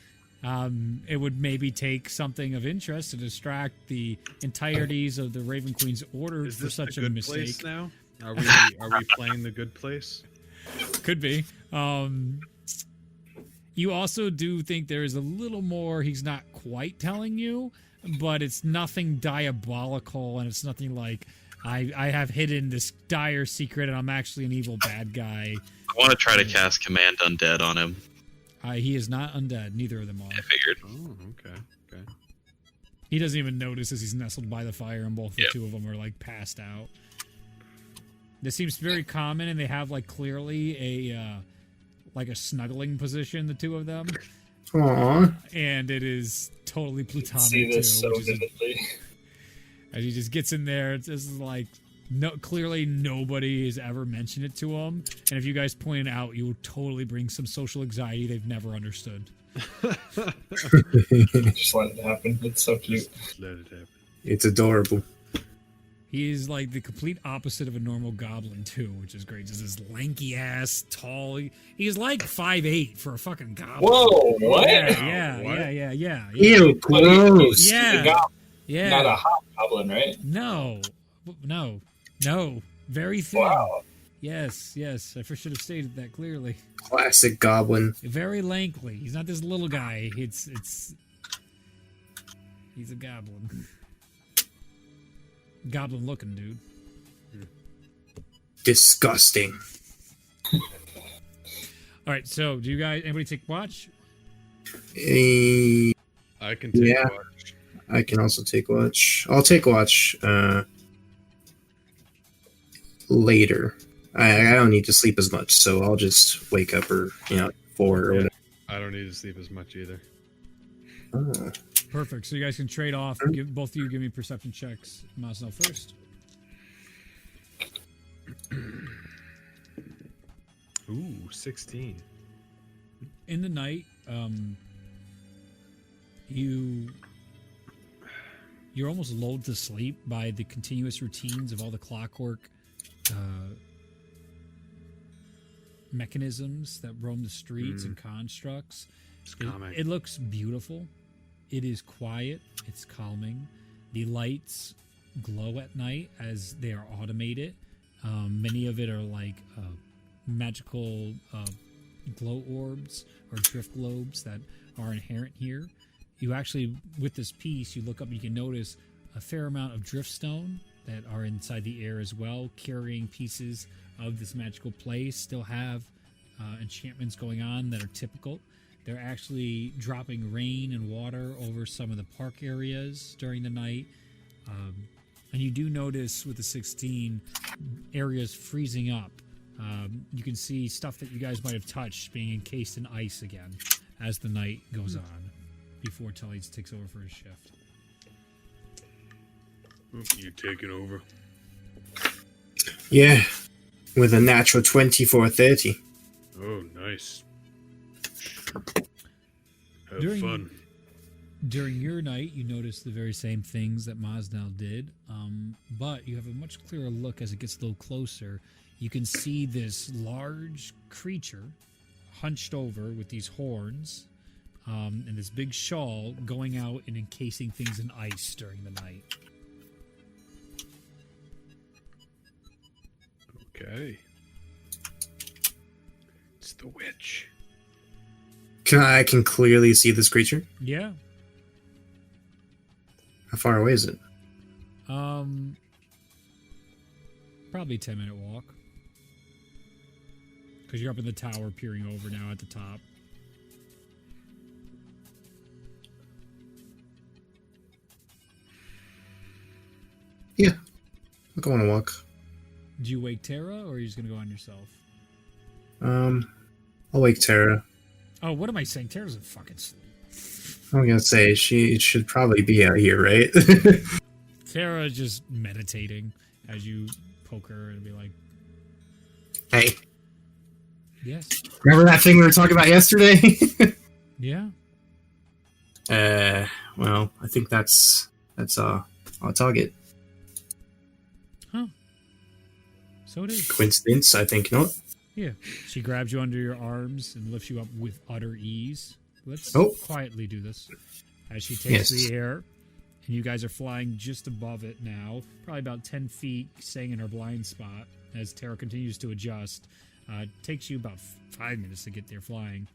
[SPEAKER 1] It would maybe take something of interest to distract the entireties of the Raven Queen's order
[SPEAKER 2] Is
[SPEAKER 1] for
[SPEAKER 2] this
[SPEAKER 1] such
[SPEAKER 2] the
[SPEAKER 1] a
[SPEAKER 2] good
[SPEAKER 1] mistake.
[SPEAKER 2] place now? Are we playing the good place?
[SPEAKER 1] Could be. You also do think there is a little more he's not quite telling you, but it's nothing diabolical, and it's nothing like, I have hidden this dire secret, and I'm actually an evil bad guy.
[SPEAKER 4] I want to try to cast Command Undead on him.
[SPEAKER 1] He is not undead. Neither of them are.
[SPEAKER 4] I figured.
[SPEAKER 2] Oh, okay.
[SPEAKER 1] He doesn't even notice as he's nestled by the fire, and both the
[SPEAKER 4] Yep.
[SPEAKER 1] two of them are, like, passed out. This seems very common, and they have, like, clearly a snuggling position, the two of them.
[SPEAKER 3] Aww.
[SPEAKER 1] And it is totally
[SPEAKER 5] I
[SPEAKER 1] plutonic,
[SPEAKER 5] see this
[SPEAKER 1] too.
[SPEAKER 5] so
[SPEAKER 1] Which is
[SPEAKER 5] vividly.
[SPEAKER 1] as he just gets in there, it's just like, clearly nobody has ever mentioned it to him. And if you guys point it out, you will totally bring some social anxiety they've never understood.
[SPEAKER 5] Just let it happen. It's so cute.
[SPEAKER 2] Let it happen.
[SPEAKER 3] It's adorable.
[SPEAKER 1] He is like the complete opposite of a normal goblin, too, which is great. Just this lanky ass, tall. He's like 5'8" for a fucking goblin.
[SPEAKER 5] Whoa! What?
[SPEAKER 1] Yeah.
[SPEAKER 3] Ew, gross.
[SPEAKER 1] Yeah.
[SPEAKER 5] A goblin,
[SPEAKER 1] Yeah.
[SPEAKER 5] not a hobgoblin, right?
[SPEAKER 1] No. Very thin.
[SPEAKER 5] Wow.
[SPEAKER 1] Yes. I should have stated that clearly.
[SPEAKER 3] Classic goblin.
[SPEAKER 1] Very lanky. He's not this little guy. He's a goblin. goblin looking dude.
[SPEAKER 3] Disgusting.
[SPEAKER 1] All right, so do you guys anybody take watch?
[SPEAKER 2] I can take
[SPEAKER 3] Yeah.
[SPEAKER 2] watch.
[SPEAKER 3] I can also take watch. I'll take watch later. I don't need to sleep as much, so I'll just wake up or 4 or
[SPEAKER 2] Yeah.
[SPEAKER 3] whatever.
[SPEAKER 2] I don't need to sleep as much either.
[SPEAKER 3] Oh.
[SPEAKER 1] Perfect. So you guys can trade off. Both of you give me perception checks. Masno first.
[SPEAKER 2] Ooh, 16.
[SPEAKER 1] In the night, you're almost lulled to sleep by the continuous routines of all the clockwork mechanisms that roam the streets and constructs.
[SPEAKER 2] It's calming.
[SPEAKER 1] It looks beautiful. It is quiet. It's calming. The lights glow at night as they are automated. Many of it are like magical glow orbs or drift globes that are inherent here. You actually, with this piece, you look up and you can notice a fair amount of driftstone that are inside the air as well, carrying pieces of this magical place. Still have enchantments going on that are typical. They're actually dropping rain and water over some of the park areas during the night. And you do notice with the 16 areas freezing up. You can see stuff that you guys might have touched being encased in ice again as the night goes on before Tully takes over for his shift.
[SPEAKER 2] You taking over?
[SPEAKER 3] Yeah, with a natural 20 for a 30.
[SPEAKER 2] Oh, nice. Have
[SPEAKER 1] During-
[SPEAKER 2] fun.
[SPEAKER 1] During your night, you notice the very same things that Mazdal did, but you have a much clearer look as it gets a little closer. You can see this large creature hunched over with these horns and this big shawl going out and encasing things in ice during the night.
[SPEAKER 2] Okay. It's the witch.
[SPEAKER 3] I can clearly see this creature.
[SPEAKER 1] Yeah.
[SPEAKER 3] How far away is it?
[SPEAKER 1] Probably 10-minute walk. Because you're up in the tower peering over now at the top.
[SPEAKER 3] Yeah, I'll go on a walk.
[SPEAKER 1] Do you wake Tara, or are you just going to go on yourself?
[SPEAKER 3] I'll wake Tara.
[SPEAKER 1] Oh, what am I saying? Tara's in fucking sleep.
[SPEAKER 3] I'm gonna say she should probably be out here, right?
[SPEAKER 1] Tara is just meditating as you poke her and be like,
[SPEAKER 3] Hey,
[SPEAKER 1] yes.
[SPEAKER 3] remember that thing we were talking about yesterday?
[SPEAKER 1] Yeah.
[SPEAKER 3] Well, I think that's our target.
[SPEAKER 1] Huh. So it is.
[SPEAKER 3] Coincidence? I think not.
[SPEAKER 1] Yeah. She grabs you under your arms and lifts you up with utter ease. Let's
[SPEAKER 3] Oh.
[SPEAKER 1] quietly do this. As she takes
[SPEAKER 3] Yes.
[SPEAKER 1] the air, and you guys are flying just above it now, probably about 10 feet, staying in her blind spot as Tara continues to adjust. It takes you about 5 minutes to get there flying.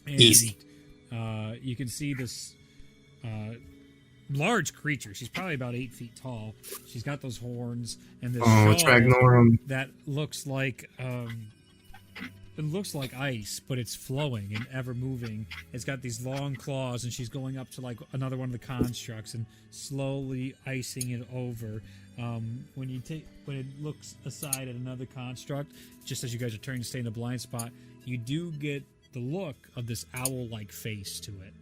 [SPEAKER 1] And,
[SPEAKER 3] Easy.
[SPEAKER 1] You can see this large creature. She's probably about 8 feet tall. She's got those horns and this
[SPEAKER 3] Oh,
[SPEAKER 1] shawl
[SPEAKER 3] Tragnorum.
[SPEAKER 1] that looks like it looks like ice, but it's flowing and ever moving. It's got these long claws, and she's going up to like another one of the constructs and slowly icing it over. When it looks aside at another construct, just as you guys are turning to stay in the blind spot, you do get the look of this owl-like face to it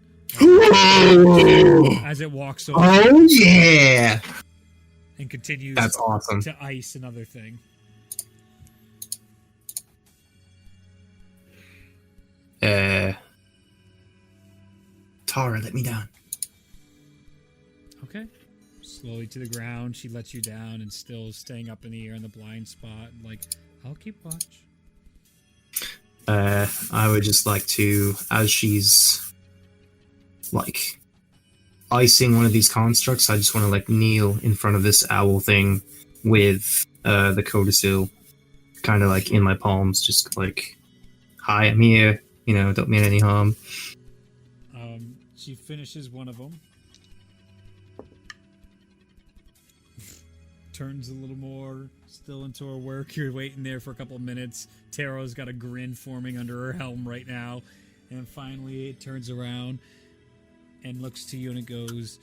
[SPEAKER 1] as it walks over
[SPEAKER 3] Oh yeah,
[SPEAKER 1] and continues
[SPEAKER 3] that's awesome.
[SPEAKER 1] to ice another thing.
[SPEAKER 3] Tara, let me down.
[SPEAKER 1] Okay. Slowly to the ground, she lets you down and still staying up in the air in the blind spot. Like, I'll keep watch.
[SPEAKER 3] I would just like to, as she's like icing one of these constructs, I just want to like kneel in front of this owl thing with the codicil kind of like in my palms, just like, hi, I'm here, don't mean any harm.
[SPEAKER 1] She finishes one of them. turns a little more still into her work. You're waiting there for a couple of minutes. Taro's got a grin forming under her helm right now. And finally it turns around and looks to you and it goes...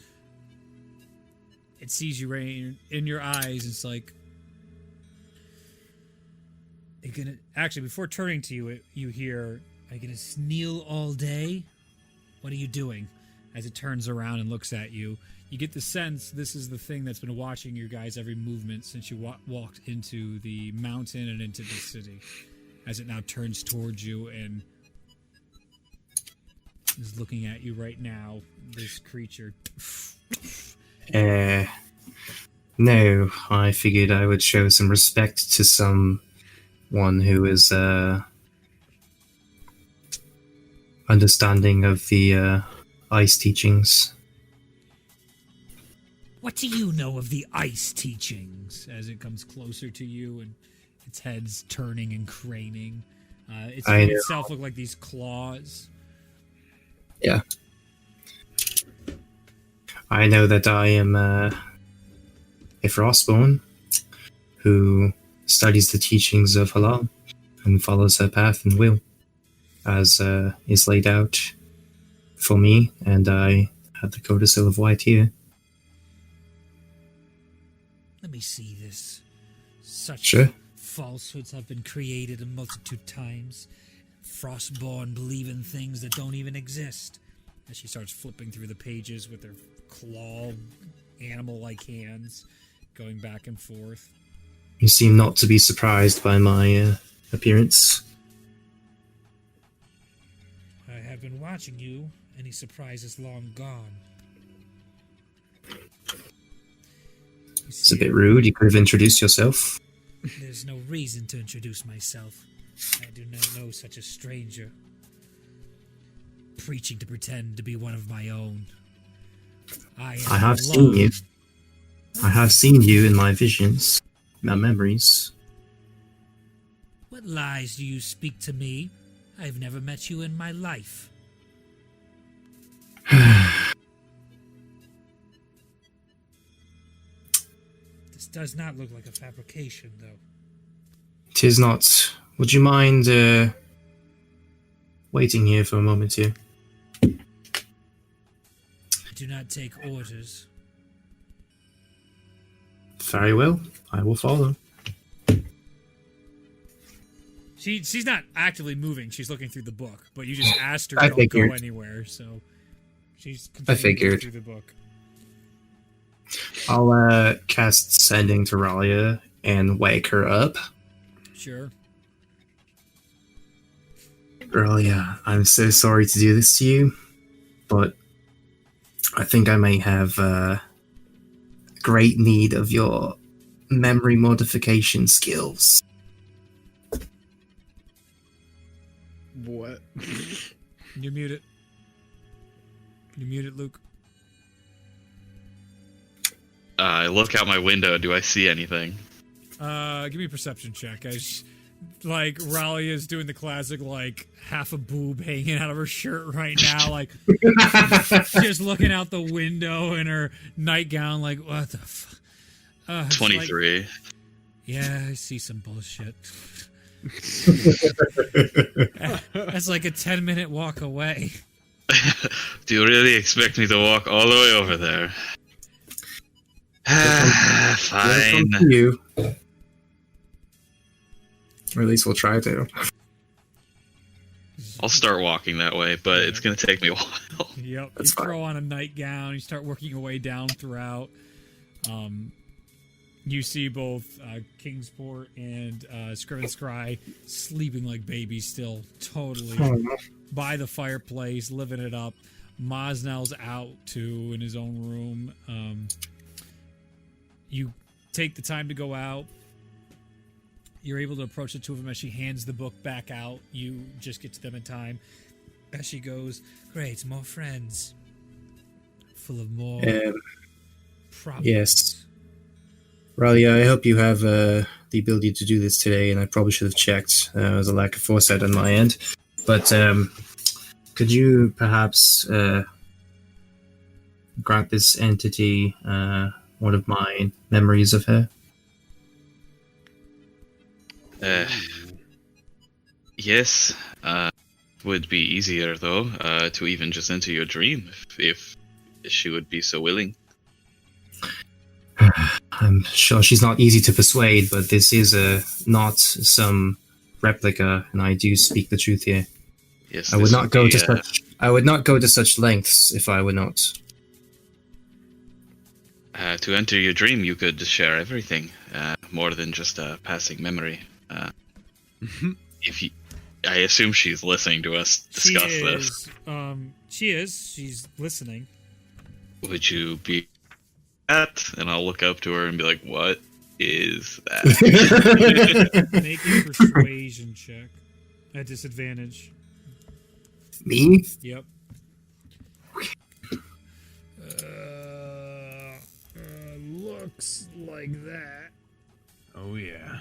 [SPEAKER 1] It sees you right in your eyes. It's like... Actually, before turning to you, you hear, "Are you gonna kneel all day? What are you doing?" As it turns around and looks at you, you get the sense this is the thing that's been watching your guys' every movement since you walked into the mountain and into the city. As it now turns towards you and is looking at you right now, this creature.
[SPEAKER 3] No, I figured I would show some respect to someone who is understanding of the ice teachings.
[SPEAKER 1] What do you know of the ice teachings? As it comes closer to you and its head's turning and craning. Its feet itself look like these claws.
[SPEAKER 3] Yeah. I know that I am a Frostborn who studies the teachings of Halal and follows her path and will, as is laid out for me, and I have the codicil of white here.
[SPEAKER 1] Let me see this. Such
[SPEAKER 3] Sure.
[SPEAKER 1] falsehoods have been created a multitude times. Frostborn believe in things that don't even exist. As she starts flipping through the pages with her claw, animal-like hands, going back and forth.
[SPEAKER 3] You seem not to be surprised by my appearance.
[SPEAKER 1] I have been watching you. Any surprise is long gone.
[SPEAKER 3] It's a bit rude. You could have introduced yourself.
[SPEAKER 1] There's no reason to introduce myself. I do not know such a stranger. Preaching to pretend to be one of my own. I
[SPEAKER 3] have seen you. I have seen you in my visions, my memories.
[SPEAKER 1] What lies do you speak to me? I've never met you in my life. This does not look like a fabrication, though.
[SPEAKER 3] 'Tis not. Would you mind waiting here for a moment here?
[SPEAKER 1] I do not take orders.
[SPEAKER 3] Very well. I will follow.
[SPEAKER 1] She's not actively moving. She's looking through the book, but you just asked her
[SPEAKER 3] I
[SPEAKER 1] don't go
[SPEAKER 3] figured.
[SPEAKER 1] anywhere, so she's
[SPEAKER 3] I
[SPEAKER 1] continuing
[SPEAKER 3] figured.
[SPEAKER 1] through the book.
[SPEAKER 3] I'll cast Sending to Ralia and wake her up.
[SPEAKER 1] Sure.
[SPEAKER 3] Ralia, I'm so sorry to do this to you, but I think I may have great need of your memory modification skills.
[SPEAKER 2] What?
[SPEAKER 1] You mute it. You mute it, Luke.
[SPEAKER 4] I look out my window. Do I see anything?
[SPEAKER 1] Give me a perception check. Like, Raleigh is doing the classic, like, half a boob hanging out of her shirt right now, like, just looking out the window in her nightgown, like, what the fuck?
[SPEAKER 4] 23.
[SPEAKER 1] Like, yeah, I see some bullshit. That's like a 10-minute walk away.
[SPEAKER 4] Do you really expect me to walk all the way over there? Fine.
[SPEAKER 3] Welcome to you. Or at least we'll try to.
[SPEAKER 4] I'll start walking that way, but it's going to take me a while.
[SPEAKER 1] Yep.
[SPEAKER 3] That's
[SPEAKER 1] you
[SPEAKER 3] fine.
[SPEAKER 1] throw on a nightgown. You start working your way down throughout. You see both Kingsport and Scriven Scry sleeping like babies still, totally by the fireplace, living it up. Mosnell's out too in his own room. You take the time to go out. You're able to approach the two of them as she hands the book back out. You just get to them in time. As she goes, great, more friends. Full of more problems.
[SPEAKER 3] Yes. Ralia, I hope you have the ability to do this today, and I probably should have checked. There was a lack of foresight on my end. But could you perhaps grant this entity one of my memories of her?
[SPEAKER 4] Yes. Would be easier though to even just enter your dream if she would be so willing.
[SPEAKER 3] I'm sure she's not easy to persuade, but this is not some replica, and I do speak the truth here.
[SPEAKER 4] Yes,
[SPEAKER 3] I would
[SPEAKER 4] this
[SPEAKER 3] not go
[SPEAKER 4] be,
[SPEAKER 3] to such. I would not go to such lengths if I were not.
[SPEAKER 4] To enter your dream, you could share everything, more than just a passing memory. If you, I assume she's listening to us discuss this.
[SPEAKER 1] She is. She's listening.
[SPEAKER 4] Would you be that? And I'll look up to her and be like, "What is that?"
[SPEAKER 1] Make a persuasion check at disadvantage.
[SPEAKER 3] Me?
[SPEAKER 1] Yep. Looks like that.
[SPEAKER 2] Oh yeah.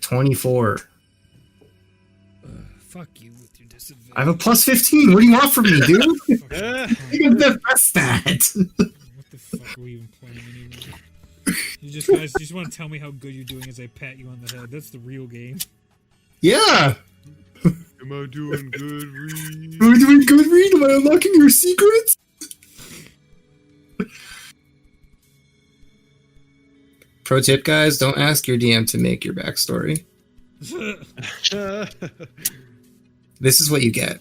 [SPEAKER 3] 24.
[SPEAKER 1] Fuck you with your disadvantage.
[SPEAKER 3] I have a plus 15. What do you want from me, dude?
[SPEAKER 1] Fucking
[SPEAKER 3] You can the best that.
[SPEAKER 1] What the fuck are we even playing anymore? You just want to tell me how good you're doing as I pat you on the head. That's the real game.
[SPEAKER 3] Yeah.
[SPEAKER 2] Am I doing good, Reed?
[SPEAKER 3] Am I doing good, Reed? Am I unlocking your secrets? Pro tip, guys, don't ask your DM to make your backstory. This is what you get.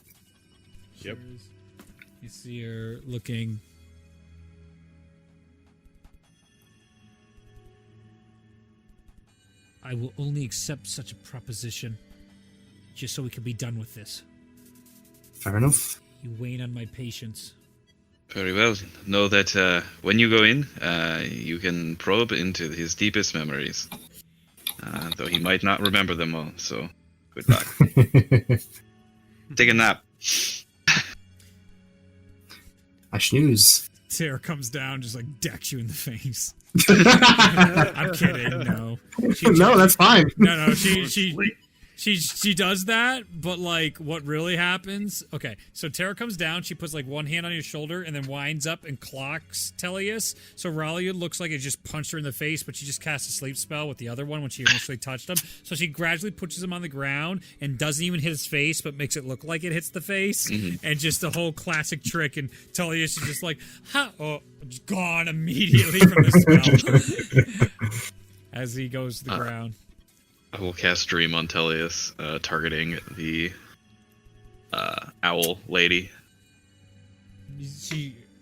[SPEAKER 2] Yep.
[SPEAKER 1] You see her looking. I will only accept such a proposition just so we can be done with this.
[SPEAKER 3] Fair enough.
[SPEAKER 1] You wane on my patience.
[SPEAKER 4] Very well. Know that when you go in, you can probe into his deepest memories. Though he might not remember them all, so good luck. Take a nap.
[SPEAKER 3] I snooze.
[SPEAKER 1] Tara comes down, just like decks you in the face. I'm kidding. No.
[SPEAKER 3] No, that's fine.
[SPEAKER 1] No. She does that, but like what really happens? Okay, so Tara comes down. She puts like one hand on your shoulder and then winds up and clocks Tellius. So Ralia looks like it just punched her in the face, but she just cast a sleep spell with the other one when she initially touched him. So she gradually pushes him on the ground and doesn't even hit his face, but makes it look like it hits the face, and just the whole classic trick. And Tellius is just like, just gone immediately from the spell as he goes to the ground.
[SPEAKER 4] I will cast Dream on Tellius, targeting the owl lady.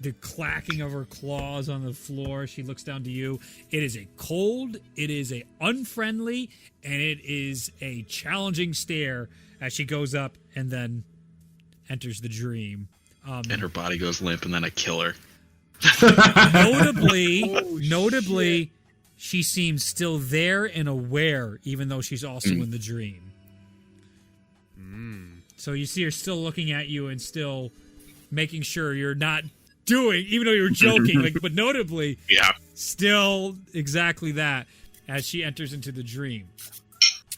[SPEAKER 1] The clacking of her claws on the floor. She looks down to you. It is a cold, it is a unfriendly, and it is a challenging stare as she goes up and then enters the dream.
[SPEAKER 4] And her body goes limp, and then I kill her.
[SPEAKER 1] Notably, she seems still there and aware, even though she's also in the dream. So you see her still looking at you and still making sure you're not doing, even though you're joking, like, but notably, still exactly that as she enters into the dream.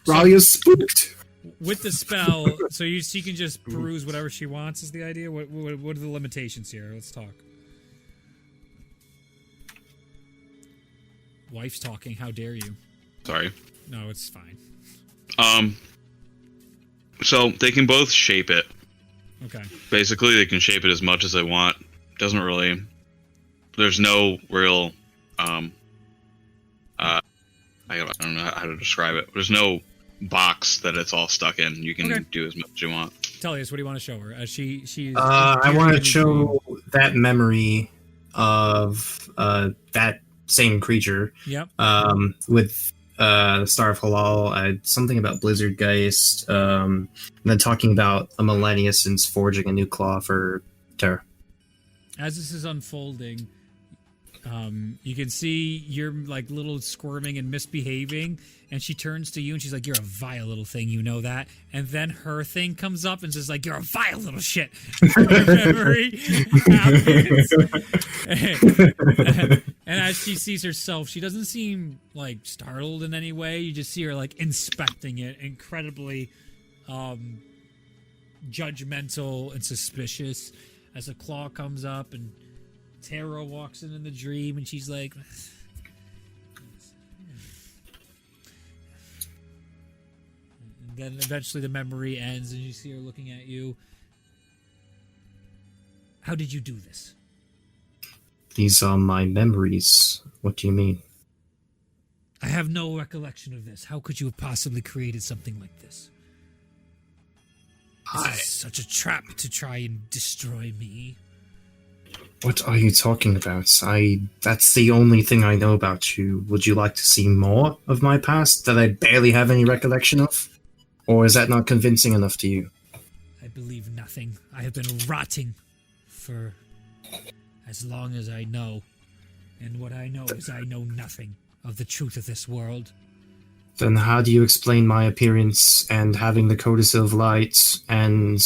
[SPEAKER 3] Ralia's spooked.
[SPEAKER 1] With the spell, so she can just peruse whatever she wants is the idea? What are the limitations here? Let's talk. Wife's talking, how dare you?
[SPEAKER 4] Sorry.
[SPEAKER 1] No, it's fine.
[SPEAKER 4] So they can both shape it.
[SPEAKER 1] Okay.
[SPEAKER 4] Basically, they can shape it as much as they want. Doesn't really... There's no real... I don't know how to describe it. There's no box that it's all stuck in. You can do as much as you want.
[SPEAKER 1] Tellius, what do you want to show her?
[SPEAKER 3] I want to show that memory of that same creature.
[SPEAKER 1] Yep.
[SPEAKER 3] With the Star of Halal, something about Blizzard Geist, and then talking about a Millennius's forging a new claw for Terra.
[SPEAKER 1] As this is unfolding, you can see you're like little squirming and misbehaving, and she turns to you and she's like, "You're a vile little thing, you know that?" And then her thing comes up and says like, "You're a vile little shit." Memory happens. And as she sees herself, she doesn't seem like startled in any way. You just see her like inspecting it, incredibly judgmental and suspicious as a claw comes up and Tara walks in the dream and she's like, then eventually the memory ends, and you see her looking at you. How did you do this?
[SPEAKER 3] These are my memories. What do you mean?
[SPEAKER 1] I have no recollection of this. How could you have possibly created something like this? This is such a trap to try and destroy me.
[SPEAKER 3] What are you talking about? That's the only thing I know about you. Would you like to see more of my past that I barely have any recollection of? Or is that not convincing enough to you?
[SPEAKER 1] I believe nothing. I have been rotting for as long as I know. And what I know is I know nothing of the truth of this world.
[SPEAKER 3] Then how do you explain my appearance and having the codicil of light and,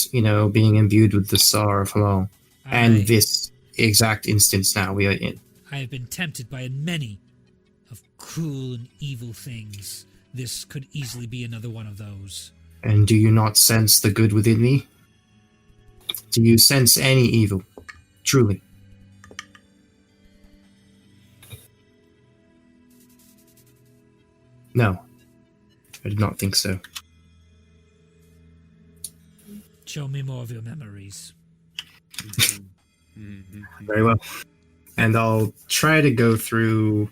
[SPEAKER 3] being imbued with the Star of Halal? And this exact instance now we are in.
[SPEAKER 1] I have been tempted by many of cruel and evil things. This could easily be another one of those.
[SPEAKER 3] And do you not sense the good within me? Do you sense any evil? Truly. No. I did not think so.
[SPEAKER 1] Show me more of your memories.
[SPEAKER 3] Very well. And I'll try to go through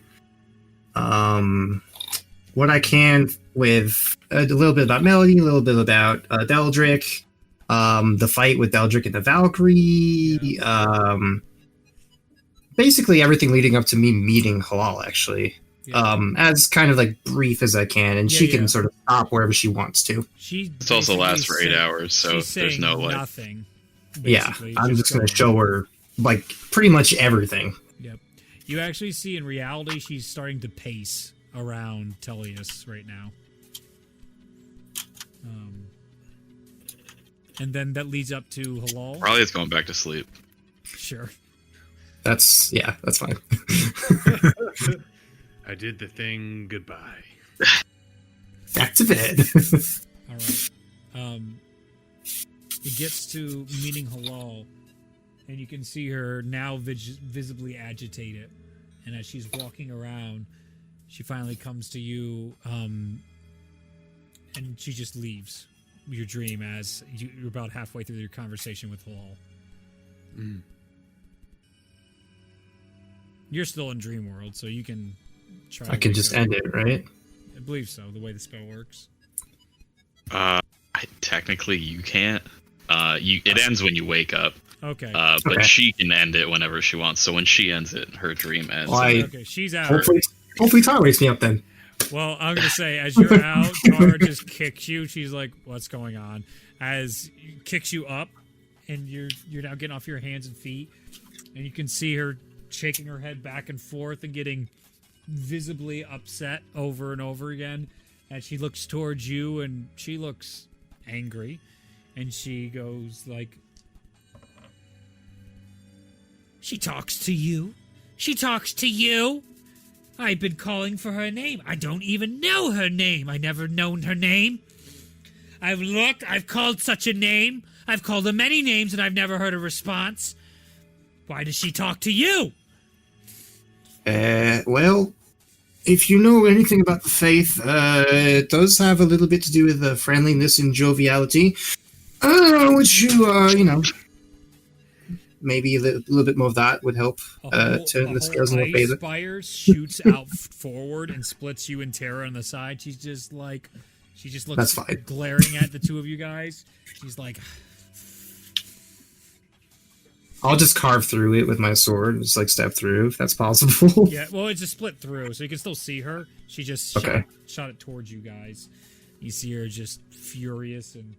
[SPEAKER 3] what I can with a little bit about Melody, a little bit about Deldrick, the fight with Deldrick and the Valkyrie, basically everything leading up to me meeting Halal, actually.
[SPEAKER 1] Yeah.
[SPEAKER 3] As kind of like brief as I can, and she can sort of stop wherever she wants to.
[SPEAKER 4] It also lasts for 8 hours, so there's no way.
[SPEAKER 1] Nothing.
[SPEAKER 3] Yeah, I'm just going to show her like pretty much everything.
[SPEAKER 1] Yep. You actually see in reality she's starting to pace around Tellius right now. And then that leads up to Halal.
[SPEAKER 4] Probably it's going back to sleep.
[SPEAKER 1] Sure.
[SPEAKER 3] That's fine.
[SPEAKER 2] I did the thing. Goodbye.
[SPEAKER 3] Back to bed.
[SPEAKER 1] All right. It gets to meeting Halal, and you can see her now visibly agitated. And as she's walking around, she finally comes to you, and she just leaves your dream as you're about halfway through your conversation with Halal.
[SPEAKER 2] Mm.
[SPEAKER 1] You're still in dream world, so you can try.
[SPEAKER 3] I can just end it, right?
[SPEAKER 1] I believe so, the way the spell works.
[SPEAKER 4] Technically, you can't. It ends when you wake up.
[SPEAKER 1] Okay.
[SPEAKER 4] But
[SPEAKER 3] Okay.
[SPEAKER 4] she can end it whenever she wants. So when she ends it, her dream ends.
[SPEAKER 3] Well,
[SPEAKER 1] Okay, she's out.
[SPEAKER 3] Hopefully Tar wakes me up then.
[SPEAKER 1] Well, I'm going to say, as you're out, Tara just kicks you. She's like, what's going on? As kicks you up, and you're now getting off your hands and feet, and you can see her shaking her head back and forth and getting visibly upset over and over again. And she looks towards you, and she looks angry. And she goes like, she talks to you? She talks to you? I've been calling for her name. I don't even know her name. I never known her name. I've looked. I've called such a name. I've called her many names, and I've never heard a response. Why does she talk to you?
[SPEAKER 3] Well, if you know anything about the faith, it does have a little bit to do with friendliness and joviality. Which you, maybe a little bit more of that would help turn the scales in your favor.
[SPEAKER 1] Spire shoots out forward and splits you and Tara on the side. She just looks
[SPEAKER 3] That's fine.
[SPEAKER 1] glaring at the two of you guys. She's like,
[SPEAKER 3] I'll just carve through it with my sword, just like step through if that's possible.
[SPEAKER 1] yeah, well, it's just split through, so you can still see her. She just shot it towards you guys. You see her just furious and...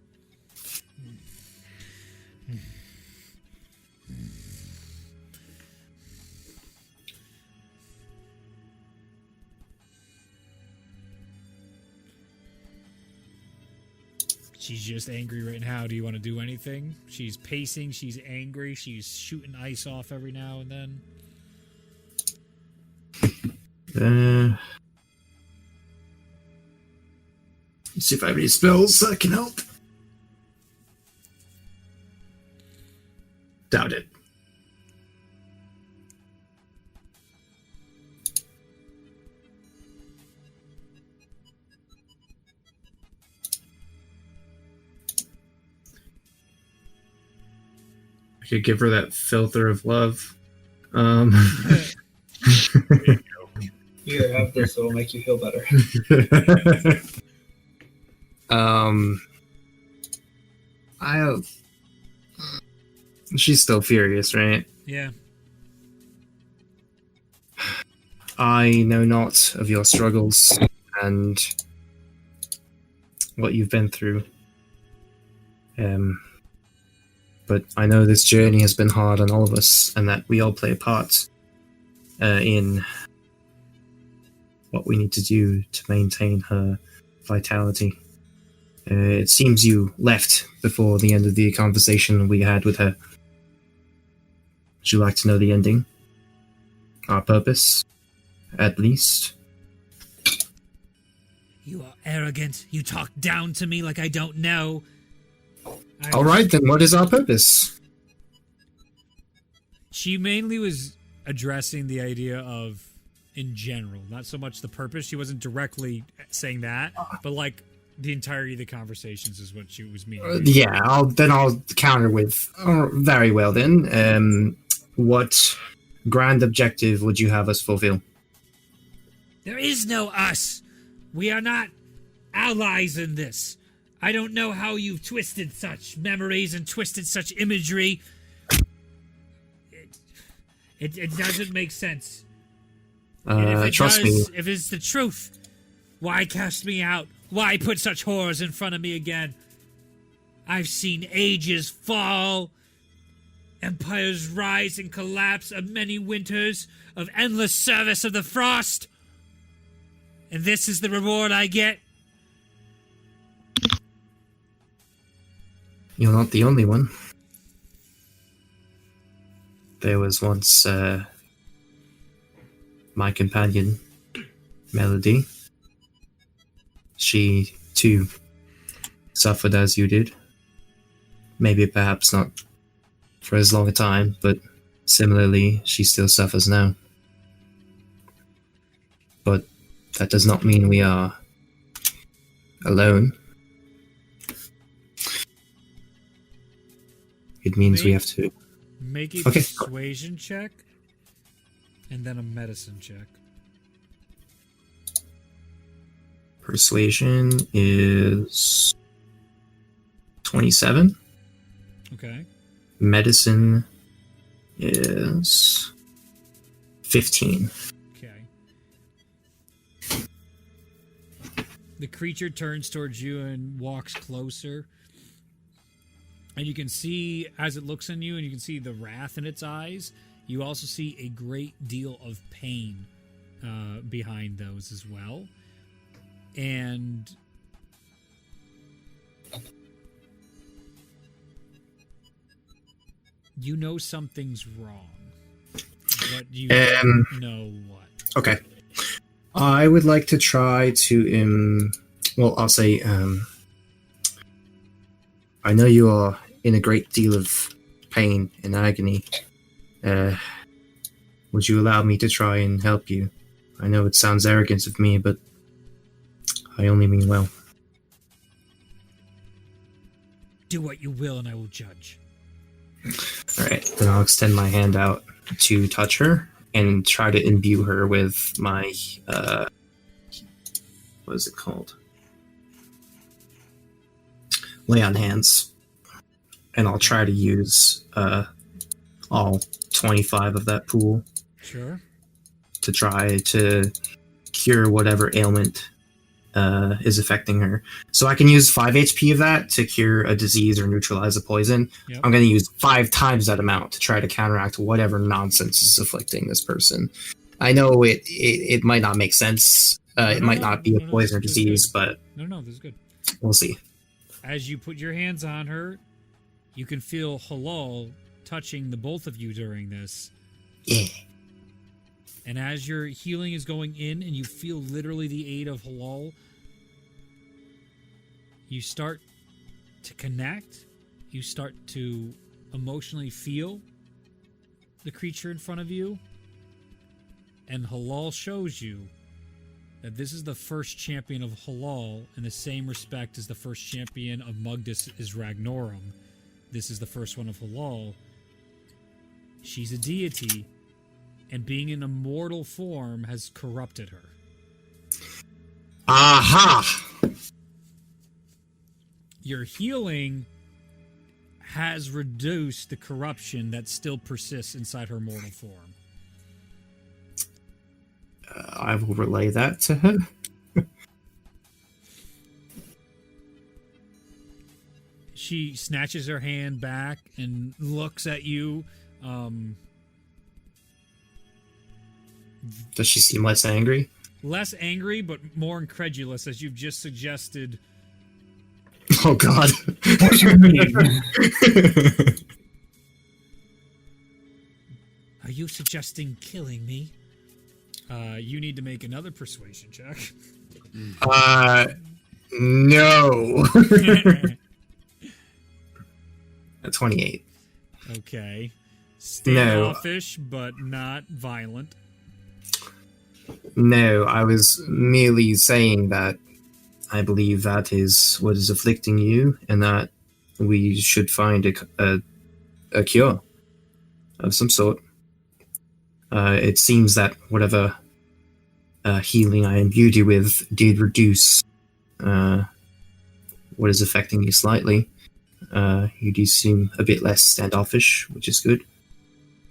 [SPEAKER 1] She's just angry right now. Do you want to do anything? She's pacing. She's angry. She's shooting ice off every now and then.
[SPEAKER 3] Let's see if I have any spells that can help. Doubt it. I could give her that filter of love.
[SPEAKER 5] Here, have this. It'll make you feel better.
[SPEAKER 3] I. She's still furious, right?
[SPEAKER 1] Yeah.
[SPEAKER 3] I know not of your struggles and what you've been through. But I know this journey has been hard on all of us, and that we all play a part in what we need to do to maintain her vitality. It seems you left before the end of the conversation we had with her. Would you like to know the ending? Our purpose, at least?
[SPEAKER 1] You are arrogant. You talk down to me like I don't know.
[SPEAKER 3] Alright, then what is our purpose?
[SPEAKER 1] She mainly was addressing the idea of, in general, not so much the purpose. She wasn't directly saying that, but like the entirety of the conversations is what she was meaning.
[SPEAKER 3] Yeah, I'll counter with, very well then. What grand objective would you have us fulfill?
[SPEAKER 1] There is no us. We are not allies in this. I don't know how you've twisted such memories and twisted such imagery. It doesn't make sense. And if it
[SPEAKER 3] trust
[SPEAKER 1] does,
[SPEAKER 3] me.
[SPEAKER 1] if it's the truth, why cast me out? Why put such horrors in front of me again? I've seen ages fall, empires rise and collapse of many winters of endless service of the frost. And this is the reward I get?
[SPEAKER 3] You're not the only one. There was once my companion, Melody. She, too, suffered as you did. Maybe perhaps not for as long a time, but similarly, she still suffers now. But that does not mean we are alone. It means we have to...
[SPEAKER 1] Make a
[SPEAKER 3] Okay.
[SPEAKER 1] persuasion check, and then a medicine check.
[SPEAKER 3] Persuasion is 27.
[SPEAKER 1] Okay.
[SPEAKER 3] Medicine is 15.
[SPEAKER 1] Okay. The creature turns towards you and walks closer. And you can see, as it looks on you, and you can see the wrath in its eyes, you also see a great deal of pain behind those as well. And you know something's wrong. But you don't know what.
[SPEAKER 3] Okay. I would like to try to, I'll say, I know you are in a great deal of pain and agony. Would you allow me to try and help you? I know it sounds arrogant of me, but I only mean well.
[SPEAKER 1] Do what you will, and I will judge.
[SPEAKER 3] Alright, then I'll extend my hand out to touch her and try to imbue her with my, what is it called? Lay on hands. And I'll try to use all 25 of that pool
[SPEAKER 1] Sure.
[SPEAKER 3] to try to cure whatever ailment is affecting her. So I can use 5 HP of that to cure a disease or neutralize a poison.
[SPEAKER 1] Yep.
[SPEAKER 3] I'm going to use 5 times that amount to try to counteract whatever nonsense is afflicting this person. I know it might not make sense. It might not be a poison or disease, but
[SPEAKER 1] No, this is good.
[SPEAKER 3] we'll see.
[SPEAKER 1] As you put your hands on her, you can feel Halal touching the both of you during this.
[SPEAKER 3] Yeah.
[SPEAKER 1] And as your healing is going in and you feel literally the aid of Halal, you start to connect. You start to emotionally feel the creature in front of you. And Halal shows you that this is the first champion of Halal in the same respect as the first champion of Mugdis is Ragnorum. This is the first one of Halal. She's a deity, and being in a mortal form has corrupted her.
[SPEAKER 3] Aha!
[SPEAKER 1] Your healing has reduced the corruption that still persists inside her mortal form.
[SPEAKER 3] I will relay that to her.
[SPEAKER 1] She snatches her hand back and looks at you.
[SPEAKER 3] Does she seem less angry?
[SPEAKER 1] Less angry, but more incredulous, as you've just suggested.
[SPEAKER 3] Oh, God.
[SPEAKER 5] What do you mean?
[SPEAKER 1] Are you suggesting killing me? You need to make another persuasion check.
[SPEAKER 3] No. A 28.
[SPEAKER 1] Okay.
[SPEAKER 3] No.
[SPEAKER 1] Standoffish, but not violent.
[SPEAKER 3] No, I was merely saying that I believe that is what is afflicting you, and that we should find a cure of some sort. It seems that whatever healing I imbued you with did reduce what is affecting you slightly. You do seem a bit less standoffish, which is good.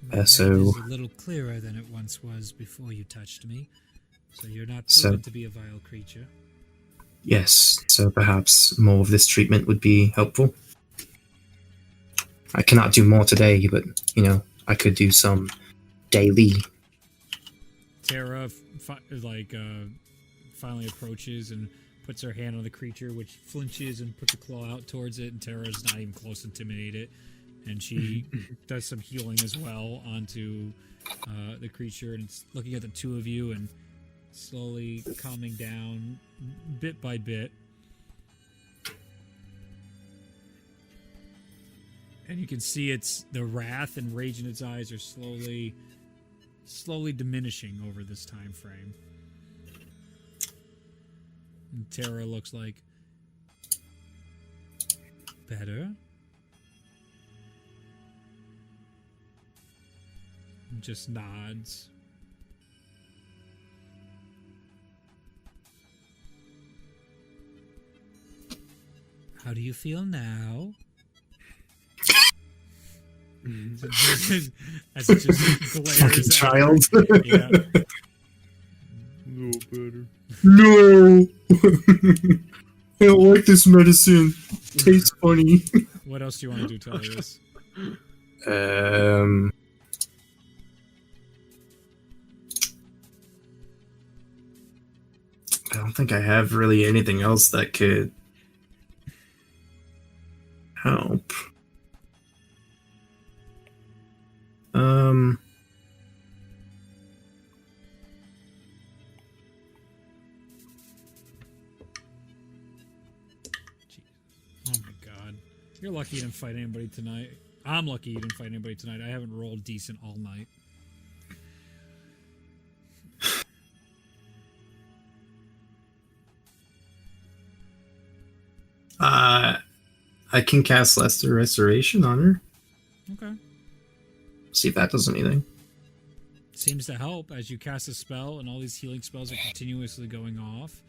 [SPEAKER 1] My head
[SPEAKER 3] So-
[SPEAKER 1] is a little clearer than it once was before you touched me. So you're not
[SPEAKER 3] So-
[SPEAKER 1] proven to be a vile creature.
[SPEAKER 3] Yes, so perhaps more of this treatment would be helpful. I cannot do more today, but, I could do some daily.
[SPEAKER 1] Tara finally approaches and puts her hand on the creature, which flinches and puts a claw out towards it, and Tara's not even close to intimidate it. And she does some healing as well onto the creature, and it's looking at the two of you and slowly calming down bit by bit. And you can see the wrath and rage in its eyes are slowly diminishing over this time frame. And Tara looks like better. Just nods. How do you feel now? As it just glares
[SPEAKER 3] Fucking
[SPEAKER 1] at
[SPEAKER 3] child.
[SPEAKER 1] her. Yeah.
[SPEAKER 2] No better.
[SPEAKER 3] No! I don't like this medicine. Tastes funny.
[SPEAKER 1] What else do you want to do, Tullius?
[SPEAKER 3] I don't think I have really anything else that could help.
[SPEAKER 1] Oh my god. You're lucky you didn't fight anybody tonight. I'm lucky you didn't fight anybody tonight. I haven't rolled decent all night.
[SPEAKER 3] I can cast Lesser Restoration on her.
[SPEAKER 1] Okay.
[SPEAKER 3] See if that does anything.
[SPEAKER 1] Seems to help as you cast a spell and all these healing spells are continuously going off.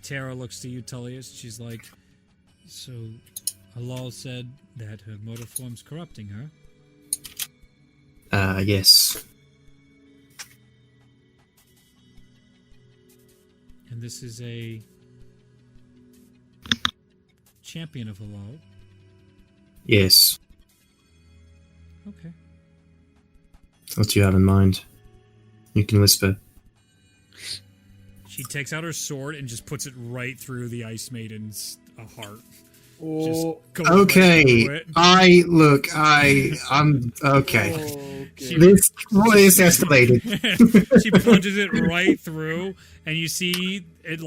[SPEAKER 1] Tara looks to you, Tullius. She's like, so Halal said that her mortal form's corrupting her.
[SPEAKER 3] Yes.
[SPEAKER 1] And this is a champion of Halal.
[SPEAKER 3] Yes.
[SPEAKER 1] Okay.
[SPEAKER 3] What do you have in mind? You can whisper.
[SPEAKER 1] She takes out her sword and just puts it right through the Ice Maiden's heart.
[SPEAKER 2] Oh,
[SPEAKER 1] Just goes right
[SPEAKER 3] Okay.
[SPEAKER 1] through it.
[SPEAKER 3] I'm okay.
[SPEAKER 2] okay.
[SPEAKER 3] This escalated.
[SPEAKER 1] She plunges it right through, and you see it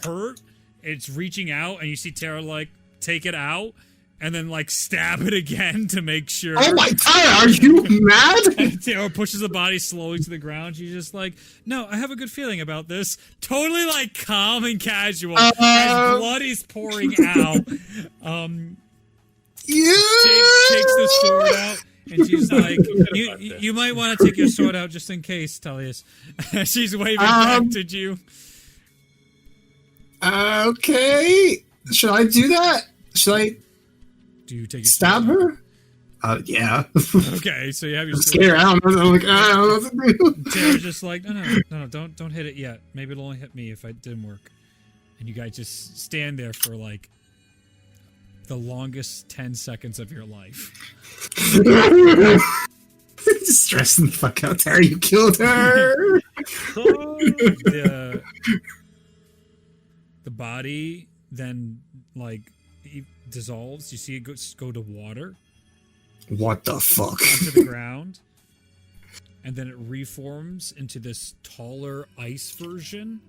[SPEAKER 1] hurt. It's reaching out, and you see Tara take it out, and then like stab it again to make sure.
[SPEAKER 3] Oh my god, are you mad?
[SPEAKER 1] And Tara pushes the body slowly to the ground. She's just like, no, I have a good feeling about this. Totally like calm and casual as blood is pouring out. Takes the sword out. And she's like, you might want to take your sword out just in case, Tullius. She's waving back at you.
[SPEAKER 3] Okay. Should I do that? Should I
[SPEAKER 1] Do you take your
[SPEAKER 3] stab
[SPEAKER 1] sword
[SPEAKER 3] her? Yeah.
[SPEAKER 1] Okay, so you have your
[SPEAKER 3] I'm
[SPEAKER 1] sword.
[SPEAKER 3] scared. I'm like, I don't know what to do.
[SPEAKER 1] Tara's just like, no, don't hit it yet. Maybe it'll only hit me if it didn't work. And you guys just stand there for like the longest 10 seconds of your life.
[SPEAKER 3] Just stressing the fuck out, Tara. You killed her.
[SPEAKER 1] The body then like dissolves. You see it go to water
[SPEAKER 3] What the fuck?
[SPEAKER 1] onto the ground, and then it reforms into this taller ice version.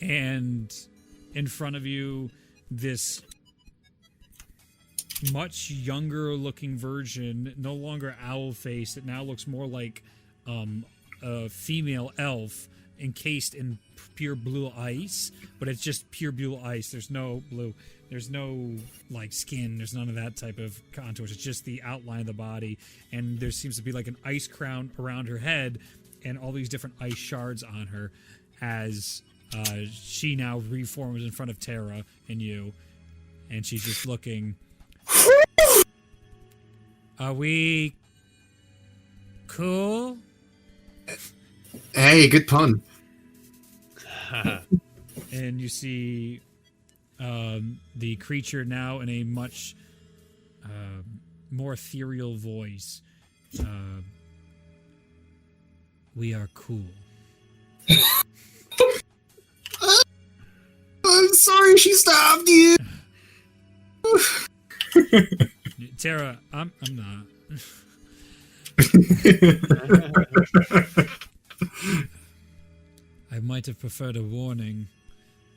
[SPEAKER 1] And in front of you, this much younger looking version, no longer owl face. It now looks more like a female elf encased in pure blue ice, but it's just pure blue ice. There's no blue. There's no like skin. There's none of that type of contours. It's just the outline of the body, and there seems to be like an ice crown around her head, and all these different ice shards on her, as she now reforms in front of Tara and you, and she's just looking. Are we cool?
[SPEAKER 3] Hey, good pun.
[SPEAKER 1] And you see the creature now in a much more ethereal voice. We are cool.
[SPEAKER 3] I'm sorry she stabbed you.
[SPEAKER 1] Tara, I'm not. I might have preferred a warning,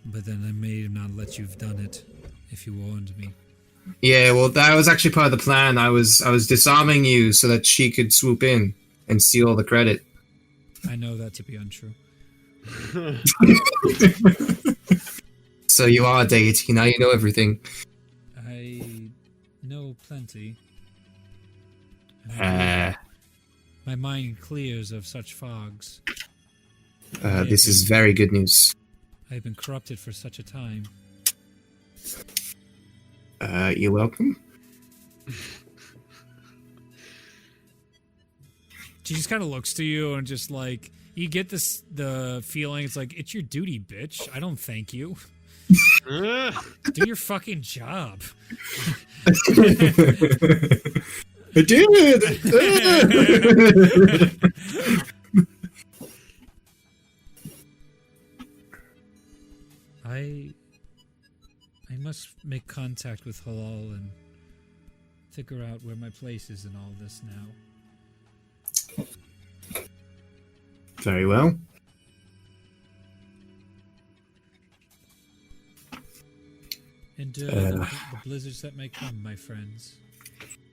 [SPEAKER 1] but then I may not let you've done it if you warned me.
[SPEAKER 3] Yeah, well, that was actually part of the plan. I was disarming you so that she could swoop in and steal all the credit.
[SPEAKER 1] I know that to be untrue.
[SPEAKER 3] So you are a deity, now you know everything.
[SPEAKER 1] I know plenty. My mind clears of such fogs.
[SPEAKER 3] This is very good news.
[SPEAKER 1] I've been corrupted for such a time.
[SPEAKER 3] You're welcome.
[SPEAKER 1] She just kind of looks to you and just like, you get the feeling, it's like, it's your duty, bitch. I don't thank you. Do your fucking job.
[SPEAKER 3] I did!
[SPEAKER 1] I must make contact with Halal and figure out where my place is in all this now.
[SPEAKER 3] Very well.
[SPEAKER 1] And the blizzards that may come, my friends.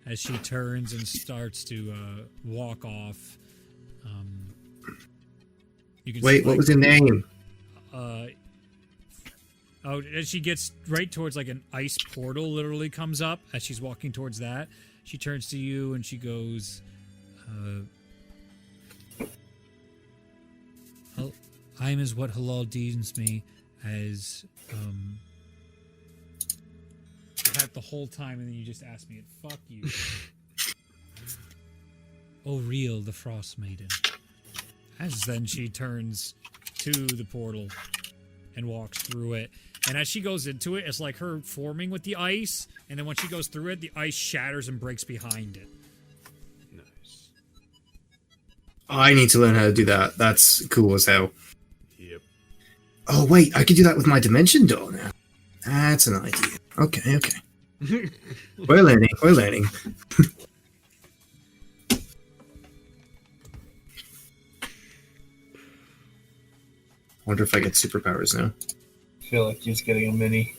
[SPEAKER 1] As she turns and starts to walk off. You can
[SPEAKER 3] Wait, what was your name?
[SPEAKER 1] As she gets right towards like an ice portal literally comes up, as she's walking towards that, she turns to you and she goes, I am as what Halal deems me as, that the whole time, and then you just ask me it. Fuck you. Oh, real, the Frost Maiden. As then she turns to the portal and walks through it. And as she goes into it, it's like her forming with the ice, and then when she goes through it, the ice shatters and breaks behind it.
[SPEAKER 2] Nice.
[SPEAKER 3] I need to learn how to do that. That's cool as hell.
[SPEAKER 2] Yep.
[SPEAKER 3] Oh, wait, I could do that with my dimension door now. That's an idea. Okay. We're learning. Wonder if I get superpowers now.
[SPEAKER 5] I feel like he's getting a mini.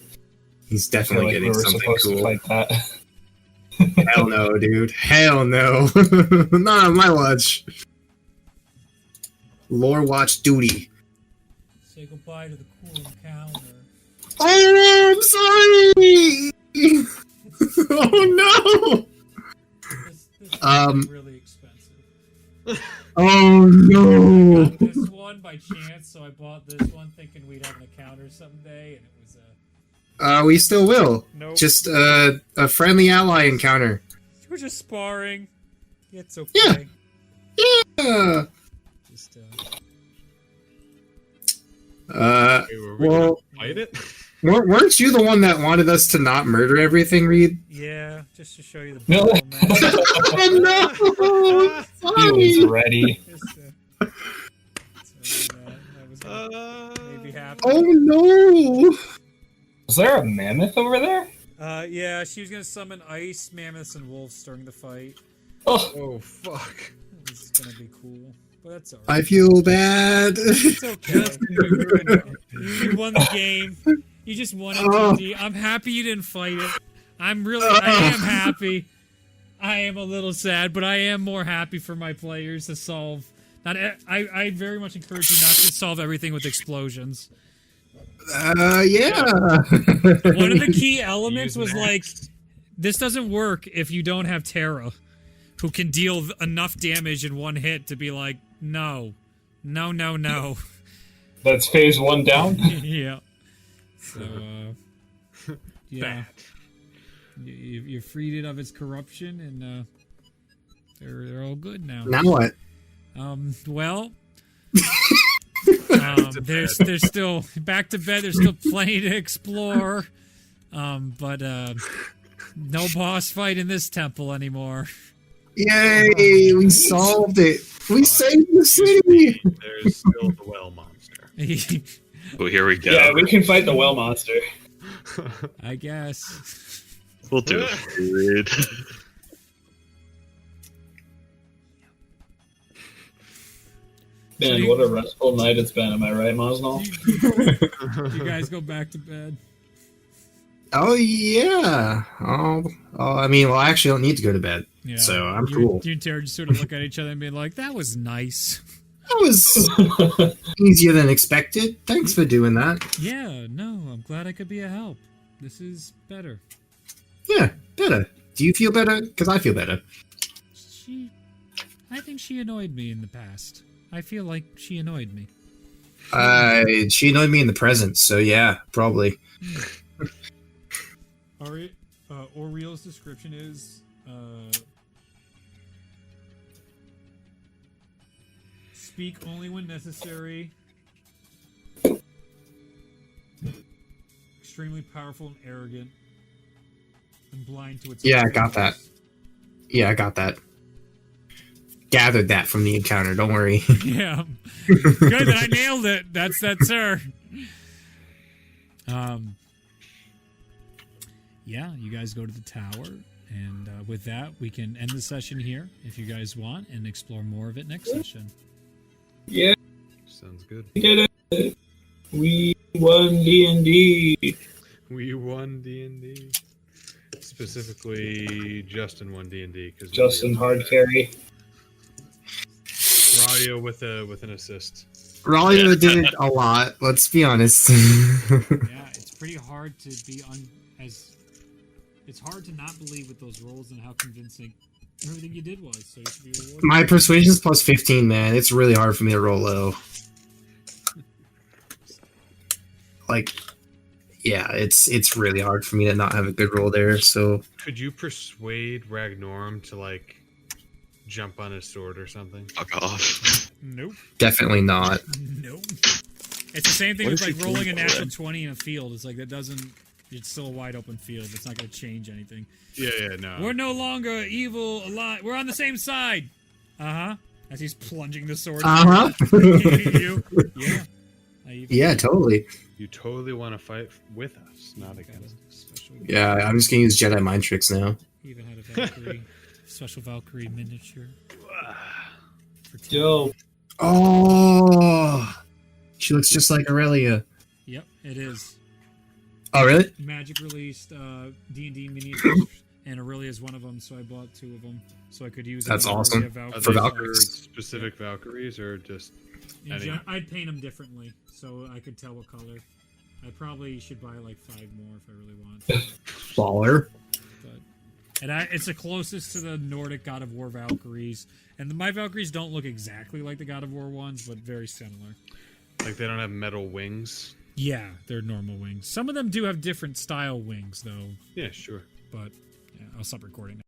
[SPEAKER 3] He's
[SPEAKER 5] I feel
[SPEAKER 3] definitely
[SPEAKER 5] like we
[SPEAKER 3] getting
[SPEAKER 5] were
[SPEAKER 3] something
[SPEAKER 5] supposed
[SPEAKER 3] cool.
[SPEAKER 5] to fight that.
[SPEAKER 3] Hell no, dude. Hell no. Not on my watch. Lore watch duty.
[SPEAKER 1] Say goodbye to the cool encounter.
[SPEAKER 3] Oh, I'm sorry. Oh no.
[SPEAKER 1] This
[SPEAKER 3] Um,
[SPEAKER 1] is really expensive.
[SPEAKER 3] Oh no.
[SPEAKER 1] Got this one by chance, so I bought this one thinking we'd have an encounter someday, and it was
[SPEAKER 3] We still will.
[SPEAKER 1] nope.
[SPEAKER 3] Just a friendly ally encounter.
[SPEAKER 1] We're just sparring. It's okay.
[SPEAKER 3] Yeah.
[SPEAKER 1] Just
[SPEAKER 2] Wait, were we
[SPEAKER 3] Well,
[SPEAKER 2] gonna fight it?
[SPEAKER 3] weren't you the one that wanted us to not murder everything, Reed?
[SPEAKER 1] yeah, just to show you the
[SPEAKER 5] No.
[SPEAKER 1] battle, man.
[SPEAKER 3] Oh no!
[SPEAKER 5] He was
[SPEAKER 3] Sorry.
[SPEAKER 5] ready.
[SPEAKER 1] So, that was gonna maybe happen.
[SPEAKER 3] Oh no!
[SPEAKER 5] Was there a mammoth over there?
[SPEAKER 1] Yeah, she was gonna summon ice, mammoths, and wolves during the fight.
[SPEAKER 5] Oh,
[SPEAKER 2] Oh fuck!
[SPEAKER 1] It was gonna be cool, but that's alright.
[SPEAKER 3] I feel bad.
[SPEAKER 1] It's okay. You won the game. You just won it, GG. I'm happy you didn't fight it. I am happy. I am a little sad, but I am more happy for my players to solve. I very much encourage you not to solve everything with explosions.
[SPEAKER 3] Yeah.
[SPEAKER 1] One of the key elements
[SPEAKER 2] Use
[SPEAKER 1] was
[SPEAKER 2] an
[SPEAKER 1] like,
[SPEAKER 2] axe.
[SPEAKER 1] this doesn't work if you don't have Terra, who can deal enough damage in one hit to be like, no.
[SPEAKER 5] that's phase 1 down.
[SPEAKER 1] Yeah. So, yeah. You freed it of its corruption, and they're all good now.
[SPEAKER 3] Now what?
[SPEAKER 1] Well, there's still back to bed. There's still plenty to explore, but no boss fight in this temple anymore.
[SPEAKER 3] Yay! We solved it. We saved the city.
[SPEAKER 2] There's still the well monster.
[SPEAKER 4] Oh, here we go.
[SPEAKER 5] Yeah, we can fight the well monster.
[SPEAKER 1] I guess.
[SPEAKER 4] We'll do it.
[SPEAKER 5] Man, what a restful night it's been. Am I right, Mosnell?
[SPEAKER 1] You guys go back to bed.
[SPEAKER 3] Oh yeah. Oh, I mean, well, I actually don't need to go to bed,
[SPEAKER 1] Yeah.
[SPEAKER 3] so I'm
[SPEAKER 1] You
[SPEAKER 3] cool.
[SPEAKER 1] and Terry just sort of look at each other and be like, "That was nice."
[SPEAKER 3] That was easier than expected. Thanks for doing that.
[SPEAKER 1] Yeah. No, I'm glad I could be a help. This is better.
[SPEAKER 3] Yeah, better. Do you feel better? Because I feel better.
[SPEAKER 1] I think she annoyed me in the past. I feel like she annoyed me.
[SPEAKER 3] She annoyed me in the present, so yeah, probably.
[SPEAKER 1] Oriel's description is speak only when necessary. Extremely powerful and arrogant. And blind to its
[SPEAKER 3] Yeah, I
[SPEAKER 1] own
[SPEAKER 3] got that.
[SPEAKER 1] faults.
[SPEAKER 3] Yeah, I got that. Gathered that from the encounter. Don't worry.
[SPEAKER 1] Yeah. Good that I nailed it. That's her. Yeah, you guys go to the tower, and with that, we can end the session here if you guys want, and explore more of it next session.
[SPEAKER 5] Yeah,
[SPEAKER 2] Sounds good.
[SPEAKER 5] we did it. We won D&D.
[SPEAKER 2] We won D&D. Specifically, Justin won D&D because
[SPEAKER 5] Justin hard carry.
[SPEAKER 2] Radio with an assist.
[SPEAKER 3] Rolio did it a lot. Let's be honest.
[SPEAKER 1] Yeah, it's pretty hard to be It's hard to not believe with those rolls and how convincing everything you did was. So you should be rewarded.
[SPEAKER 3] My persuasion's plus 15, man. It's really hard for me to roll low. Like, yeah, it's really hard for me to not have a good roll there. So
[SPEAKER 2] Could you persuade Ragnorum to like jump on his sword or something?
[SPEAKER 4] Fuck off.
[SPEAKER 1] Nope.
[SPEAKER 3] definitely not.
[SPEAKER 1] Nope. It's the same thing
[SPEAKER 4] What
[SPEAKER 1] as
[SPEAKER 4] is
[SPEAKER 1] like
[SPEAKER 4] he
[SPEAKER 1] rolling a
[SPEAKER 4] doing for
[SPEAKER 1] natural
[SPEAKER 4] that?
[SPEAKER 1] 20 in a field. It's like that doesn't. It's still a wide open field. It's not going to change anything.
[SPEAKER 2] Yeah, no.
[SPEAKER 1] We're no longer evil alive. We're on the same side. As he's plunging the sword. You. Yeah.
[SPEAKER 3] Yeah, totally.
[SPEAKER 2] You totally want to fight with us, not against us.
[SPEAKER 1] Special.
[SPEAKER 3] Yeah, I'm just gonna use Jedi mind tricks now.
[SPEAKER 1] He even had a Valkyrie, special Valkyrie miniature.
[SPEAKER 5] Yo,
[SPEAKER 3] Oh, she looks just like Aurelia.
[SPEAKER 1] Yep, it is.
[SPEAKER 3] Oh, really?
[SPEAKER 1] Magic released D&D miniatures, and Aurelia is one of them, so I bought 2 of them, so I could use them.
[SPEAKER 3] That's awesome.
[SPEAKER 2] Are
[SPEAKER 1] Valkyries.
[SPEAKER 3] For
[SPEAKER 2] they
[SPEAKER 3] Valkyries.
[SPEAKER 2] specific Valkyries or just any?
[SPEAKER 1] I'd paint them differently, so I could tell what color. I probably should buy like 5 more if I really want.
[SPEAKER 3] Baller.
[SPEAKER 1] But, and it's the closest to the Nordic God of War Valkyries, and my Valkyries don't look exactly like the God of War ones, but very similar.
[SPEAKER 2] Like they don't have metal wings?
[SPEAKER 1] Yeah, they're normal wings. Some of them do have different style wings, though.
[SPEAKER 2] Yeah, sure.
[SPEAKER 1] But yeah, I'll stop recording now.